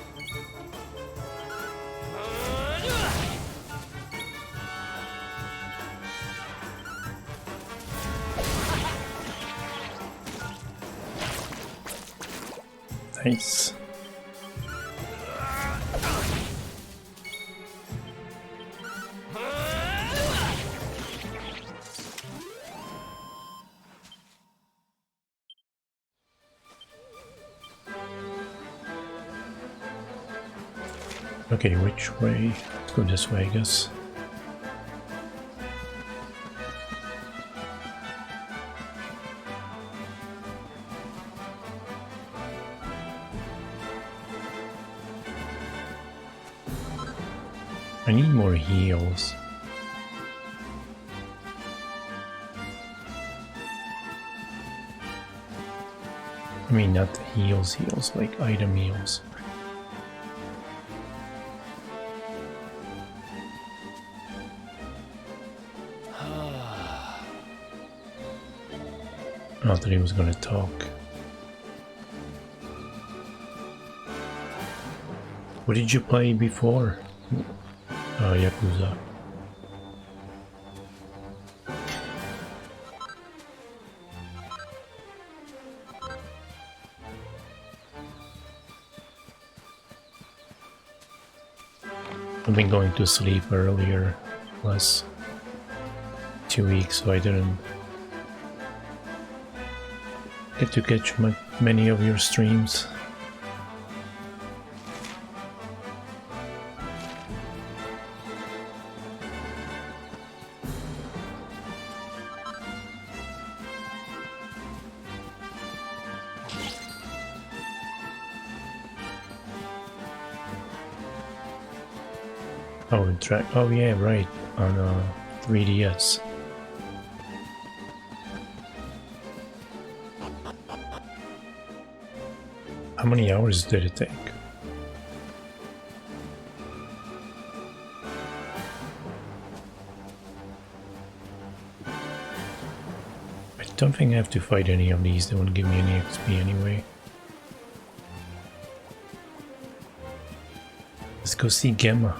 Nice. Okay, which way? Let's go this way, I guess. I need more heals. I mean, not heals, like item heals. I thought he was gonna talk. What did you play before? Yakuza. I've been going to sleep earlier last 2 weeks, so I didn't get to catch many of your streams. Oh yeah, right, on 3DS. How many hours did it take? I don't think I have to fight any of these, they won't give me any XP anyway. Let's go see Gemma,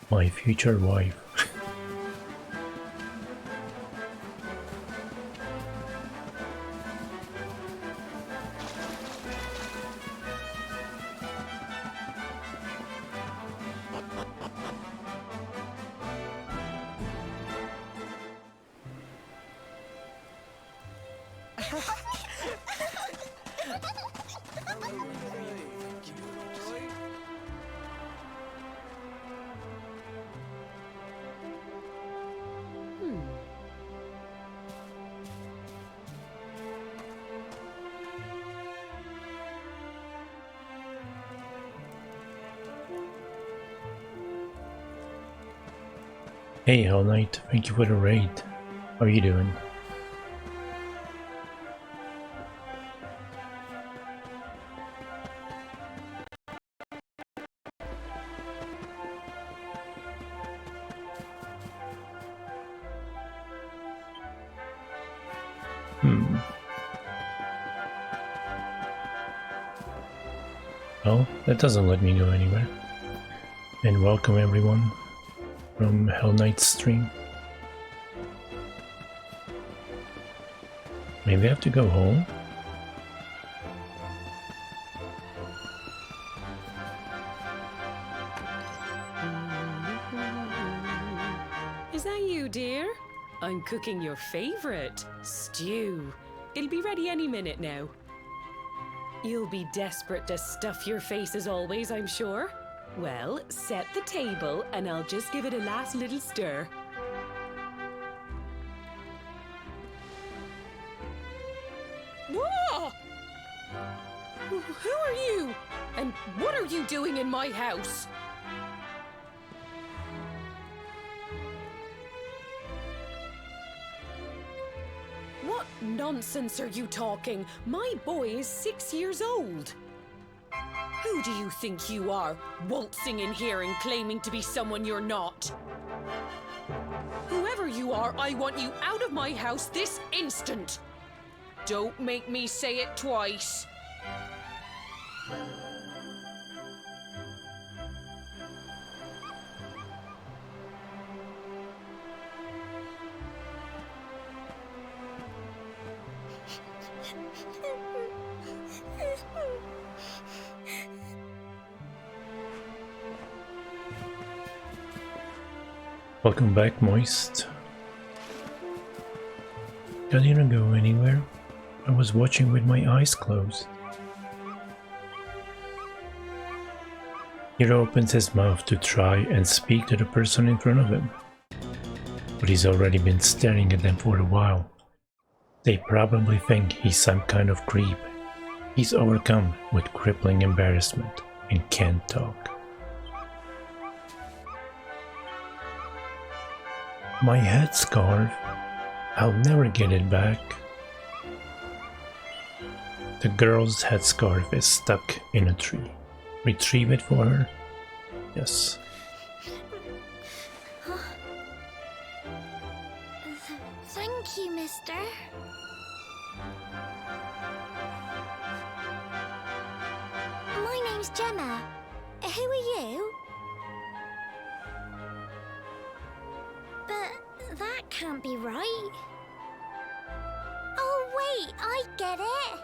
my future wife. Hey Hell Knight, thank you for the raid. How are you doing? Well, that doesn't let me go anywhere. And welcome everyone from Hell Knight's stream. Maybe I have to go home? Is that you, dear? I'm cooking your favorite, stew. It'll be ready any minute now. You'll be desperate to stuff your face as always, I'm sure. Well, set the table and I'll just give it a last little stir. Whoa! Who are you? And what are you doing in my house? What nonsense are you talking? My boy is 6 years old. Who do you think you are, waltzing in here and claiming to be someone you're not? Whoever you are, I want you out of my house this instant. Don't make me say it twice. Welcome back, Moist. I didn't go anywhere. I was watching with my eyes closed. He opens his mouth to try and speak to the person in front of him, but he's already been staring at them for a while. They probably think he's some kind of creep. He's overcome with crippling embarrassment and can't talk. My headscarf, I'll never get it back. The girl's headscarf is stuck in a tree. Retrieve it for her? Yes. Thank you, mister. My name's Gemma. Who are you? But that can't be right. Oh wait, I get it.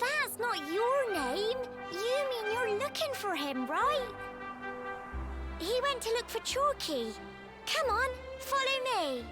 That's not your name. You mean you're looking for him, right? He went to look for Chalky. Come on, follow me.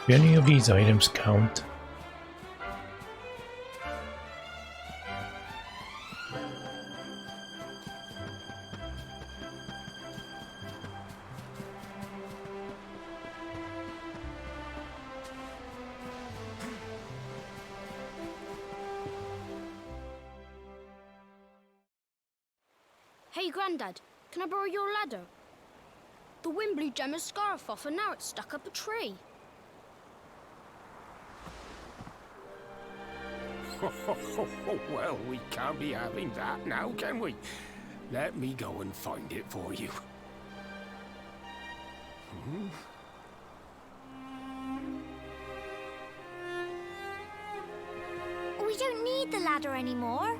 Do any of these items count? Hey, Grandad, can I borrow your ladder? The wind blew Gemma's scarf off and now it's stuck up a tree. Well, we can't be having that now, can we? Let me go and find it for you. We don't need the ladder anymore.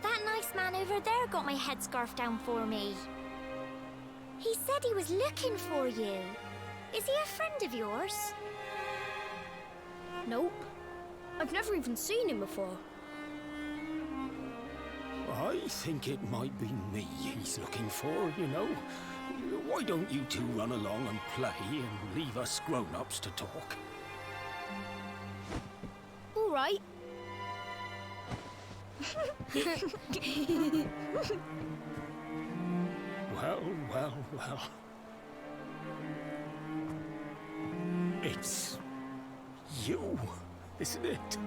That nice man over there got my headscarf down for me. He said he was looking for you. Is he a friend of yours? Nope. I've never even seen him before. I think it might be me he's looking for, you know. Why don't you two run along and play and leave us grown-ups to talk? All right. Well. It's you, isn't it?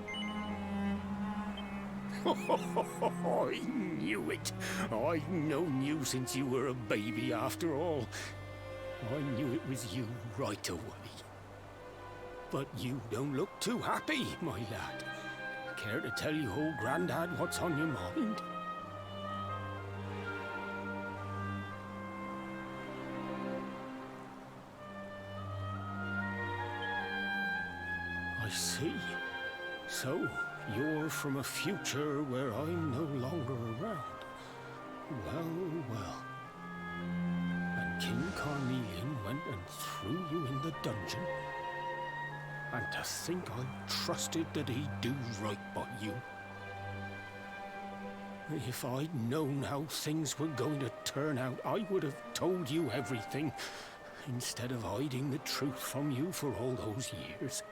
I knew it. I've known you since you were a baby, after all. I knew it was you right away. But you don't look too happy, my lad. Care to tell your old Grandad what's on your mind? I see. So, you're from a future where I'm no longer around. Well. And King Carnelian went and threw you in the dungeon. And to think I trusted that he'd do right by you. If I'd known how things were going to turn out, I would have told you everything, instead of hiding the truth from you for all those years.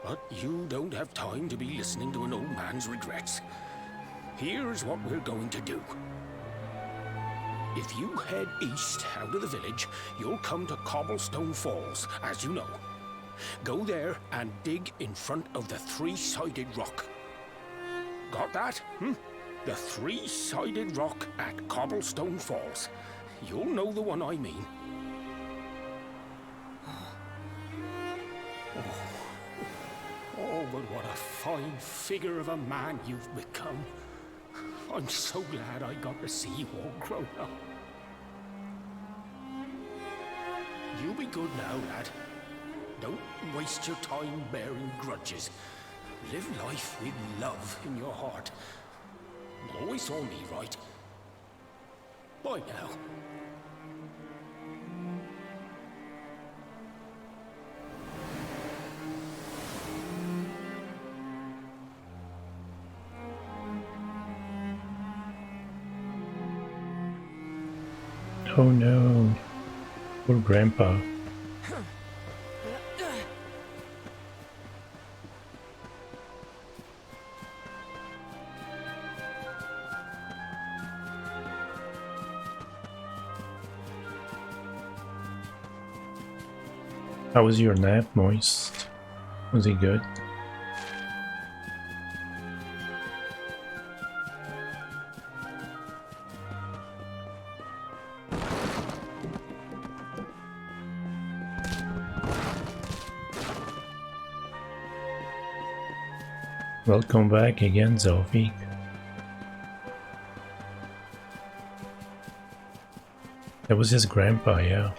But you don't have time to be listening to an old man's regrets. Here's what we're going to do. If you head east out of the village, you'll come to Cobblestone Falls, as you know. Go there and dig in front of the three-sided rock. Got that? The three-sided rock at Cobblestone Falls. You'll know the one I mean. Oh, but what a fine figure of a man you've become. I'm so glad I got to see you all grown up. You be good now, lad. Don't waste your time bearing grudges. Live life with love in your heart. Always saw me right. Bye now. Oh no. Poor Grandpa. How was your nap, Moist? Was it good? Welcome back again, Sophie. That was his grandpa, yeah.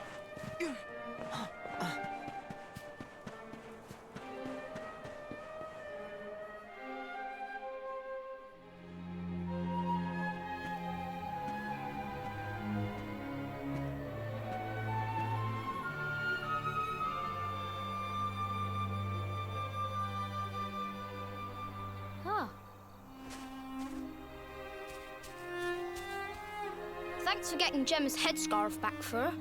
Thanks for getting Gemma's headscarf back for her.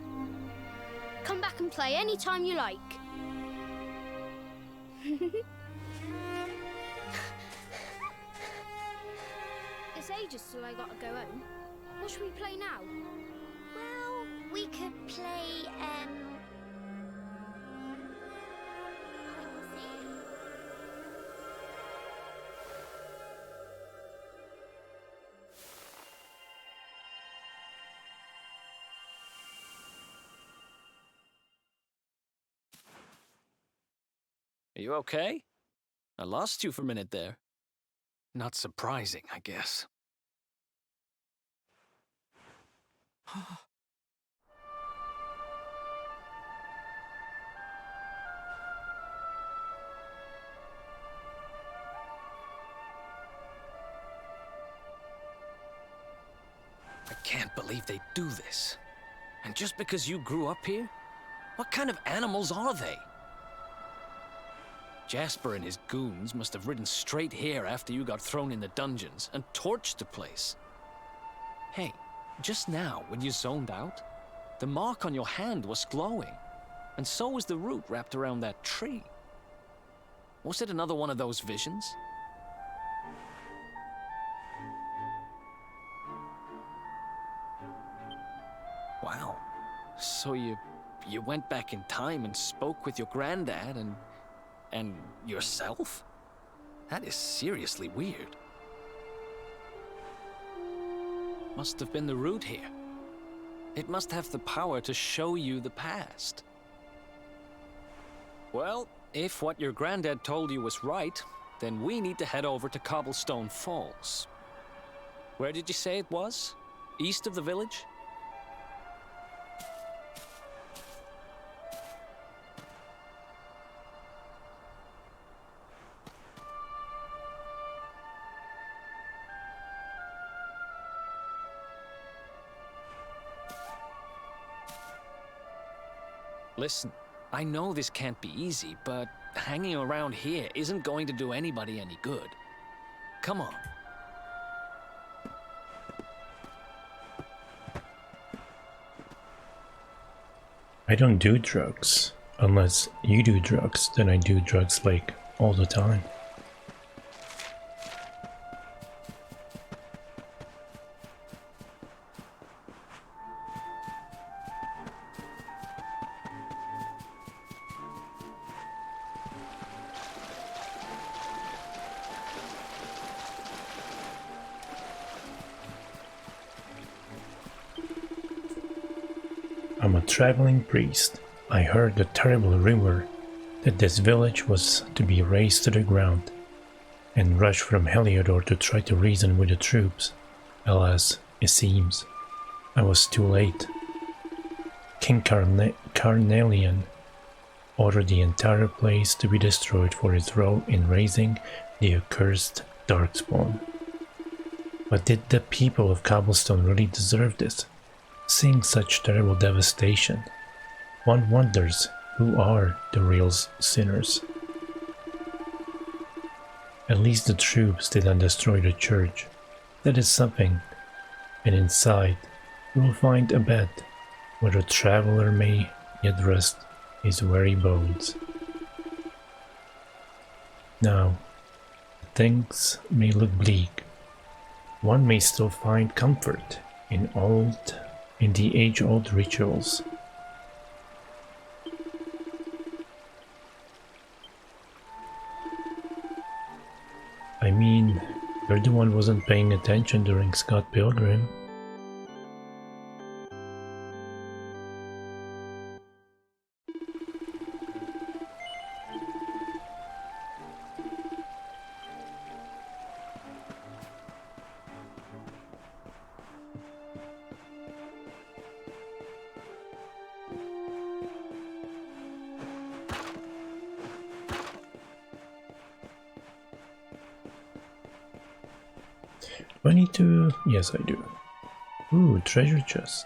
Come back and play any time you like. It's ages till I gotta go home. What should we play now? Well, we could play, hide and seek. Are you okay? I lost you for a minute there. Not surprising, I guess. I can't believe they do this. And just because you grew up here? What kind of animals are they? Jasper and his goons must have ridden straight here after you got thrown in the dungeons and torched the place. Hey, just now, when you zoned out, the mark on your hand was glowing, and so was the root wrapped around that tree. Was it another one of those visions? Wow. So you went back in time and spoke with your granddad and yourself? That is seriously weird. Must have been the root here. It must have the power to show you the past. Well, if what your granddad told you was right, then we need to head over to Cobblestone Falls. Where did you say it was? East of the village? Listen, I know this can't be easy, but hanging around here isn't going to do anybody any good. Come on. I don't do drugs. Unless you do drugs, then I do drugs like all the time. I'm a traveling priest. I heard the terrible rumor that this village was to be razed to the ground, and rushed from Heliodor to try to reason with the troops. Alas, it seems I was too late. King Carnelian ordered the entire place to be destroyed for his role in raising the accursed Darkspawn. But did the people of Cobblestone really deserve this? Seeing such terrible devastation, one wonders who are the real sinners. At least the troops did not destroy the church. That is something, and inside you will find a bed where a traveler may yet rest his weary bones. Now, things may look bleak. One may still find comfort in the age-old rituals. I mean, you're the one who wasn't paying attention during Scott Pilgrim. Do I need to? Yes, I do. Ooh, treasure chest.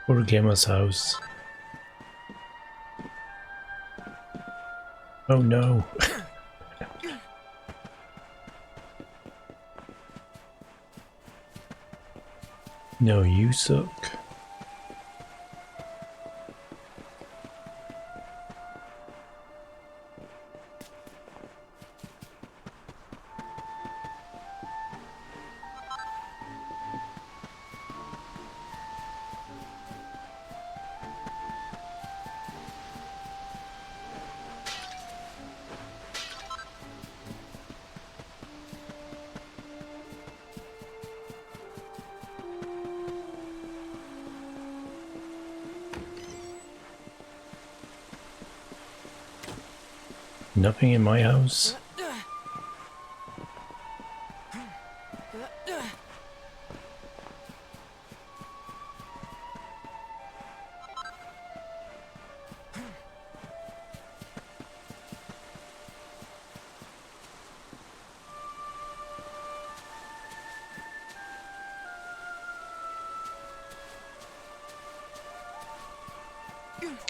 Poor Gemma's house. Oh no. No, you suck. Nothing in my house.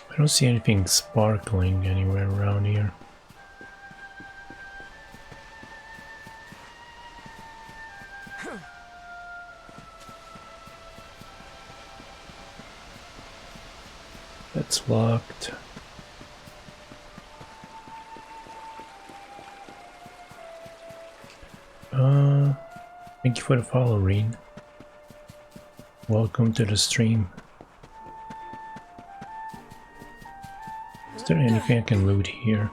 I don't see anything sparkling anywhere around here. That's locked. Thank you for the follow, Reen. Welcome to the stream. Is there anything I can loot here?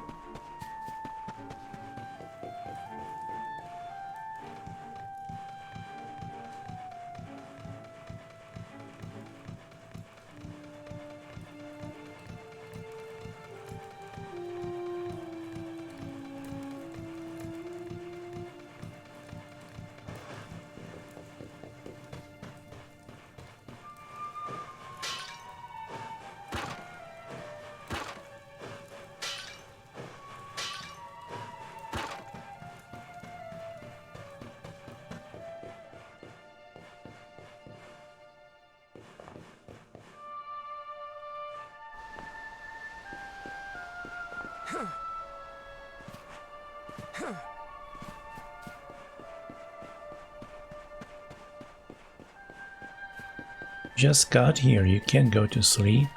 Just got here, you can't go to sleep.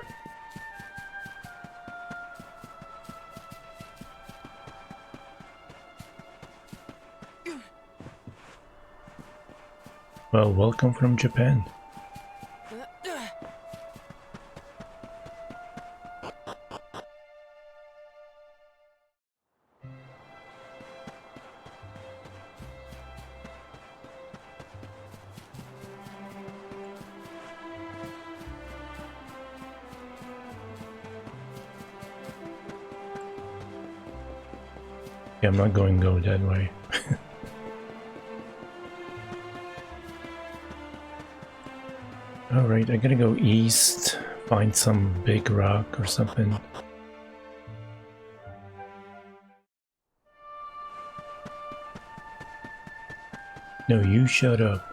Well, welcome from Japan. Yeah, I'm not going to go that way. Alright, I gotta go east, find some big rock or something. No, you shut up.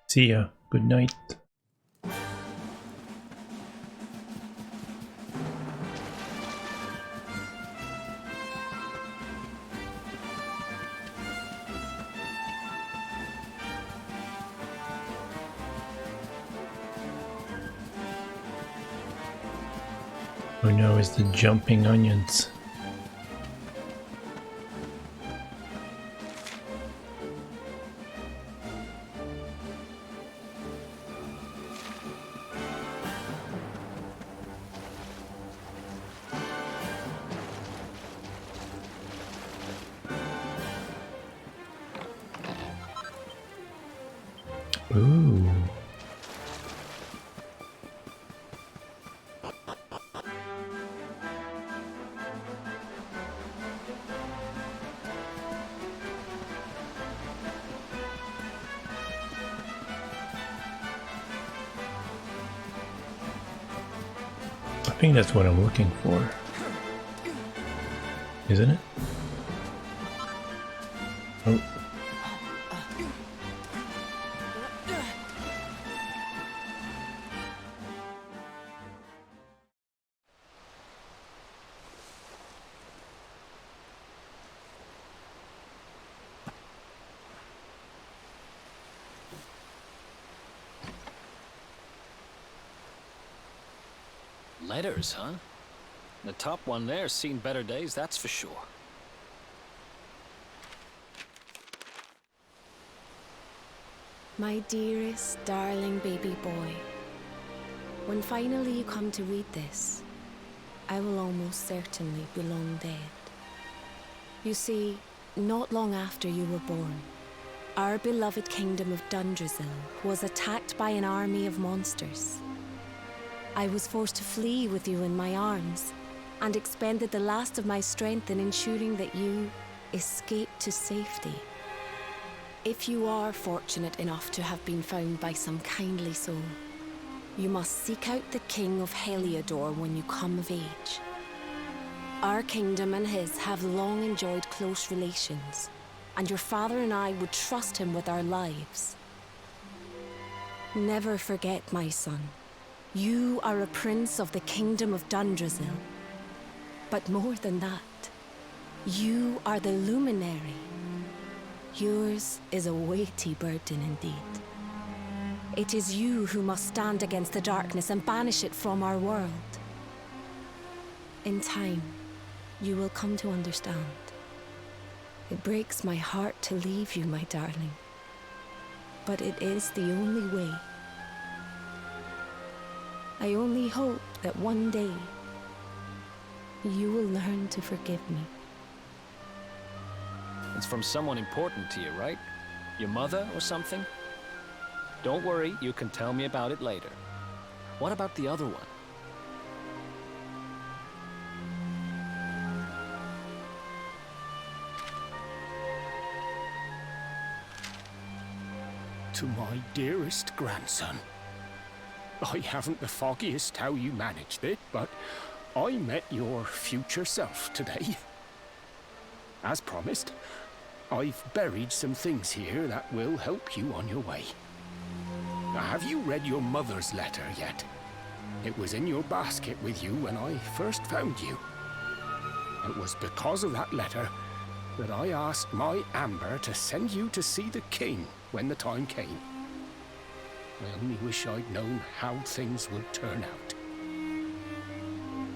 See ya. Good night. Oh no, it's the jumping onions. Ooh. think that's what I'm looking for. Isn't it? Oh. Letters, huh? The top one there's seen better days, that's for sure. My dearest, darling baby boy, when finally you come to read this, I will almost certainly be long dead. You see, not long after you were born, our beloved kingdom of Dundrasil was attacked by an army of monsters. I was forced to flee with you in my arms, and expended the last of my strength in ensuring that you escaped to safety. If you are fortunate enough to have been found by some kindly soul, you must seek out the King of Heliodor when you come of age. Our kingdom and his have long enjoyed close relations, and your father and I would trust him with our lives. Never forget, my son, you are a prince of the kingdom of Dundrasil. But more than that, you are the luminary. Yours is a weighty burden indeed. It is you who must stand against the darkness and banish it from our world. In time, you will come to understand. It breaks my heart to leave you, my darling. But it is the only way. I only hope that one day you will learn to forgive me. It's from someone important to you, right? Your mother or something? Don't worry, you can tell me about it later. What about the other one? To my dearest grandson. I haven't the foggiest how you managed it, but I met your future self today. As promised, I've buried some things here that will help you on your way. Have you read your mother's letter yet? It was in your basket with you when I first found you. It was because of that letter that I asked my Amber to send you to see the king when the time came. I only wish I'd known how things would turn out.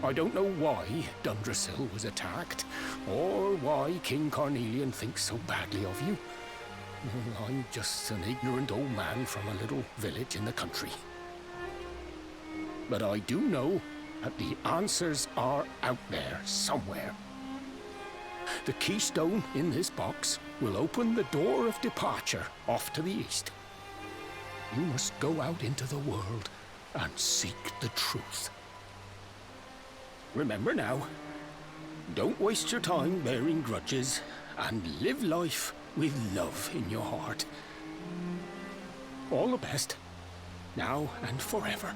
I don't know why Dundrasil was attacked, or why King Carnelian thinks so badly of you. I'm just an ignorant old man from a little village in the country. But I do know that the answers are out there somewhere. The keystone in this box will open the door of departure off to the east. You must go out into the world and seek the truth. Remember now, don't waste your time bearing grudges, and live life with love in your heart. All the best, now and forever.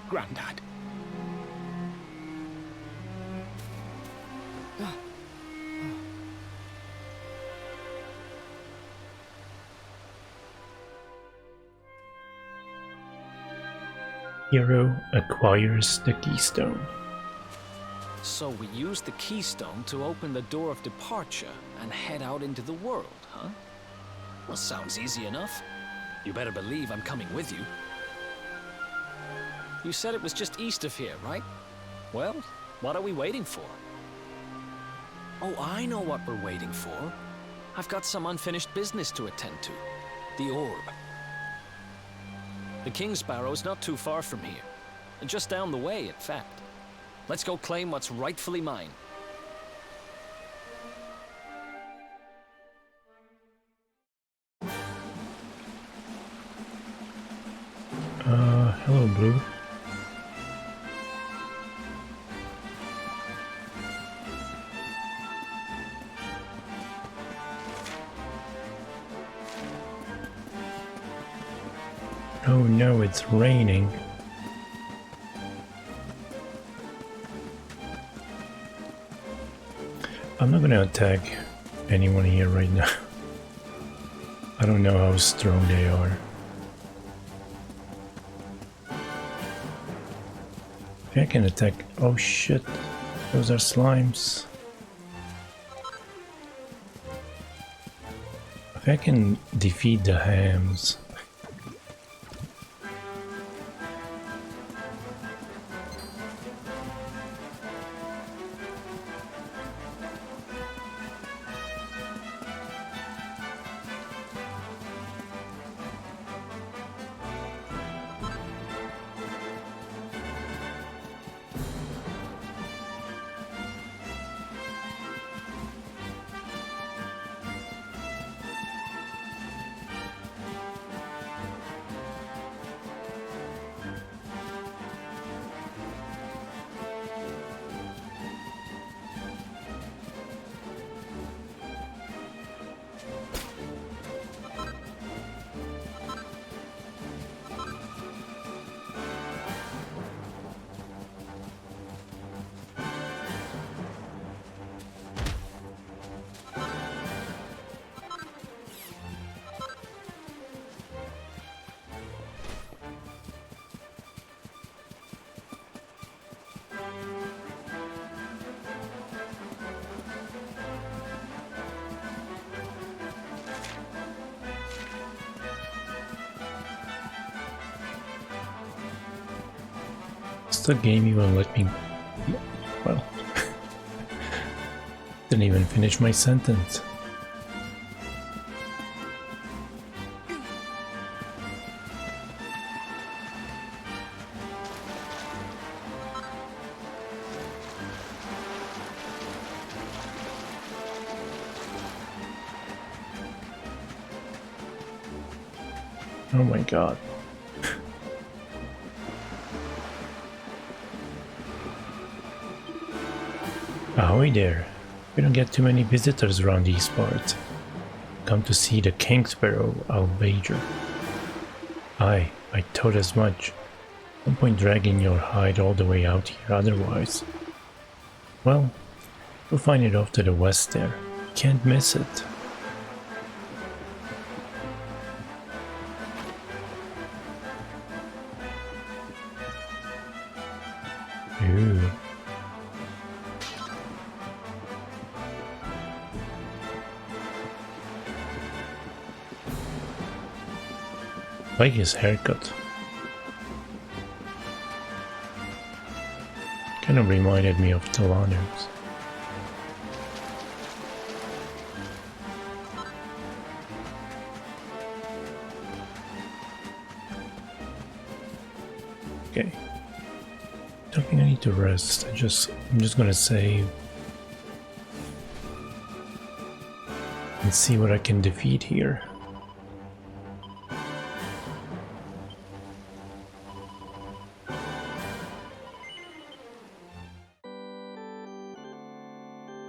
Grandad. Hero acquires the keystone. So we used the keystone to open the door of departure and head out into the world, huh? Well, sounds easy enough. You better believe I'm coming with you. You said it was just east of here, right? Well, what are we waiting for? Oh, I know what we're waiting for. I've got some unfinished business to attend to. The orb. The King Sparrow's not too far from here. Just down the way, in fact. Let's go claim what's rightfully mine. Hello, Blue. Oh no, it's raining. I'm not gonna attack anyone here right now. I don't know how strong they are. I can attack. Oh shit, those are slimes. If I can defeat the hams. The game even let me, well, didn't even finish my sentence. Oh my god. Ahoy there! We don't get too many visitors around these parts. Come to see the King Sparrow, I'll wager. Aye, I thought as much. No point dragging your hide all the way out here otherwise. Well, we'll find it off to the west there. Can't miss it. Ooh. Like his haircut. Kind of reminded me of Delano's. Okay. Don't think I need to rest. I'm just gonna save and see what I can defeat here.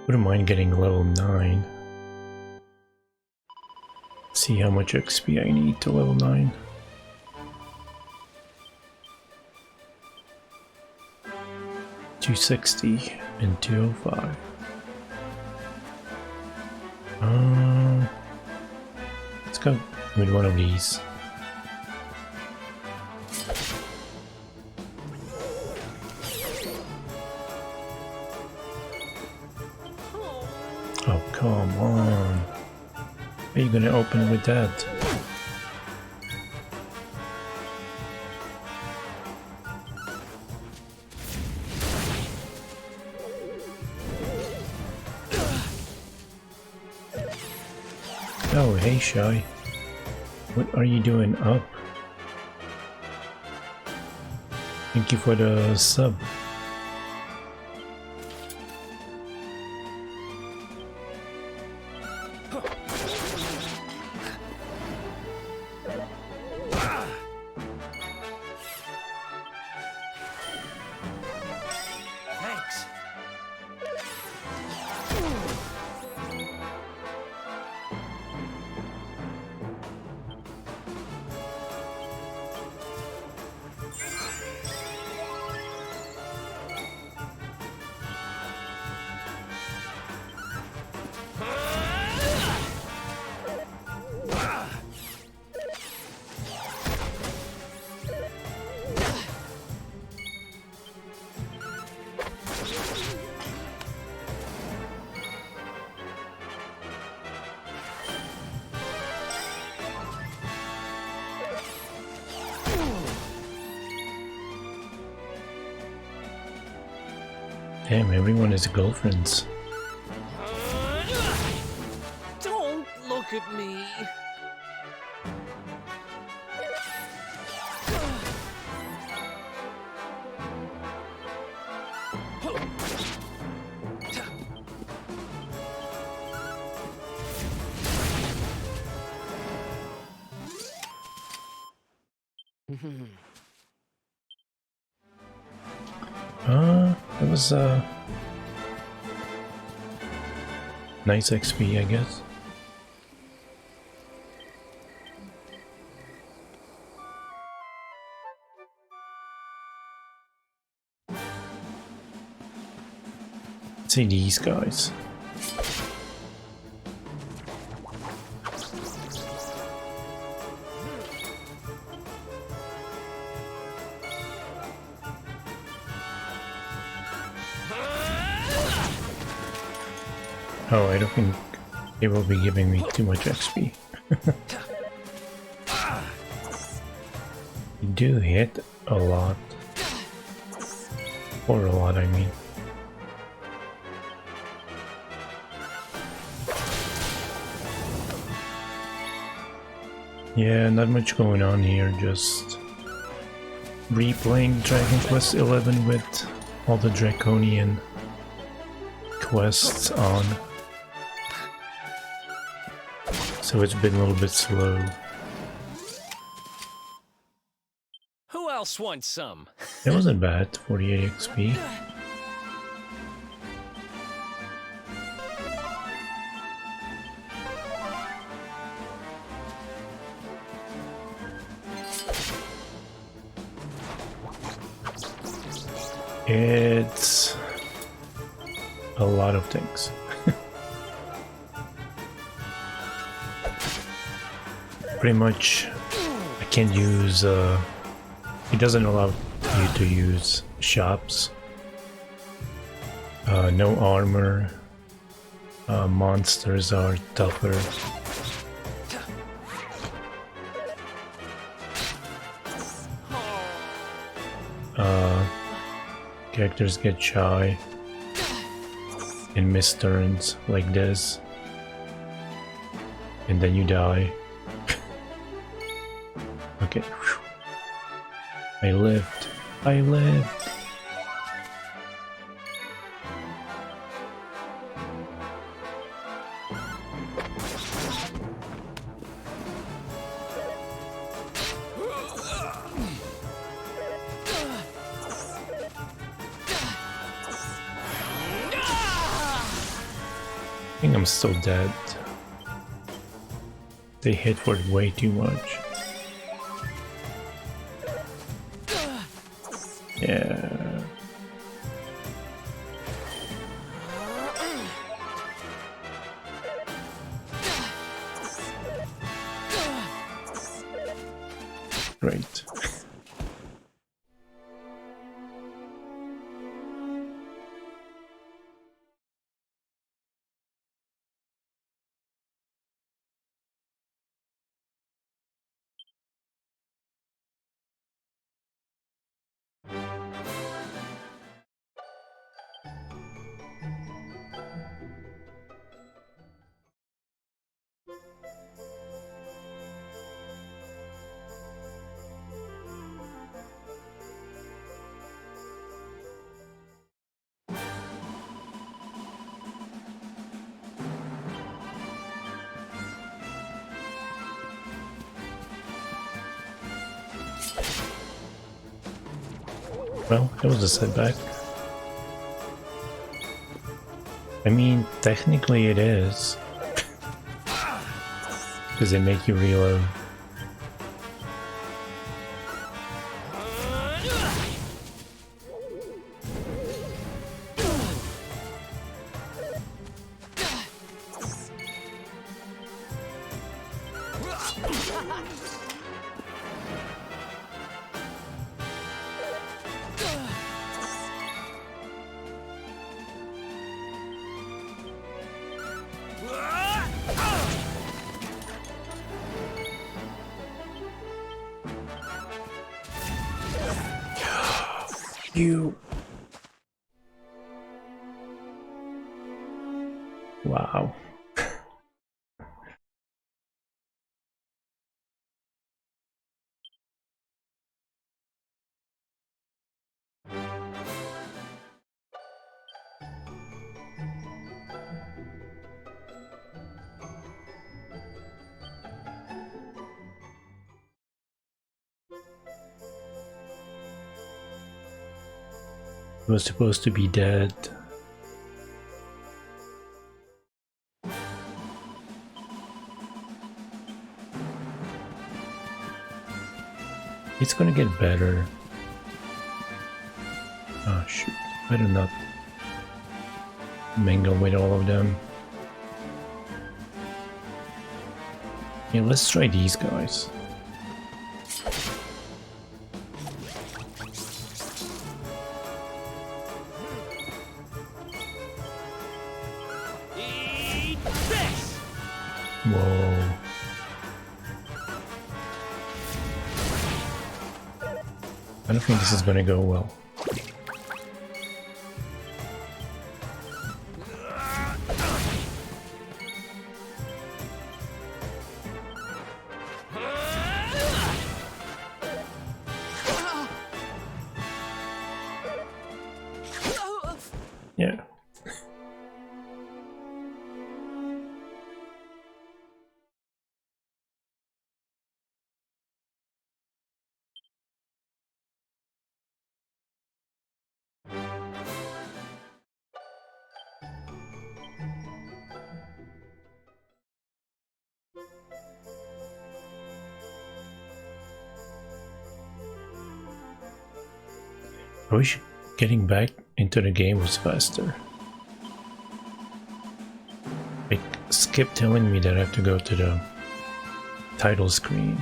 Wouldn't mind getting level 9. See how much XP I need to level 9. $260 and $205. Let's go with one of these. Oh, come on. Are you gonna open it with that? Oh, hey, Shy. What are you doing up? Thank you for the sub. Thanks. Damn, everyone is girlfriends. Don't look at me. That was nice XP, I guess. Let's see these guys. Oh, I don't think they will be giving me too much XP. You do hit a lot. Or a lot, I mean. Yeah, not much going on here, just replaying Dragon Quest XI with all the Draconian quests on. So it's been a little bit slow. Who else wants some? It wasn't bad, 48 XP. It's a lot of things. Pretty much, I can't use, it doesn't allow you to use shops. No armor. Monsters are tougher. Characters get shy and miss turns like this, and then you die. Okay. I lived. I lived. I think I'm still dead. They hit for way too much. Yeah. Great. Well, it was a setback. I mean, technically it is. Because they make you reload. You. Wow. He was supposed to be dead. It's gonna get better. Oh shoot, better not mingle with all of them. Yeah, let's try these guys. Whoa. I don't think this is gonna go well. Yeah. I wish getting back into the game was faster. It kept telling me that I have to go to the title screen.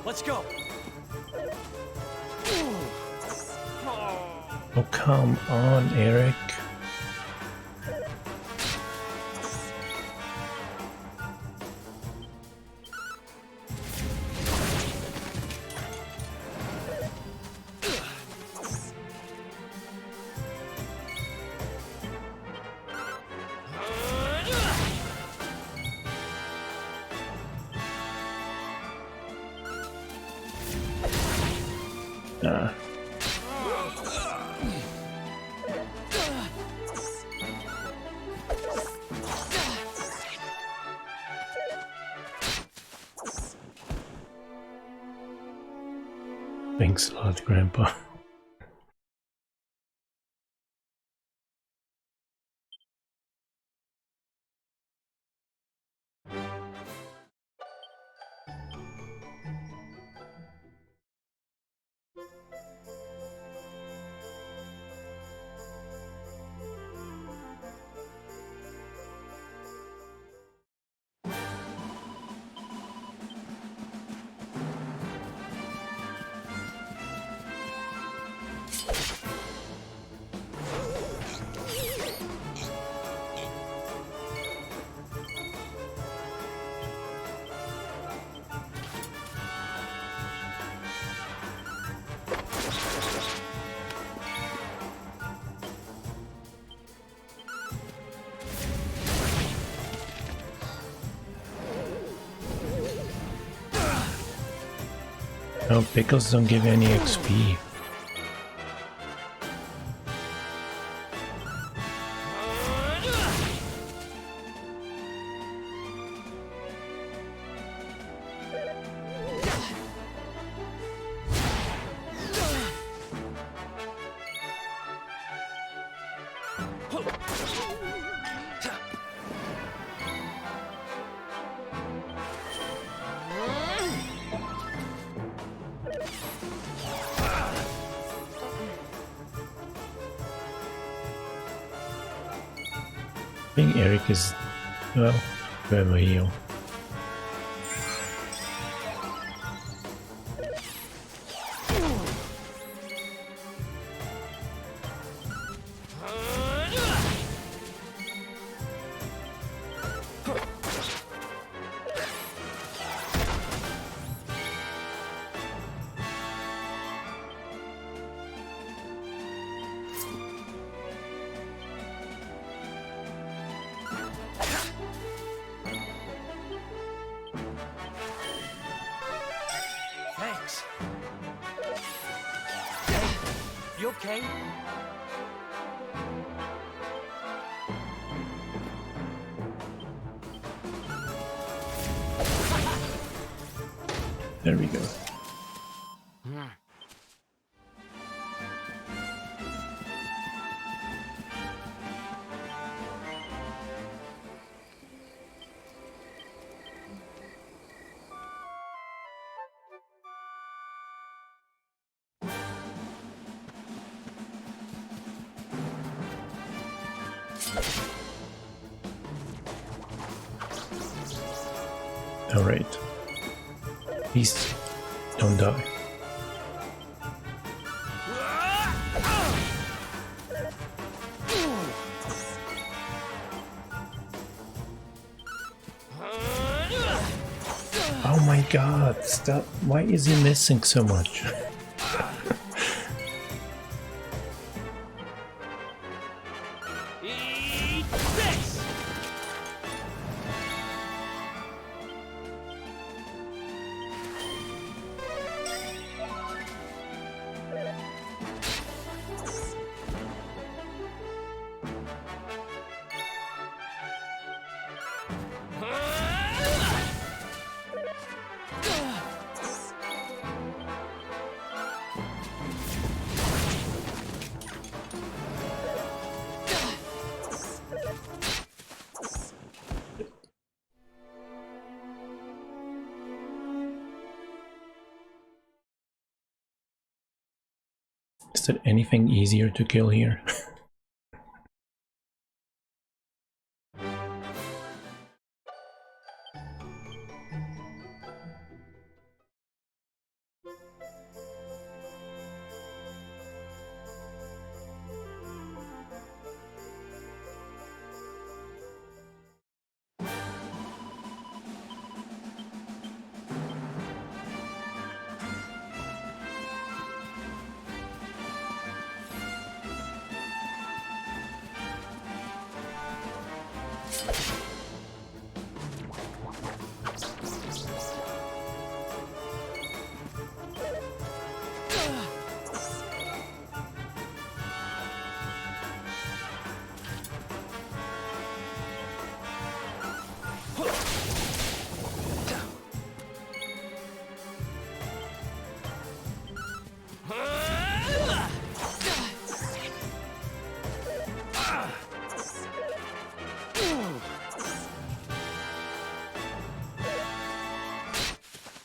Let's go. Oh, come on, Eric. Thanks a lot, Grandpa. No, pickles don't give any XP. I think Eric is, well, we have a heal. You okay? There we go. Alright. Please don't die. Oh my god, stop. Why is he missing so much? Eat this! Is there anything easier to kill here?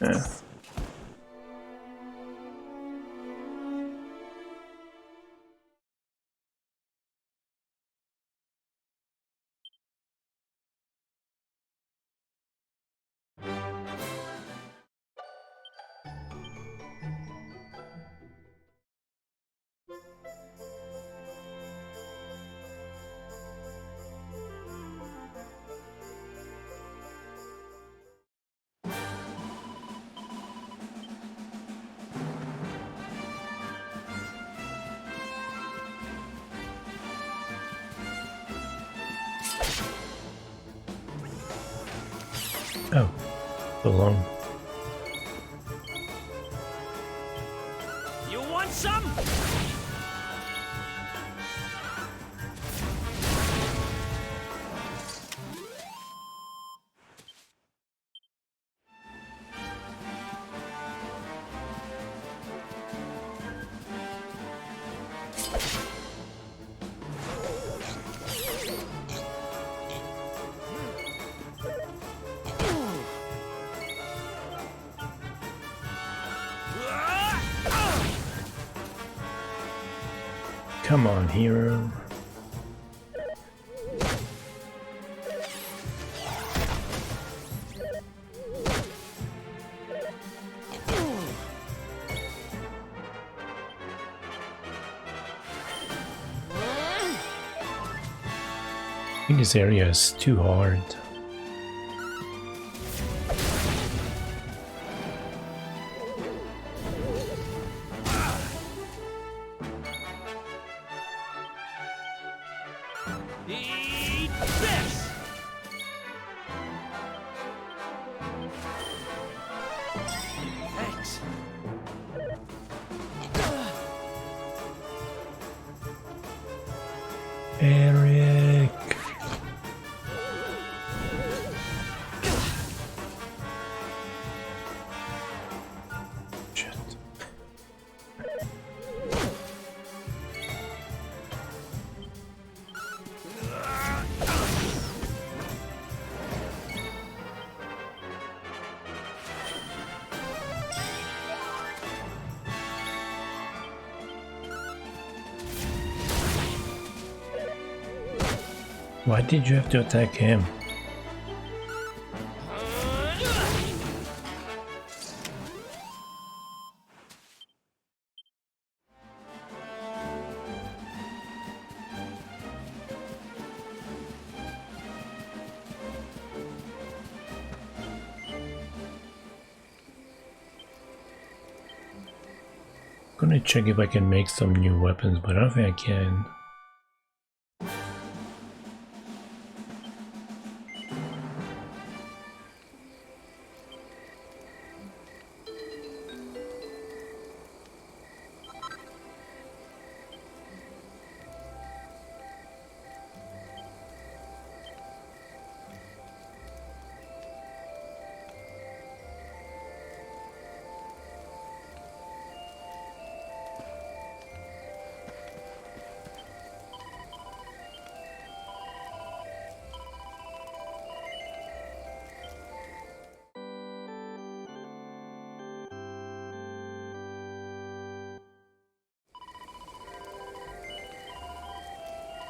Yeah. Oh, alone. You want some? Come on, hero. I think this area is too hard. Eat this! Thanks. Eric! Shit. Why did you have to attack him? Gonna check if I can make some new weapons, but I don't think I can.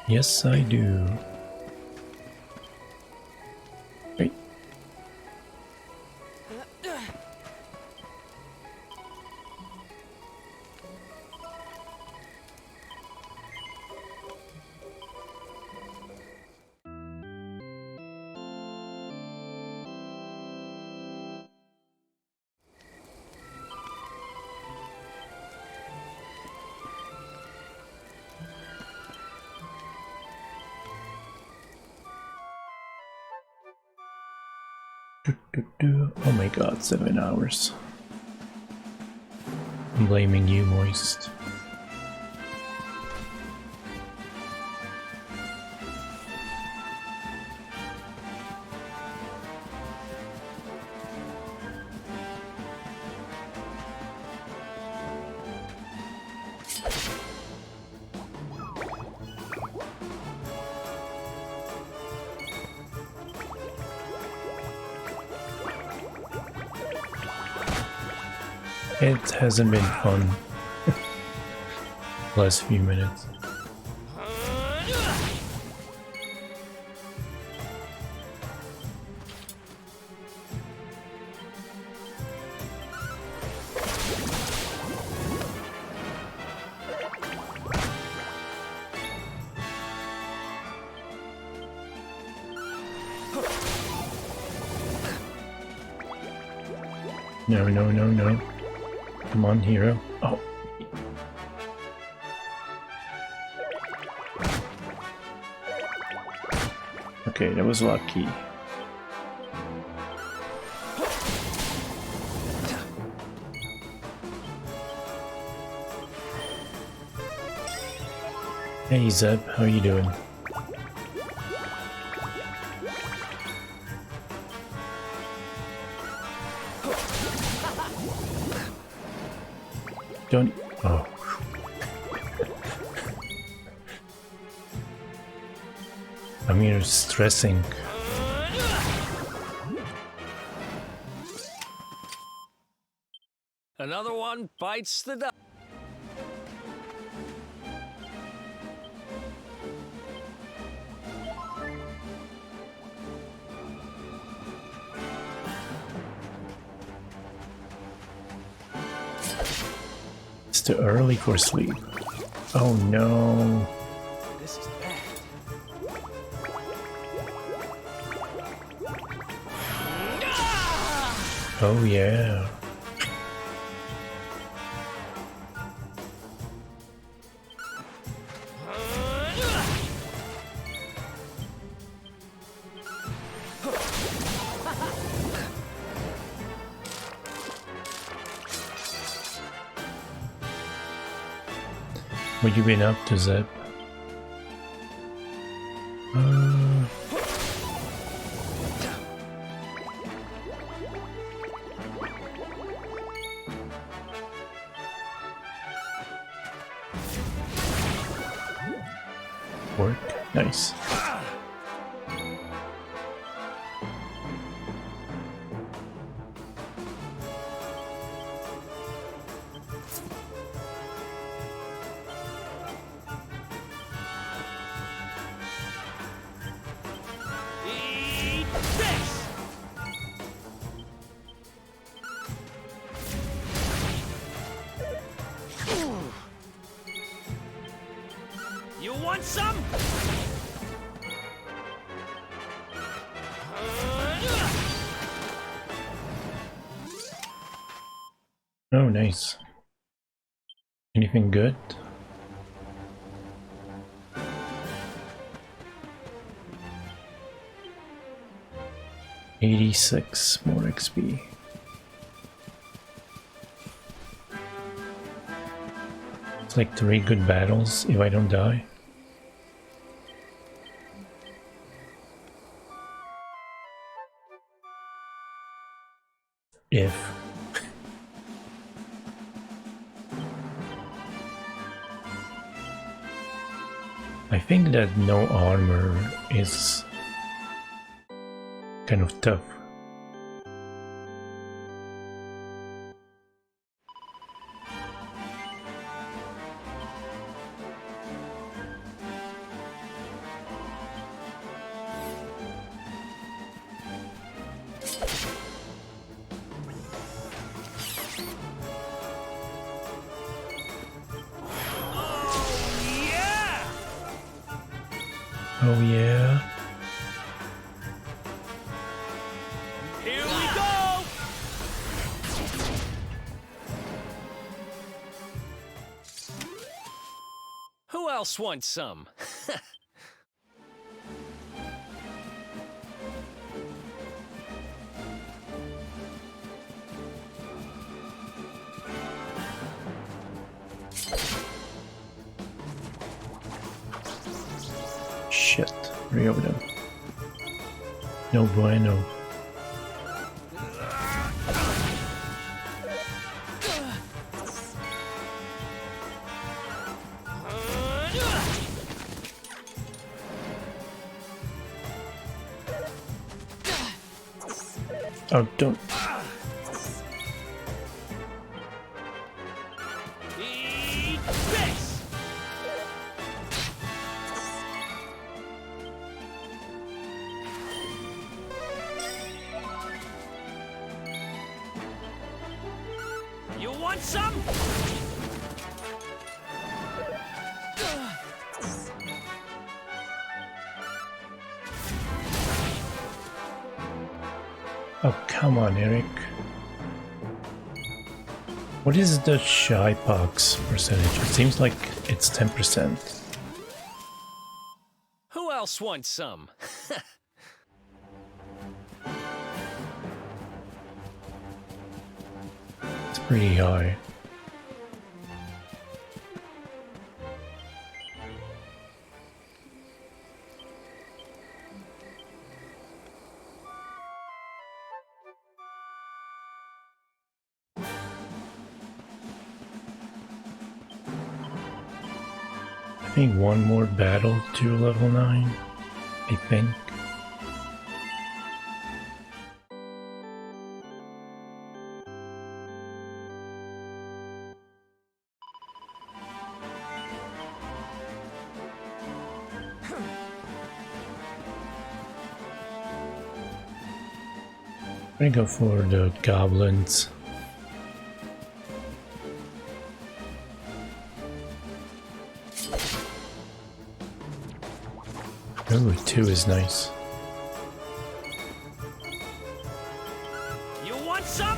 Yes, I do. Hey. Oh my god, 7 hours. I'm blaming you, Moist. It hasn't been fun last few minutes. No, no, no, no. Come on, hero. Oh. Okay, that was lucky. Hey Zeb, how are you doing? Don't. Oh. I'm here stressing. Another one bites the dust. It's too early for sleep. Oh no. This is bad. Oh yeah. What you been up to, Zeb? Work. Nice. Eat this! You want some? Oh, nice. Anything good? $86 more XP. It's like 3 good battles if I don't die. If. I think that no armor is kind of tough. Oh yeah. Here we go! Who else wants some? Shit, 3 of them. No bueno. Oh, don't. Eat this! You want some? Oh, come on, Eric. What is the shy pox percentage? It seems like it's 10%. Who else wants some? It's pretty high. I think one more battle to level 9, I think. I'm gonna go for the goblins. Ooh, 2 is nice. You want some?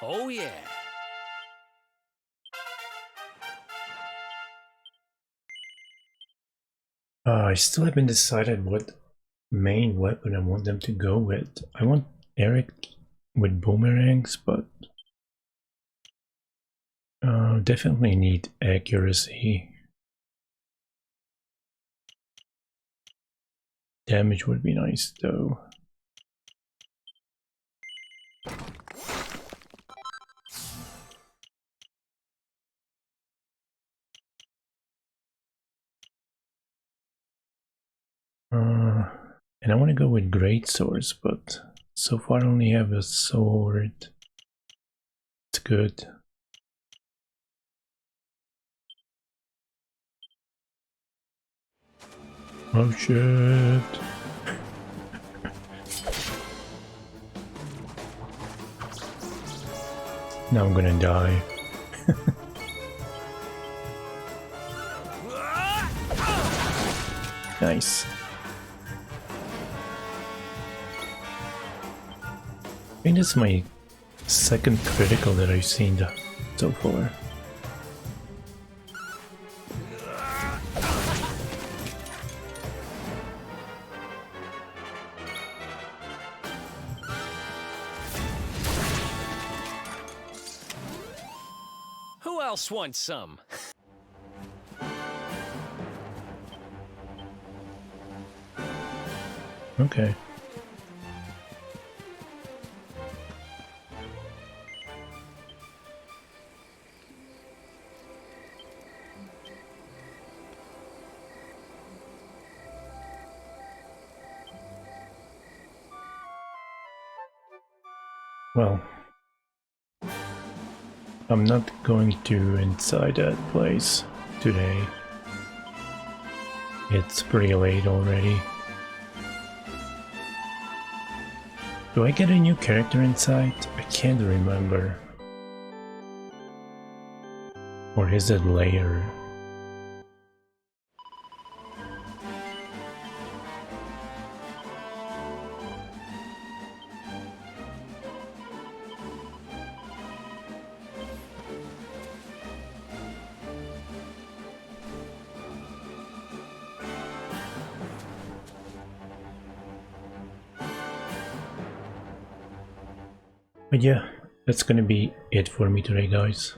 Oh, yeah. I still haven't decided what main weapon I want them to go with. I want Eric with boomerangs, but definitely need accuracy. Damage would be nice though. And I want to go with great swords, but so far I only have a sword. It's good. Oh shit. Now I'm gonna die. Nice. I think that's my second critical that I've seen so far. Who else wants some? Okay. Well, I'm not going to inside that place today. It's pretty late already. Do I get a new character inside? I can't remember. Or is it later? But yeah, that's gonna be it for me today, guys.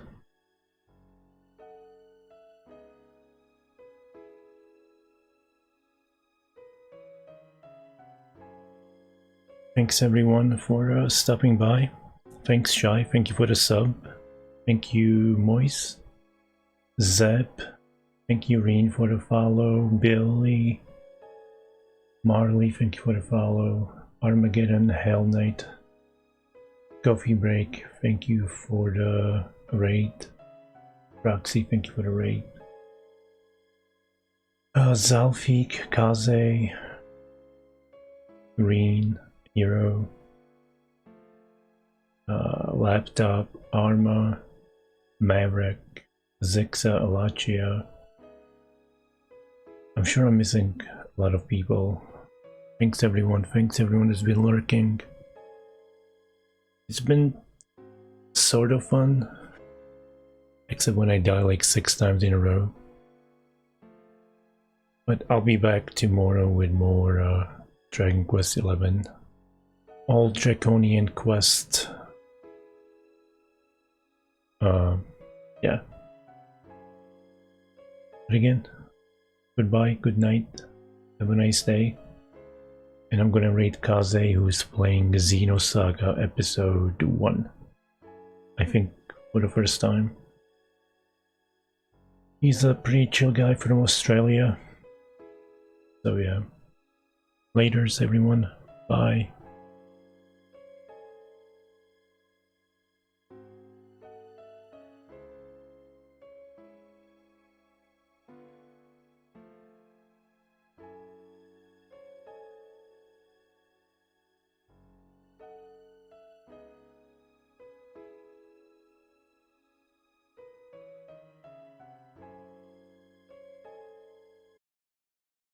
Thanks everyone for stopping by. Thanks Shy, thank you for the sub. Thank you Moise, Zep, thank you Reen for the follow, Billy, Marley, thank you for the follow, Armageddon, Hell Knight, Coffee Break, thank you for the raid, Roxy, thank you for the raid, Zalfik, Kaze, Reen, Hero, Laptop, Arma, Maverick, Zixa, Alachia. I'm sure I'm missing a lot of people. Thanks everyone who's been lurking. It's been sort of fun, except when I die like 6 times in a row. But I'll be back tomorrow with more Dragon Quest XI. All Draconian quest. Yeah. But again, goodbye, good night, have a nice day. And I'm gonna rate Kaze, who's playing Xenosaga Episode 1. I think for the first time. He's a pretty chill guy from Australia. So yeah. Laters everyone. Bye.